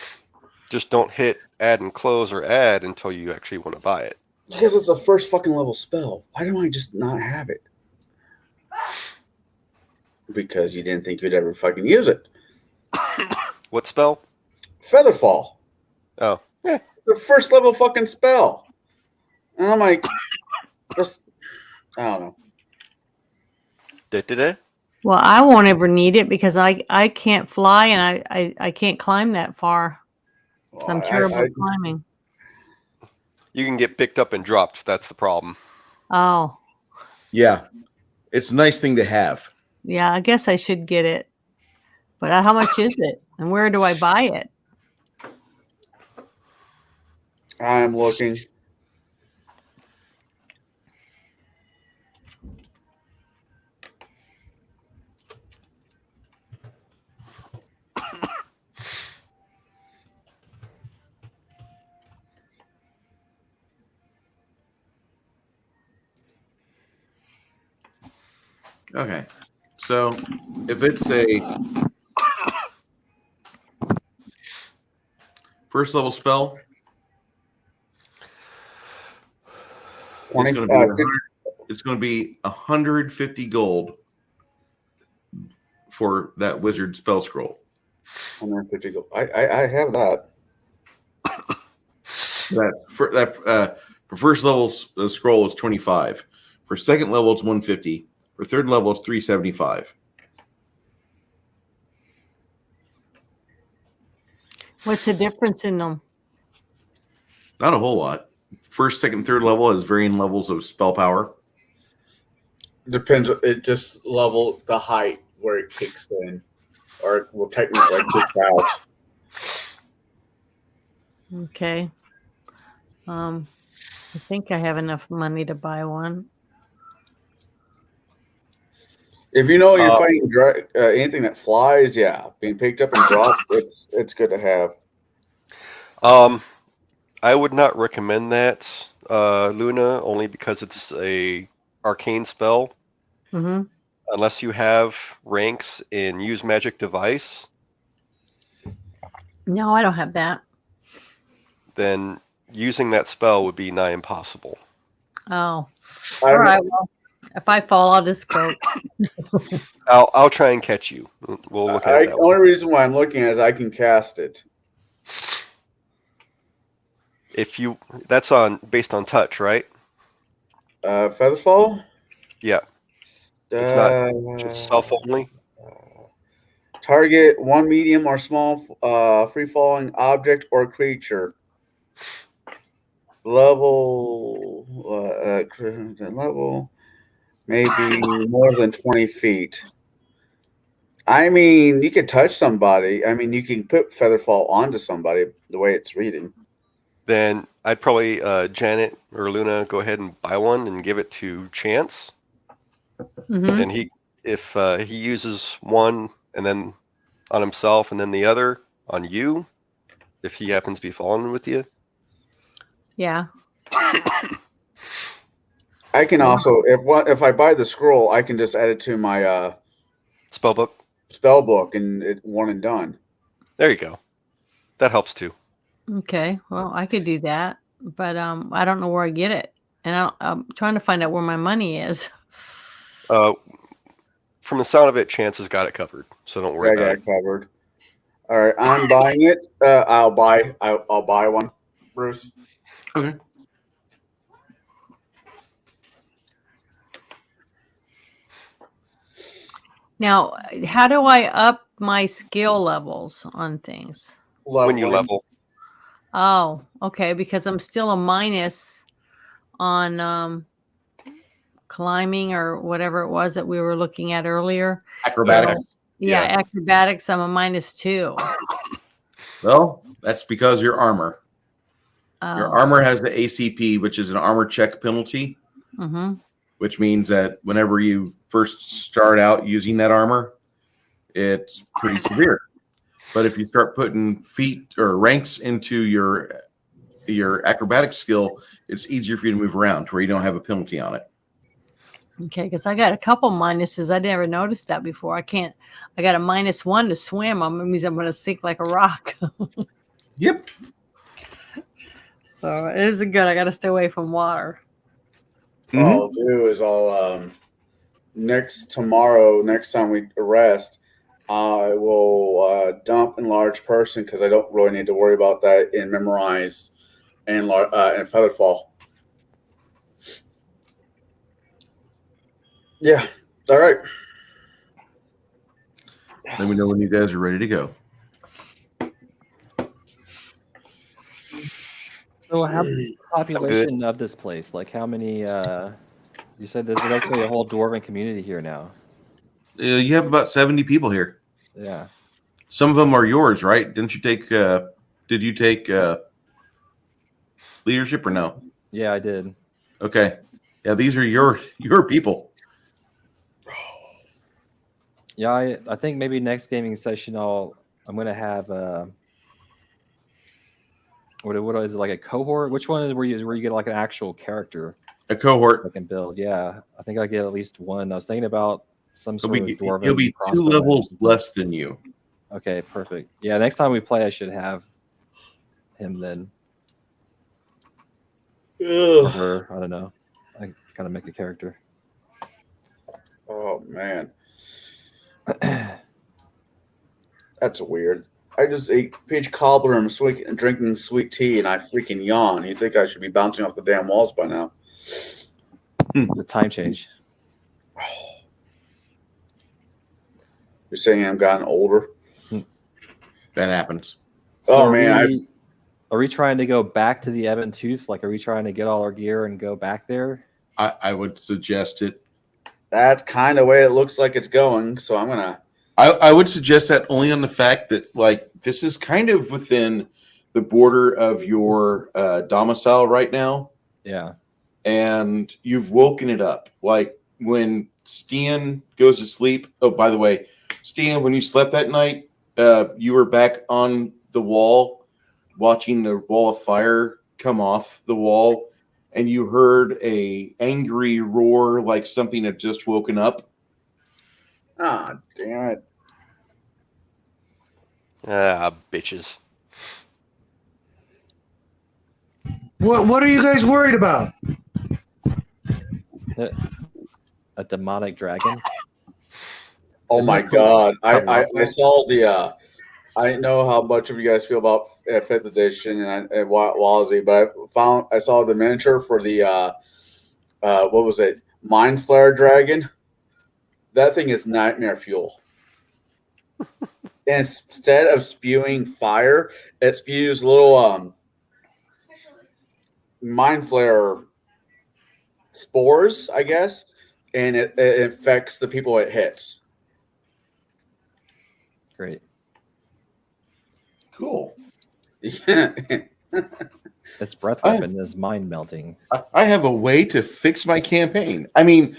Just don't hit add and close or add until you actually want to buy it. Because it's a first fucking level spell. Why don't I just not have it? Because you didn't think you'd ever fucking use it. What spell? Featherfall. Oh, yeah. The first level fucking spell. And I'm like, just, I don't know. Well, I won't ever need it because I can't fly and I can't climb that far. So I'm terrible at climbing. You can get picked up and dropped. That's the problem. Oh. Yeah. It's a nice thing to have. Yeah, I guess I should get it. But how much is it? And where do I buy it? I'm looking. Okay. So if it's a first level spell, it's going to be 150 gold for that wizard spell scroll. 150 gold. I have that. For first level scroll is 25. For second level it's 150. For third level it's 375. What's the difference in them? Not a whole lot. First, second, third level has varying levels of spell power. Depends. It just level the height where it kicks in, or it will technically kick out. Okay. I think I have enough money to buy one. If you know you're fighting anything that flies, yeah, being picked up and dropped, it's good to have. I would not recommend that, Luna, only because it's a arcane spell. Mm-hmm. Unless you have ranks in use magic device. No, I don't have that. Then using that spell would be nigh impossible. Oh. All right. Well, if I fall, I'll just go. I'll try and catch you. We'll look at that. The only reason why I'm looking at is I can cast it. That's based on touch, right? Featherfall? Yeah. It's not just self only. Target one medium or small free-falling object or creature. Level maybe more than 20 feet. I mean, you could touch somebody. I mean, you can put Featherfall onto somebody the way it's reading. Then I'd probably Janet or Luna go ahead and buy one and give it to Chance. Mm-hmm. And if he uses one and then on himself and then the other on you, if he happens to be falling with you. Yeah. I can also, if I buy the scroll, I can just add it to my spell book and it's one and done. There you go. That helps too. Okay. Well, I could do that, but I don't know where I get it, and I'm trying to find out where my money is. From the sound of it, Chance has got it covered, so don't worry about it. I got it covered. All right, I'm buying it. I'll buy one, Bruce. Okay. Now, how do I up my skill levels on things? When you level. Oh, okay, because I'm still a minus on climbing or whatever it was that we were looking at earlier. Acrobatics. Yeah, acrobatics, I'm a -2. Well, that's because your armor. Oh. Your armor has the ACP, which is an armor check penalty, Mm-hmm. which means that whenever you first start out using that armor, it's pretty severe. But if you start putting feet or ranks into your acrobatic skill, it's easier for you to move around where you don't have a penalty on it. Okay, because I got a couple minuses. I never noticed that before. I got a -1 to swim. That means I'm going to sink like a rock. Yep. So it isn't good. I got to stay away from water. What I'll do is next time we rest, I will dump enlarged person because I don't really need to worry about that in Memorize and Featherfall. Yeah. All right. Let me know when you guys are ready to go. So how the population of this place? Like how many? You said there's actually a whole dwarven community here now. You have about 70 people here. Yeah. Some of them are yours, right? Didn't you take? Did you take leadership or no? Yeah, I did. Okay. Yeah, these are your people. Yeah, I think maybe next gaming session I'm gonna have what is it, like a cohort? Which one is where you get like an actual character? A cohort. I can build. Yeah, I think I get at least one. I was thinking about some sort of dwarven. He'll be 2 levels less than you. Okay, perfect. Yeah, next time we play, I should have him then. Or her, I don't know. I kind of make a character. Oh man, that's weird. I just ate peach cobbler and drinking sweet tea, and I freaking yawn. You think I should be bouncing off the damn walls by now? The time change. You're saying I've gotten older? That happens. So man, are we trying to go back to the Ebontooth? Like, are we trying to get all our gear and go back there? I would suggest it. That's kind of the way it looks like it's going. So I'm gonna. I would suggest that only on the fact that, like, this is kind of within the border of your domicile right now. Yeah. And you've woken it up. Like, when Stian goes to sleep. Oh, by the way, Stian, when you slept that night, you were back on the wall watching the wall of fire come off the wall, and you heard a angry roar like something had just woken up. Ah, damn it. Ah, bitches. What are you guys worried about? A demonic dragon. Oh my god! I saw the. I know how much of you guys feel about 5th edition and Wazzy, but I saw the miniature for the what was it? Mind Flare Dragon. That thing is nightmare fuel. And instead of spewing fire, it spews little Mind Flare spores, I guess, and it infects the people it hits. Great. Cool. Yeah. Its breath weapon is mind melting. I have a way to fix my campaign. I mean,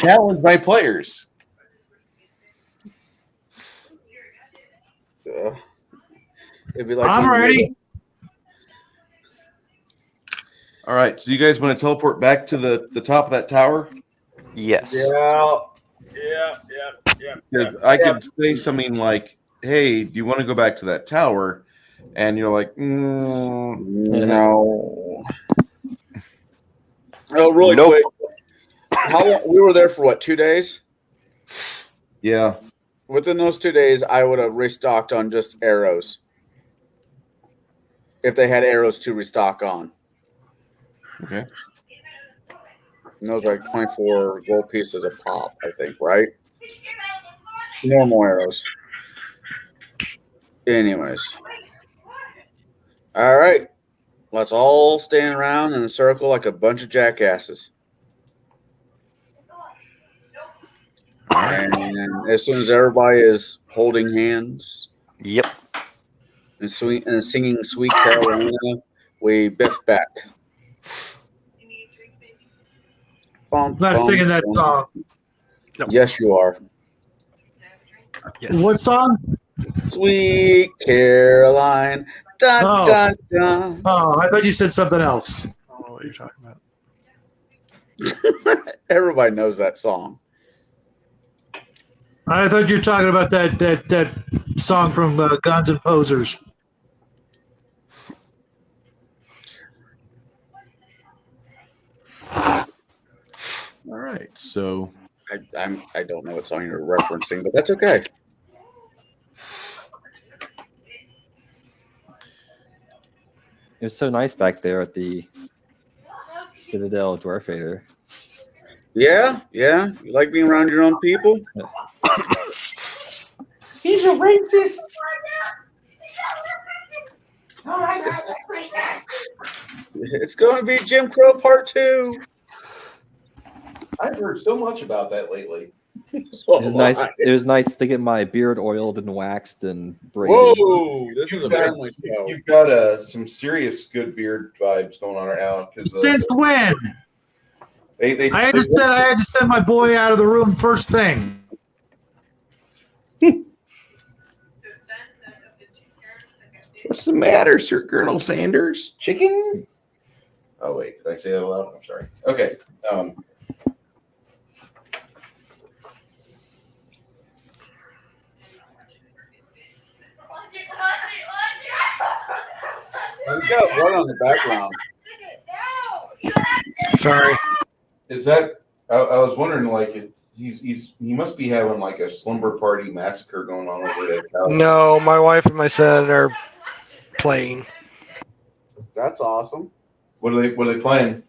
challenge my players. It'd be like I'm ready. All right. So you guys want to teleport back to the top of that tower? Yes. Yeah. I could say something like, "Hey, do you want to go back to that tower?" And you're like, no. Oh, really quick. How long, we were there for what, 2 days? Yeah. Within those 2 days, I would have restocked on just arrows. If they had arrows to restock on. Okay. And those are like 24 gold pieces a pop, I think, right? Normal arrows. Anyways. All right. Let's all stand around in a circle like a bunch of jackasses. And as soon as everybody is holding hands. Yep. And singing Sweet Carolina, we biff back. I'm not singing that song. Yes, you are. What song? Sweet Caroline. Dun, Oh. dun, dun. Oh, I thought you said something else. I don't know what you're talking about. Everybody knows that song. I thought you were talking about that song from Guns and Posers. All right, so I don't know what song you're referencing, but that's okay. It was so nice back there at the Citadel Dwarf Raider. Yeah. You like being around your own people? He's a racist. Oh my God, that's pretty nasty. It's going to be Jim Crow Part 2. I've heard so much about that lately. It was nice. It was nice to get my beard oiled and waxed and braided. Whoa, this is a family show. You've got some serious good beard vibes going on right now. Since when? I had to send my boy out of the room first thing. What's the matter, Sir Colonel Sanders? Chicken? Oh wait, did I say that loud? I'm sorry. Okay. He's got one on the background. Sorry. Is that? I was wondering, like, he must be having like a slumber party massacre going on over there. No, my wife and my son are playing. That's awesome. What are they playing?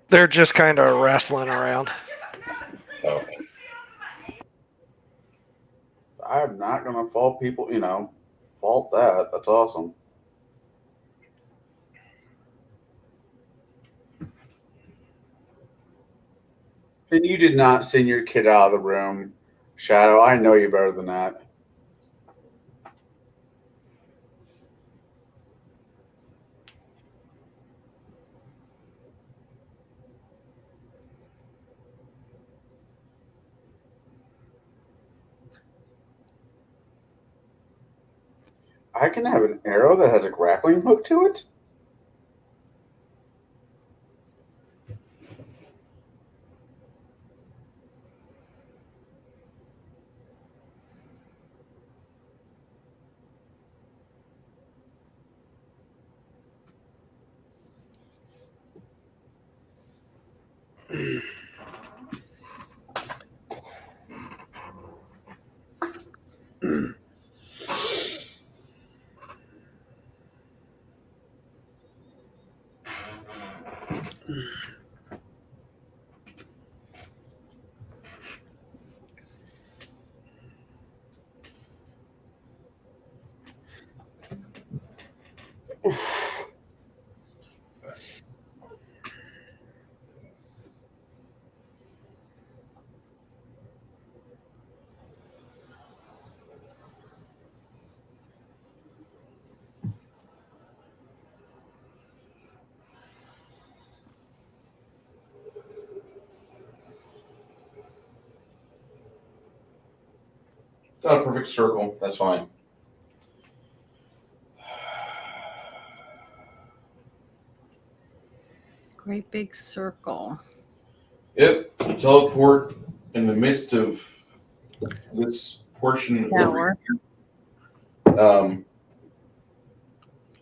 They're just kind of wrestling around. Oh. I'm not going to fault people, fault that. That's awesome. And you did not send your kid out of the room, Shadow. I know you better than that. I can have an arrow that has a grappling hook to it? Not a perfect circle. That's fine. Great big circle. Yep. Teleport in the midst of this portion Tower. over here.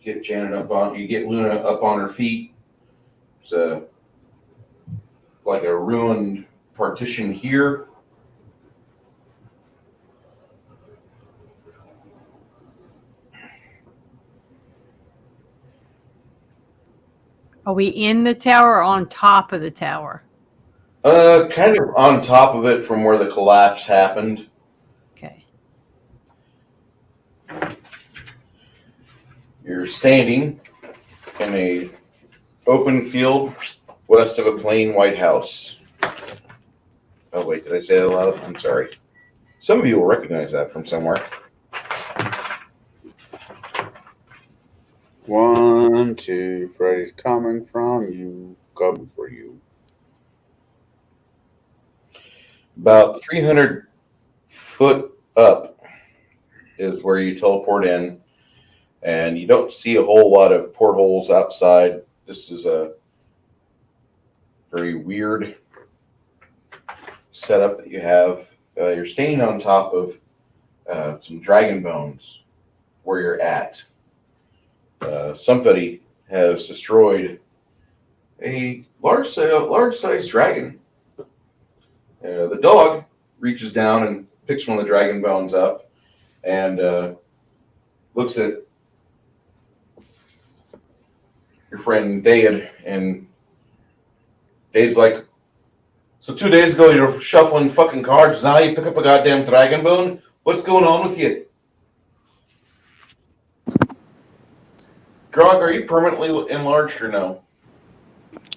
Get Janet up on. You get Luna up on her feet. There's like a ruined partition here. Are we in the tower or on top of the tower? Kind of on top of it from where the collapse happened. Okay. You're standing in a open field west of a plain white house. Oh wait, did I say that loud? I'm sorry. Some of you will recognize that from somewhere. 1, 2, Freddy's coming from you, coming for you. About 300 foot up is where you teleport in, and you don't see a whole lot of portholes outside. This is a very weird setup that you have. You're standing on top of some dragon bones where you're at. Somebody has destroyed a large-sized dragon. The dog reaches down and picks one of the dragon bones up and looks at your friend Dade, and Dade's like, "So 2 days ago you're shuffling fucking cards, now you pick up a goddamn dragon bone? What's going on with you?" Grog, are you permanently enlarged or no?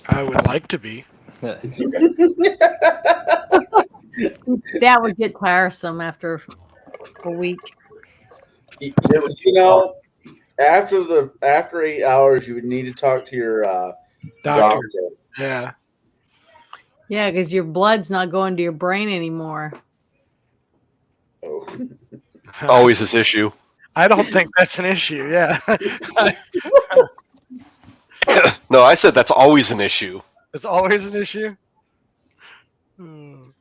I would like to be. That would get tiresome after a week. You know, after 8 hours, you would need to talk to your doctor. Yeah. Yeah, because your blood's not going to your brain anymore. Oh. Always this issue. I don't think that's an issue. Yeah. No, I said that's always an issue. It's always an issue. Let's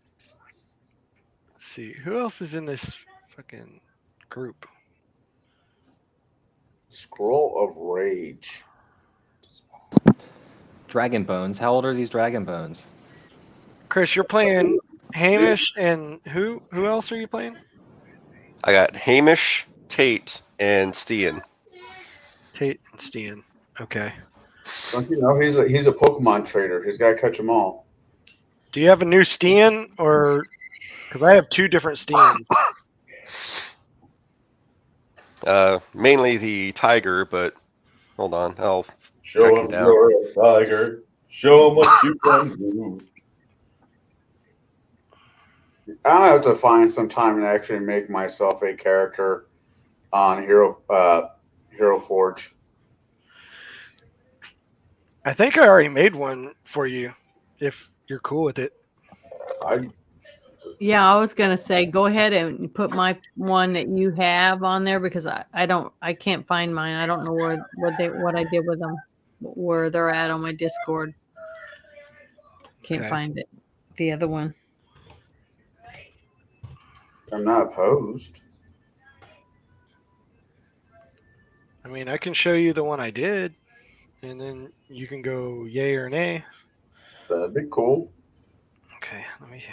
see. Who else is in this fucking group? Scroll of Rage. Dragon bones. How old are these dragon bones? Chris, you're playing Hamish, and who else are you playing? I got Hamish, Tate, and Stian. Tate and Stian. Okay. Don't you know he's a Pokemon trader? He's got to catch them all. Do you have a new Stian, or because I have two different Stians? Mainly the tiger, but hold on, I'll Show track him it down. you're a tiger. Show him what you can do. I'll have to find some time and actually make myself a character on Hero Forge. I think I already made one for you, if you're cool with it. Yeah, I was gonna say go ahead and put my one that you have on there because I can't find mine. I don't know what I did with them, where they're at on my Discord. Can't find it. The other one. I'm not opposed. I mean, I can show you the one I did, and then you can go yay or nay. That'd be cool. Okay, let me.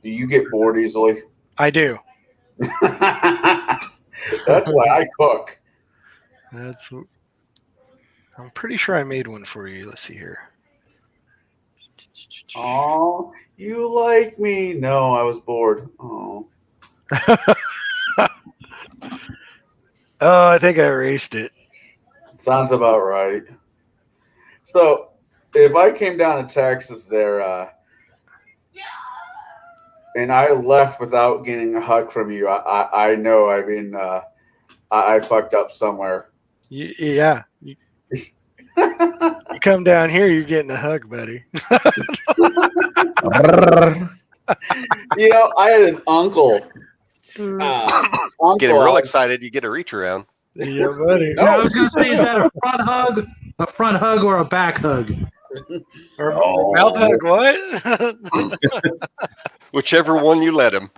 Do you get bored easily? I do. That's why I cook. I'm pretty sure I made one for you. Let's see here. Oh, you like me? No, I was bored. Oh. Oh, I think I erased it. Sounds about right. So, if I came down to Texas there, and I left without getting a hug from you, I know. I mean, I fucked up somewhere. Yeah. You come down here, you're getting a hug, buddy. You know, I had an uncle. Getting real excited, you get a reach around. Yeah, buddy. No, I was going to say, is that a front hug, or a back hug? Or mouth hug, what? Whichever one you let him.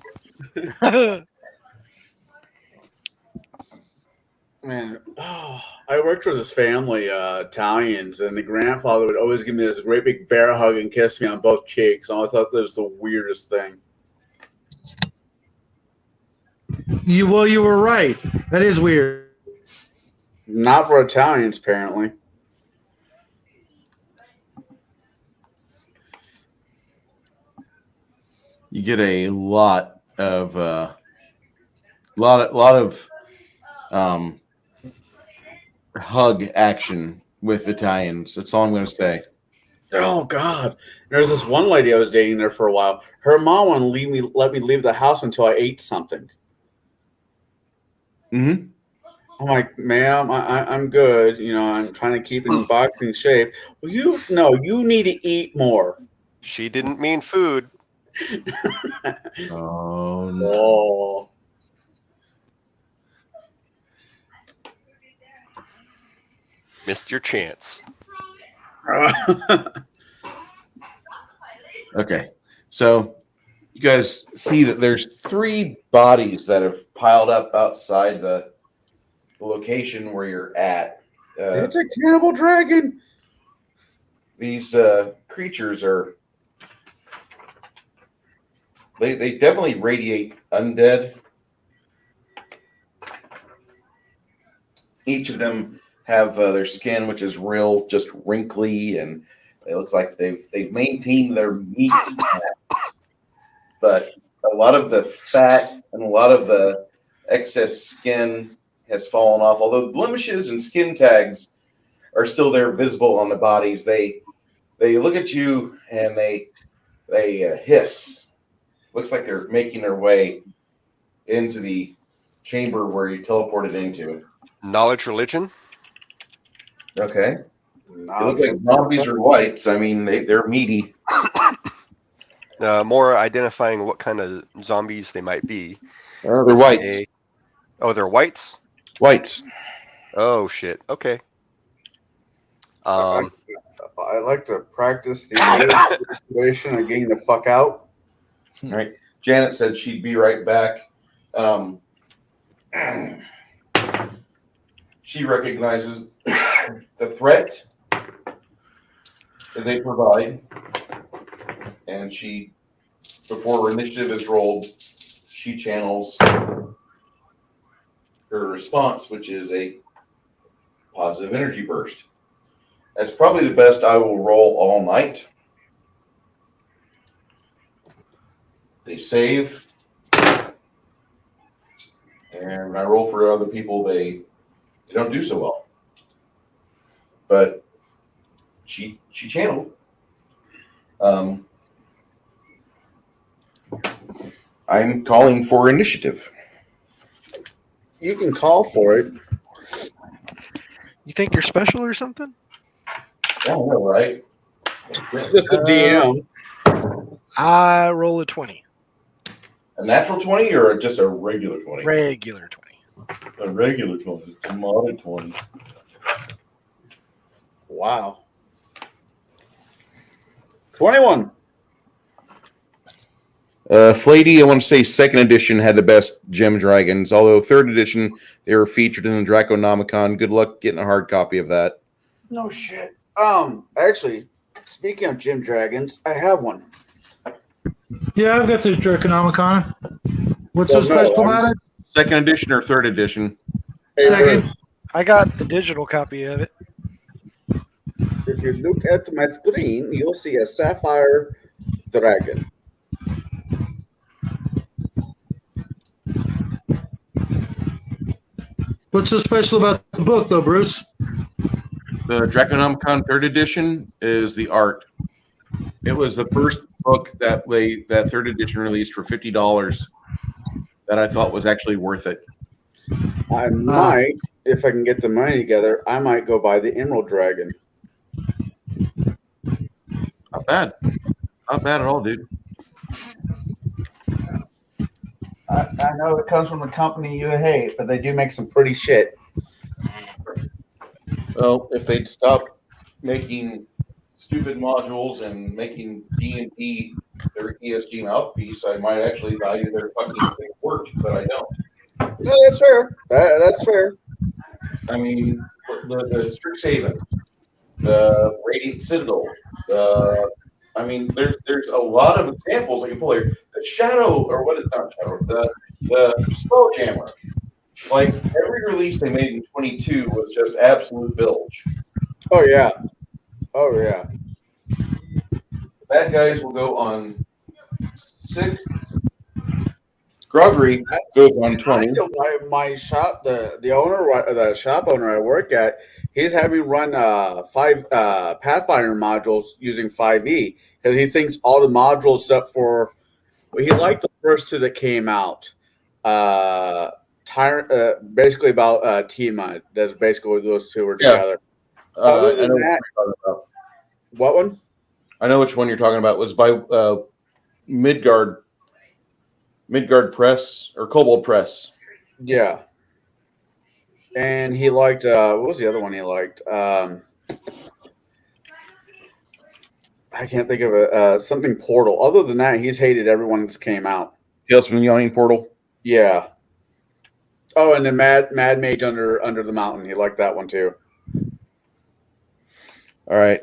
Man, I worked with this family, Italians, and the grandfather would always give me this great big bear hug and kiss me on both cheeks. And I thought that was the weirdest thing. You were right. That is weird. Not for Italians, apparently. You get a lot of hug action with Italians. That's all I'm going to say. Oh God! There's this one lady I was dating there for a while. Her mom wouldn't let me leave the house until I ate something. Mm-hmm. I'm like, ma'am, I'm good. You know, I'm trying to keep in boxing shape. Well, you need to eat more. She didn't mean food. Oh, no. Oh. Missed your chance. Okay. So you guys see that there's 3 bodies that have piled up outside the location where you're at. It's a cannibal dragon. These creatures are they definitely radiate undead. Each of them have their skin, which is real, just wrinkly, and it looks like they've maintained their meat, but a lot of the fat and a lot of the excess skin has fallen off. Although blemishes and skin tags are still there, visible on the bodies, they look at you and they hiss. Looks like they're making their way into the chamber where you teleported into. Knowledge religion? Okay. They look like zombies or whites. I mean, they're meaty. More identifying what kind of zombies they might be. They're whites. Oh, they're whites? Whites. Oh, shit. Okay. I like to practice the situation of getting the fuck out. All right. Janet said she'd be right back. She recognizes the threat that they provide, and she, before her initiative is rolled, she channels her response, which is a positive energy burst. That's probably the best I will roll all night. They save, and when I roll for other people, they don't do so well. But she channeled. I'm calling for initiative. You can call for it. You think you're special or something? I don't know, right? Just the DM. I roll a 20. A natural 20 or just a regular 20? Regular 20. A regular 20. It's a modded 20. Wow. 21. Flady, I want to say 2nd edition had the best gem dragons, although 3rd edition, they were featured in the Draconomicon. Good luck getting a hard copy of that. No shit. Actually, speaking of gem dragons, I have one. Yeah, I've got the Draconomicon. What's so special about it? 2nd edition or 3rd edition? Second. I got the digital copy of it. If you look at my screen, you'll see a sapphire dragon. What's so special about the book, though, Bruce? The Draconomicon 3rd edition is the art. It was the first book that 3rd edition released for $50 that I thought was actually worth it. I might, if I can get the money together, I might go buy the Emerald Dragon. Not bad. Not bad at all, dude. I know it comes from a company you hate, but they do make some pretty shit. Well, if they'd stop making stupid modules and making D&D their ESG mouthpiece, I might actually value their fucking work, but I don't. No, that's fair. That's fair. I mean, the Strixhaven, the Radiant Citadel, I mean, there's a lot of examples I can pull here. The Shadow, or what is not Shadow, the Spelljammer. Like, every release they made in 22 was just absolute bilge. Oh, yeah. Oh, yeah. The bad guys will go on 6. Groggery goes on 20. My shop, the owner, the shop owner I work at, he's having run 5 Pathfinder modules using 5e because he thinks all the modules up for. Well, he liked the first 2 that came out. Basically about Tiamat. That's basically what those 2 were together. Other than that, what one? I know which one you're talking about. It was by Midgard press or Kobold press. Yeah. And he liked what was the other one he liked? I can't think of it. Something Portal. Other than that, he's hated everyone that's came out. Tales from the Yawning Portal. Yeah. Oh, and the Mad Mage under the Mountain. He liked that one too. All right,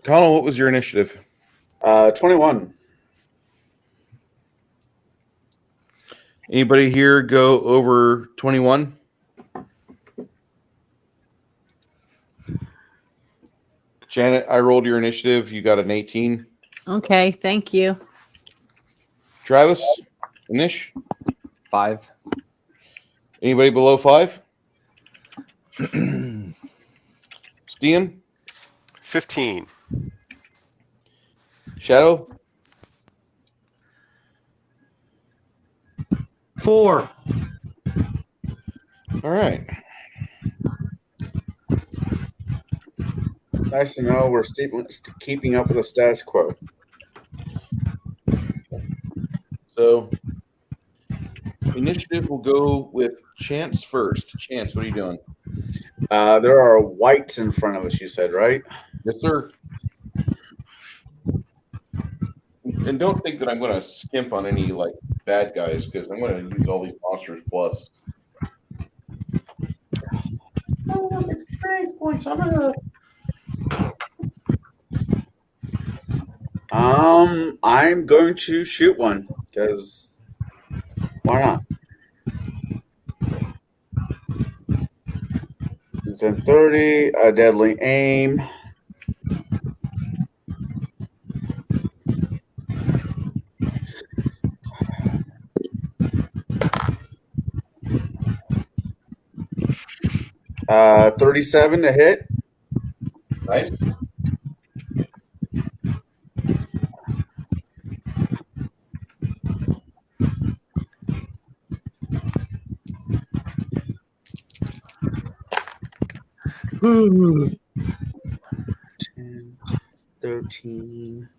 Colin, what was your initiative? 21. Anybody here go over 21? Janet, I rolled your initiative. You got an 18. Okay, thank you. Travis, Anish, 5. anybody below 5? Stian, 15. Shadow, 4. all right. Nice to know we're keeping up with the status quo. So initiative will go with Chance first. Chance, what are you doing? There are whites in front of us, you said, right? Yes, sir. And don't think that I'm going to skimp on any like bad guys because I'm going to use all these monsters plus. Oh, experience points. I'm going to shoot one because why not? Within 30, a deadly aim. Uh, 37 to hit. Nice. Ooh. 10, 13,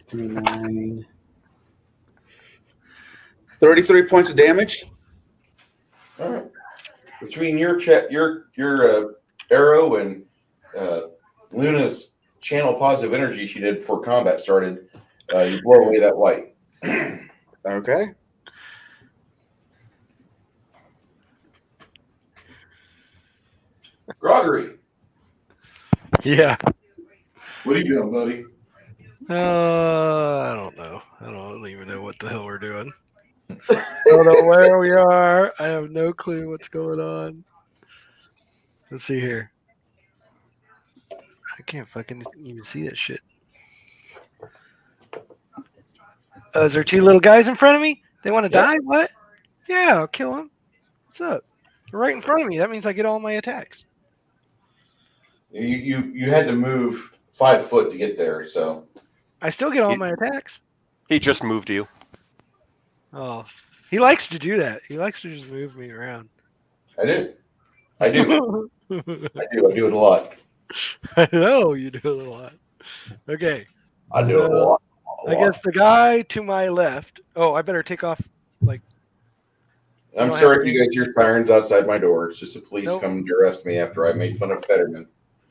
29, 33 points of damage. All right. Between your arrow and Luna's channel positive energy she did before combat started, you blow away that light. Okay. Gregory, Yeah. what are you doing, buddy? I don't know. I don't even know what the hell we're doing. I don't know where we are. I have no clue what's going on. Let's see here. I can't fucking even see that shit. Is there 2 little guys in front of me? They want to die? What? Yeah, I'll kill them. What's up? They're right in front of me. That means I get all my attacks. You had to move 5 foot to get there, so I still get all my attacks. He just moved you. Oh, he likes to do that. He likes to just move me around. I do. I do it a lot. I know you do it a lot. Okay. I do it a lot. I guess the guy to my left. Oh, I better take off. Like, I'm sorry if you guys hear sirens outside my door. It's just the police Nope. coming to arrest me after I made fun of Fetterman.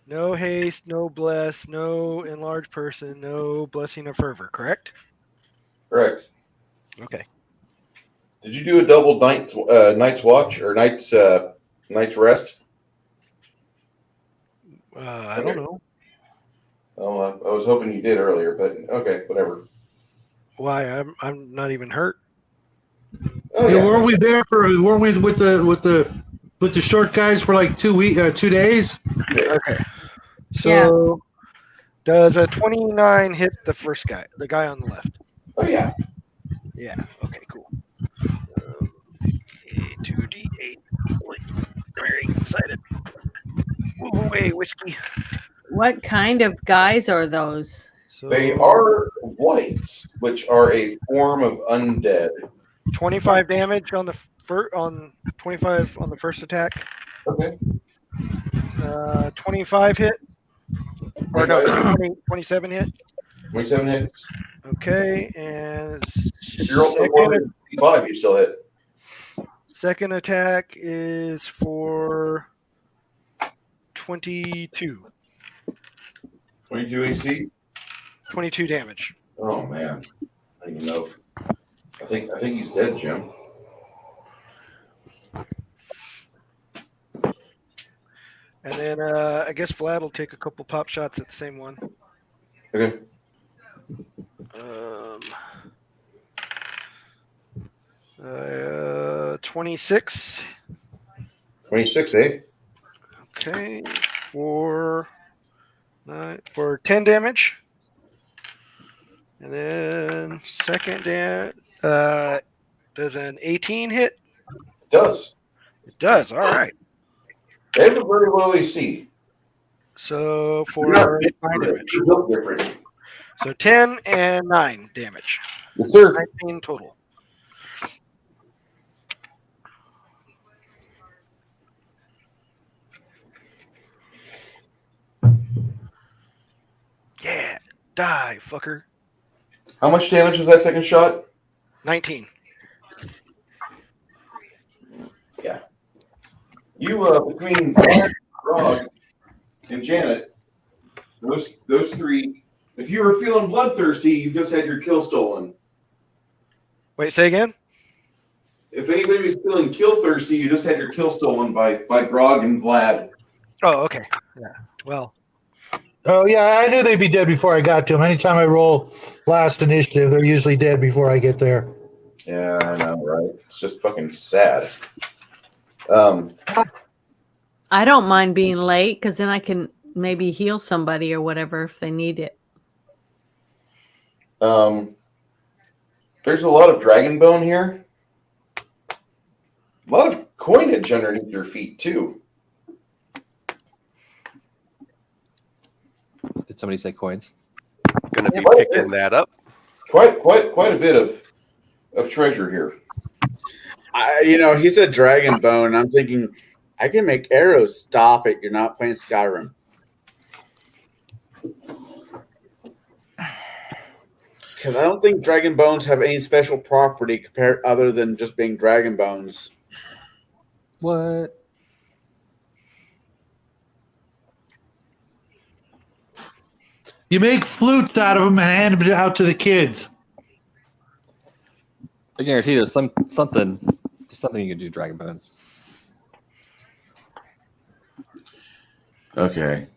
No haste, no bless, no enlarged person, no blessing of fervor. Correct? Correct. Okay. Did you do a double night's watch or night's rest? I don't know. Oh, I was hoping you did earlier, but okay, whatever. Why? I'm not even hurt. Oh, Hey, yeah. weren't we there with the short guys for like 2 days? Okay. So, does a 29 hit the first guy, the guy on the left? Oh yeah. Yeah. Okay. Cool. 2d8. Very excited. Move away, whiskey. What kind of guys are those? So They are whites, which are a form of undead. 25 damage on the 25 on the first attack. Okay. 25 hit. Or no, 27 hit. 27 hits. Okay, and If you're also more than 55, you still hit. second attack is for 22. 22 AC. 22 damage. Oh man, I don't even know. I think he's dead, Jim. And then I guess Vlad will take a couple pop shots at the same one. Okay. 26. 26, eh? Okay, for 10 damage. And then second does an 18 hit? It does. It does. All right. They have a very low AC. So for You're 9 not damage. You're built different. So 10 and 9 damage. Yes, sir. 19 total. Yeah, die, fucker. How much damage was that second shot? 19. Yeah. You between Grog and Janet, those three. If you were feeling bloodthirsty, you just had your kill stolen. Wait, say again? If anybody was feeling kill thirsty, you just had your kill stolen by Grog and Vlad. Oh, okay. Yeah. Well. Oh yeah, I knew they'd be dead before I got to them. Anytime I roll last initiative, they're usually dead before I get there. Yeah, I know, right? It's just fucking sad. I don't mind being late because then I can maybe heal somebody or whatever if they need it. There's a lot of dragon bone here. A lot of coinage underneath your feet too. Did somebody say coins? Gonna be picking that up. Quite a bit of treasure here. He said dragon bone. I'm thinking I can make arrows. Stop it! You're not playing Skyrim. Because I don't think dragon bones have any special property compared other than just being dragon bones. What? You make flutes out of them and hand them out to the kids. I guarantee there's something you can do, Dragon Bones. Okay.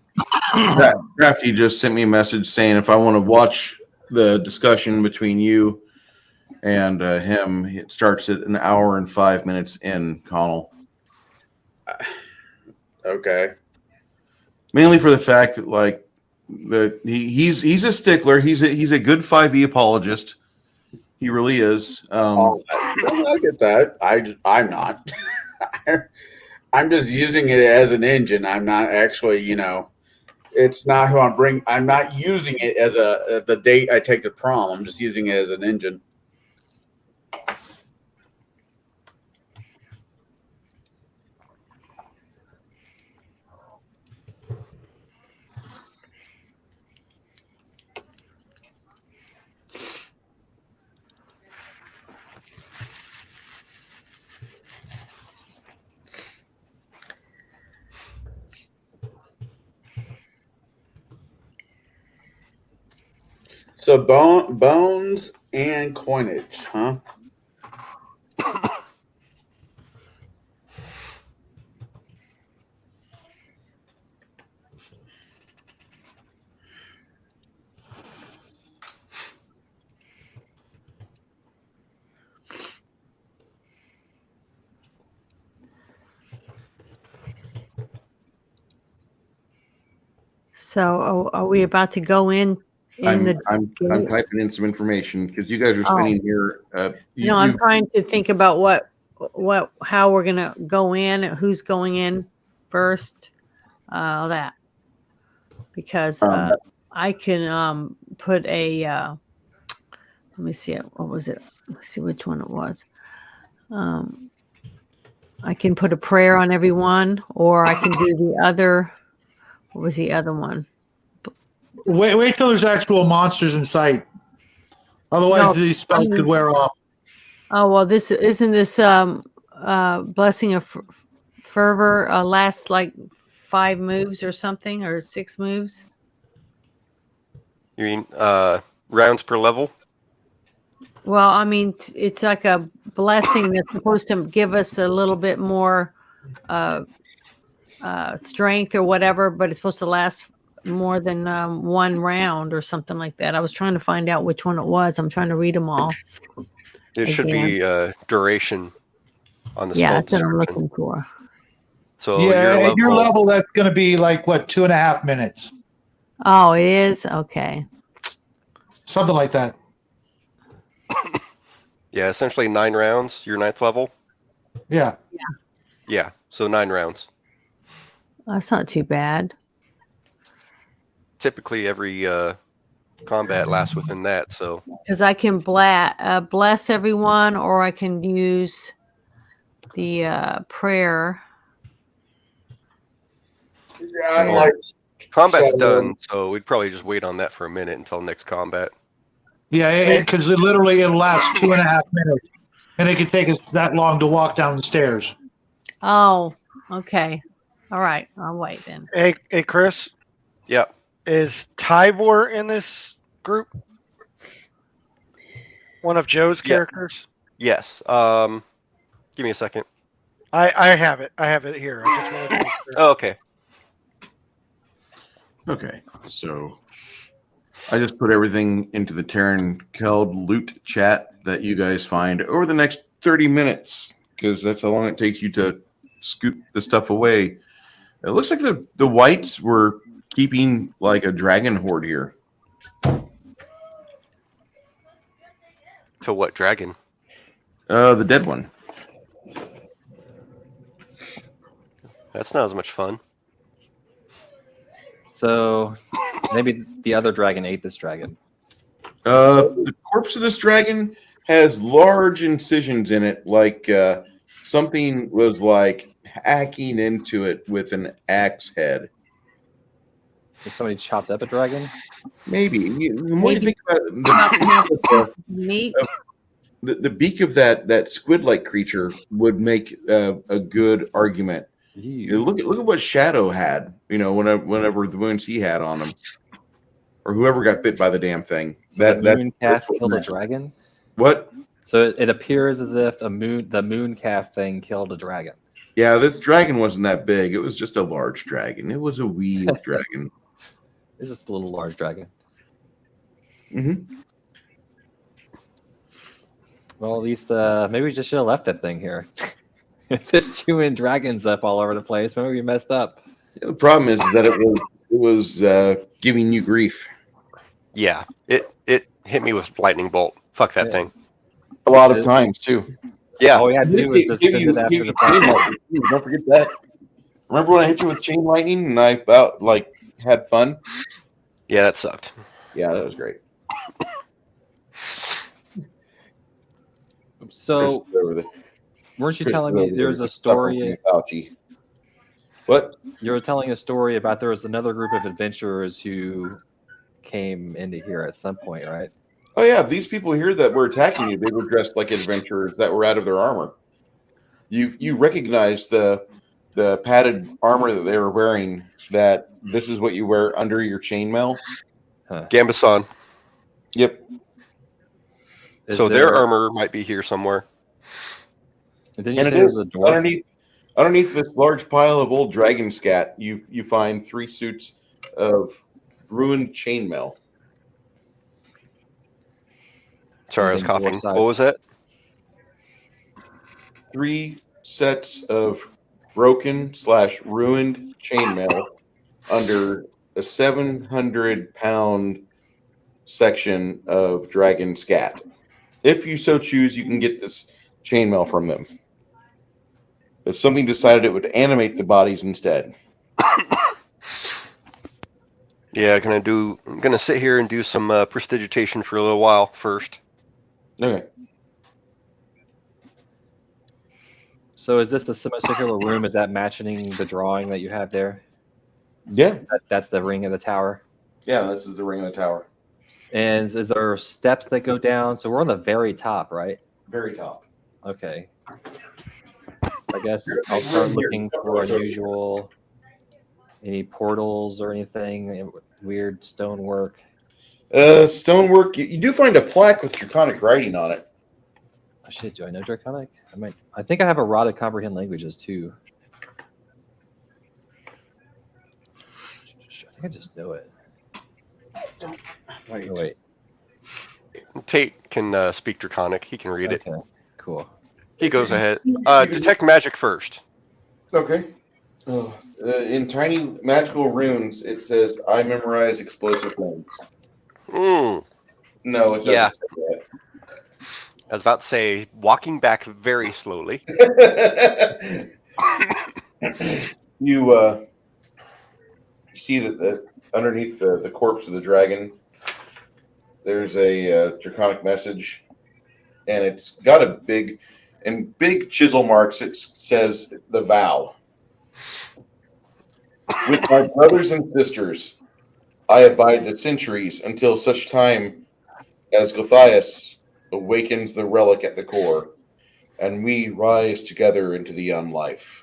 Crafty just sent me a message saying if I want to watch the discussion between you and him, it starts at 1 hour and 5 minutes in, Connell. Okay. Mainly for the fact that he's a stickler. He's a good 5e apologist. He really is. I get that. I'm not. I'm just using it as an engine. I'm not actually, it's not who I'm not using it as the date I take to prom. I'm just using it as an engine. So bones and coinage, huh? So are we about to go in I'm the typing in some information because you guys are spinning here. I'm trying to think about how we're gonna go in, who's going in first, all that, because I can put a let me see what was it. Let's see which one it was. I can put a prayer on everyone, or I can do the other. What was the other one? Wait till there's actual monsters in sight. Otherwise, No, these spells could wear off. Oh well, this isn't this blessing of fervor lasts like 5 moves or something, or 6 moves. You mean rounds per level? Well, I mean, it's like a blessing that's supposed to give us a little bit more strength or whatever, but it's supposed to last more than 1 round or something like that. I was trying to find out which one it was. I'm trying to read them all. It should be duration on the Yeah, spell that's what I'm description. looking for. So Yeah, your at your level, that's going to be like, what, 2.5 minutes? Oh, it is? Okay. Something like that. Yeah, essentially 9 rounds, your 9th level. Yeah. Yeah, so 9 rounds. That's not too bad. Typically every combat lasts within that, so. Because I can bless everyone, or I can use the prayer. Well, combat's done, so we'd probably just wait on that for a minute until next combat. Yeah, because it'll last 2.5 minutes, and it could take us that long to walk down the stairs. Oh, okay. All right. I'll wait then. Hey, Chris. Yeah. Is Tybor in this group? One of Joe's characters? Yes. Give me a second. I have it. I have it here. I just wanted to make sure. Oh, okay. Okay, so I just put everything into the Terran Keld loot chat that you guys find over the next 30 minutes, because that's how long it takes you to scoop the stuff away. It looks like the whites were keeping like a dragon horde here. To what dragon? The dead one. That's not as much fun. So maybe the other dragon ate this dragon. The corpse of this dragon has large incisions in it, like something was like hacking into it with an axe head. So somebody chopped up a dragon? Maybe. The more you think about it, the beak of that squid-like creature would make a good argument. Look at what Shadow had, whenever the wounds he had on him, or whoever got bit by the damn thing. So the moon calf killed a dragon? What? So it appears as if the moon calf thing killed a dragon. Yeah, this dragon wasn't that big. It was just a large dragon. It was a wee dragon. It's just a little large dragon. Mm-hmm. Well, at least maybe we just should have left that thing here. If there's 2 dragons up all over the place, maybe we messed up. The problem is that it was giving you grief. Yeah, it hit me with lightning bolt. Fuck that thing. A lot of times too. Yeah. All we had to do was just send it after the fight. Don't forget that. Remember when I hit you with chain lightning and I about had fun? Yeah, that sucked. Yeah, that was great. So, weren't you telling me there's a story? What? You were telling a story about there was another group of adventurers who came into here at some point, right? Oh yeah, these people here that were attacking you, they were dressed like adventurers that were out of their armor. You recognize the padded armor that they were wearing, that this is what you wear under your chainmail. Gambason. Yep. So their armor might be here somewhere. And it is underneath this large pile of old dragon scat. You find 3 suits of ruined chainmail. Sorry, I was coughing. What was that? 3 sets of broken/ruined chainmail under a 700-pound section of dragon scat. If you so choose, you can get this chainmail from them. But something decided it would animate the bodies instead. Yeah, I'm gonna sit here and do some prestidigitation for a little while first. Okay. So is this the semicircular room? Is that matching the drawing that you have there? Yeah. That's the ring of the tower? Yeah, this is the ring of the tower. And is there steps that go down? So we're on the very top, right? Very top. Okay. I guess I'll start looking for unusual, any portals or anything, weird stonework. Stonework. You do find a plaque with draconic writing on it. Oh shit, do I know Draconic? I think I have a rod to comprehend languages too. I think I just know it. Wait. Oh, wait. Tate can speak Draconic. He can read it. Okay, cool. He goes ahead. Detect magic first. Okay. In tiny magical runes, it says, "I memorize explosive things." Mm. No, it doesn't Yeah. say I was about to say, walking back very slowly. that. You see that underneath the corpse of the dragon, there's a draconic message, and it's got a big chisel marks. It says the vow. With my brothers and sisters, I abide the centuries until such time as Gothias awakens the relic at the core, and we rise together into the unlife.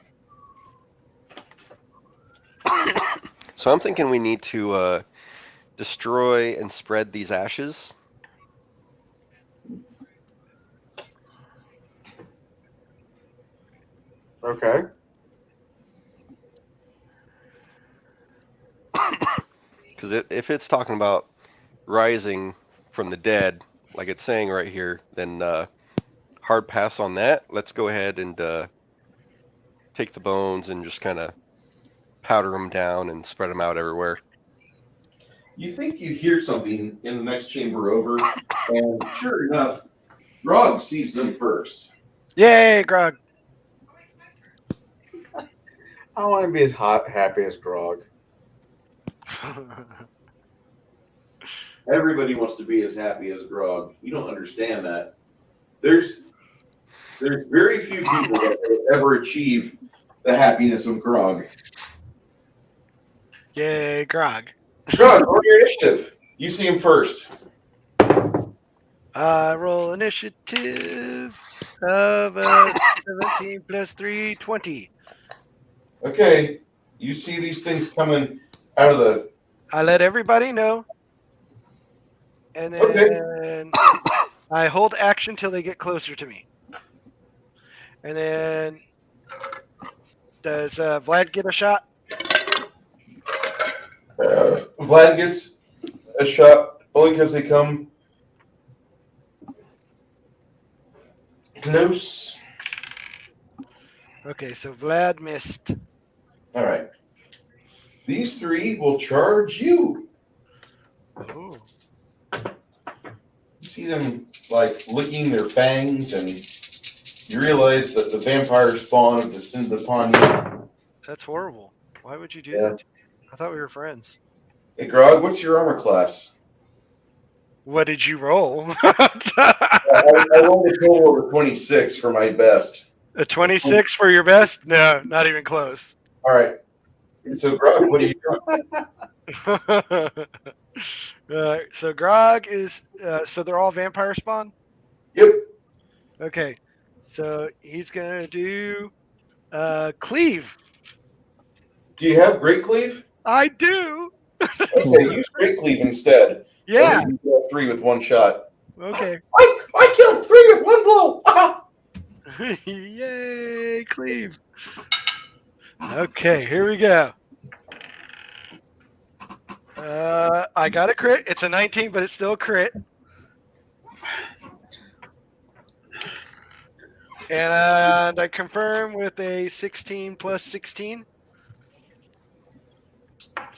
So I'm thinking we need to destroy and spread these ashes. Okay. Because if it's talking about rising from the dead, like it's saying right here, then hard pass on that. Let's go ahead and take the bones and just kind of powder them down and spread them out everywhere. You think you hear something in the next chamber over, and sure enough, Grog sees them first. Yay, Grog. I want to be as happy as Grog. Everybody wants to be as happy as Grog. You don't understand that. There's very few people that will ever achieve the happiness of Grog. Yay, Grog. Grog, roll your initiative. You see him first. Roll initiative of 17 plus 3, 20. Okay, you see these things coming out of the. I let everybody know. And then I hold action till they get closer to me. And then does Vlad get a shot? Vlad gets a shot only because they come close. Okay, so Vlad missed. All right. These three will charge you. Ooh. You see them like licking their fangs, and you realize that the vampire spawn have descended upon you. That's horrible. Why would you do Yeah. that? I thought we were friends. Hey, Grog, what's your armor class? What did you roll? I rolled a total of 26 for my best. A 26 for your best? No, not even close. All right. So, Grog, what are you doing? So Grog is, so they're all vampire spawn? Yep. Okay. So he's going to do cleave. Do you have Great Cleave? I do. Okay, use Great Cleave instead. Yeah. You kill 3 with 1 shot. Okay. I killed 3 with 1 blow. Yay, cleave. Okay, here we go. I got a crit. It's a 19, but it's still a crit. And I confirm with a 16 plus 16.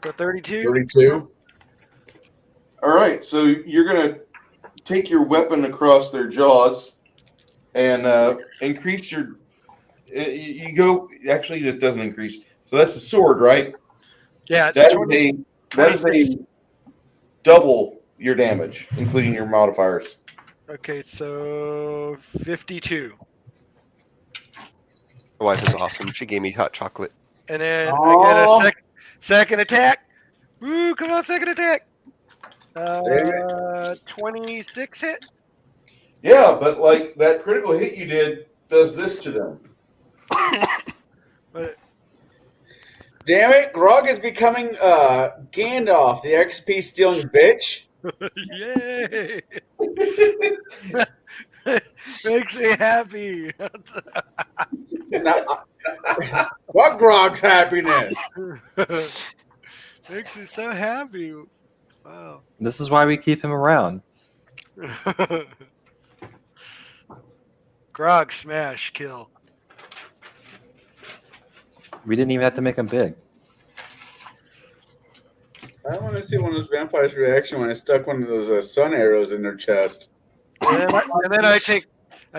So 32. 32. All right, so you're going to take your weapon across their jaws and increase your. You go. Actually, it doesn't increase. So that's a sword, right? Yeah, that is a double your damage, including your modifiers. Okay, so 52. My wife is awesome. She gave me hot chocolate. And then I get a second attack. Woo, come on, second attack. it. 26 hit. Yeah, but like that critical hit you did does this to them. But Damn it, Grog is becoming Gandalf, the XP stealing bitch. yay! Makes me happy. What Grog's happiness? Makes me so happy. Wow. This is why we keep him around. Grog smash kill. We didn't even have to make him big. I want to see one of those vampires' reaction when I stuck one of those sun arrows in their chest. And then I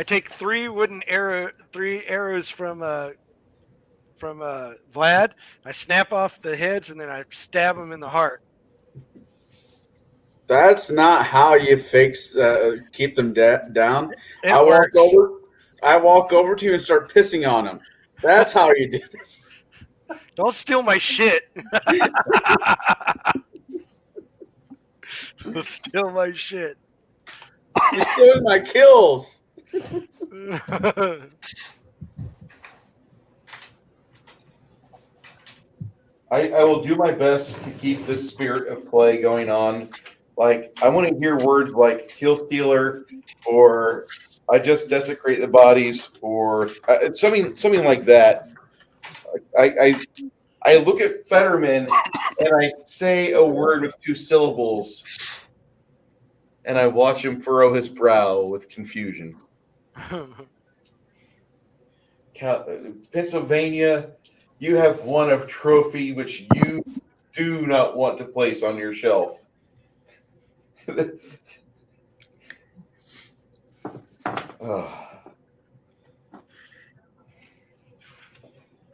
take three arrows from Vlad. I snap off the heads and then I stab him in the heart. That's not how you keep them down. It I works. walk over to you and start pissing on them. That's how you do this. Don't steal my shit. Don't steal my shit. You're stealing my kills. I will do my best to keep this spirit of play going on. Like, I want to hear words like kill stealer, or I just desecrate the bodies, or something like that. I look at Fetterman and I say a word with 2 syllables, and I watch him furrow his brow with confusion. Pennsylvania, you have won a trophy which you do not want to place on your shelf.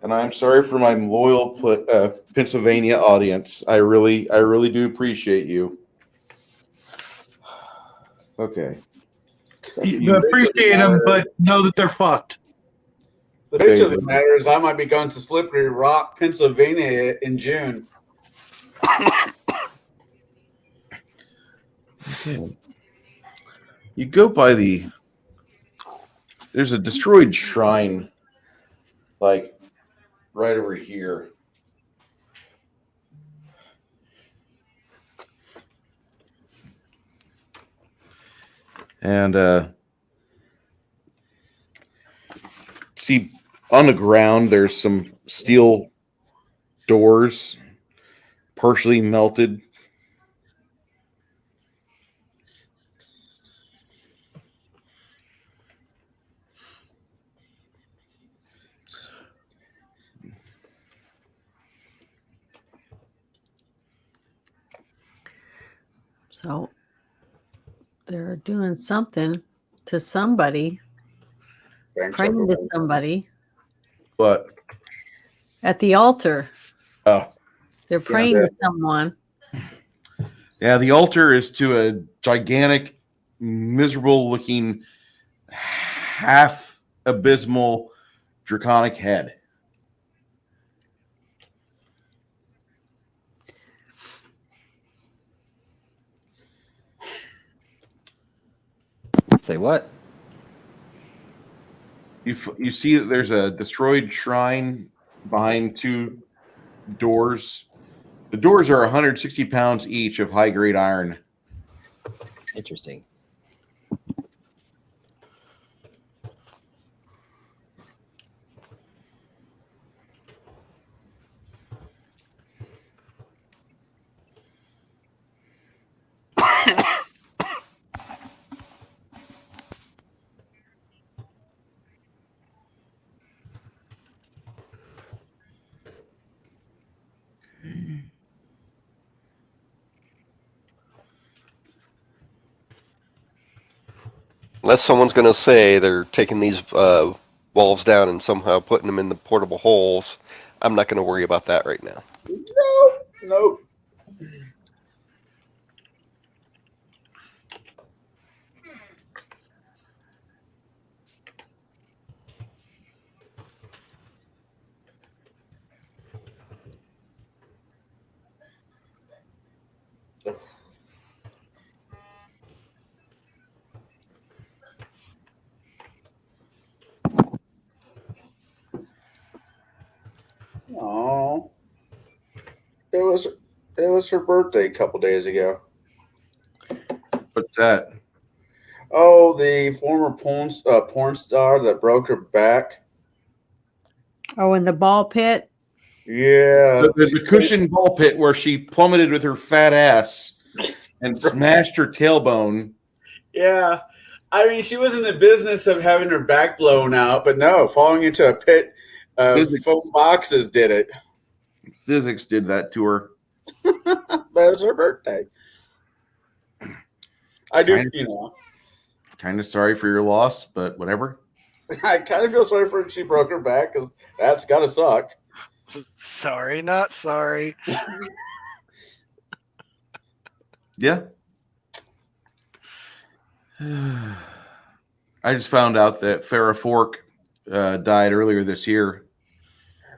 And I'm sorry for my loyal Pennsylvania audience. I really do appreciate you. Okay. You appreciate them, but know that they're fucked. The truth of the matter is, I might be going to Slippery Rock, Pennsylvania in June. Okay. You go by there's a destroyed shrine, like right over here. And see, on the ground, there's some steel doors, partially melted. So they're doing something to somebody, praying to somebody. What? At the altar. Oh. They're praying to someone. Yeah, the altar is to a gigantic, miserable-looking, half-abysmal, draconic head. Say what? You see that there's a destroyed shrine behind 2 doors. The doors are 160 pounds each of high-grade iron. Interesting. Unless someone's going to say they're taking these walls down and somehow putting them in the portable holes, I'm not going to worry about that right now. No. It was her birthday a couple days ago. What's that? Oh, the former porn star that broke her back. Oh, in the ball pit. Yeah. The cushion ball pit where she plummeted with her fat ass and smashed her tailbone. Yeah. I mean, she was in the business of having her back blown out, but no, falling into a pit of foam boxes did it. Physics did that to her. But it was her birthday. I do, Kind of sorry for your loss, but whatever. I kind of feel sorry for her. She broke her back because that's got to suck. Sorry, not sorry. Yeah. I just found out that Farrah Fork died earlier this year.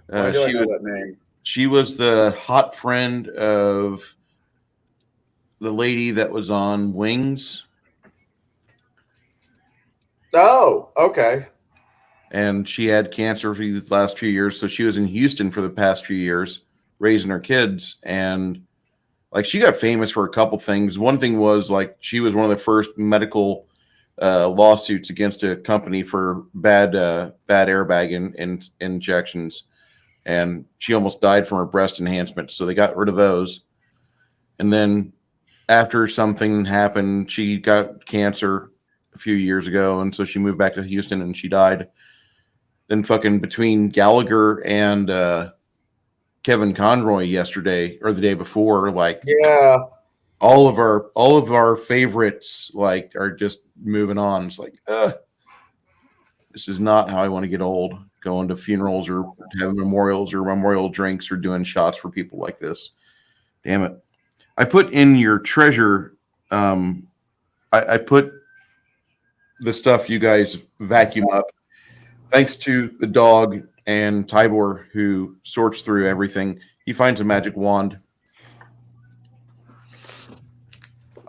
Why do I know that name? She was the hot friend of the lady that was on Wings. Oh, okay. And she had cancer for the last few years. So she was in Houston for the past few years, raising her kids. And like she got famous for a couple things. One thing was like she was one of the first medical lawsuits against a company for bad airbag injections. And she almost died from her breast enhancement. So they got rid of those. And then after something happened, she got cancer a few years ago. And so she moved back to Houston and she died. Then fucking between Gallagher and Kevin Conroy yesterday or the day before, like yeah, all of our favorites like are just moving on. It's like, this is not how I want to get old. Going to funerals or having memorials or memorial drinks or doing shots for people like this. Damn it. I put in your treasure. I put the stuff you guys vacuum up. Thanks to the dog and Tybor who sorts through everything. He finds a magic wand.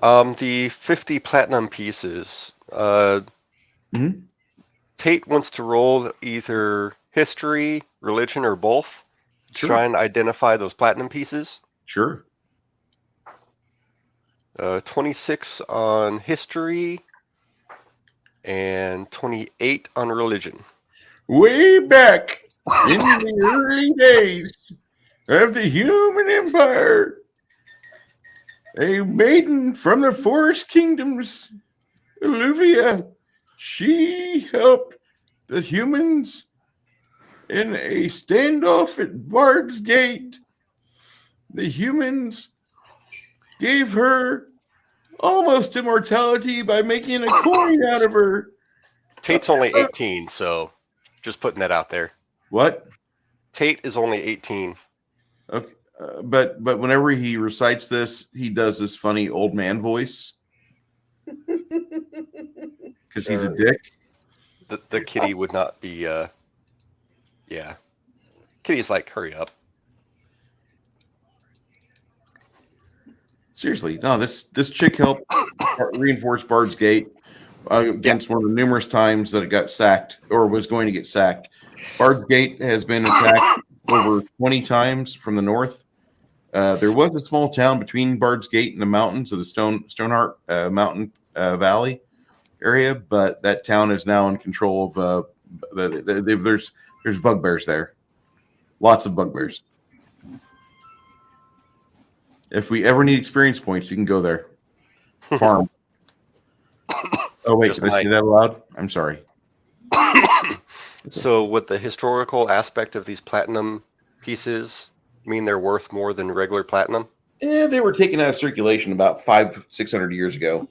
The 50 platinum pieces. Tate wants to roll either history, religion, or both. Sure. Try and identify those platinum pieces. Sure. 26 on history and 28 on religion. Way back in the early days of the human empire, a maiden from the forest kingdoms, Olivia, she helped the humans in a standoff at Bard's Gate. The humans gave her almost immortality by making a coin out of her. Tate's only 18, so just putting that out there. What? Tate is only 18. Okay, but whenever he recites this, he does this funny old man voice because he's a dick. The kitty would not be. Yeah, kitty's like, hurry up. Seriously, no. This chick helped reinforce Bard's Gate against one of the numerous times that it got sacked or was going to get sacked. Bard's Gate has been attacked over 20 times from the north. There was a small town between Bard's Gate and the mountains of the Stoneheart Mountain Valley area, but that town is now in control of. There's bugbears there, lots of bugbears. If we ever need experience points, we can go there. Farm. Oh wait, did I say that loud? I'm sorry. So would the historical aspect of these platinum pieces mean they're worth more than regular platinum? Yeah, they were taken out of circulation about 500-600 years ago.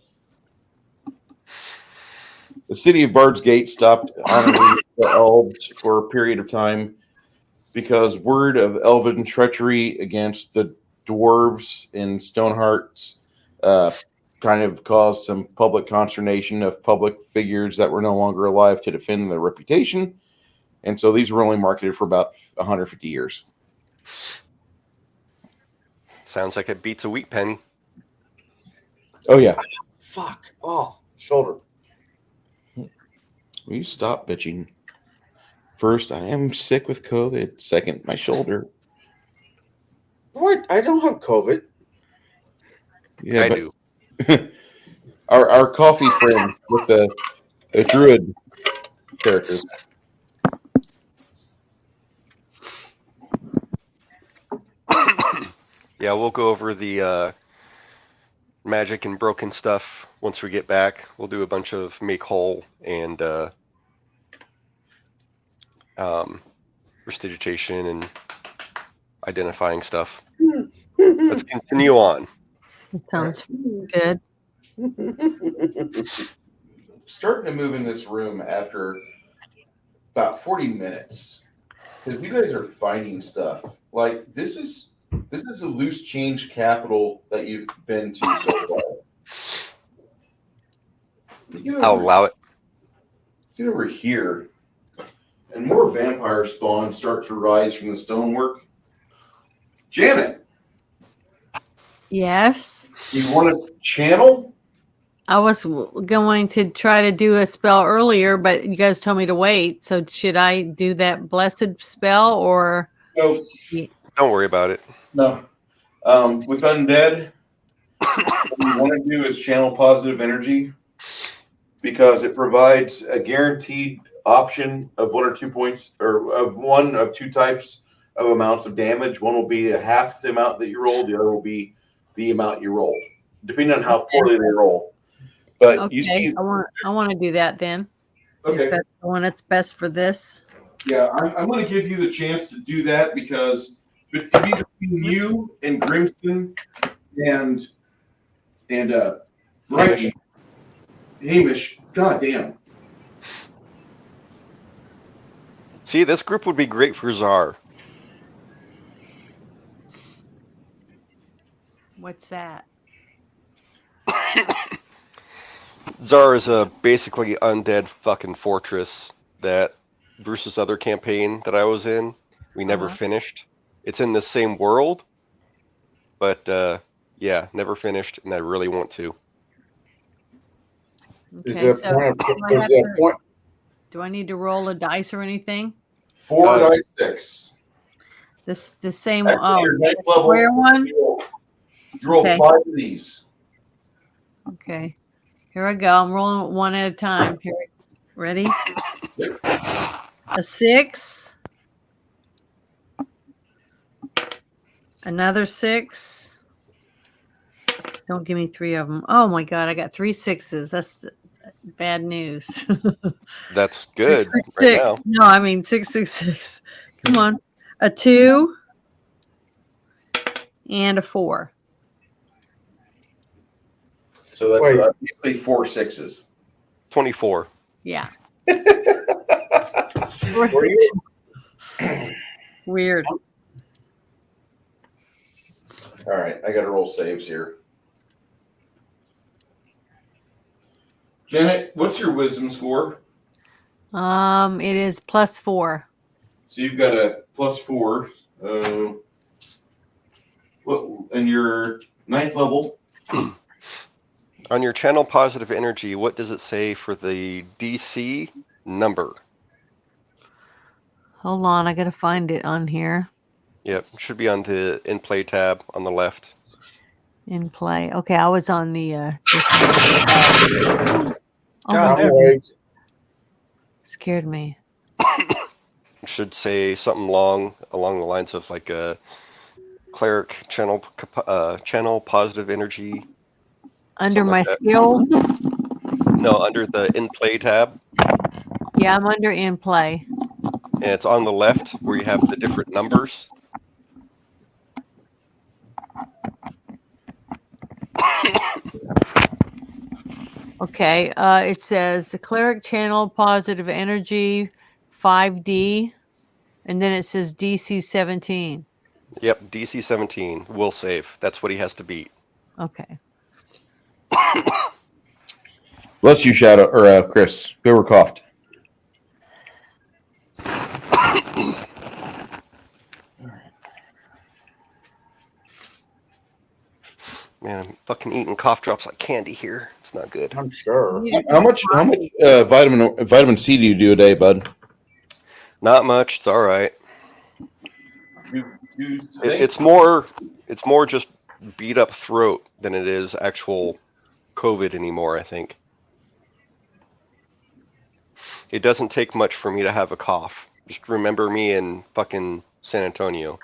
The city of Bard's Gate stopped honoring the elves for a period of time because word of elven treachery against the dwarves in Stonehearts kind of caused some public consternation of public figures that were no longer alive to defend their reputation. And so these were only marketed for about 150 years. Sounds like it beats a wheat penny. Oh, yeah. Fuck off. Shoulder. Will you stop bitching? First, I am sick with COVID. Second, my shoulder. What? I don't have COVID. Yeah, I but do. our coffee friend with the druid character. Yeah, we'll go over the magic and broken stuff once we get back. We'll do a bunch of make whole and prestidigitation and identifying stuff. Let's continue on. That sounds good. Starting to move in this room after about 40 minutes because you guys are finding stuff. Like this is a loose change capital that you've been to so far. I'll allow it. Get over here, and more vampire spawns start to rise from the stonework. Janet, Yes. you want to channel? I was going to try to do a spell earlier, but you guys told me to wait. So should I do that blessed spell or? No. Don't worry about it. No. With undead, what you want to do is channel positive energy because it provides a guaranteed option of 1 or 2 points, or of one of 2 types of amounts of damage. One will be a half the amount that you roll. The other will be the amount you rolled, depending on how poorly they roll. But Okay, you see, I want to do that then. okay, If that's the one that's best for this. yeah, I'm going to give you the chance to do that because between you and Grimston and Brighton, Hamish, goddamn. See, this group would be great for Czar. What's that? Czar is a basically undead fucking fortress that versus other campaign that I was in, we never finished. It's in the same world, but yeah, never finished, and I really want to. Okay, so do I need to roll a dice or anything? 4 dice 6. The same Your ninth level, square one? You roll Okay. 5 of these. Okay. Here I go. I'm rolling one at a time. Here. Ready? A 6. Another 6. Don't give me 3 of them. Oh my God, I got 3 6s. That's bad news. That's good 6, 6, right 6. now. No, I mean 6, 6, 6. Come on. A 2 and a 4. So that's usually 4 6s. 24. Yeah. Weird. All right, I got to roll saves here. Janet, what's your wisdom score? It is +4. So you've got a +4. And your 9th level? On your channel positive energy, what does it say for the DC number? Hold on, I gotta find it on here. Yep, should be on the in play tab on the left. In play. Okay, I was on the oh God, my damn. goodness. Scared me. It should say something along the lines of like a cleric channel positive energy. Under something my like that. skills? No, under the in play tab. Yeah, I'm under in play. And it's on the left where you have the different numbers. Okay, it says the cleric channel positive energy 5D, and then it says DC 17. Yep, DC 17 will save. That's what he has to beat. Okay. Bless you, Shadow, or Chris. Whoever coughed. Man, I'm fucking eating cough drops like candy here. It's not good. I'm sure. How much vitamin C do you do a day, bud? Not much. It's all right. It's more just beat up throat than it is actual COVID anymore, I think. It doesn't take much for me to have a cough. Just remember me in fucking San Antonio.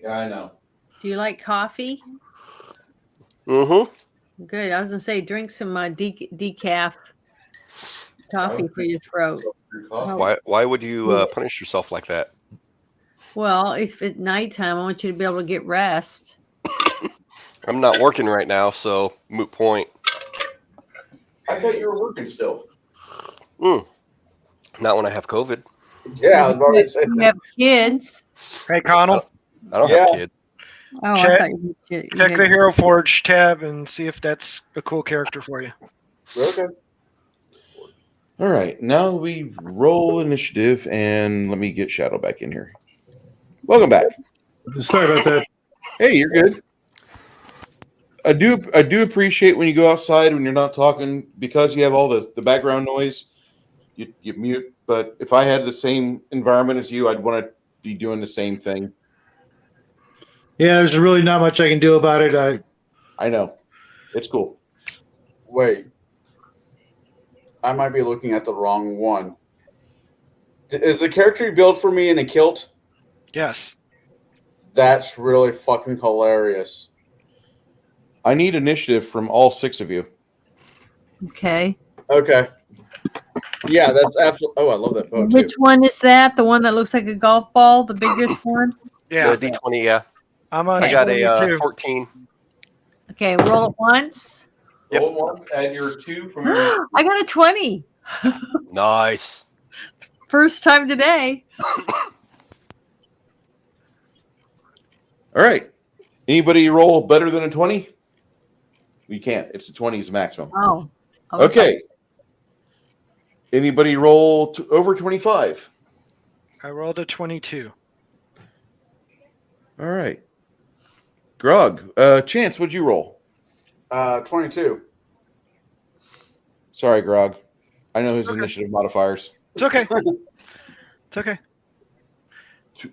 Yeah, I know. Do you like coffee? Mm-hmm. Good. I was gonna say drink some decaf coffee for your throat. Why would you punish yourself like that? Well, it's at nighttime. I want you to be able to get rest. I'm not working right now, so moot point. I thought you were working still. Not when I have COVID. Yeah, I was about to say You have kids. Hey, Connell. I don't have kids. Oh, Check, I thought you check the Hero Forge tab and see if that's a cool character for you. Okay. All right, now we roll initiative, and let me get Shadow back in here. Welcome back. Sorry about that. Hey, you're good. I do appreciate when you go outside when you're not talking because you have all the background noise. You mute, but if I had the same environment as you, I'd want to be doing the same thing. Yeah, there's really not much I can do about it. I know. It's cool. Wait. I might be looking at the wrong one. Is the character you built for me in a kilt? Yes. That's really fucking hilarious. I need initiative from all 6 of you. Okay. Okay. Yeah, that's absolutely. Oh, I love that bow too. Which one is that? The one that looks like a golf ball, the biggest one? Yeah. The D20, yeah. I'm on I got 22. a 14. Okay, roll it once. Roll once, add your 2 from your. I got a 20. Nice. First time today. All right. Anybody roll better than a 20? You can't. It's a 20 is the maximum. Oh. Okay. Anybody roll over 25? I rolled a 22. All right. Grog, Chance, what'd you roll? 22. Sorry, Grog. I know his initiative modifiers. It's okay. It's okay.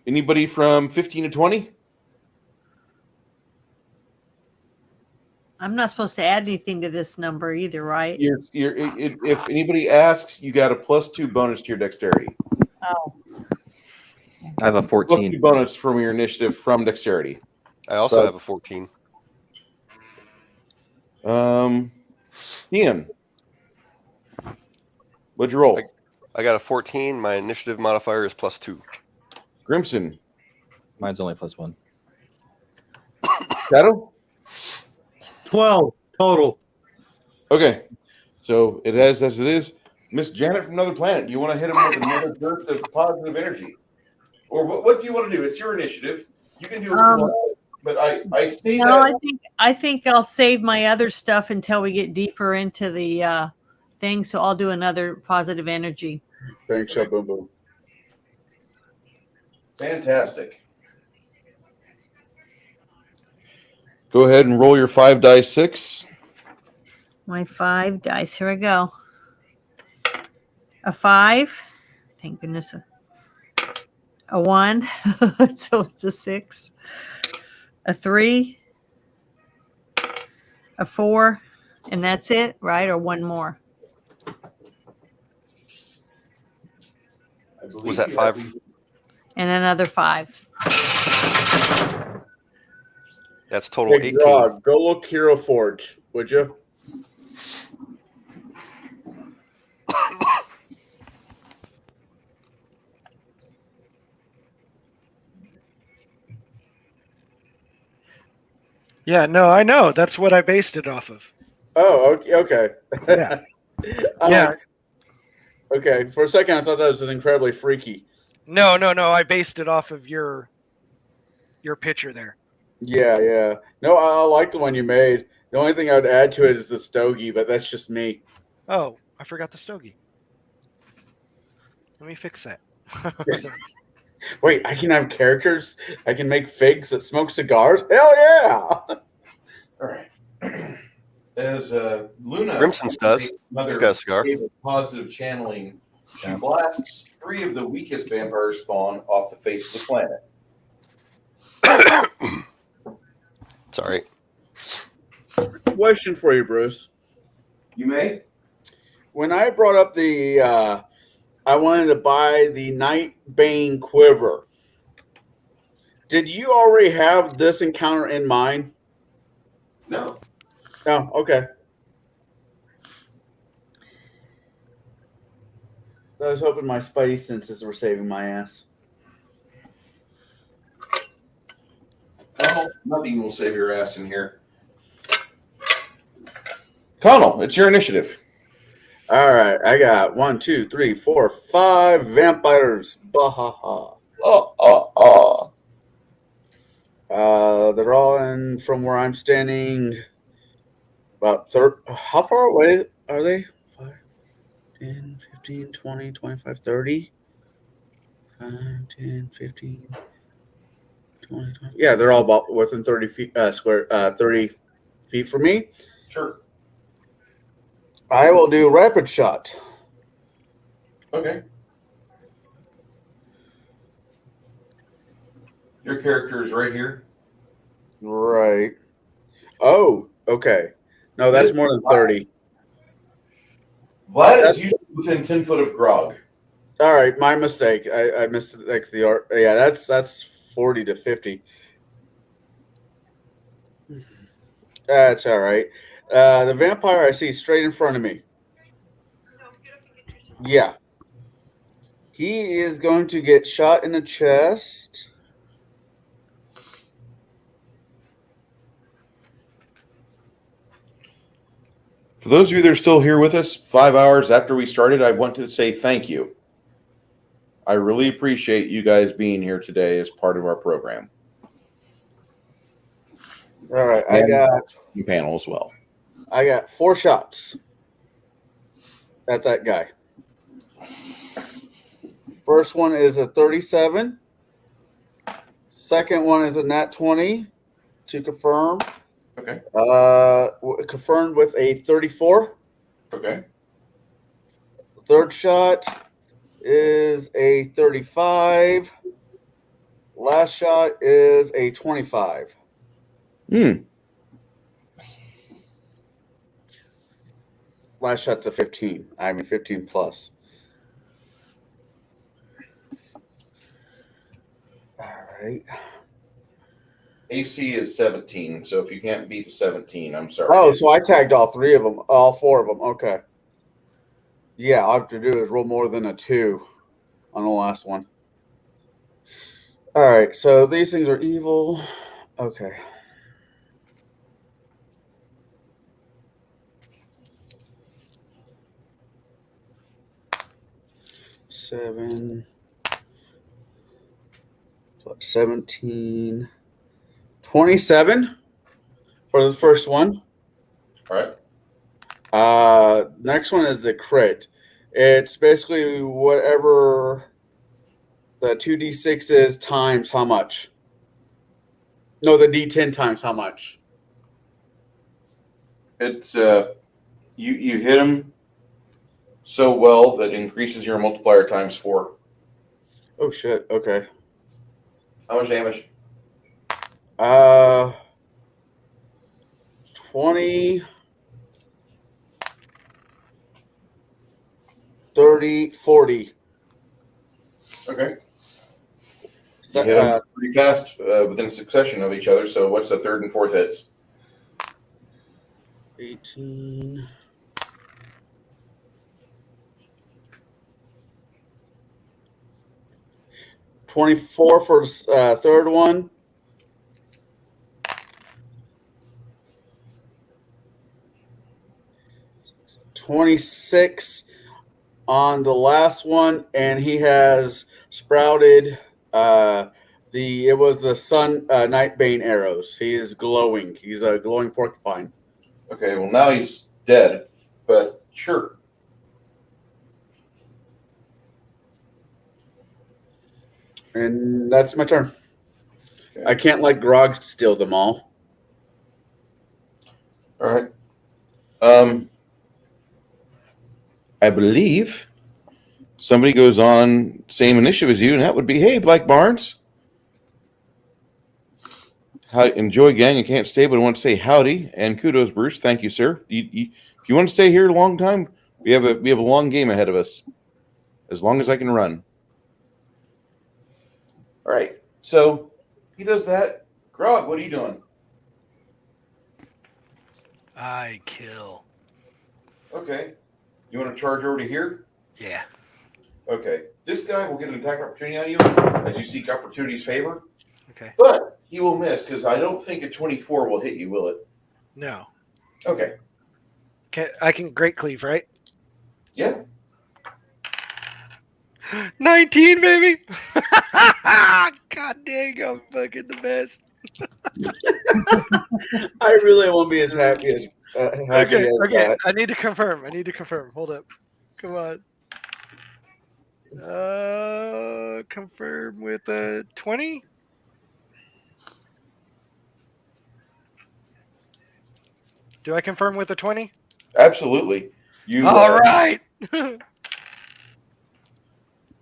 Anybody from 15 to 20? I'm not supposed to add anything to this number either, right? If anybody asks, you got a +2 bonus to your dexterity. Oh. I have a 14. +2 bonus from your initiative from dexterity. I also have a 14. Ian, what'd you roll? I got a 14. My initiative modifier is +2. Grimson. Mine's only +1. Shadow? 12 total. Okay. So it is as it is. Miss Janet from another planet, do you want to hit him with another burst of positive energy? Or what do you want to do? It's your initiative. You can do what you want. But I see that. I think I'll save my other stuff until we get deeper into the thing. So I'll do another positive energy. Thanks, Boom Boom. Fantastic. Go ahead and roll your 5 dice 6. My 5 dice. Here I go. A 5. Thank goodness. A 1. So it's a 6. A 3. A 4. And that's it, right? Or one more? Was that 5? And another 5. That's total 18. Grog, go look Hero Forge, would you? Yeah, no, I know. That's what I based it off of. Oh, okay. Yeah. Yeah. Okay, for a second I thought that was incredibly freaky. No. I based it off of your picture there. Yeah. No, I like the one you made. The only thing I would add to it is the stogie, but that's just me. Oh, I forgot the stogie. Let me fix that. Wait, I can have characters? I can make figs that smoke cigars? Hell yeah! All right. As Luna Grimson's does. He's got a cigar. Positive channeling, she blasts 3 of the weakest vampire spawn off the face of the planet. Sorry. Question for you, Bruce. You may. When I brought up the, I wanted to buy the Nightbane quiver. Did you already have this encounter in mind? No. Oh, okay. I was hoping my spidey senses were saving my ass. Connell, nothing will save your ass in here. Connell, it's your initiative. All right, I got 1, 2, 3, 4, 5 vampires. Bahaha. They're all in from where I'm standing. About how far away are they? 5, 10, 15, 20, 25, 30. 5, 10, 15, 20, 20. Yeah, they're all about within 30 feet 30 feet from me. Sure. I will do rapid shot. Okay. Your character is right here. Right. Oh, okay. No, that's more than 30. Vlad is usually within 10 foot of Grog. All right, my mistake. I missed the art. Yeah, that's 40 to 50. That's all right. The vampire I see straight in front of me. Yeah. He is going to get shot in the chest. For those of you that are still here with us, 5 hours after we started, I want to say thank you. I really appreciate you guys being here today as part of our program. All right, And I got the panel as well. I got 4 shots. That's that guy. First one is a 37. Second one is a nat 20 to confirm. Okay. Confirmed with a 34. Okay. The third shot is a 35. Last shot is a 25. Last shot's a 15. I mean 15 plus. All right. AC is 17, so if you can't beat 17, I'm sorry. Oh, so I tagged all 3 of them, all 4 of them. Okay. Yeah, all I have to do is roll more than a 2 on the last one. All right, so these things are evil. Okay. Seven plus 17. 27 for the first one. All right. Next one is the crit. It's basically whatever the 2d6 is times how much? No, the d10 times how much? It's you hit him so well that increases your multiplier times 4. Oh shit. Okay. How much damage? 20, 30, 40. Okay. You hit them pretty fast within succession of each other. So what's the third and fourth hits? 18. 24 for the third one. 26 on the last one, and he has sprouted it was the sun Nightbane arrows. He is glowing. He's a glowing porcupine. Okay, well now he's dead, but sure. And that's my turn. Okay. I can't let Grog steal them all. All right. I believe somebody goes on same initiative as you, and that would be, hey, Black Barnes. Enjoy, gang. I can't stay, but I want to say howdy and kudos, Bruce. Thank you, sir. If you want to stay here a long time, we have a long game ahead of us. As long as I can run. All right. So he does that. Grog, what are you doing? I kill. Okay. You want to charge over to here? Yeah. Okay. This guy will get an attack opportunity on you as you seek opportunity's favor. Okay. But he will miss because I don't think a 24 will hit you, will it? No. Okay. I can Great Cleave, right? Yeah. 19, baby. God dang, I'm fucking the best. I really won't be as happy as Okay. I need to confirm. Hold up. Come on. Confirm with a 20. Do I confirm with a 20? Absolutely. All right.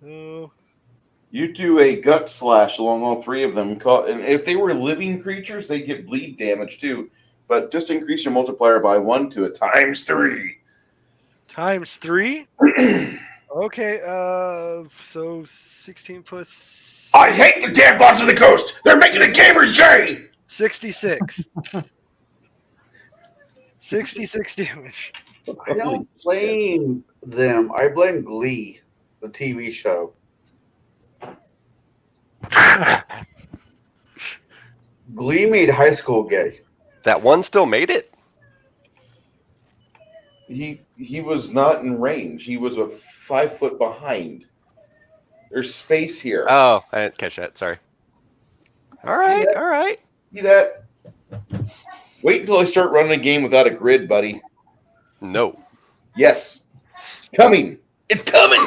Oh. You do a gut slash along all three of them. And if they were living creatures, they get bleed damage too. But just increase your multiplier by 1 to a times 3. Times 3? Okay, so 16 plus... I hate the damn bots of the coast! They're making the gamers gay! 66. 66 damage. I don't blame them. I blame Glee, the TV show. Glee made high school gay. That one still made it? He was not in range. He was a 5 foot behind. There's space here. Oh, I didn't catch that. Sorry. All right. See that? Wait until I start running a game without a grid, buddy. No. Yes. It's coming. It's coming.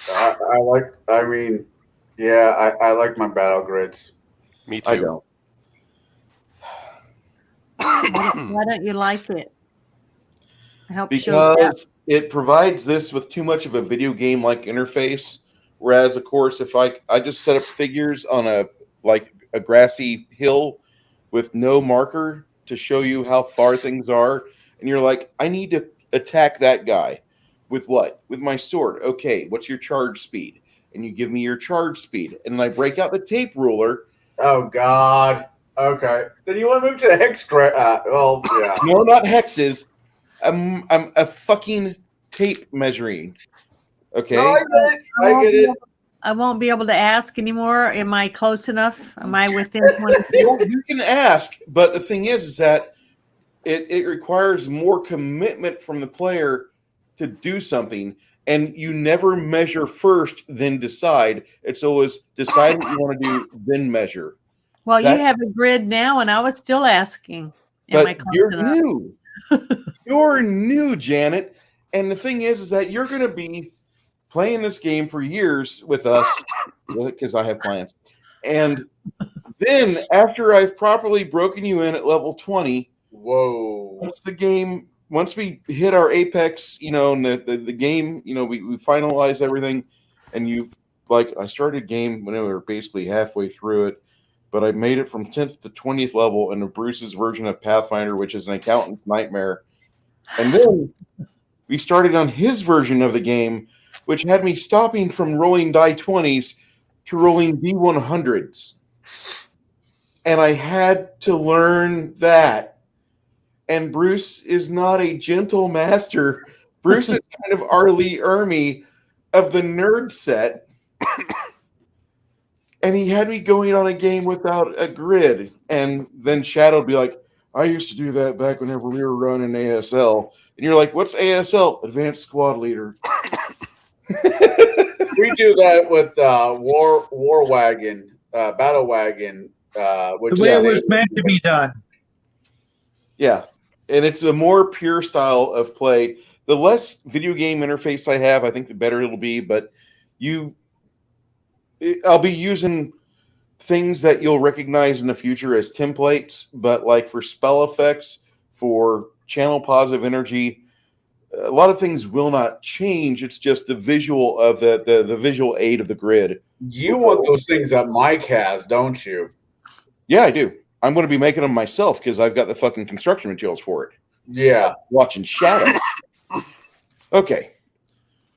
I like my battle grids. Me too. I don't. Why don't you like it? Show Because it provides this with too much of a video game like interface. Whereas, of course, if I just set up figures on a grassy hill with no marker to show you how far things are, and you're like, I need to attack that guy with what? With my sword. Okay, what's your charge speed? And you give me your charge speed, and then I break out the tape ruler. Oh God. Okay. Then you want to move to the hex? Well, yeah. No, not hexes. I'm a fucking tape measuring. Okay. No, I get it. I won't be able to ask anymore. Am I close enough? Am I within 20 feet? You can ask, but the thing is that it requires more commitment from the player to do something, and you never measure first, then decide. It's always decide what you want to do, then measure. Well, you have a grid now, and I was still asking. Am I But close you're enough? new. You're new, Janet. And the thing is that you're going to be playing this game for years with us because I have plans. And then after I've properly broken you in at level 20, once we hit our apex, and the game, we finalize everything, and I started a game when we were basically halfway through it, but I made it from 10th to 20th level in Bruce's version of Pathfinder, which is an accountant's nightmare. And then we started on his version of the game, which had me stopping from rolling die 20s to rolling D100s. And I had to learn that. And Bruce is not a gentle master. Bruce is kind of our Lee Ermey of the nerd set. And he had me going on a game without a grid. And then Shadow would be like, I used to do that back whenever we were running ASL. And you're like, what's ASL? Advanced Squad Leader. We do that with War Wagon, Battle Wagon. The way it was meant to be done. Yeah. And it's a more pure style of play. The less video game interface I have, I think the better it'll be. But I'll be using things that you'll recognize in the future as templates. But like for spell effects, for channel positive energy, a lot of things will not change. It's just the visual of the visual aid of the grid. You want those things that Mike has, don't you? Yeah, I do. I'm going to be making them myself because I've got the fucking construction materials for it. Yeah. Watching Shadow. Okay.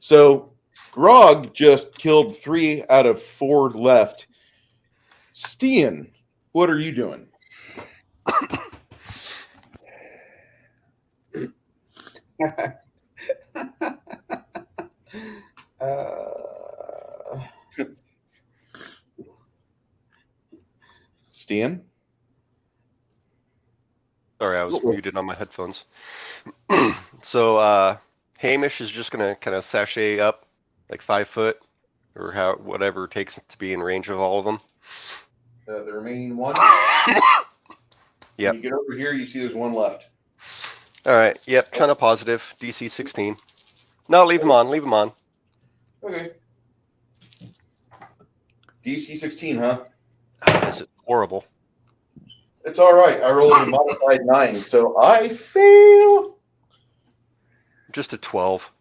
So Grog just killed 3 out of 4 left. Stian, what are you doing? Stian? Sorry, I was muted on my headphones. So Hamish is just gonna kind of sashay up like 5 foot, or whatever it takes to be in range of all of them. The remaining one? Yep. When you get over here, you see there's one left. All right. Yep. Kind of positive. DC 16. No, leave him on. Leave him on. Okay. DC 16, huh? This is horrible. It's all right. I rolled a modified 9, so I fail. Just a 12.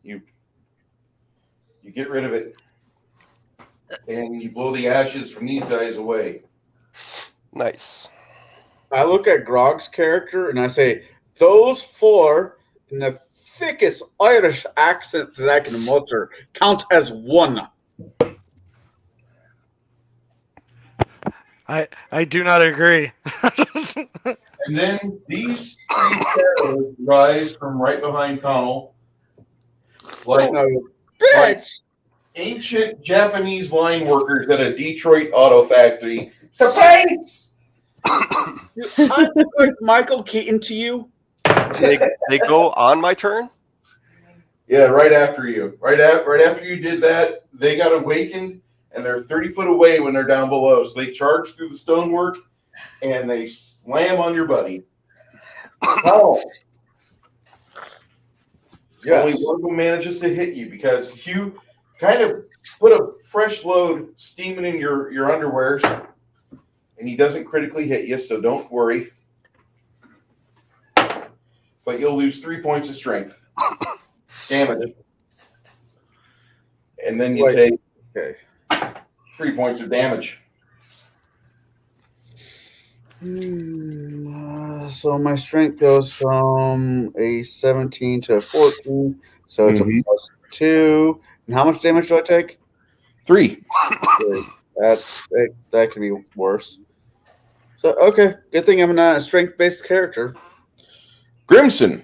You get rid of it, and you blow the ashes from these guys away. Nice. I look at Grog's character and I say, those 4 in the thickest Irish accent that I can muster count as 1. I do not agree. And then these 3 shadows rise from right behind Connell, like ancient Japanese line workers at a Detroit auto factory. Surprise! Do I look like Michael Keaton to you? They go on my turn? Yeah, right after you. Right after you did that, they got awakened, and they're 30 foot away when they're down below. So they charge through the stonework, and they slam on your buddy. Oh. Yes. Only one of them manages to hit you because Hugh kind of put a fresh load steaming in your underwears, and he doesn't critically hit you, so don't worry. But you'll lose 3 points of strength. Damage. And then you take 3 points of damage. So my strength goes from a 17 to a 14. So it's a +2. And how much damage do I take? 3. That could be worse. So okay, good thing I'm not a strength-based character. Grimson,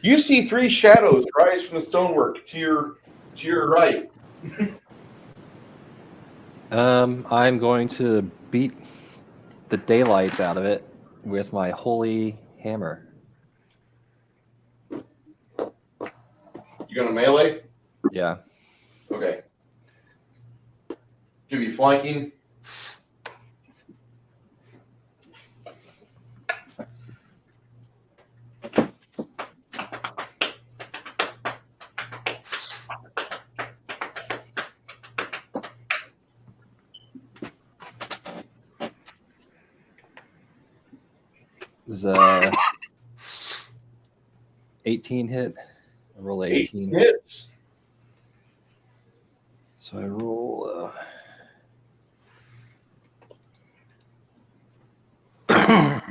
you see 3 shadows rise from the stonework to your right. I'm going to beat the daylights out of it with my holy hammer. You gonna melee? Yeah. Okay. Give you flanking. It was 18 hit. I roll 18 hits. So I roll. Oh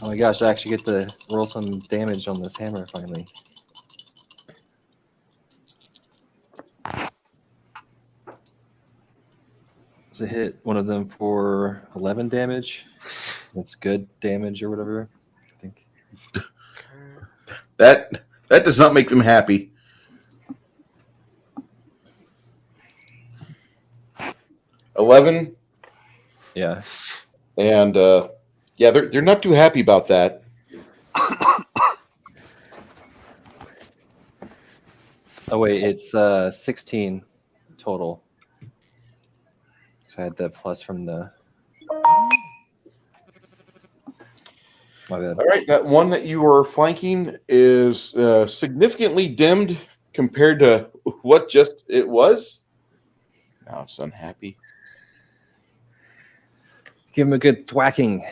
my gosh! I actually get to roll some damage on this hammer finally. So I hit one of them for 11 damage. That's good damage or whatever. I think. That does not make them happy. $11. Yeah. And yeah, they're not too happy about that. Oh wait, it's 16 total. So I had that plus from the. My bad. All right, that one that you were flanking is significantly dimmed compared to what just it was. Now it's unhappy. Give him a good thwacking.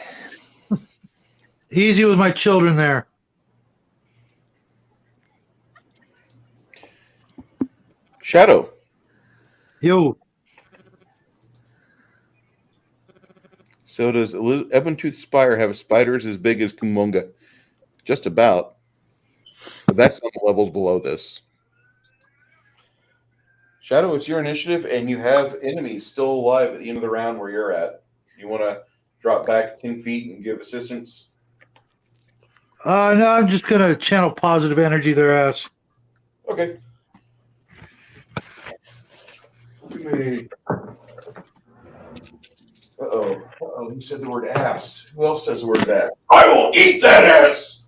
Easy with my children there. Shadow. Yo. So does Ebontooth Spire have spiders as big as Kumonga? Just about. But that's on the levels below this. Shadow, it's your initiative, and you have enemies still alive at the end of the round where you're at. You want to drop back 10 feet and give assistance? No, I'm just gonna channel positive energy their ass. Okay. Uh-oh. Uh-oh, who said the word ass? Who else says the word ass? I will eat that ass!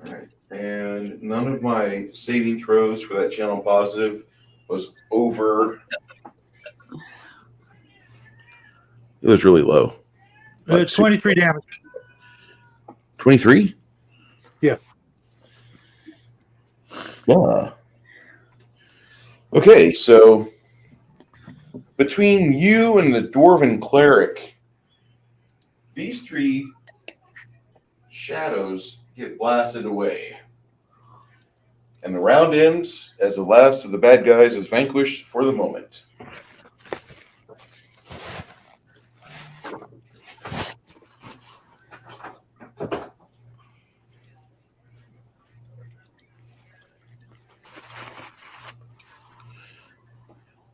Alright, and none of my saving throws for that channel positive was over. It was really low. It's 23 damage. 23? Yeah. Yeah. Okay, so between you and the dwarven cleric, these three shadows get blasted away. And the round ends as the last of the bad guys is vanquished for the moment.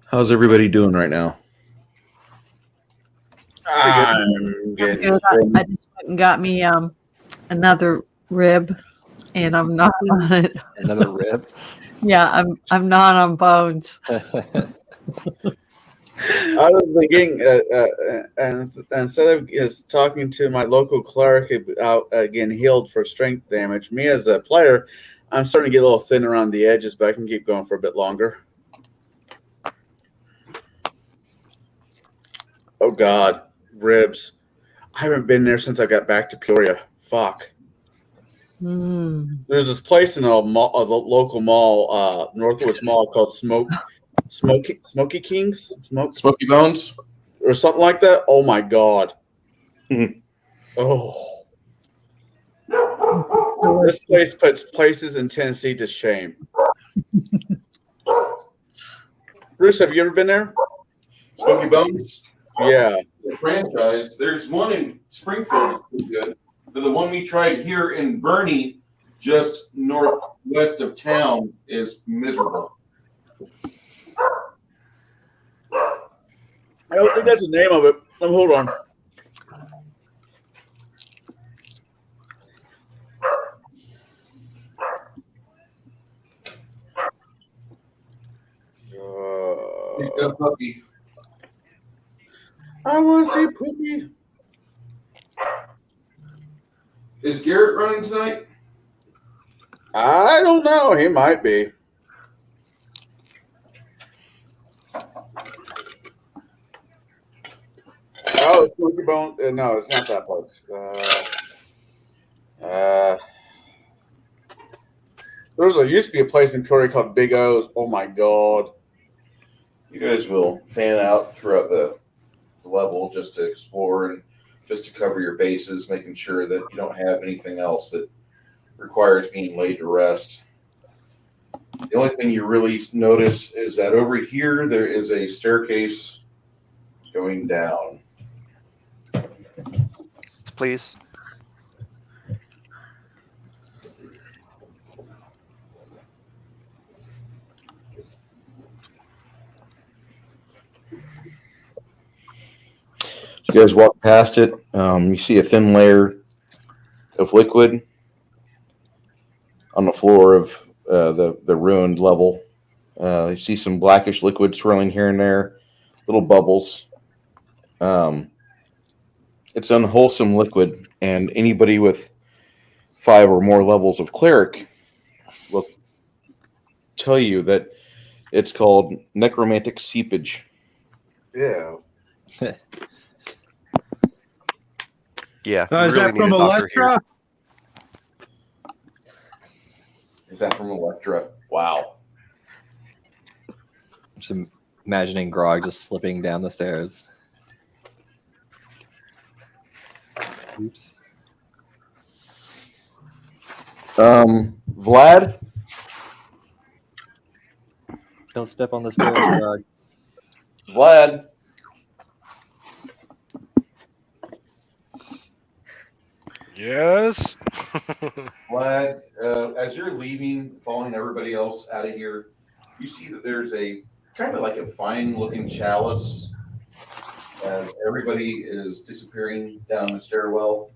How's everybody doing right now? I'm getting Good. I just went and got me another rib, and I'm not on it. Another rib. Yeah, I'm not on bones. I was thinking, and instead of talking to my local cleric about getting healed for strength damage, me as a player, I'm starting to get a little thin around the edges, but I can keep going for a bit longer. Oh God, ribs! I haven't been there since I got back to Peoria. Fuck. There's this place in a local mall, Northwoods Mall, called Smoky Kings, Smoky Bones, or something like that. Oh my God! Oh, this place puts places in Tennessee to shame. Bruce, have you ever been there? Smoky Bones? Yeah. The franchise. There's one in Springfield that's pretty good. But the one we tried here in Bernie, just northwest of town, is miserable. I don't think that's the name of it. Hold on. Puppy. I want to see Poopy. Is Garrett running tonight? I don't know. He might be. Oh, Smoky Bone. No, it's not that place. There used to be a place in Peoria called Big O's. Oh my God! You guys will fan out throughout the level just to explore and just to cover your bases, making sure that you don't have anything else that requires being laid to rest. The only thing you really notice is that over here there is a staircase going down. Please. You guys walk past it. You see a thin layer of liquid on the floor of the ruined level. You see some blackish liquid swirling here and there, little bubbles. It's unwholesome liquid, and anybody with 5 or more levels of cleric will tell you that it's called necromantic seepage. Yeah. Yeah. Is that from Electra? Is that from Electra? Wow. I'm just imagining Grog just slipping down the stairs. Oops. Vlad? Don't step on the stairs, Grog. Vlad, Yes. Vlad, as you're leaving, following everybody else out of here, you see that there's a kind of like a fine-looking chalice. Everybody is disappearing down the stairwell,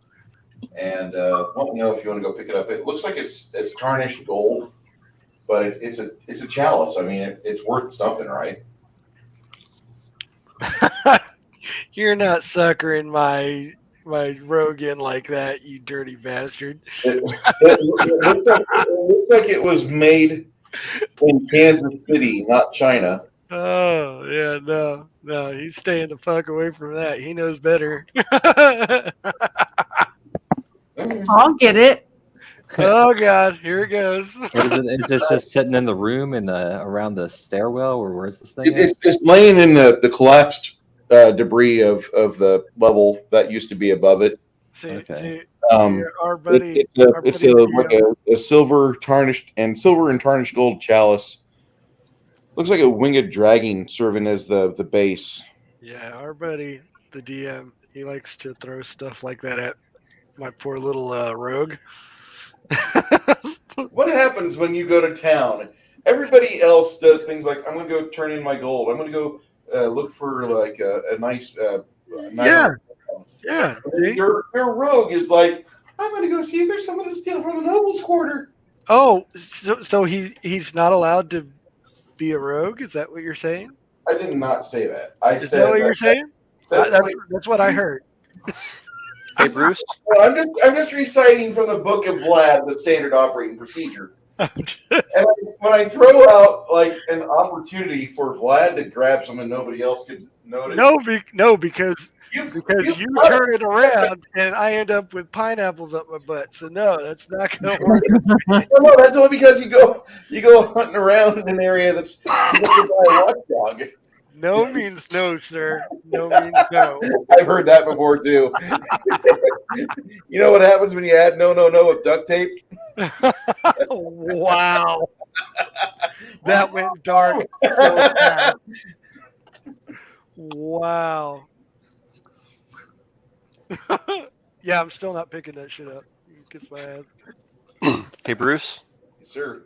and let me know if you want to go pick it up. It looks like it's tarnished gold, but it's a chalice. I mean, it's worth something, right? You're not suckering my rogue in like that, you dirty bastard. It looks like it was made in Kansas City, not China. Oh yeah, no, he's staying the fuck away from that. He knows better. I'll get it. Oh god, here it goes. What is it? Is this just sitting in the room and around the stairwell, or where's this thing? It's laying in the collapsed debris of the level that used to be above it. See, our buddy, It's like a silver and tarnished gold chalice. Looks like a winged dragon serving as the base. Yeah, our buddy, the DM, he likes to throw stuff like that at my poor little rogue. What happens when you go to town? Everybody else does things like, I'm going to go turn in my gold. I'm going to go look for like a nice. Yeah. Your rogue is like, I'm going to go see if there's someone to steal from the noble's quarter. Oh, so he's not allowed to be a rogue? Is that what you're saying? I did not say that. Is that what you're saying? That's what I heard. Hey, Bruce. Well, I'm just reciting from the book of Vlad, the standard operating procedure. And when I throw out like an opportunity for Vlad to grab something nobody else could notice. No, because you turn it around and I end up with pineapples up my butt. So no, that's not going to work. No, that's only because you go hunting around in an area that's protected by a watchdog. No means no, sir. No means no. I've heard that before too. You know what happens when you add no with duct tape? Wow. That went dark so fast. Wow. Yeah, I'm still not picking that shit up. Kiss my ass. Hey, Bruce. Yes, sir.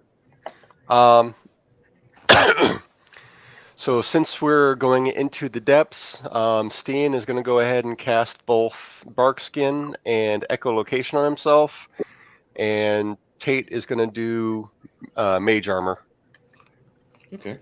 So since we're going into the depths, Steen is going to go ahead and cast both Bark Skin and Echolocation on himself, and Tate is going to do Mage Armor. Okay.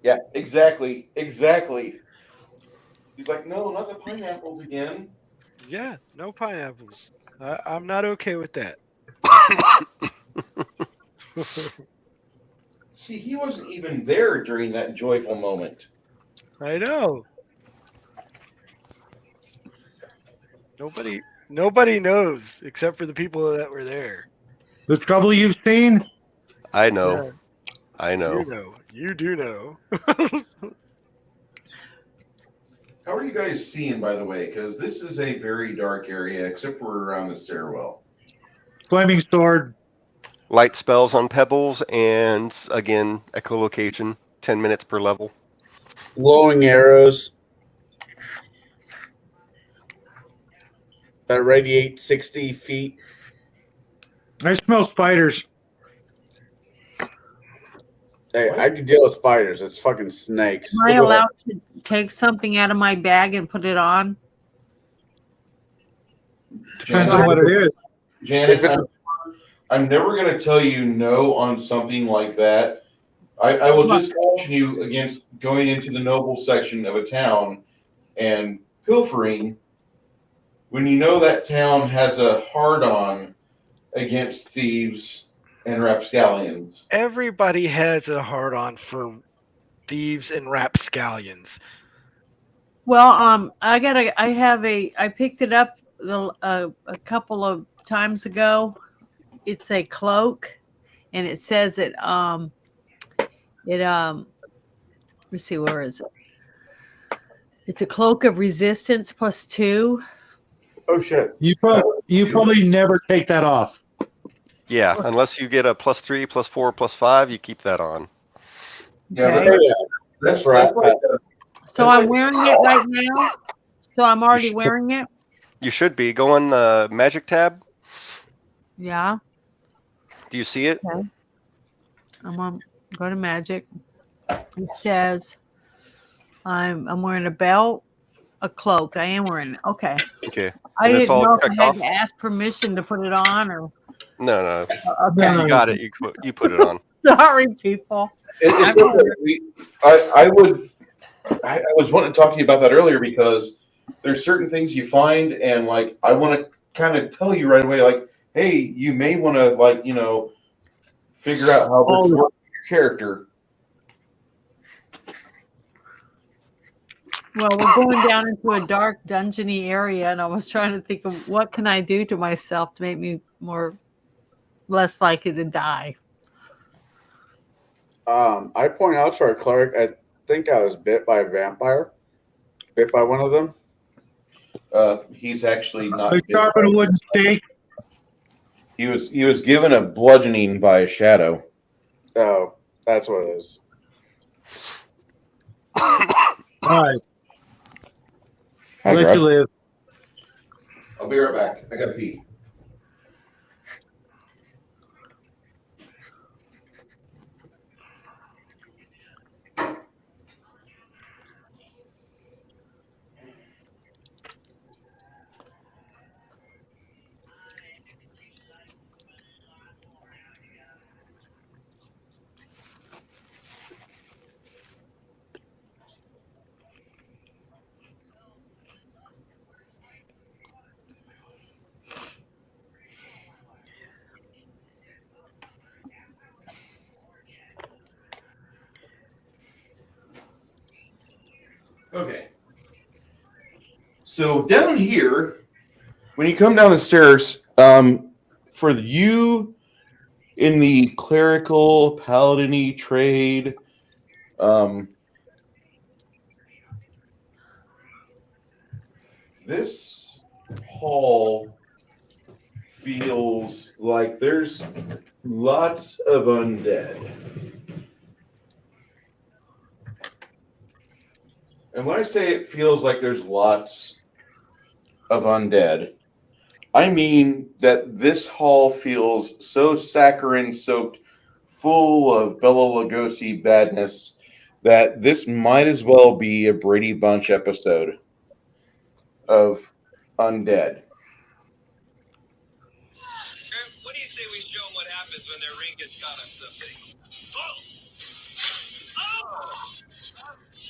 Yeah, exactly. He's like, no, not the pineapples again. Yeah, no pineapples. I'm not okay with that. See, he wasn't even there during that joyful moment. I know. Nobody knows except for the people that were there. The trouble you've seen? I know. Yeah. I know. You know. You do know. How are you guys seeing, by the way? Because this is a very dark area, except for around the stairwell. Flaming sword. Light spells on pebbles, and again, echolocation, 10 minutes per level. Glowing arrows that radiate 60 feet. I smell spiders. Hey, I can deal with spiders. It's fucking snakes. Am I allowed to take something out of my bag and put it on? Depends on what it is. Janet, I'm never going to tell you no on something like that. I will just caution you against going into the noble section of a town and pilfering when you know that town has a hard-on against thieves and rapscallions. Everybody has a hard-on for thieves and rapscallions. Well, I picked it up a couple of times ago, it's a cloak, and it says it let's see, where is it? It's a cloak of resistance +2. Oh shit! You probably never take that off. Yeah, unless you get a +3, +4, +5, you keep that on. Yeah, Okay. but Yeah, that's right. So I'm wearing it right now. So I'm already should- wearing it. You should be. Go on the Magic tab. Yeah. Do you see it? Okay. I'm on. Go to Magic. It says I'm wearing a belt, a cloak. I am wearing it. Okay. Okay. I And it's didn't all know if I checked had off? to ask permission to put it on or. No. Okay. You got it. You put it on. Sorry, people. It's okay. I was wanting to talk to you about that earlier because there's certain things you find, and like I want to kind of tell you right away, like, hey, you may want to figure out how this works with your character. Well, we're going down into a dark dungeony area, and I was trying to think of what can I do to myself to make me less likely to die. I point out to our cleric, I think I was bit by a vampire. Bit by one of them. He's actually not. I sharpen a wooden stake. He was given a bludgeoning by a shadow. Oh, that's what it is. All right. Hi, Let Greg. you live. I'll be right back. I gotta pee. Okay. So down here, when you come down the stairs, for you in the clerical paladin-y trade, this hall feels like there's lots of undead. And when I say it feels like there's lots of undead, I mean that this hall feels so saccharine soaked, full of Bela Lugosi badness, that this might as well be a Brady Bunch episode of undead. What do you say we show them what happens when their ring gets caught on something?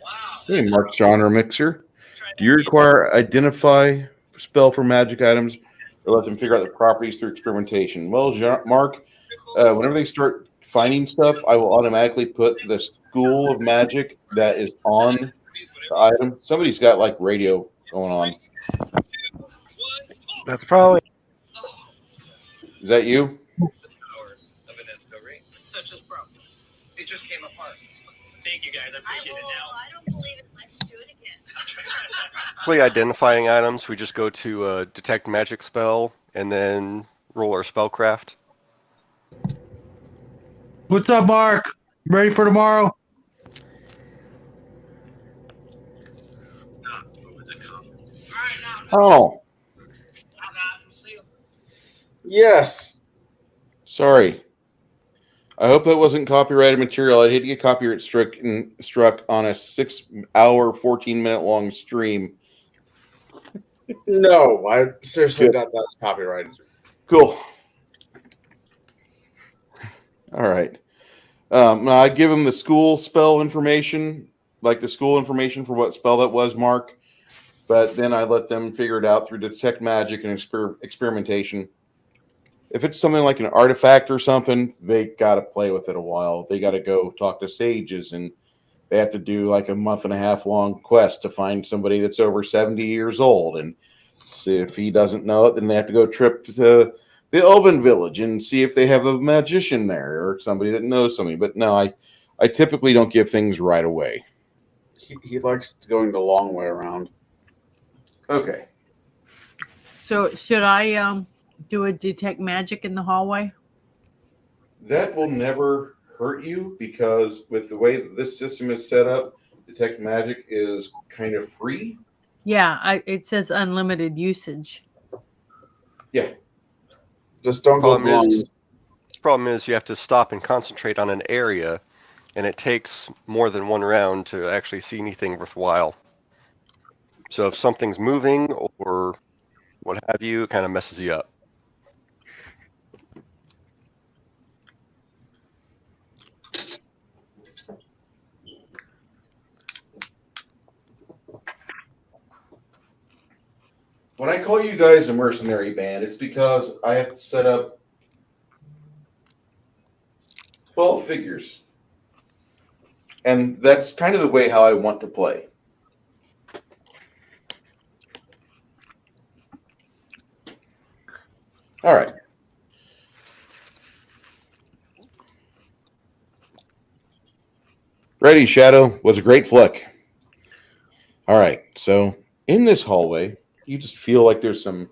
Wow. Hey, Mark Genre Mixer. Do you require identify spell for magic items or let them figure out the properties through experimentation? Well, Mark, whenever they start finding stuff, I will automatically put the school of magic that is on the item. Somebody's got like radio going on. That's probably. Is that you? Such as broke. It just came apart. Thank you guys. I appreciate it now. I don't believe it. Let's do it again. Play identifying items. We just go to detect magic spell and then roll our spellcraft. What's up, Mark? Ready for tomorrow? Oh, Yes. sorry. I hope that wasn't copyrighted material. I did get copyright struck on a 6-hour, 14-minute long stream. No, I seriously doubt that's copyrighted. Cool. All right. I give him the school spell information, like the school information for what spell that was, Mark. But then I let them figure it out through detect magic and experimentation. If it's something like an artifact or something, they got to play with it a while. They got to go talk to sages, and they have to do like a 1.5 month long quest to find somebody that's over 70 years old. And see if he doesn't know it, then they have to go trip to the Elven Village and see if they have a magician there or somebody that knows something. But no, I typically don't give things right away. He likes going the long way around. Okay. So should I do a detect magic in the hallway? That will never hurt you because with the way that this system is set up, detect magic is kind of free. Yeah, it says unlimited usage. Yeah. Just don't go blind. Problem is you have to stop and concentrate on an area, and it takes more than one round to actually see anything worthwhile. So if something's moving or what have you, it kind of messes you up. When I call you guys a mercenary band, it's because I have to set up 12 figures. And that's kind of the way how I want to play. All right. Ready, Shadow. Was a great flick. All right. So in this hallway, you just feel like there's some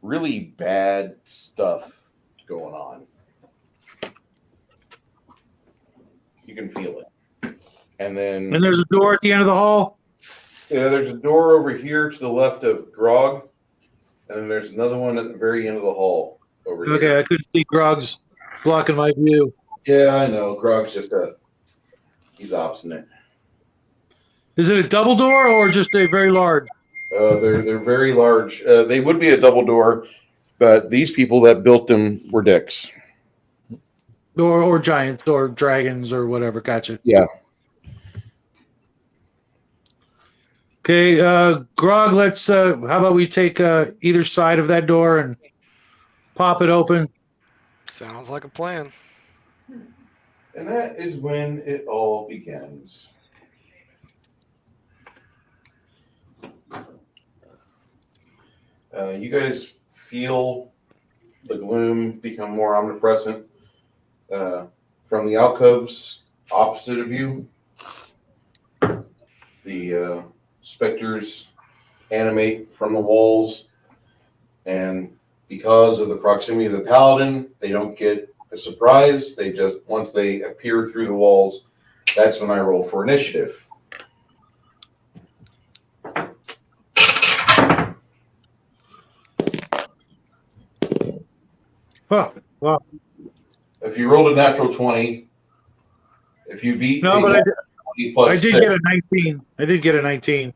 really bad stuff going on. You can feel it. And then... And there's a door at the end of the hall? Yeah, there's a door over here to the left of Grog. And then there's another one at the very end of the hall over here. Okay, I couldn't see Grog's blocking my view. Yeah, I know. Grog's just he's obstinate. Is it a double door or just a very large? They're very large. They would be a double door, but these people that built them were dicks. Or giants or dragons or whatever. Gotcha. Yeah. Okay, Grog, let's how about we take either side of that door and pop it open. Sounds like a plan. And that is when it all begins. You guys feel the gloom become more omnipresent. From the alcoves opposite of you, the specters animate from the walls, and because of the proximity of the paladin, they don't get a surprise. They just, once they appear through the walls, that's when I roll for initiative. Huh. Wow. If you rolled a natural 20, if you beat No, but I did 6, get a 19. I did get a 19.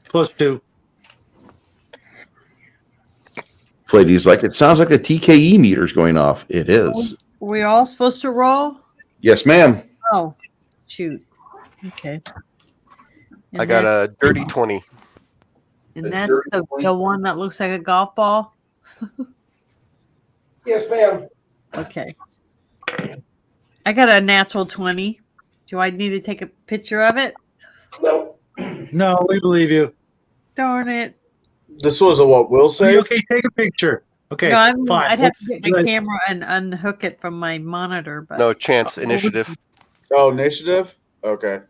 Plus 2. Flavy's like, it sounds like the TKE meter's going off. It is. We all supposed to roll? Yes, ma'am. Oh, shoot. Okay. And I got a dirty 20. And that's the one that looks like a golf ball? Yes, ma'am. Okay. I got a natural 20. Do I need to take a picture of it? No. No, we believe you. Darn it. This was a what Will say? Okay, take a picture. Okay, No, fine. I'd have to get my camera and unhook it from my monitor. But No, chance, initiative. Oh, initiative? Okay.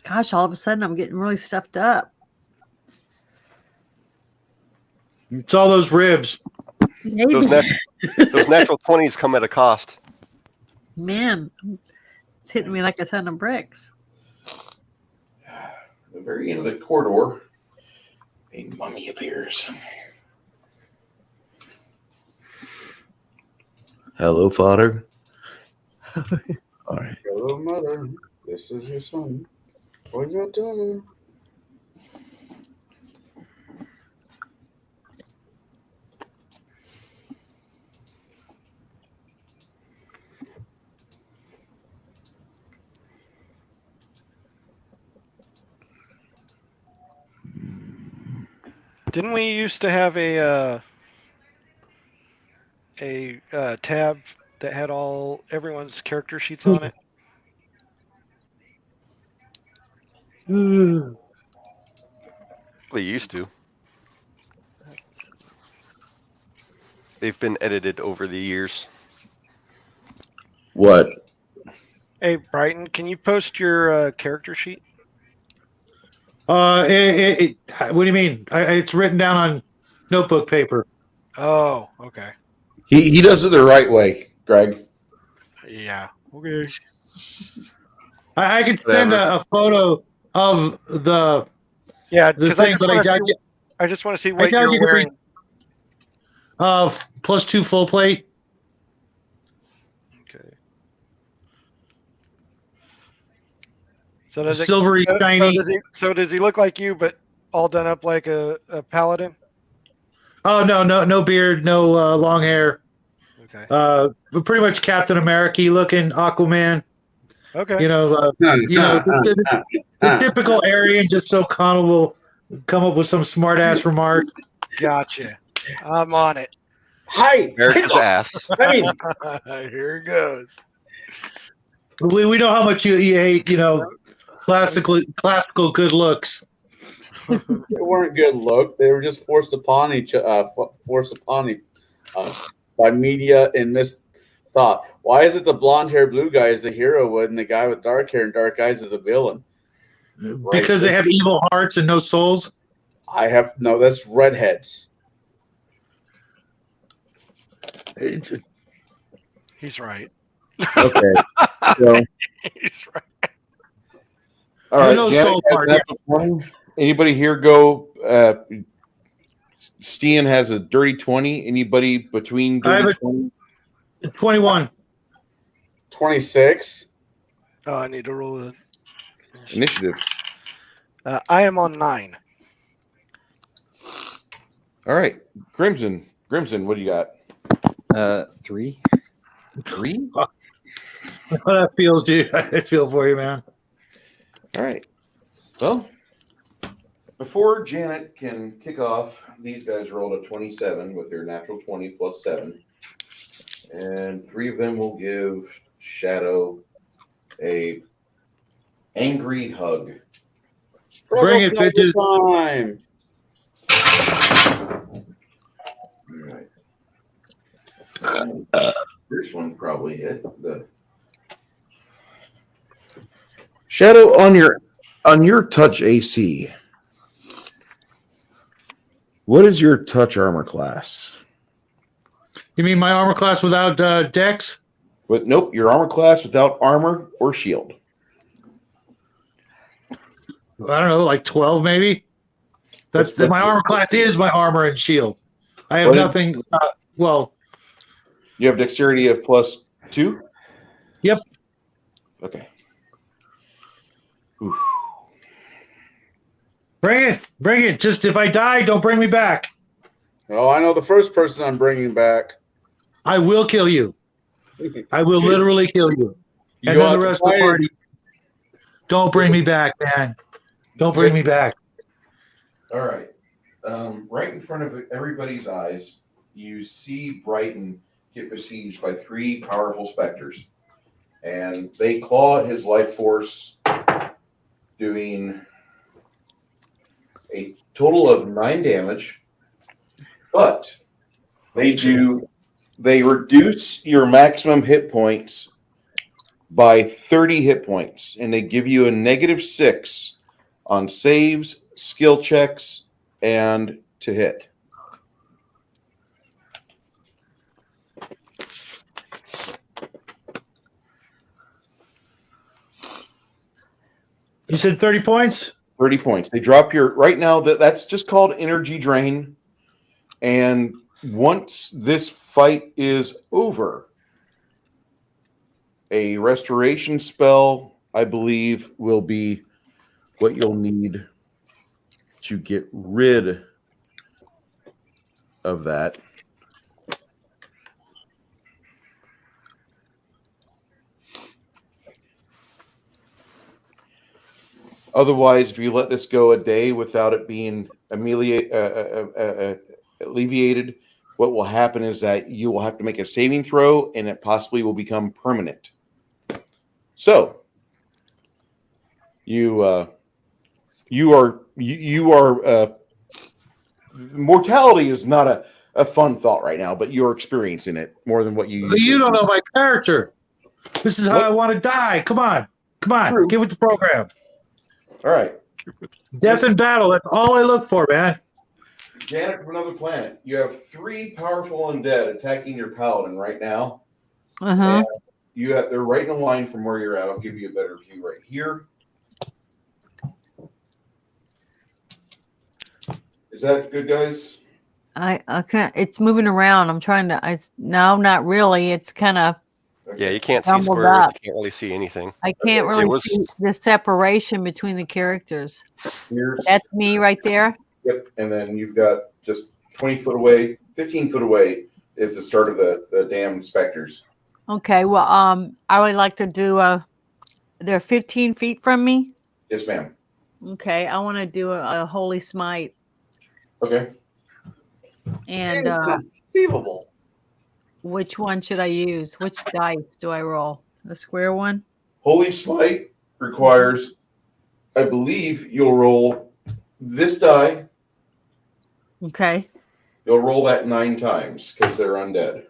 gosh, all of a sudden I'm getting really stuffed up. It's all those ribs. Maybe. Those natural 20s come at a cost. Man, it's hitting me like a ton of bricks. At the very end of the corridor, a mummy appears. Hello, father. All right. Hello, mother. This is your son or your daughter. Didn't we used to have a tab that had everyone's character sheets on it? We used to. They've been edited over the years. What? Hey, Brighton, can you post your character sheet? What do you mean? It's written down on notebook paper. Oh, okay. He does it the right way, Greg. Yeah. Okay. I can send a photo of the because thing, but I just want to see I what doubt you're you can wearing. +2 full plate. Okay. So does Silvery shiny. So does he look like you, but all done up like a paladin? Oh no beard, no long hair. Okay. Pretty much Captain America looking, Aquaman. Okay. The typical Aryan, just so Connell will come up with some smart ass remark. Gotcha. I'm on it. Hi, America's ass. I mean, here it goes. We know how much you hate, classical good looks. they weren't good look. They were just forced upon us by media and misthought. Why is it the blonde haired blue guy is the hero and the guy with dark hair and dark eyes is a villain? Because they have evil hearts and no souls. That's redheads. He's right. Okay. So, He's right. all right. No Janet soul has part. natural 20. Anybody here go? Stian has a dirty 20. Anybody between I have dirty a 20? 21. 26. Oh, I need to roll the Initiative. I am on 9. All right. Grimson, what do you got? 3. 3? How that feels, dude. I feel for you, man. All right. Well, before Janet can kick off, these guys rolled a 27 with their natural 20 plus 7. And 3 of them will give Shadow a angry hug. Bring it, bitches. Time. All right. This one probably hit the Shadow on your touch AC. What is your touch armor class? You mean my armor class without dex? But nope, your armor class without armor or shield. I don't know, like 12 maybe. That's my armor class is my armor and shield. I have nothing. You have dexterity of +2? Yep. Okay. Bring it. Just if I die, don't bring me back. Oh, I know the first person I'm bringing back. I will kill you. I will literally kill you. And then the rest of the party. Don't bring me back, man. Don't bring me back. All right. Right in front of everybody's eyes, you see Brighton get besieged by 3 powerful specters. And they claw at his life force, doing a total of 9 damage. But they reduce your maximum hit points by 30 hit points, and they give you a -6 on saves, skill checks, and to hit. You said 30 points? 30 points. They drop your right now. That's just called energy drain. And once this fight is over, a restoration spell, I believe, will be what you'll need to get rid of that. Otherwise, if you let this go a day without it being alleviated, what will happen is that you will have to make a saving throw, and it possibly will become permanent. So, you are mortality is not a fun thought right now, but you're experiencing it more than what you. You don't know my character. This is how I want to die. Come on. True. Get with the program. All right. Death in battle. That's all I look for, man. Janet from another planet. You have 3 powerful undead attacking your paladin right now. Uh-huh. They're right in a line from where you're at. I'll give you a better view right here. Is that good, guys? I can't. It's moving around. I'm trying to. No, not really. It's kind of. Yeah, you can't see jumbled squares. up. You can't really see anything. I can't It really was- see the separation between the characters. That's me right there. Yep. And then you've got just 20 foot away, 15 foot away is the start of the damn specters. Okay. Well, I would like to do they're 15 feet from me. Yes, ma'am. Okay. I want to do a holy smite. Okay. And Inconceivable. which one should I use? Which dice do I roll? The square one? Holy Smite requires, I believe, you'll roll this die. Okay. You'll roll that 9 times because they're undead.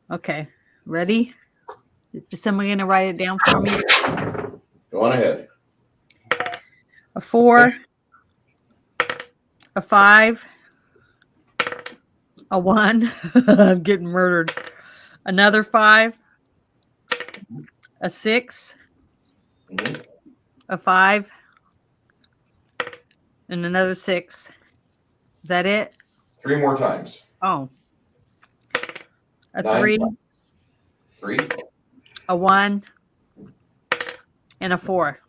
Okay. Ready? Is someone going to write it down for me? Go on ahead. A 4, a 5, a 1. I'm getting murdered. Another 5, a 6, a 5, and another 6. Is that it? 3 more times. Oh. A 9 3, times. 3. a 1, and a 4.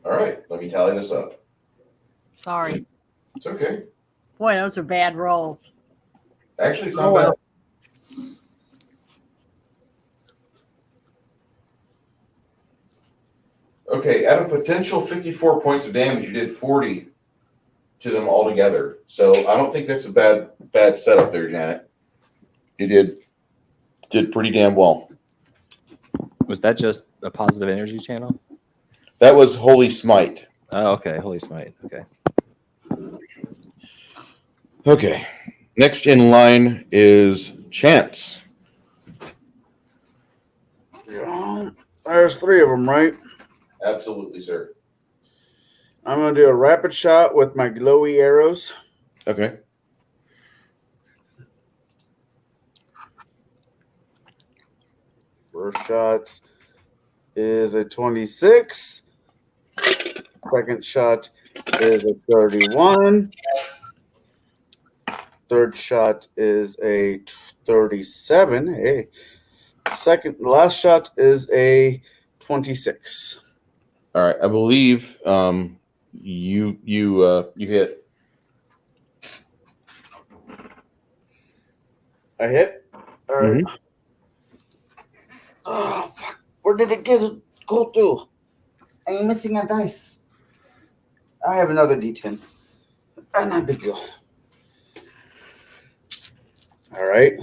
All right. Let me tally this up. Sorry. It's okay. Boy, those are bad rolls. Actually, it's not bad. Okay, out of potential 54 points of damage, you did 40 to them altogether. So I don't think that's a bad setup there, Janet. You did pretty damn well. Was that just a positive energy channel? That was Holy Smite. Oh, okay. Holy Smite. Okay. Okay. Next in line is Chance. Yeah, there's 3 of them, right? Absolutely, sir. I'm going to do a rapid shot with my glowy arrows. Okay. First shot is a 26. Second shot is a 31. Third shot is a 37. Hey. Last shot is a 26. All right. I believe you hit. I hit? All right. Oh, fuck. Where did it go to? I'm missing a dice. I have another D10. Not a big deal. All right.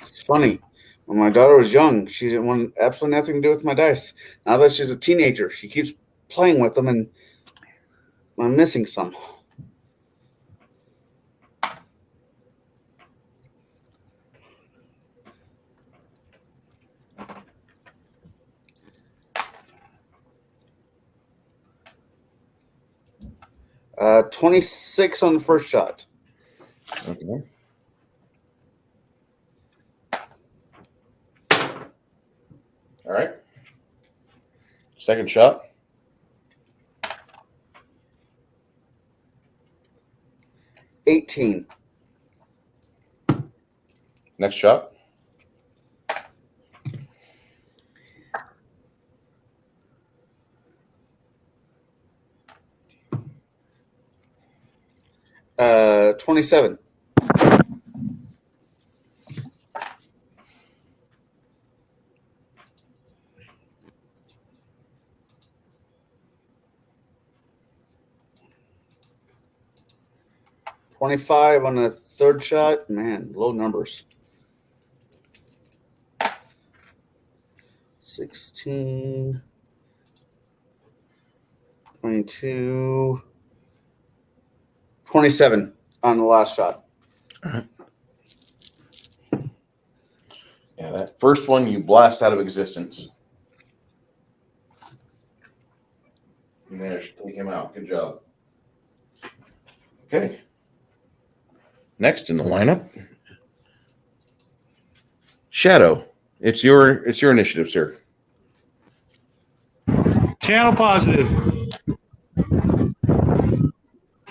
It's funny. When my daughter was young, she didn't want absolutely nothing to do with my dice. Now that she's a teenager, she keeps playing with them, and I'm missing some. Uh, 26 on the first shot. Okay. All right. Second shot. $18. Next shot. Uh, 27. $25 on the third shot. Man, low numbers. 16, 22, 27 on the last shot. Yeah, that first one you blast out of existence. You managed to take him out. Good job. Okay. Next in the lineup, Shadow. It's your initiative, sir. Channel positive.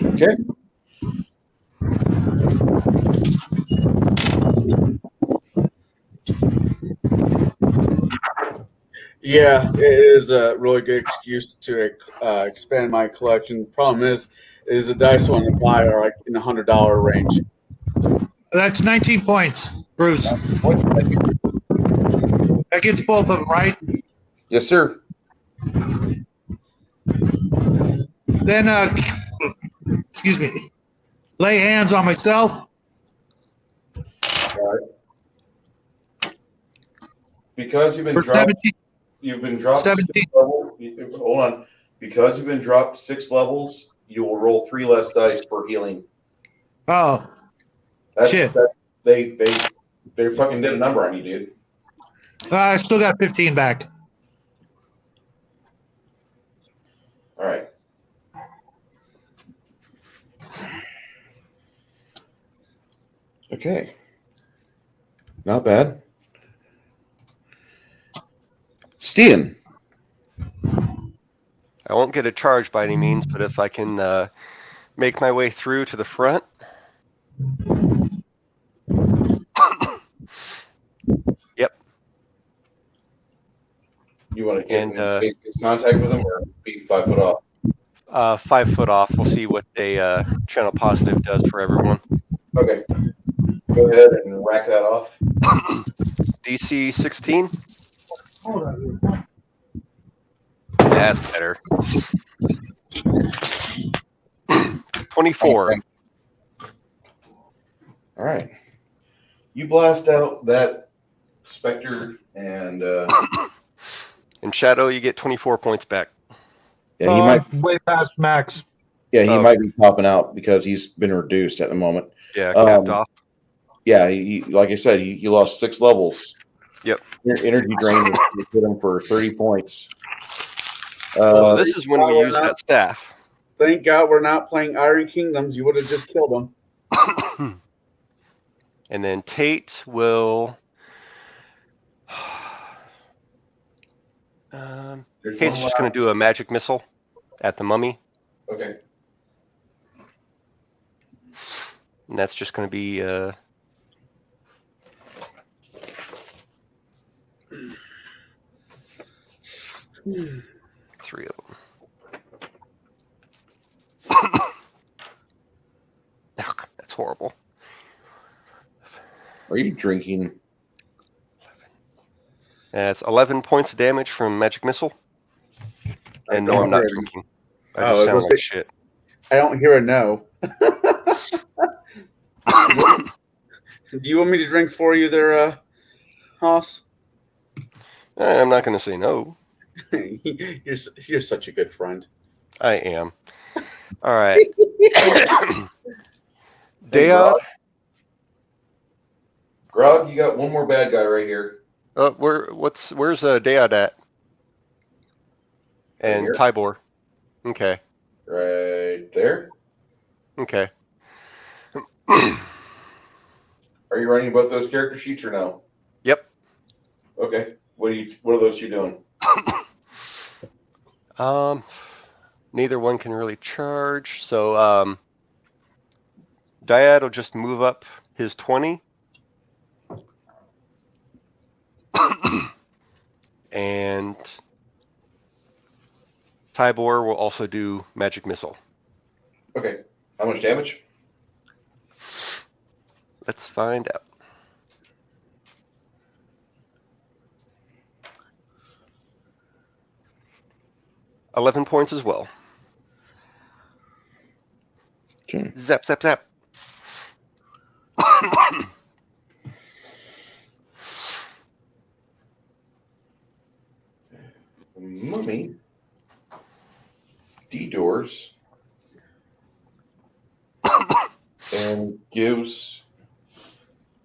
Okay. Yeah, it is a really good excuse to expand my collection. Problem is the dice I want to buy are like in the $100 range. That's 19 points, Bruce. That gets both of them, right? Yes, sir. Then, excuse me, lay hands on myself. All right. Because you've been For dropped. 17. You've been dropped 17. 6 levels. Hold on. Because you've been dropped 6 levels, you will roll 3 less dice for healing. Oh, shit. They fucking did a number on you, dude. I still got 15 back. All right. Okay. Not bad. Stian. I won't get a charge by any means, but if I can make my way through to the front. Yep. You want to get in contact with them or be 5 foot off? 5 foot off. We'll see what a channel positive does for everyone. Okay. Go ahead and rack that off. DC 16. That's better. 24. All right. You blast out that specter and in Shadow, you get 24 points back. Yeah, he might way past max. Yeah, he might be popping out because he's been reduced at the moment. Yeah, capped off. Yeah, he like I said, you lost 6 levels. Yep. Your energy drain hit him for 30 points. This is when we use that staff. Thank God we're not playing Iron Kingdoms. You would have just killed him. And then Tate will. Tate's just going to do a magic missile at the mummy. Okay. And that's just going to be. 3 of them. Ugh, that's horrible. Are you drinking? That's 11 points of damage from magic missile. And no, I'm not drinking. I just sound like shit. I don't hear a no. Do you want me to drink for you there, Haas? I'm not going to say no. You're such a good friend. I am. All right. Dayad. Grog, you got one more bad guy right here. Where's Dayad at? And Right Tybor. Okay. Right there. Okay. Are you running both those character sheets or no? Yep. Okay. What are those two doing? Neither one can really charge, so Dyad will just move up his 20. And Tybor will also do magic missile. Okay. How much damage? Let's find out. $11 points as well. Okay. Zap, zap, zap. mummy de-doors and gives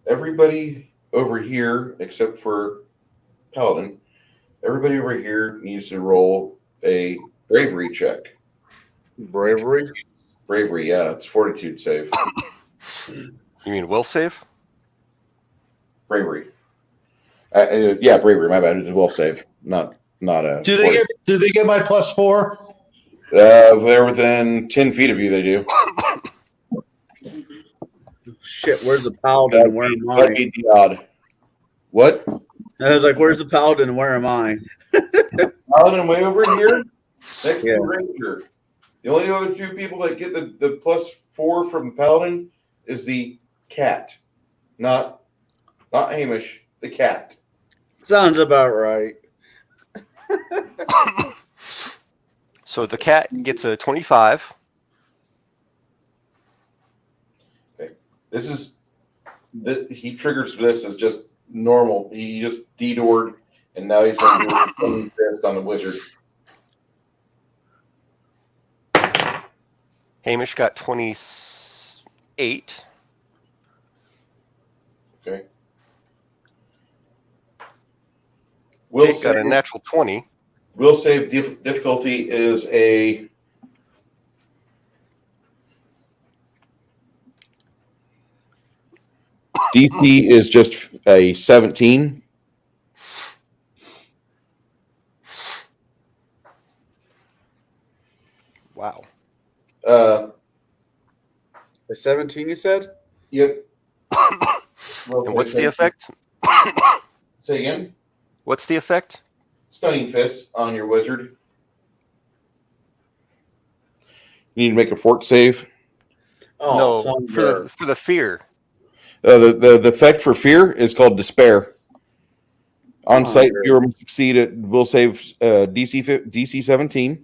everybody over here, except for Paladin, everybody over here needs to roll a bravery check. Bravery? Bravery, yeah, it's fortitude save. You mean will save? Bravery. Yeah, bravery. My bad. It's a will save, not a. Do they get my +4? They're within 10 feet of you. They do. Shit, where's the paladin? Where am I? That'd be the odd. What? I was like, where's the paladin? Where am I? Paladin way over here, next to Ranger. The only other two people that get the +4 from the Paladin is the cat, not Hamish, the cat. Sounds about right. So the cat gets a 25. Okay. He triggers this as just normal. He just de-doored, and now he's going to do this on the wizard. Hamish got 28. Okay. Will got a natural 20. Will save difficulty is a DC is just a 17. Wow. A 17, you said? Yep. And what's the effect? Say again? What's the effect? Stunning Fist on your wizard. You need to make a fort save. Oh, no, for the fear. The effect for fear is called Despair. On site, viewer must succeed at will save DC 17.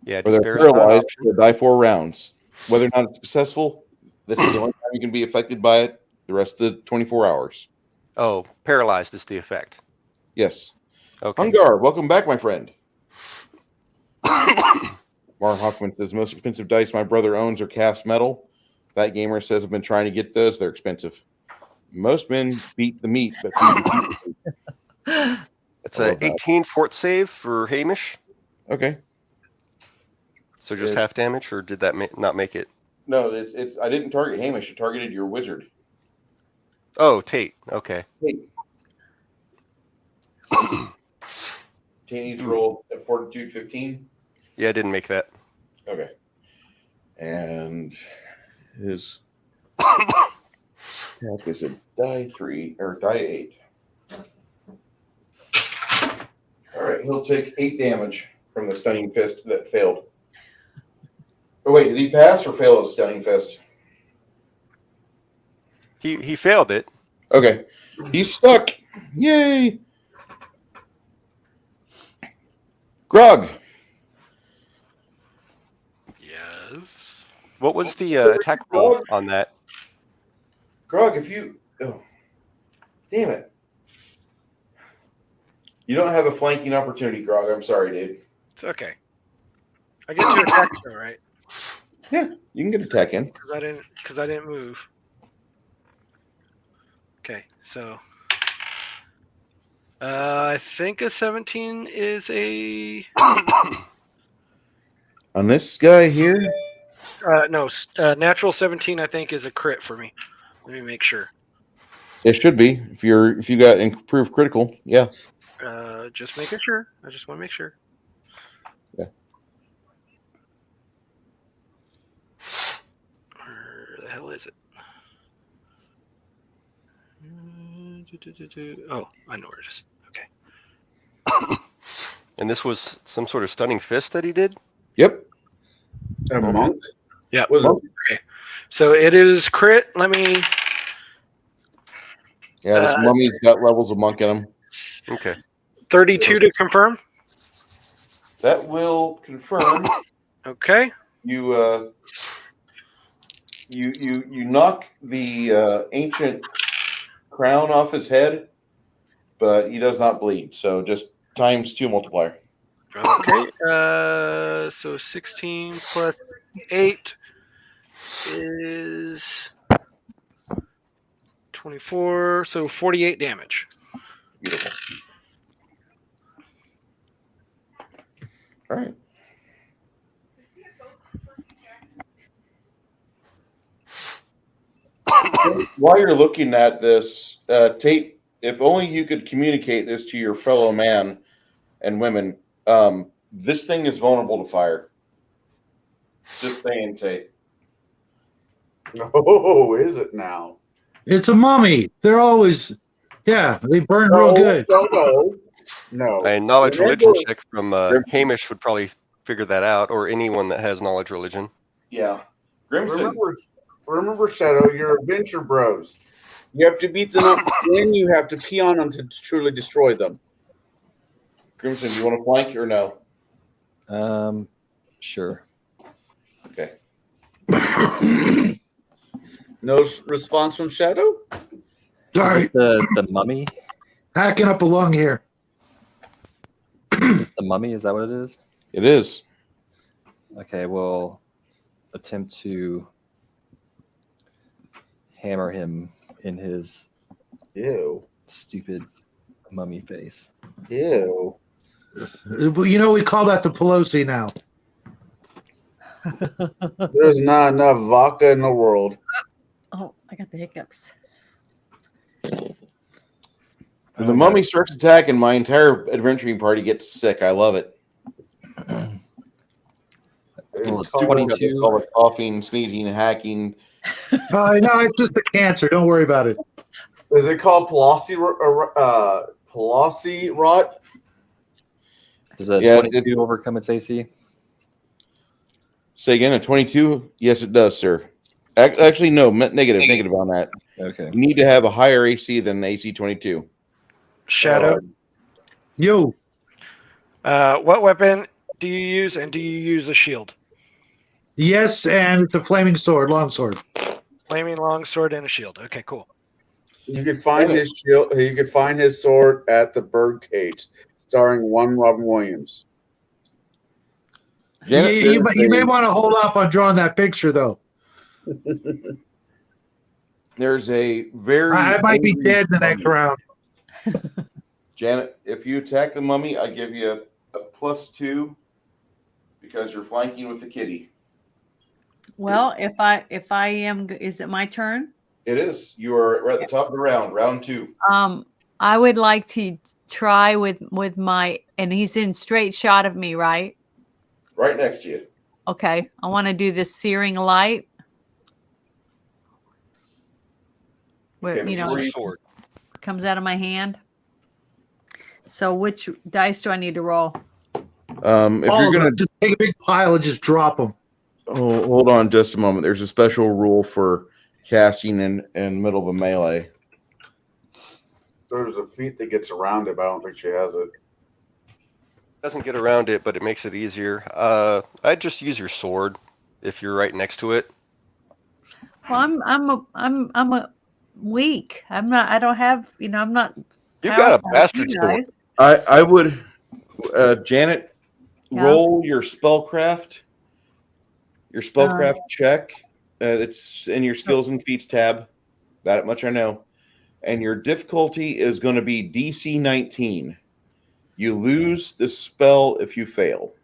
Yeah, or they're Despair's paralyzed. They die 4 rounds. Whether or not it's successful, this is the only time you can be affected by it. The rest of the 24 hours. Oh, paralyzed is the effect. Yes. Okay. Hungar, welcome back, my friend. Mark Hockman says most expensive dice my brother owns are cast metal. That gamer says I've been trying to get those. They're expensive. Most men beat the meat, but it's a 18 fort save for Hamish. Okay. So just half damage, or did that not make it? No, it's. I didn't target Hamish. I targeted your wizard. Oh, Tate. Okay. Tate needs to roll at fortitude 15. Yeah, I didn't make that. Okay. And his is a die 3 or die 8. All right, he'll take 8 damage from the stunning fist that failed. Oh wait, did he pass or fail his stunning fist? He failed it. Okay, he's stuck. Yay! Grog. Yes. What was the attack roll on that? Grog, if you... Oh, damn it. You don't have a flanking opportunity, Grog. I'm sorry, dude. It's okay. I get to attack though, right? Yeah, you can get attack in. Because I didn't move. Okay, so I think a 17 is a On this guy here? no, natural 17 I think is a crit for me. Let me make sure. It should be. If you got improved critical, yeah. Just making sure. I just want to make sure. Yeah. Where the hell is it? Oh, I know where it is. Okay. And this was some sort of stunning fist that he did? Yep. A monk? Yeah. Was it? Okay. So it is crit. Let me. Yeah, this mummy's got levels of monk in him. Okay. 32 to confirm. That will confirm. Okay. You knock the ancient crown off his head, but he does not bleed. So just times 2 multiplier. Okay. So 16 plus 8 is 24. So 48 damage. Beautiful. All right. While you're looking at this, Tate, if only you could communicate this to your fellow man and women, this thing is vulnerable to fire. Just saying, Tate. Oh, is it now? It's a mummy. They're always, yeah, they burn real good. No. A knowledge Remember- religion check from Hamish would probably figure that out, or anyone that has knowledge religion. Yeah. Grimson. Remember, Shadow, you're adventure bros. You have to beat them up, then you have to pee on them to truly destroy them. Grimson, do you want to flank or no? Sure. Okay. No response from Shadow? Sorry. Is this the mummy? Hacking up a lung here. The mummy, is that what it is? It is. Okay, we'll attempt to hammer him in his stupid mummy face. Ew. Well, we call that the Pelosi now. There's not enough vodka in the world. Oh, I got the hiccups. When the mummy starts attacking, my entire adventuring party gets sick. I love it. It's 22. All the coughing, sneezing, hacking. No, it's just the cancer. Don't worry about it. Is it called Pelosi rot? Does a 22 overcome its AC? Say again, a 22? Yes, it does, sir. Actually, no, negative on that. Okay. You need to have a higher AC than AC 22. Shadow. Yo. What weapon do you use, and do you use a shield? Yes, and it's a flaming sword, long sword. Flaming longsword and a shield. Okay, cool. You could find his shield. You could find his sword at the Birdcage, starring one Robin Williams. You may want to hold off on drawing that picture, though. There's a very. I might be dead the next round. Janet, if you attack the mummy, I give you a +2 because you're flanking with the kitty. Well, if I am, is it my turn? It is. You are right at the top of the round, round 2. I would like to try with my, and he's in straight shot of me, right? Right next to you. Okay, I want to do this searing light. Where, Okay, sword comes out of my hand. So which dice do I need to roll? If you're gonna just take a big pile and just drop them. Oh, hold on just a moment. There's a special rule for casting in middle of a melee. There's a feat that gets around it, but I don't think she has it. Doesn't get around it, but it makes it easier. I'd just use your sword if you're right next to it. Well, I'm a weak. I'm not. I don't have. I'm not. You got a powerful, bastard you sword. guys. I would, Janet, Yeah. roll your spellcraft. Your spellcraft check. It's in your skills and feats tab. That much I know. And your difficulty is going to be DC 19. You lose the spell if you fail.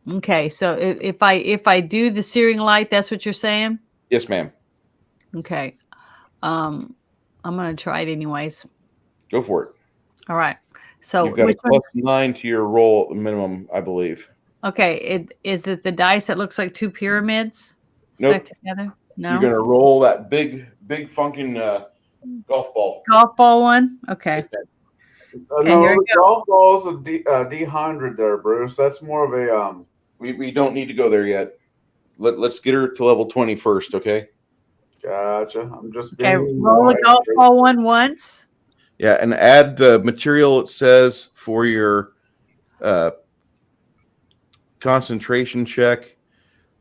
Okay, so if I do the searing light, that's what you're saying. Yes, ma'am. Okay, I'm gonna try it anyways. Go for it. All right. So You've got a which one? +9 to your roll at the minimum, I believe. Okay, is it the dice that looks like two pyramids Nope. stuck together? No. You're gonna roll that big funking golf ball. Golf ball one. Okay. Okay, No, here we the golf ball's a D100 there, Bruce. That's more of a We don't need to go there yet. Let's get her to level 20 first, okay? Gotcha. I'm just Okay, being roll the wise. golf ball one once. Yeah, and add the material it says for your concentration check.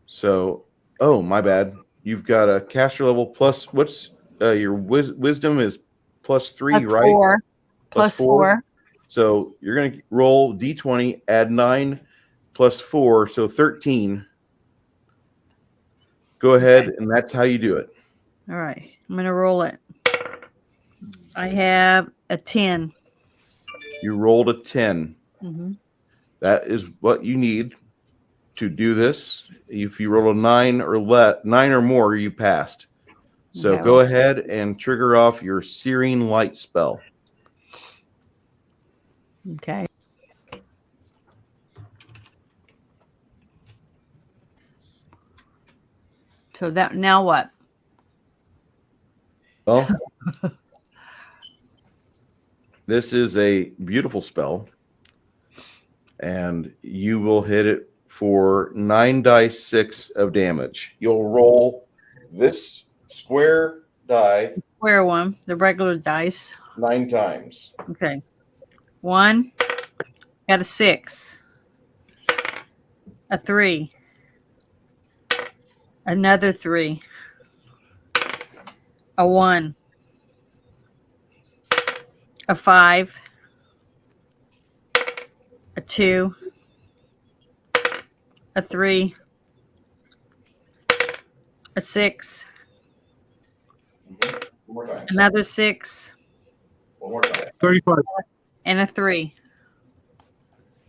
So, oh, my bad. You've got a caster level plus. What's your wisdom is +3, That's right? 4. Plus 4. So you're going to roll d20, add 9 plus 4, so 13. Go ahead, and that's how you do it. All right. I'm going to roll it. I have a 10. You rolled a 10. Mm-hmm. That is what you need to do this. If you roll a 9 or more, you passed. So Okay, go ahead and trigger off your Searing Light spell. Okay. So that now what? Well, this is a beautiful spell, and you will hit it for 9 dice 6 of damage. You'll roll this square die. Square one, the regular dice. 9 times. Okay. 1. Got a 6. A 3. Another 3. A 1. A 5. A 2. A 3. A 6. One more time. Another 6. One more time. 35. And a 3.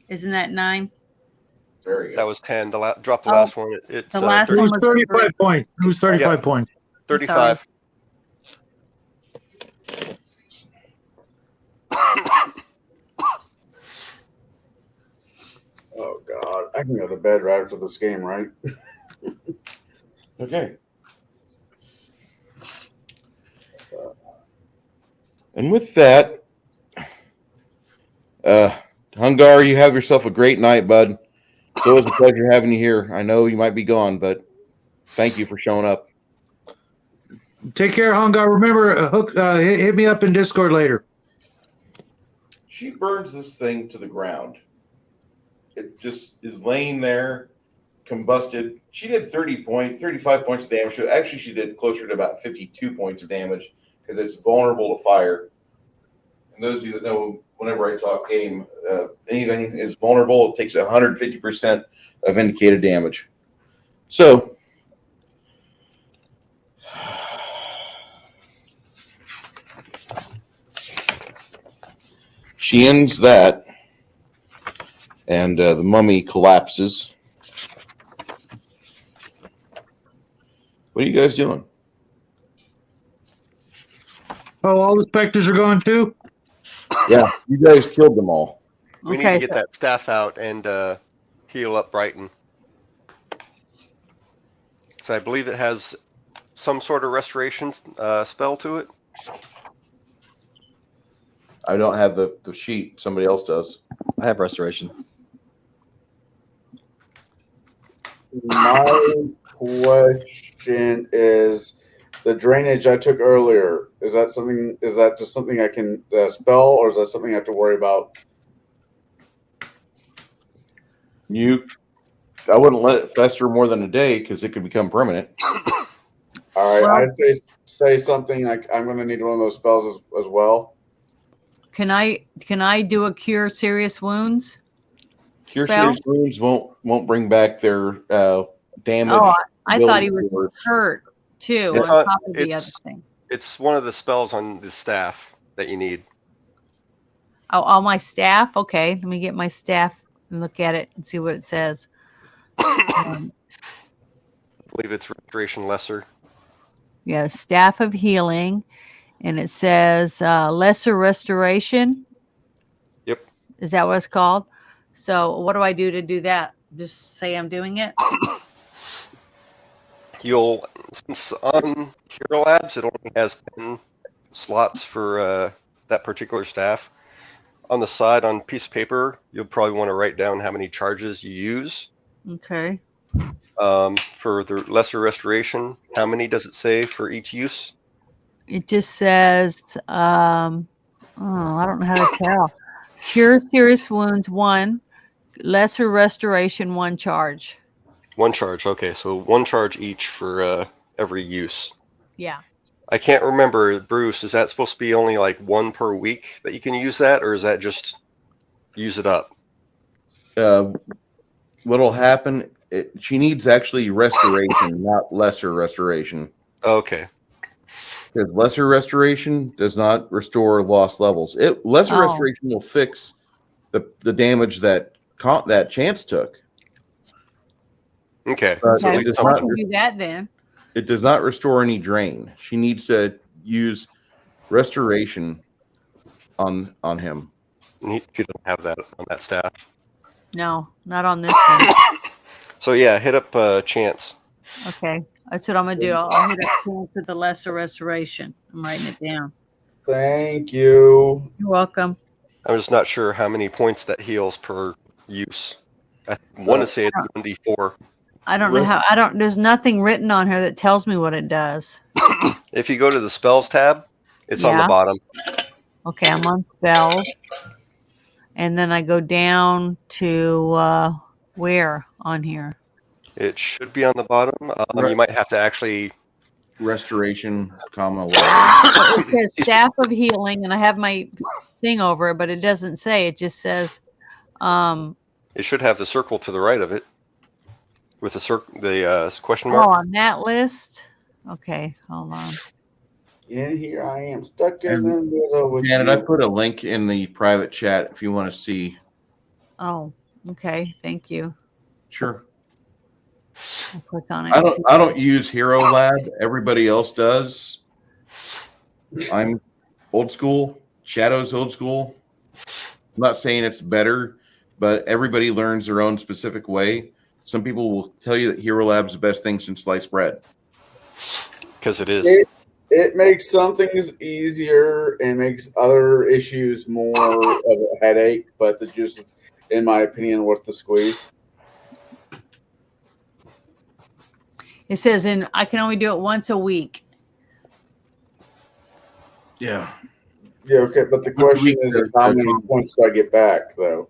Isn't that 9? Very good. That was 10. Drop the last one. It's the last It one was was 35 points. It was 35 points. 35. Oh God, I can go to bed right after this game, right? Okay. And with that, Hungar, you have yourself a great night, bud. It's always a pleasure having you here. I know you might be gone, but thank you for showing up. Take care, Hungar. Remember, hit me up in Discord later. She burns this thing to the ground. It just is laying there, combusted. She did 35 points of damage. Actually, she did closer to about 52 points of damage because it's vulnerable to fire. And those of you that know, whenever I talk game, anything is vulnerable. It takes 150% of indicated damage. So, she ends that, and the mummy collapses. What are you guys doing? Oh, all the specters are gone too? Yeah, you guys killed them all. We need to get that staff out and heal up Brighton. So I believe it has some sort of restoration spell to it. I don't have the sheet. Somebody else does. I have restoration. My question is the drainage I took earlier. Is that something? Is that just something I can spell, or is that something I have to worry about? I wouldn't let it fester more than a day because it could become permanent. All right, I'd say something like I'm going to need one of those spells as well. Can I do a cure serious wounds? Cure spell? serious wounds won't bring back their damage. Oh, I thought he ability was hurt too. It's on top of the other thing. It's one of the spells on the staff that you need. Oh, all my staff. Okay, let me get my staff and look at it and see what it says. I believe it's restoration lesser. Yeah, staff of healing, and it says lesser restoration. Yep. Is that what it's called? So what do I do to do that? Just say I'm doing it? Since on Hero Labs, it only has 10 slots for that particular staff. On the side, on a piece of paper, you'll probably want to write down how many charges you use. Okay. For the lesser restoration, how many does it say for each use? It just says, I don't know how to tell. Cure serious wounds 1, lesser restoration 1 charge. 1 charge, okay. So 1 charge each for every use. Yeah. I can't remember, Bruce. Is that supposed to be only like one per week that you can use that, or is that just use it up? What'll happen? She needs actually restoration, not lesser restoration. Okay. Because lesser restoration does not restore lost levels. Lesser restoration will fix the damage that Chance took. Okay. But So Okay, it does well, I not. can do that then. It does not restore any drain. She needs to use restoration on him. She doesn't have that on that staff. No, not on this one. So yeah, hit up Chance. Okay, that's what I'm gonna do. I'll hit up Chance with the lesser restoration. I'm writing it down. Thank you. You're welcome. I'm just not sure how many points that heals per use. I want to say it's 1d4. I don't know how. There's nothing written on here that tells me what it does. If you go to the spells tab, it's on the Yeah. bottom. Okay, I'm on spells, and then I go down to where on here? It should be on the bottom. You might have to actually restoration, comma. It says staff of healing, and I have my thing over it, but it doesn't say. It just says. It should have the circle to the right of it, with the question mark. Oh, on that list. Okay, hold on. Yeah, here I am stuck in the middle with Janet, you. I put a link in the private chat if you want to see. Oh, okay. Thank you. Sure. I'll click on it. I don't use Hero Lab. Everybody else does. I'm old school. Shadow's old school. I'm not saying it's better, but everybody learns their own specific way. Some people will tell you that Hero Lab's the best thing since sliced bread. Because it is. It makes some things easier and makes other issues more of a headache, but the juice is, in my opinion, worth the squeeze. It says I can only do it once a week. Yeah. Yeah, okay, but the question is how many points do I get back, though?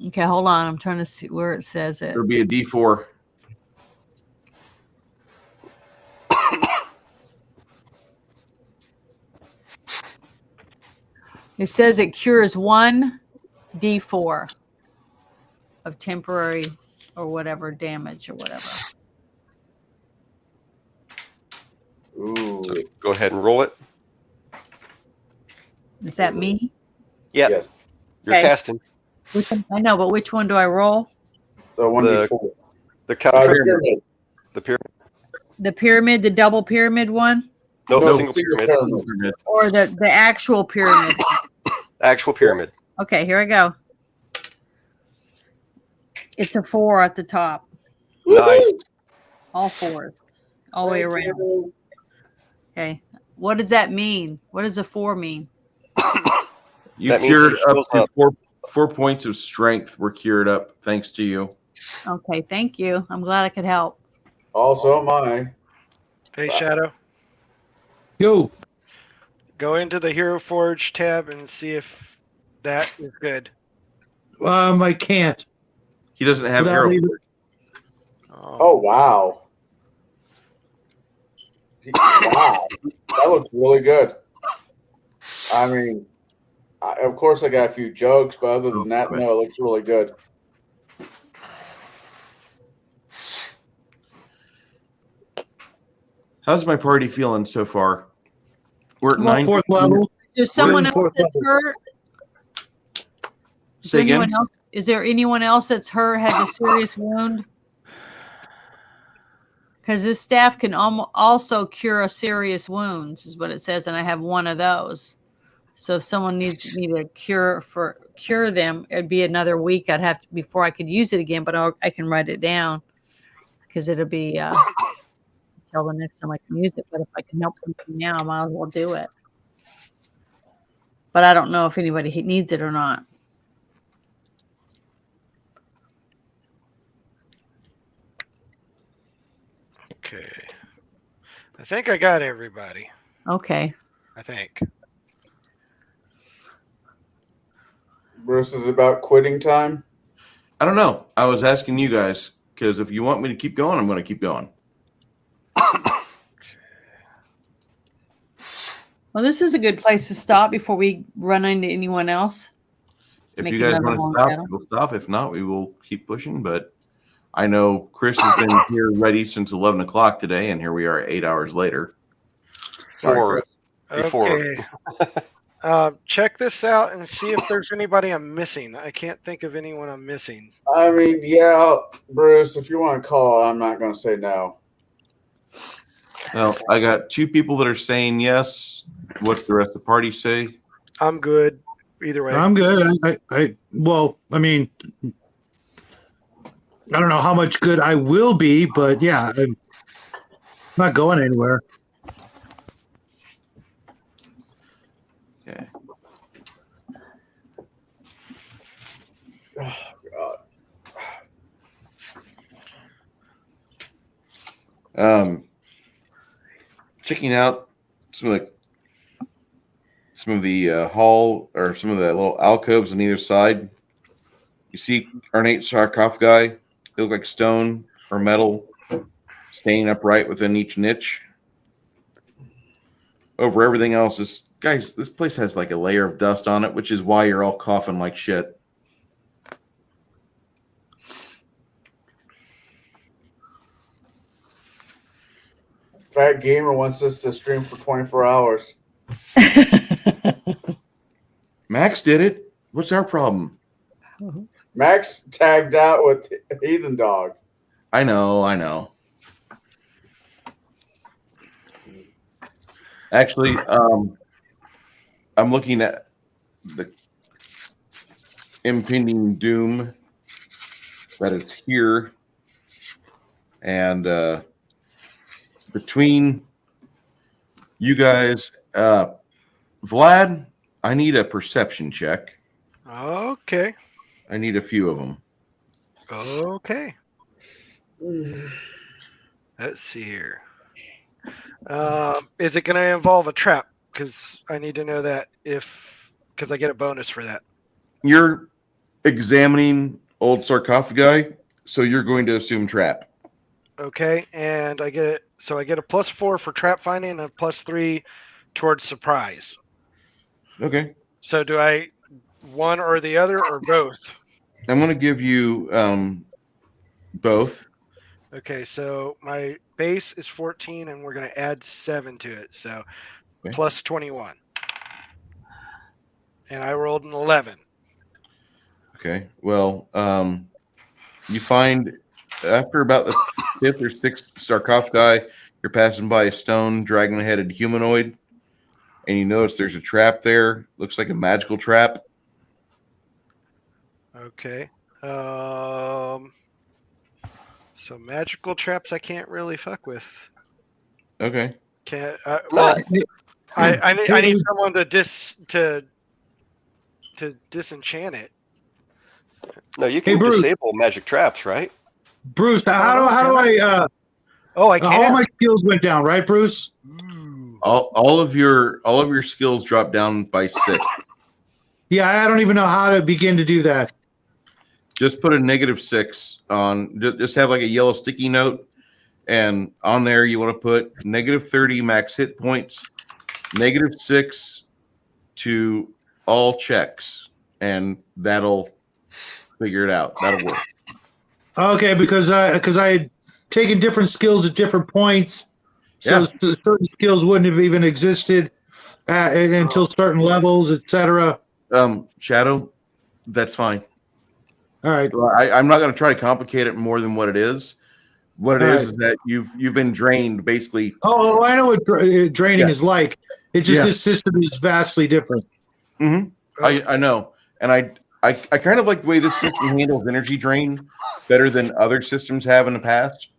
Okay, hold on. I'm trying to see where it says it. It'll be a D4. It says it cures 1 D4 of temporary or whatever damage or whatever. Ooh. So go ahead and roll it. Is that me? Yeah. Yes. You're Okay. casting. I know, but which one do I roll? The 1d4. The pyramid. The pyramid. The pyramid, the double pyramid one? No, single pyramid. Or the actual pyramid? Actual pyramid. Okay, here I go. It's a 4 at the top. Nice. All 4s. All the way around. Okay. What does that mean? What does a 4 mean? You That means cured it up shows to up. 4 points of strength were cured up thanks to you. Okay, thank you. I'm glad I could help. Also am I. Hey, Shadow. Yo. Go into the Hero Forge tab and see if that is good. I can't. He doesn't have Without Hero. leaving- Oh, wow. Wow. That looks really good. I mean, of course I got a few jokes, but other than that, no, it looks really good. How's my party feeling so far? We're at 9. 4th level. Is there someone else Fourth that's level. hurt? Say again? Is there anyone else that's hurt, has a serious wound? Because this staff can also cure serious wounds, is what it says, and I have one of those. So if someone needs me to cure them, it'd be another week. I'd have to before I could use it again, but I can write it down because it'll be until the next time I can use it. But if I can help somebody now, I might as well do it. But I don't know if anybody needs it or not. Okay. I think I got everybody. Okay. I think. Bruce, is it about quitting time? I don't know. I was asking you guys because if you want me to keep going, I'm going to keep going. Well, this is a good place to stop before we run into anyone else. If Make you guys another want long to stop, battle. we'll stop. If not, we will keep pushing. But I know Chris has been here ready since 11 o'clock today, and here we are 8 hours later. Sorry, Four. Chris. Before. Okay. Check this out and see if there's anybody I'm missing. I can't think of anyone I'm missing. I mean, yeah, Bruce, if you want to call, I'm not going to say no. Well, I got 2 people that are saying yes. What's the rest of the party say? I'm good either way. I'm good. Well, I mean, I don't know how much good I will be, but yeah, I'm not going anywhere. Okay. Oh, God. Checking out some of the hall or some of the little alcoves on either side. You see ornate sarcophagi. They look like stone or metal, standing upright within each niche. Over everything else, this place has like a layer of dust on it, which is why you're all coughing like shit. Fat Gamer wants us to stream for 24 hours. Max did it. What's our problem? Max tagged out with Heathen Dog. I know. Actually, I'm looking at the impending doom that is here, and between you guys, Vlad, I need a perception check. Okay. I need a few of them. Okay. Let's see here. Is it going to involve a trap? Because I need to know that because I get a bonus for that. You're examining old sarcophagi, so you're going to assume trap. Okay, and I get a +4 for trap finding and a +3 towards surprise. Okay. So do I one or the other or both? I'm going to give you both. Okay, so my base is 14 and we're going to add 7 to it. So Okay. plus 21. And I rolled an 11. Okay. Well, you find after about the 5th or 6th sarcophagi, you're passing by a stone dragon-headed humanoid, and you notice there's a trap there. Looks like a magical trap. Okay. So magical traps I can't really fuck with. Okay. Can't. I need someone to disenchant it. No, you can Bruce. disable magic traps, right? Bruce, how do I? Oh, I can't. All my skills went down, right, Bruce? All of your skills drop down by 6. Yeah, I don't even know how to begin to do that. Just put a -6 on. Just have like a yellow sticky note, and on there you want to put -30 max hit points, -6 to all checks, and that'll figure it out. That'll work. Okay, because I had taken different skills at different points, so certain skills wouldn't have even existed until certain levels, etc. Shadow, that's fine. All right. Well, I'm not going to try to complicate it more than what it is. What it is that you've been drained, basically. Oh, I know what draining is like. It's just this system is vastly different. Mm-hmm. I know, and I kind of like the way this system handles energy drain better than other systems have in the past,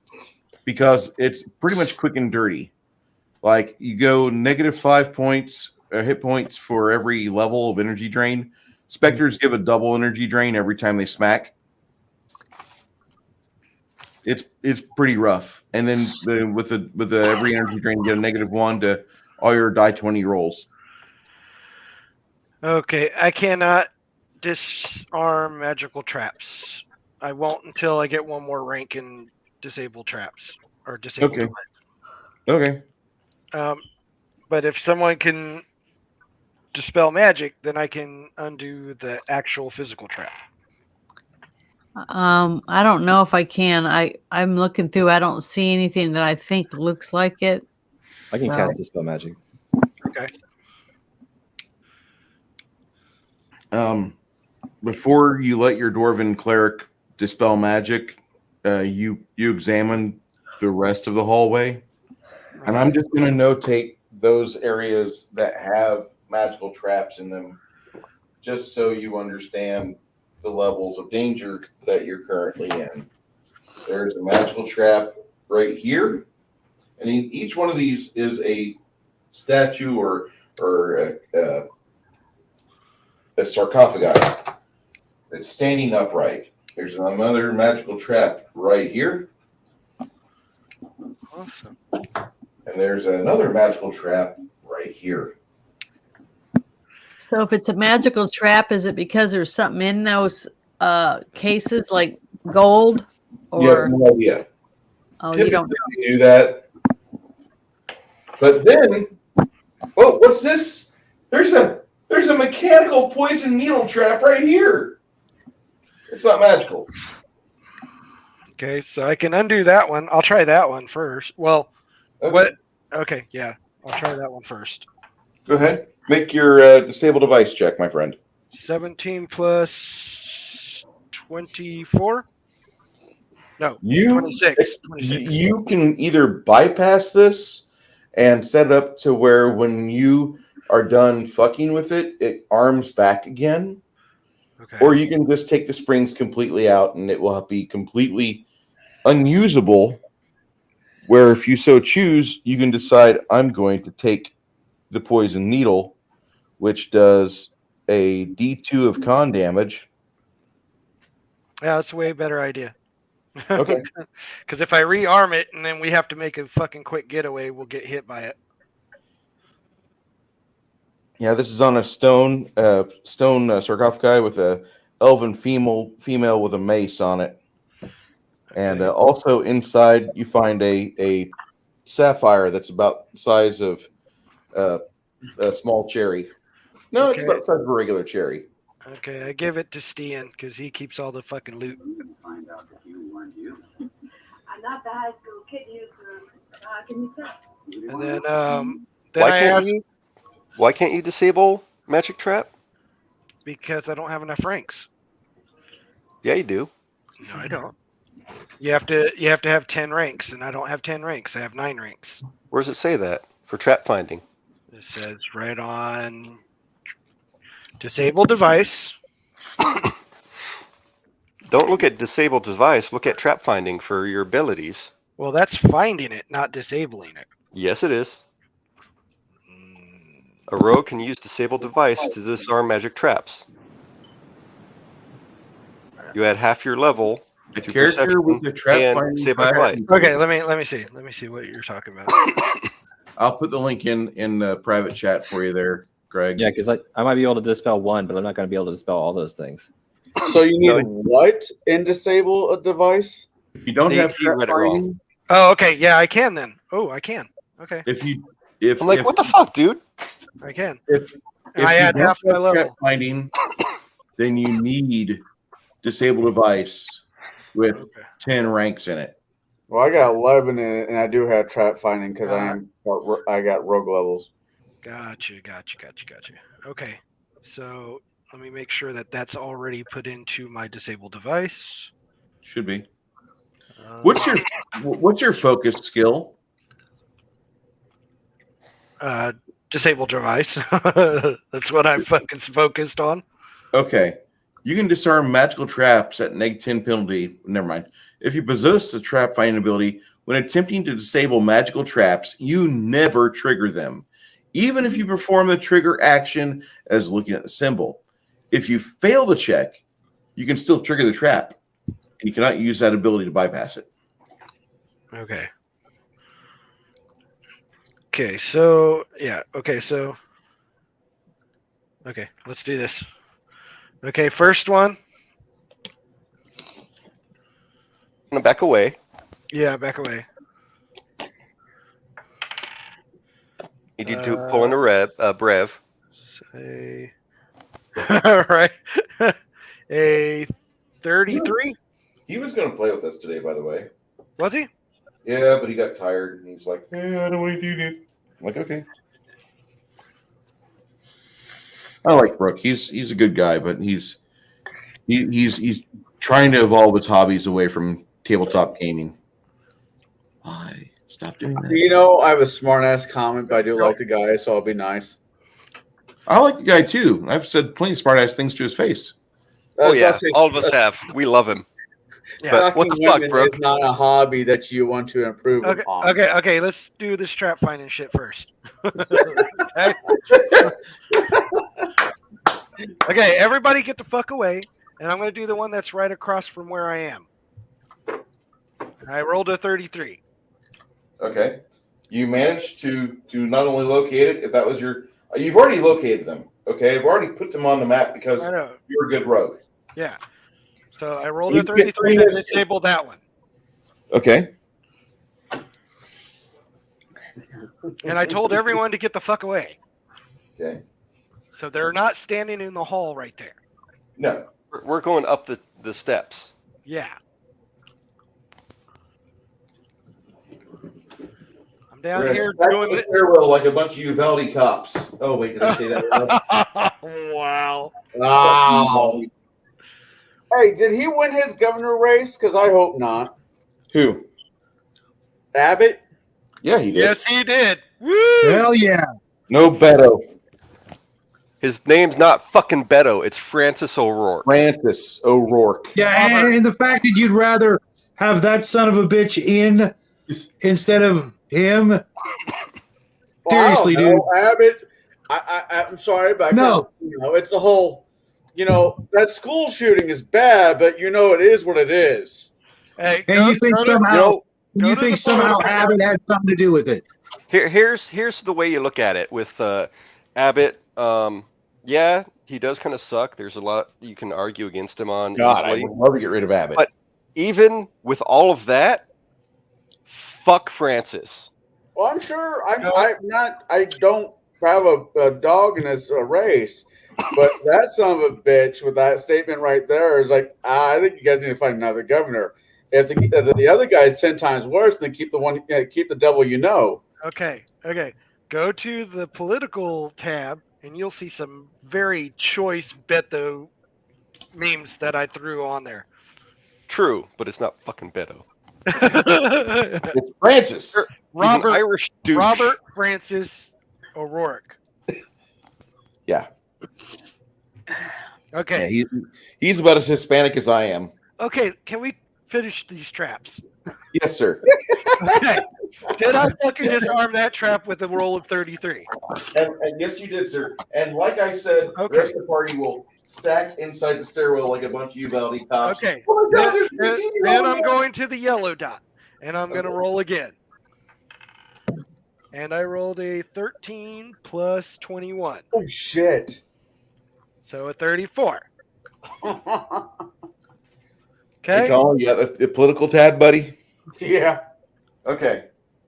because it's pretty much quick and dirty. Like you go -5 points, hit points for every level of energy drain. Specters give a double energy drain every time they smack. It's pretty rough. And then with the every energy drain, you get a -1 to all your die 20 rolls. Okay, I cannot disarm magical traps. I won't until I get one more rank in disable traps or disable. Okay. But if someone can dispel magic, then I can undo the actual physical trap. I don't know if I can. I'm looking through. I don't see anything that I think looks like it. I can cast dispel magic. Okay. Before you let your dwarven cleric dispel magic, you examine the rest of the hallway, and I'm just going to notate those areas that have magical traps in them, just so you understand the levels of danger that you're currently in. There's a magical trap right here, and each one of these is a statue or a sarcophagus. It's standing upright. There's another magical trap right here. Awesome. And there's another magical trap right here. So if it's a magical trap, is it because there's something in those cases like gold? You have Or no idea. oh, Typically, you don't you do that. But then, oh, what's this? There's a mechanical poison needle trap right here. It's not magical. Okay, so I can undo that one. I'll try that one first. Well, Okay. what? Okay, yeah, I'll try that one first. Go ahead. Make your disable device check, my friend. 17 plus 24? No, 26. 26. You can either bypass this and set it up to where when you are done fucking with it, it arms back again. Okay. Or you can just take the springs completely out and it will be completely unusable. Where if you so choose, you can decide I'm going to take the poison needle, which does a D2 of con damage. Yeah, that's a way better idea. Okay. Because if I rearm it and then we have to make a fucking quick getaway, we'll get hit by it. Yeah, this is on a stone sarcophagi with a elven female with a mace on it. And also inside you find a sapphire that's about the size of a small cherry. No, it's Okay. about the size of a regular cherry. Okay, I give it to Stian because he keeps all the fucking loot. Find out if you weren't you. I'm not the high school kid you used to. Can you tell? And then Why can't you disable magic trap? Because I don't have enough ranks. Yeah, you do. No, I don't. You have to have 10 ranks, and I don't have 10 ranks. I have 9 ranks. Where does it say that for trap finding? It says right on disable device. Don't look at disable device. Look at trap finding for your abilities. Well, that's finding it, not disabling it. Yes, it is. A rogue can use disable device to disarm magic traps. You add half your level A to character with perception the trap and finding disable class- device. Okay, let me see. Let me see what you're talking about. I'll put the link in the private chat for you there, Greg. Yeah, because I might be able to dispel one, but I'm not going to be able to dispel all those things. So you need what in disable a device? If you don't have trap finding, Oh, okay. Yeah, I can then. Oh, I can. Okay, if I'm like, what the fuck, dude? I can. If I you add don't half my have level. trap finding, then you need disable device with 10 ranks in it. Well, I got 11 in it, and I do have trap finding because I got rogue levels. Gotcha. Okay, so let me make sure that that's already put into my disable device. Should be. What's your focus skill? Disable device. That's what I'm fucking focused on. Okay. You can disarm magical traps at -10 penalty. Never mind. If you possess the trap finding ability, when attempting to disable magical traps, you never trigger them, even if you perform the trigger action as looking at the symbol. If you fail the check, you can still trigger the trap. You cannot use that ability to bypass it. Okay. Okay, so yeah. Okay, so okay, let's do this. Okay, first one. I'm gonna back away. Yeah, back away. You need to pull in a brev. Say, all right, a 33. He was going to play with us today, by the way. Was he? Yeah, but he got tired and he's like, I don't want to do this. I'm like, okay. I like Brooke. He's a good guy, but he's trying to evolve his hobbies away from tabletop gaming. Why? Stop doing that. You know, I have a smart ass comment, but I do like the guy, so I'll be nice. I like the guy too. I've said plenty of smart ass things to his face. Oh yeah, all of us have. We love him. Yeah. But what the fuck, bro? It's not a hobby that you want to improve Okay, upon. okay. Let's do this trap finding shit first. Okay? Okay, everybody get the fuck away, and I'm gonna do the one that's right across from where I am. I rolled a 33. Okay. You managed to not only locate it, if that was your... You've already located them, okay? I've already put them on the map because I know. you're a good rogue. Yeah. So I rolled a 33 to disable that one. Okay. And I told everyone to get the fuck away. Okay. So they're not standing in the hall right there. No. We're going up the steps. Yeah. I'm down We're here gonna doing the it. stairwell like a bunch of Uvalde cops. Oh, wait, did I say that? Wow. Wow. Hey, did he win his governor race? Because I hope not. Who? Abbott? Yeah, he did. Yes, he did. Woo! Hell yeah. No Beto. His name's not fucking Beto. It's Francis O'Rourke. Francis O'Rourke. Yeah, and the fact that you'd rather have that son of a bitch in instead of him. Well, Seriously, I don't dude. know, Abbott. I'm sorry, but No. it's the whole. That school shooting is bad, but it is what it is. Hey, And you think somehow Abbott had something to do with it? Here's the way you look at it with Abbott. Yeah, he does kind of suck. There's a lot you can argue against him on. God, I easily. would love to get rid of Abbott. But even with all of that, fuck Francis. Well, I'm sure I'm not. I don't have a dog in this race, but that son of a bitch with that statement right there is like, I think you guys need to find another governor. If the other guy's 10 times worse, then keep the devil you know. Okay. Go to the political tab, and you'll see some very choice Beto memes that I threw on there. True, but it's not fucking Beto. It's Francis. He's an Irish douche. Robert Francis O'Rourke. Yeah. Okay. Yeah, he's about as Hispanic as I am. Okay, can we finish these traps? Yes, sir. Okay. Did I fucking disarm that trap with a roll of 33? And yes, you did, sir. And like I said, the rest of the party will stack inside the stairwell like a bunch of Uvalde cops. Okay. Oh my God, there's Then I'm going to the yellow dot, and I'm going to roll again. And I rolled a 13 plus 21. Oh, shit. So a 34. Hey, Okay. Colin, you got the political tab, buddy? Yeah. Okay.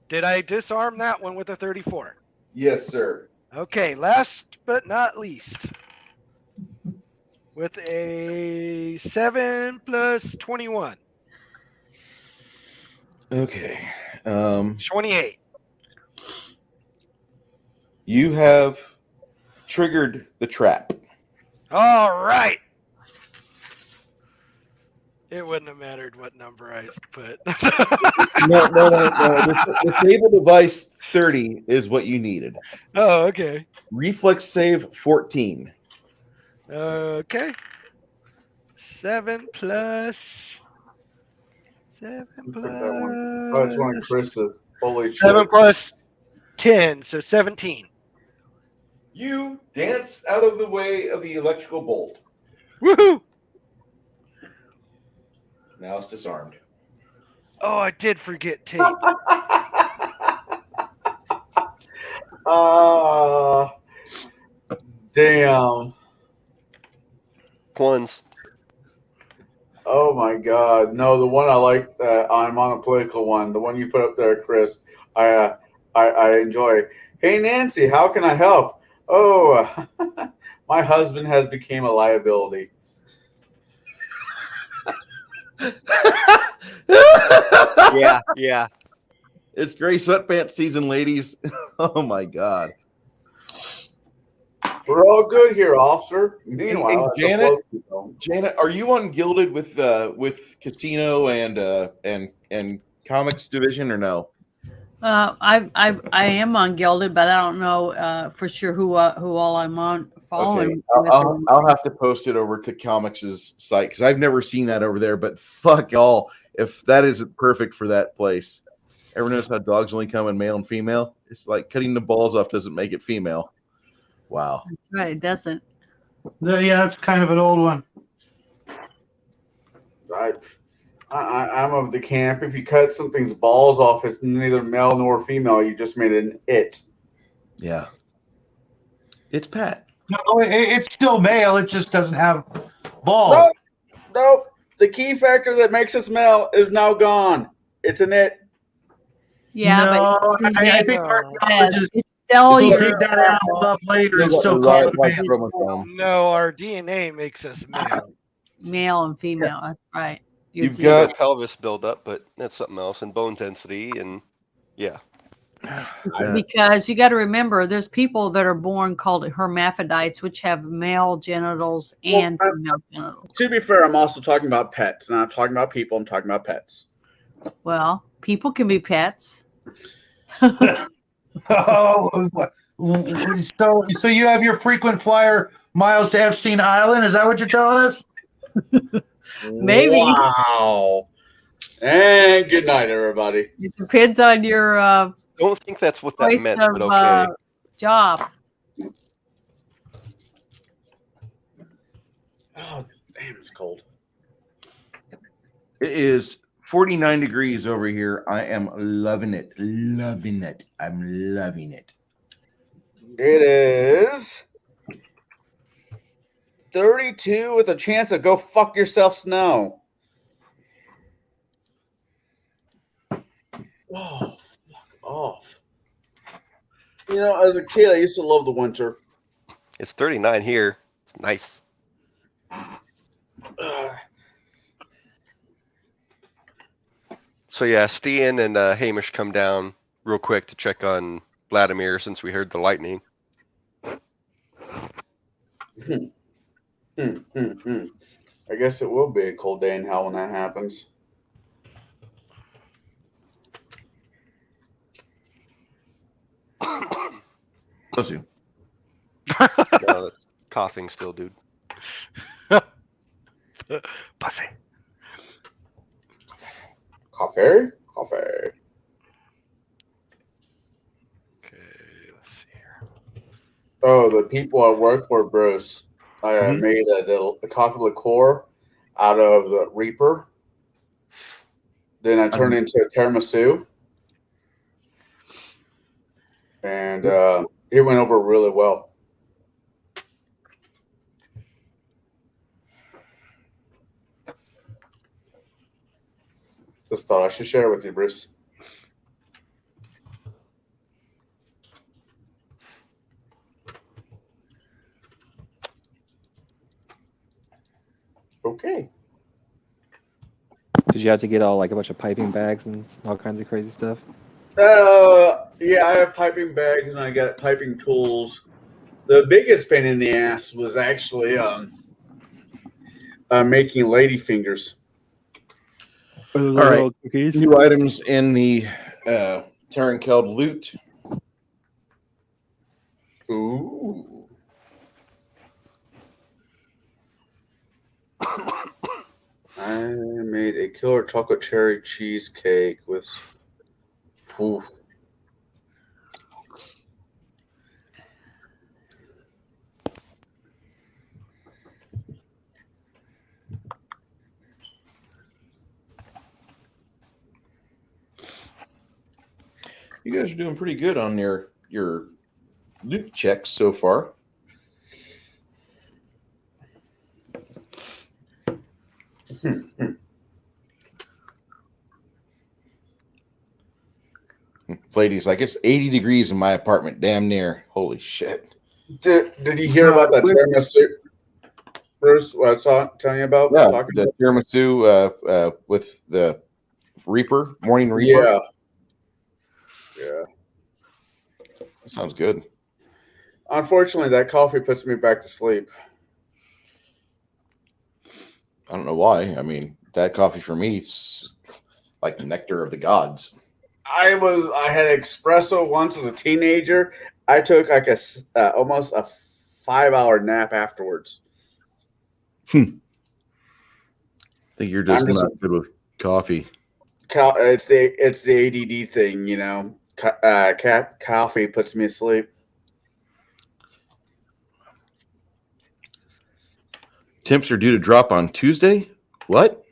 Did I disarm that one with a 34? Yes, sir. Okay, last but not least. With a 7 plus 21. Okay. 28. You have triggered the trap. All right. It wouldn't have mattered what number I put. No. The table device 30 is what you needed. Oh, okay. Reflex save 14. Okay. 7 plus. 7 plus. Oh, it's one of Chris's. Holy shit. 7 plus 10, so 17. You dance out of the way of the electrical bolt. Woohoo! Now it's disarmed. Oh, I did forget tape. Damn. Ones. Oh my God! No, the one I like. I'm on a political one. The one you put up there, Chris. I enjoy. Hey, Nancy, how can I help? Oh, my husband has become a liability. Yeah. It's gray sweatpants season, ladies. Oh my God. We're all good here, officer. Meanwhile, Hey, at the float Janet, are you ungilded with casino and comics division or no? I am on Gilded, but I don't know for sure who all I'm on following. Okay, I'll have to post it over to Comics' site because I've never seen that over there. But fuck y'all, if that isn't perfect for that place. Ever notice how dogs only come in male and female? It's like cutting the balls off doesn't make it female. Wow. That's right, it doesn't. Yeah, that's kind of an old one. I'm of the camp. If you cut something's balls off, it's neither male nor female. You just made an it. Yeah. It's Pat. No, it's still male. It just doesn't have balls. Nope. The key factor that makes us male is now gone. It's an it. Yeah, no, but I think archaeologists it's will cellular. dig that animal up later and still call it a male. No, our DNA makes us male. Male and female. That's right. You've got pelvis buildup, but that's something else, and bone density, and yeah. Because you got to remember, there's people that are born called hermaphrodites, which have male genitals and female genitals. To be fair, I'm also talking about pets. Not talking about people. I'm talking about pets. Well, people can be pets. Oh, so you have your frequent flyer miles to Epstein Island? Is that what you're telling us? Maybe. Wow. And good night, everybody. It depends on your don't think that's what that choice meant, of but okay. job. Oh, damn, it's cold. It is 49 degrees over here. I am loving it. Loving it. I'm loving it. It is 32 with a chance of go fuck yourself snow. Oh, fuck off. You know, as a kid, I used to love the winter. It's 39 here. It's nice. So yeah, Stian and Hamish come down real quick to check on Vladimir since we heard the lightning. I guess it will be a cold day in hell when that happens. Bless you. No, that's coughing still, dude. Pussy. Coffee? Coffee. Okay, let's see here. Oh, the people I work for, Bruce. I made a coffee liqueur out of the Reaper. Then I turned it into a tiramisu. And it went over really well. Just thought I should share it with you, Bruce. Okay. Did you have to get all like a bunch of piping bags and all kinds of crazy stuff? Yeah, I have piping bags and I got piping tools. The biggest pain in the ass was actually making lady fingers. All right. New items in the Tarankeld loot. Ooh. I made a killer chocolate cherry cheesecake with. Ooh. You guys are doing pretty good on your loot checks so far. Lady's like, it's 80 degrees in my apartment. Damn near. Holy shit. Did you hear about that tiramisu? Bruce, what I was telling you about? Yeah, the tiramisu with the Reaper, Morning Reaper. Yeah. Yeah. That sounds good. Unfortunately, that coffee puts me back to sleep. I don't know why. I mean, that coffee for me is like nectar of the gods. I had espresso once as a teenager. I took like almost a 5-hour nap afterwards. I think you're just not good with coffee. It's the ADD thing, you know. Coffee puts me asleep. Temps are due to drop on Tuesday. What?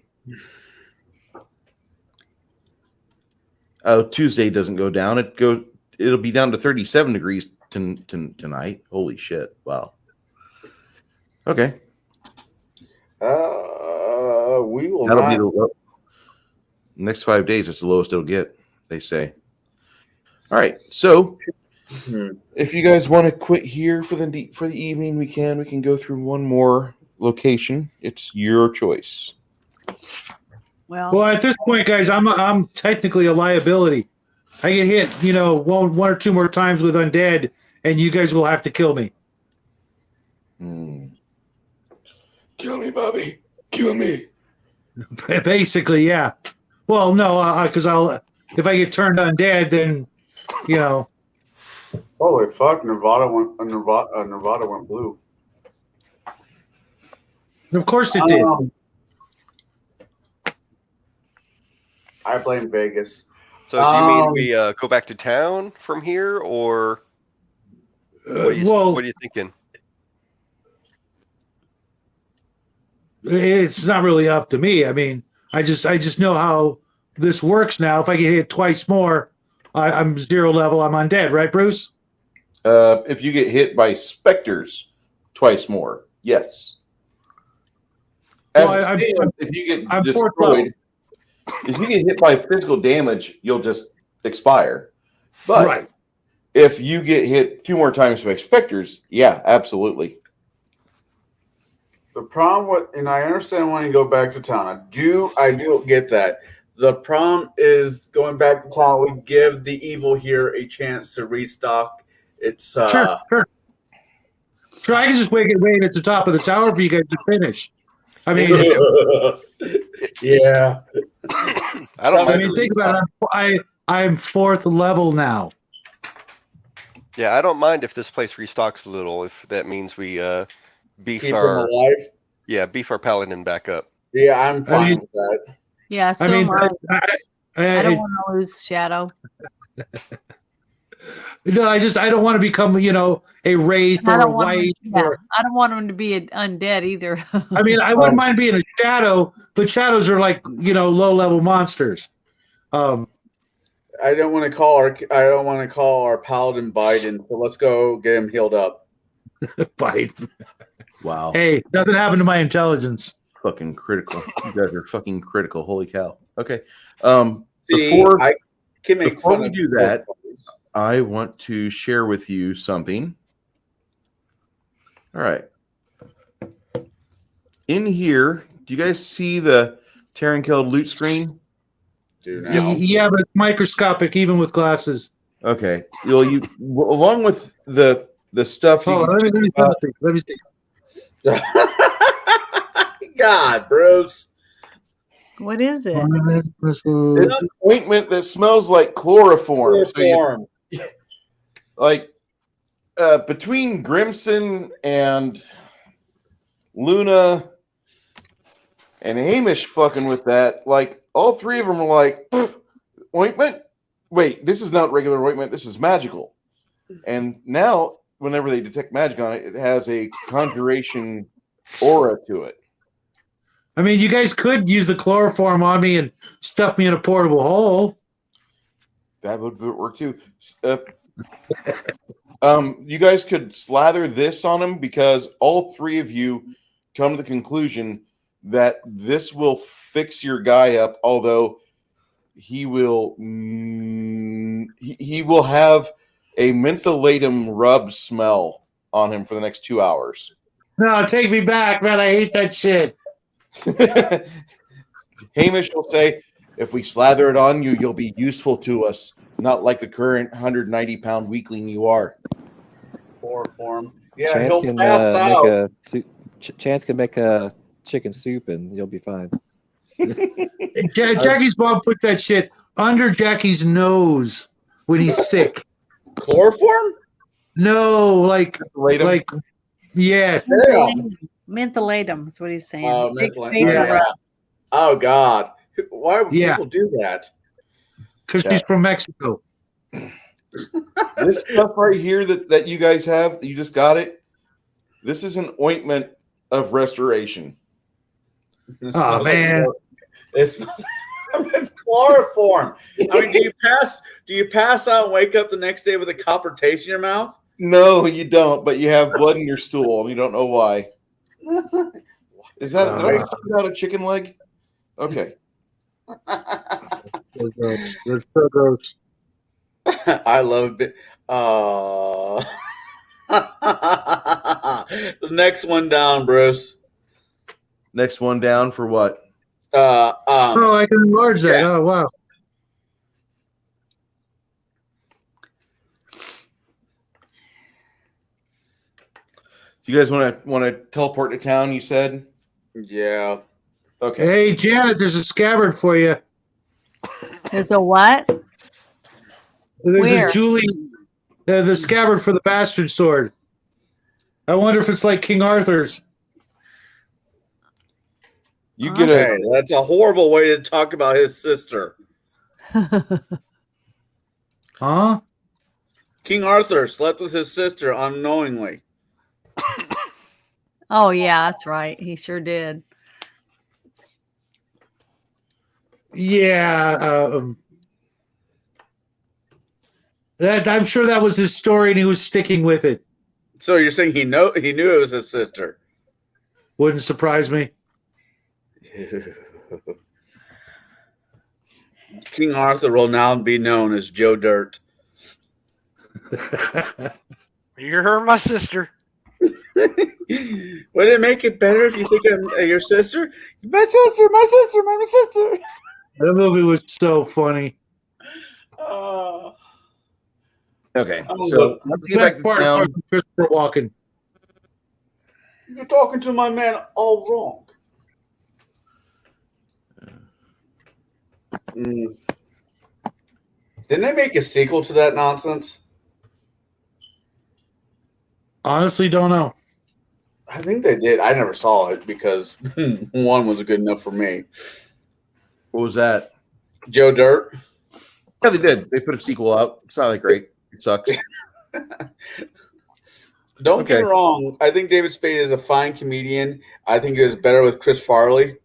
Oh, Tuesday doesn't go down. It'll be down to 37 degrees tonight. Holy shit! Wow. Okay. We will That'll not. be the low. Next 5 days. It's the lowest it'll get. They say. All right. So, if you guys want to quit here for the evening, we can. We can go through one more location. It's your choice. Well, at this point, guys, I'm technically a liability. I get hit, one or two more times with undead, and you guys will have to kill me. Kill me, Bobby. Kill me. Basically, yeah. Well, no, because if I get turned undead, then, Holy fuck! Nevada went blue. Of course it did. I blame Vegas. So do you mean we go back to town from here, or what are you thinking? It's not really up to me. I mean, I just know how this works now. If I get hit twice more, I'm 0 level. I'm undead, right, Bruce? If you get hit by specters twice more, yes. If you get destroyed, if you get hit by physical damage, you'll just expire. But if you get hit 2 more times by specters, yeah, absolutely. The problem with, and I understand when you go back to town. I do get that. The problem is going back to town. We give the evil here a chance to restock. It's Sure. I can just wait at the top of the tower for you guys to finish. I mean, yeah. I mean, think about it. I'm 4th level now. Yeah, I don't mind if this place restocks a little. If that means we beef Keep our them alive. Yeah, beef our paladin back up. Yeah, I'm fine with that. Yeah, so I don't want to lose Shadow. No, I don't want to become, a wraith or a white. I don't want him to be an undead either. I mean, I wouldn't mind being a shadow, but shadows are like, low level monsters. I don't want to call our paladin Biden, so let's go get him healed up. Biden. Wow. Hey, nothing happened to my intelligence. Fucking critical. You guys are fucking critical. Holy cow. Okay. Before we do that, I want to share with you something. All right. In here, do you guys see the Terrankeld loot screen? Yeah, but it's microscopic, even with glasses. Okay. Well, along with the stuff. Let me see. God, Bruce. What is it? It's an ointment that smells like chloroform. So between Grimson and Luna and Hamish fucking with that, like all 3 of them are like, ointment? Wait, this is not regular ointment. This is magical. And now, whenever they detect magic on it, it has a conjuration aura to it. I mean, you guys could use the chloroform on me and stuff me in a portable hole. That would work too. You guys could slather this on him because all 3 of you come to the conclusion that this will fix your guy up, although he will and he will have a mentholatum rub smell on him for the next 2 hours. No, take me back, man. I hate that shit. Hamish will say, if we slather it on you, you'll be useful to us, not like the current 190-pound weakling you are. Chloroform. Yeah, Chance he'll can pass make out. a Chance can make a chicken soup, and you'll be fine. Jackie's mom put that shit under Jackie's nose when he's sick. Chloroform? No, like yes. Mentholatum is what he's saying. Oh, Takes mentholatum. vapor Yeah. rub. Oh God. Why would Yeah. people do that? Because she's from Mexico. This stuff right here that you guys have, you just got it. This is an ointment of restoration. Oh man. It smells it's chloroform. I mean, do you pass out and wake up the next day with a copper taste in your mouth? No, you don't, but you have blood in your stool and you don't know why. Is that did I shoot out a chicken leg? Okay. That's so gross. I love it. The next one down, Bruce. Next one down for what? Oh, I can enlarge that. Yeah. Oh wow. You guys want to teleport to town? You said. Yeah. Okay. Hey Janet, there's a scabbard for you. There's a what? There's Where? a Julie, the scabbard for the bastard sword. I wonder if it's like King Arthur's. You get Hey, that's a horrible way to talk about his sister. Huh? King Arthur slept with his sister unknowingly. Oh yeah, that's right. He sure did. Yeah. That I'm sure that was his story, and he was sticking with it. So you're saying he knew it was his sister? Wouldn't surprise me. King Arthur will now be known as Joe Dirt. You're my sister. Would it make it better if you think I'm your sister? My sister, my sister, my sister. That movie was so funny. Okay. Oh, So look. let's The get back best to part town. was Christopher Walken. You're talking to my man all wrong. Didn't they make a sequel to that nonsense? Honestly, don't know. I think they did. I never saw it because one was good enough for me. What was that? Joe Dirt. Yeah, they did. They put a sequel out. It's not that great. It sucks. Don't get me wrong. I think David Spade is a fine comedian. I think he was better with Chris Farley.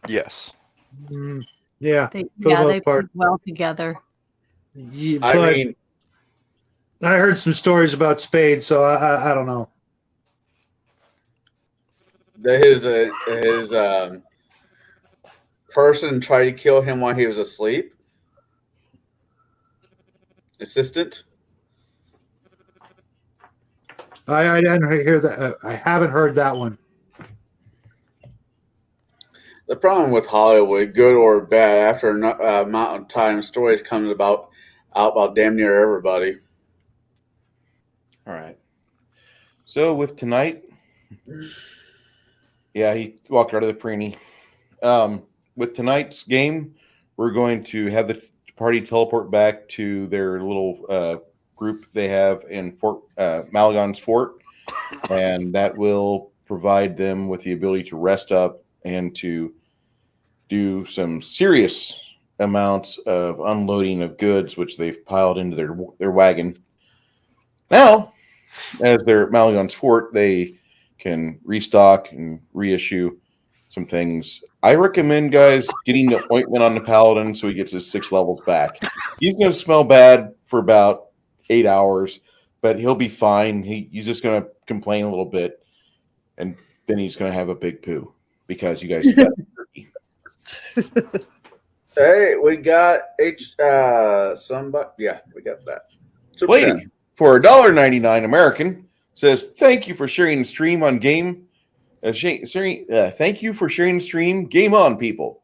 Yes. Yeah. They, for yeah, the they most part. work well together. Yeah, I but mean, I heard some stories about Spade, so I don't know. his person tried to kill him while he was asleep. Assistant. I didn't hear that. I haven't heard that one. The problem with Hollywood, good or bad, after a amount of time, stories come out about damn near everybody. All right. So with tonight, yeah, he walked out of the preenie. With tonight's game, we're going to have the party teleport back to their little group they have in Fort Malagon's fort, and that will provide them with the ability to rest up and to do some serious amounts of unloading of goods, which they've piled into their wagon. Now, as they're at Malagon's fort, they can restock and reissue some things. I recommend, guys, getting the ointment on the paladin so he gets his 6 levels back. He's going to smell bad for about 8 hours, but he'll be fine. He's just going to complain a little bit, and then he's going to have a big poo because you guys fed him turkey. Hey, we got somebody. Yeah, we got that. Super chat. Lady for $1.99 American says, "Thank you for sharing the stream on game. Thank you for sharing the stream. Game on, people."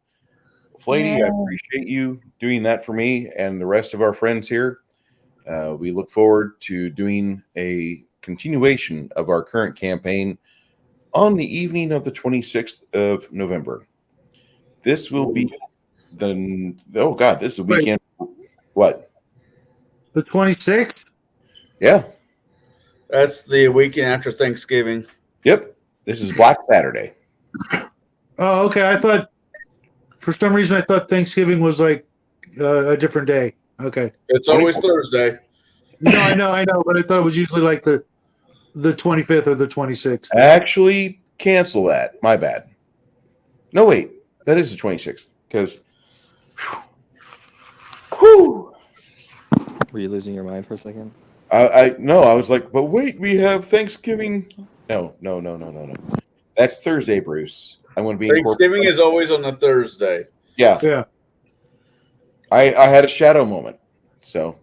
Lady, I appreciate you doing that for me and the rest of our friends here. We look forward to doing a continuation of our current campaign on the evening of the 26th of November. This will be this is the weekend. What? The 26th? Yeah. That's the weekend after Thanksgiving. Yep. This is Black Saturday. Oh, okay. I thought, for some reason, I thought Thanksgiving was like a different day. Okay. It's always Thursday. No, I know, but I thought it was usually like the 25th or the 26th. Actually, cancel that. My bad. No, wait. That is the 26th. Because, Were you losing your mind for a second? I was like, but wait, we have Thanksgiving. No. That's Thursday, Bruce. I'm going to be Thanksgiving is always on a Thursday. Yeah. Yeah. I had a shadow moment. So.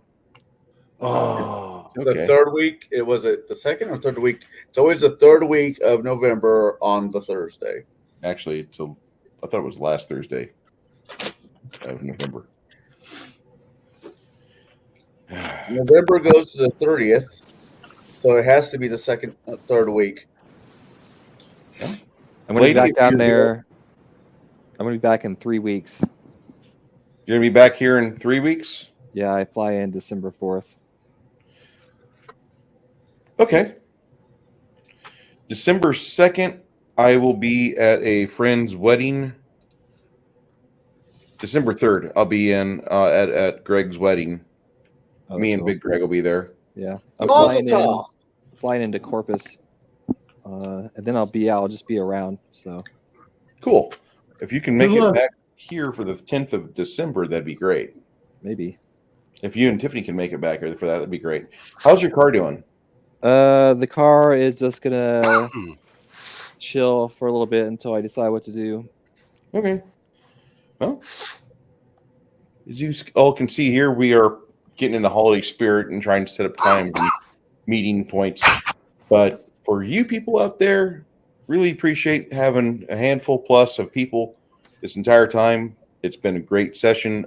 Oh. The third week. Was it the second or third week? It's always the third week of November on the Thursday. Actually, I thought it was last Thursday of November. November goes to the 30th, so it has to be the third week. I'm going to be back down there. I'm going to be back in 3 weeks. You're going to be back here in 3 weeks? Yeah, I fly in December 4th. Okay. December 2nd, I will be at a friend's wedding. December 3rd, I'll be in at Greg's wedding. Oh, Me and cool. Big Greg will be there. Yeah. I'm Tough. flying into Corpus. And then I'll just be around. So Cool. If you can make Good it luck. back here for the 10th of December, that'd be great. maybe. If you and Tiffany can make it back here for that, that'd be great. How's your car doing? The car is just gonna chill for a little bit until I decide what to do. Okay. Well, as you all can see here, we are getting in the holiday spirit and trying to set up time and meeting points. But for you people out there, really appreciate having a handful plus of people this entire time. It's been a great session.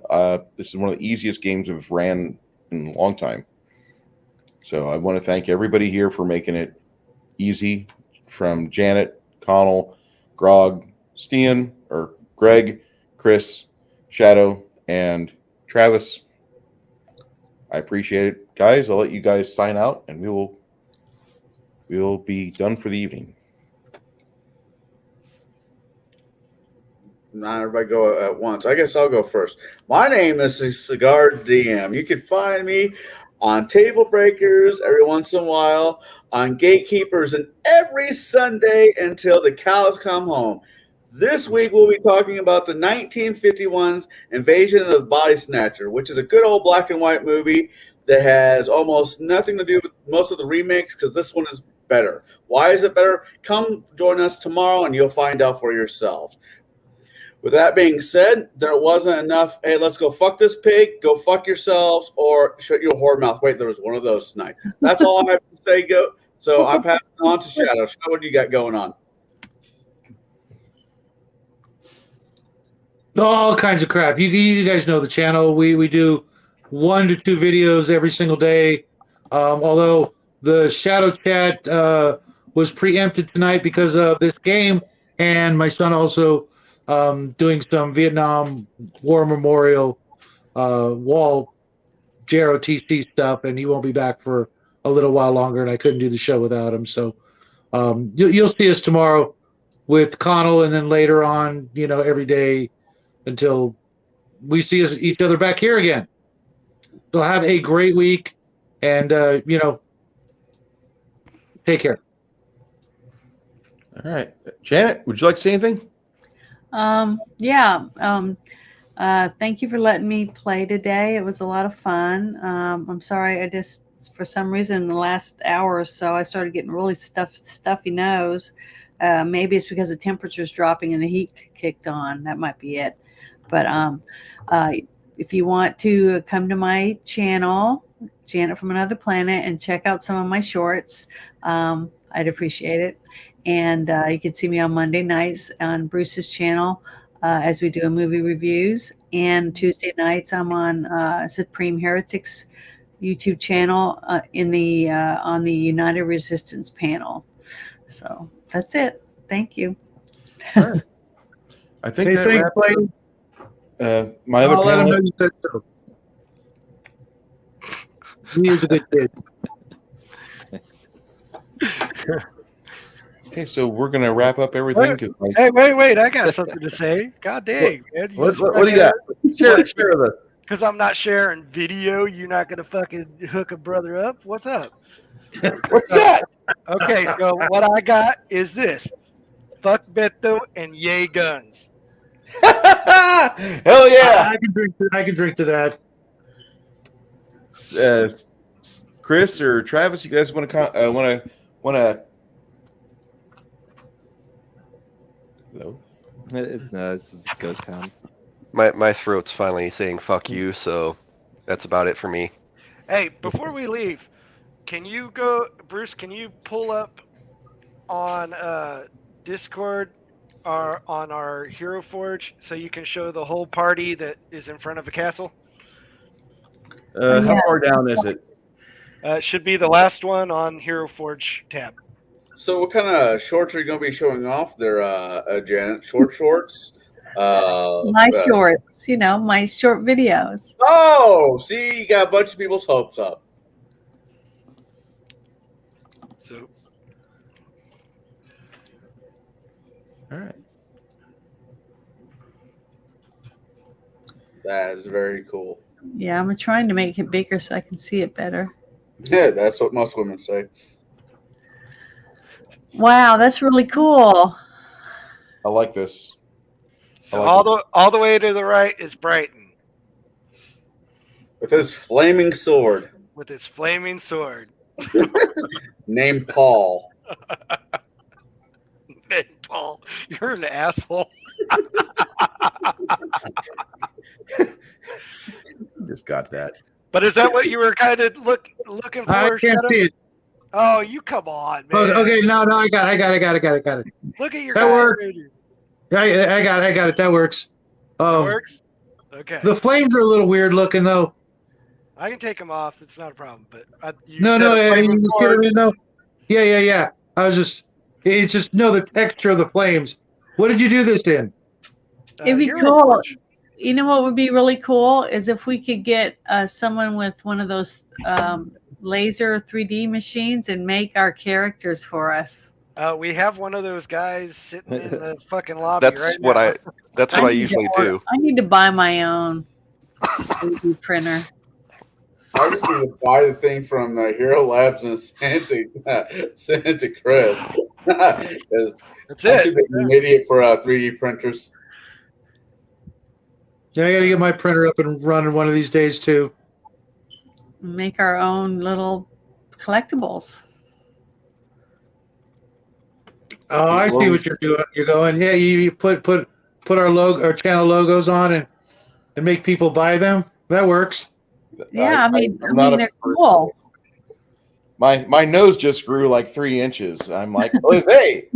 This is one of the easiest games I've ran in a long time. So I want to thank everybody here for making it easy, from Janet, Connell, Grog, Greg, Chris, Shadow, and Travis. I appreciate it. Guys, I'll let you guys sign out, and we will be done for the evening. Not everybody go at once. I guess I'll go first. My name is the Cigar DM. You can find me on Table Breakers every once in a while, on Gatekeepers, and every Sunday until the cows come home. This week we'll be talking about the 1951's Invasion of the Body Snatcher, which is a good old black and white movie that has almost nothing to do with most of the remakes, because this one is better. Why is it better? Come join us tomorrow and you'll find out for yourself. With that being said, there wasn't enough, hey, let's go fuck this pig, go fuck yourselves, or shut your whore mouth. Wait, there was one of those tonight. That's all I have to say. Go. So I'm passing on to Shadow. Shadow, what do you got going on? All kinds of crap. You guys know the channel. We do 1 to 2 videos every single day. Although the Shadow Chat was preempted tonight because of this game, and my son also doing some Vietnam War Memorial wall JROTC stuff, and he won't be back for a little while longer, and I couldn't do the show without him. So you'll see us tomorrow with Connell, and then later on, every day until we see each other back here again. So have a great week, and take care. All right. Janet, would you like to say anything? Thank you for letting me play today. It was a lot of fun. I'm sorry, I just, for some reason, in the last hour or so, I started getting really stuffy nose. Maybe it's because the temperature's dropping and the heat kicked on. That might be it. But if you want to come to my channel, Janet from Another Planet, and check out some of my shorts, I'd appreciate it. And you can see me on Monday nights on Bruce's channel as we do movie reviews. And Tuesday nights I'm on Supreme Heretics YouTube channel on the United Resistance panel. So that's it. Thank you. I think Hey, that thanks, wraps Blake. up, my other I'll let him know panel. you said so. He is a good kid. Okay, so we're gonna wrap up everything. 'Cause Hey, wait! I got something to say. God dang, man! what do you got? Share with us. Because I'm not sharing video, you're not gonna fucking hook a brother up. What's up? What's that? Okay, so what I got is this: fuck Beto and yay guns. Hell yeah! I can drink to that. Chris or Travis, you guys want to? Hello. No, this is ghost town. My throat's finally saying "fuck you," so that's about it for me. Hey, before we leave, can you go, Bruce? Can you pull up on Discord or on our Hero Forge so you can show the whole party that is in front of a castle? How far down is it? It should be the last one on Hero Forge tab. So what kind of shorts are you going to be showing off there, Janet? Shorts? My shorts, my short videos. Oh, see, you got a bunch of people's hopes up. So, all right. That is very cool. Yeah, I'm trying to make it bigger so I can see it better. Yeah, that's what most women say. Wow, that's really cool. I like this. all the way to the right is Brighton with his flaming sword. With his flaming sword. Named Paul. Named Paul. You're an asshole. Just got that. But is that what you were kind of looking for? I can't Shadow? see it. Oh, you come on, man. Okay, no, I got it. Look at your That guy works. right here. I got it. That works. That works? Okay. The flames are a little weird looking though. I can take them off. It's not a problem. But No, you just get them in though. Yeah. It's just the texture of the flames. What did you do this in? It'd be cool. You know what would be really cool is if we could get someone with one of those laser 3D machines and make our characters for us. We have one of those guys sitting in the fucking lobby right now. That's what I usually do. I need to buy my own 3D printer. I just need to buy the thing from Hero Labs and send it to Chris. Because I'm too big of an idiot for 3D printers. Yeah, I got to get my printer up and running one of these days too. Make our own little collectibles. Oh, I see what you're doing. You're going, yeah. You put our channel logos on and make people buy them. That works. Yeah, I mean they're cool. My nose just grew like 3 inches. I'm like, oh, hey,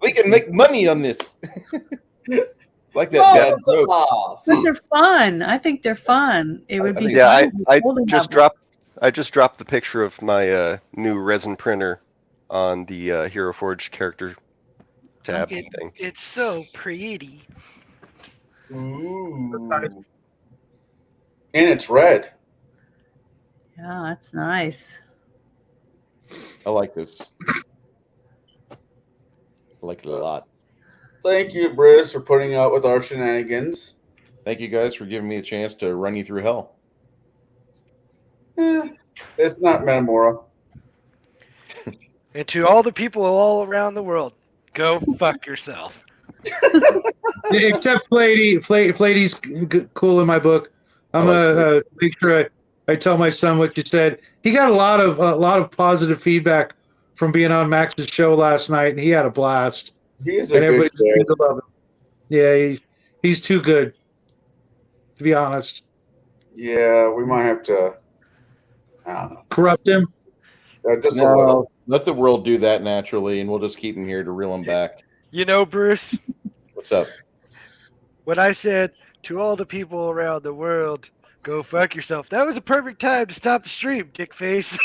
we can make money on this. Like that dad joke. But they're fun. I think they're fun. It would be Yeah, fun. I just dropped the picture of my new resin printer on the Hero Forge character tab thing. It's so pretty. Ooh. And it's red. Yeah, that's nice. I like this. I like it a lot. Thank you, Bruce, for putting up with our shenanigans. Thank you guys for giving me a chance to run you through hell. It's not Metamora. And to all the people all around the world, go fuck yourself. Except Flady's cool in my book. I'm gonna make sure I tell my son what you said. He got a lot of positive feedback from being on Max's show last night, and he had a blast. He's a good kid. Seems to love him. Yeah, he's too good. to be honest. Yeah, we might have to. I don't know. Corrupt him. Just a little. No, let the world do that naturally, and we'll just keep him here to reel him back. You know, Bruce, What's up? when I said to all the people around the world, go fuck yourself, that was a perfect time to stop the stream, dick face.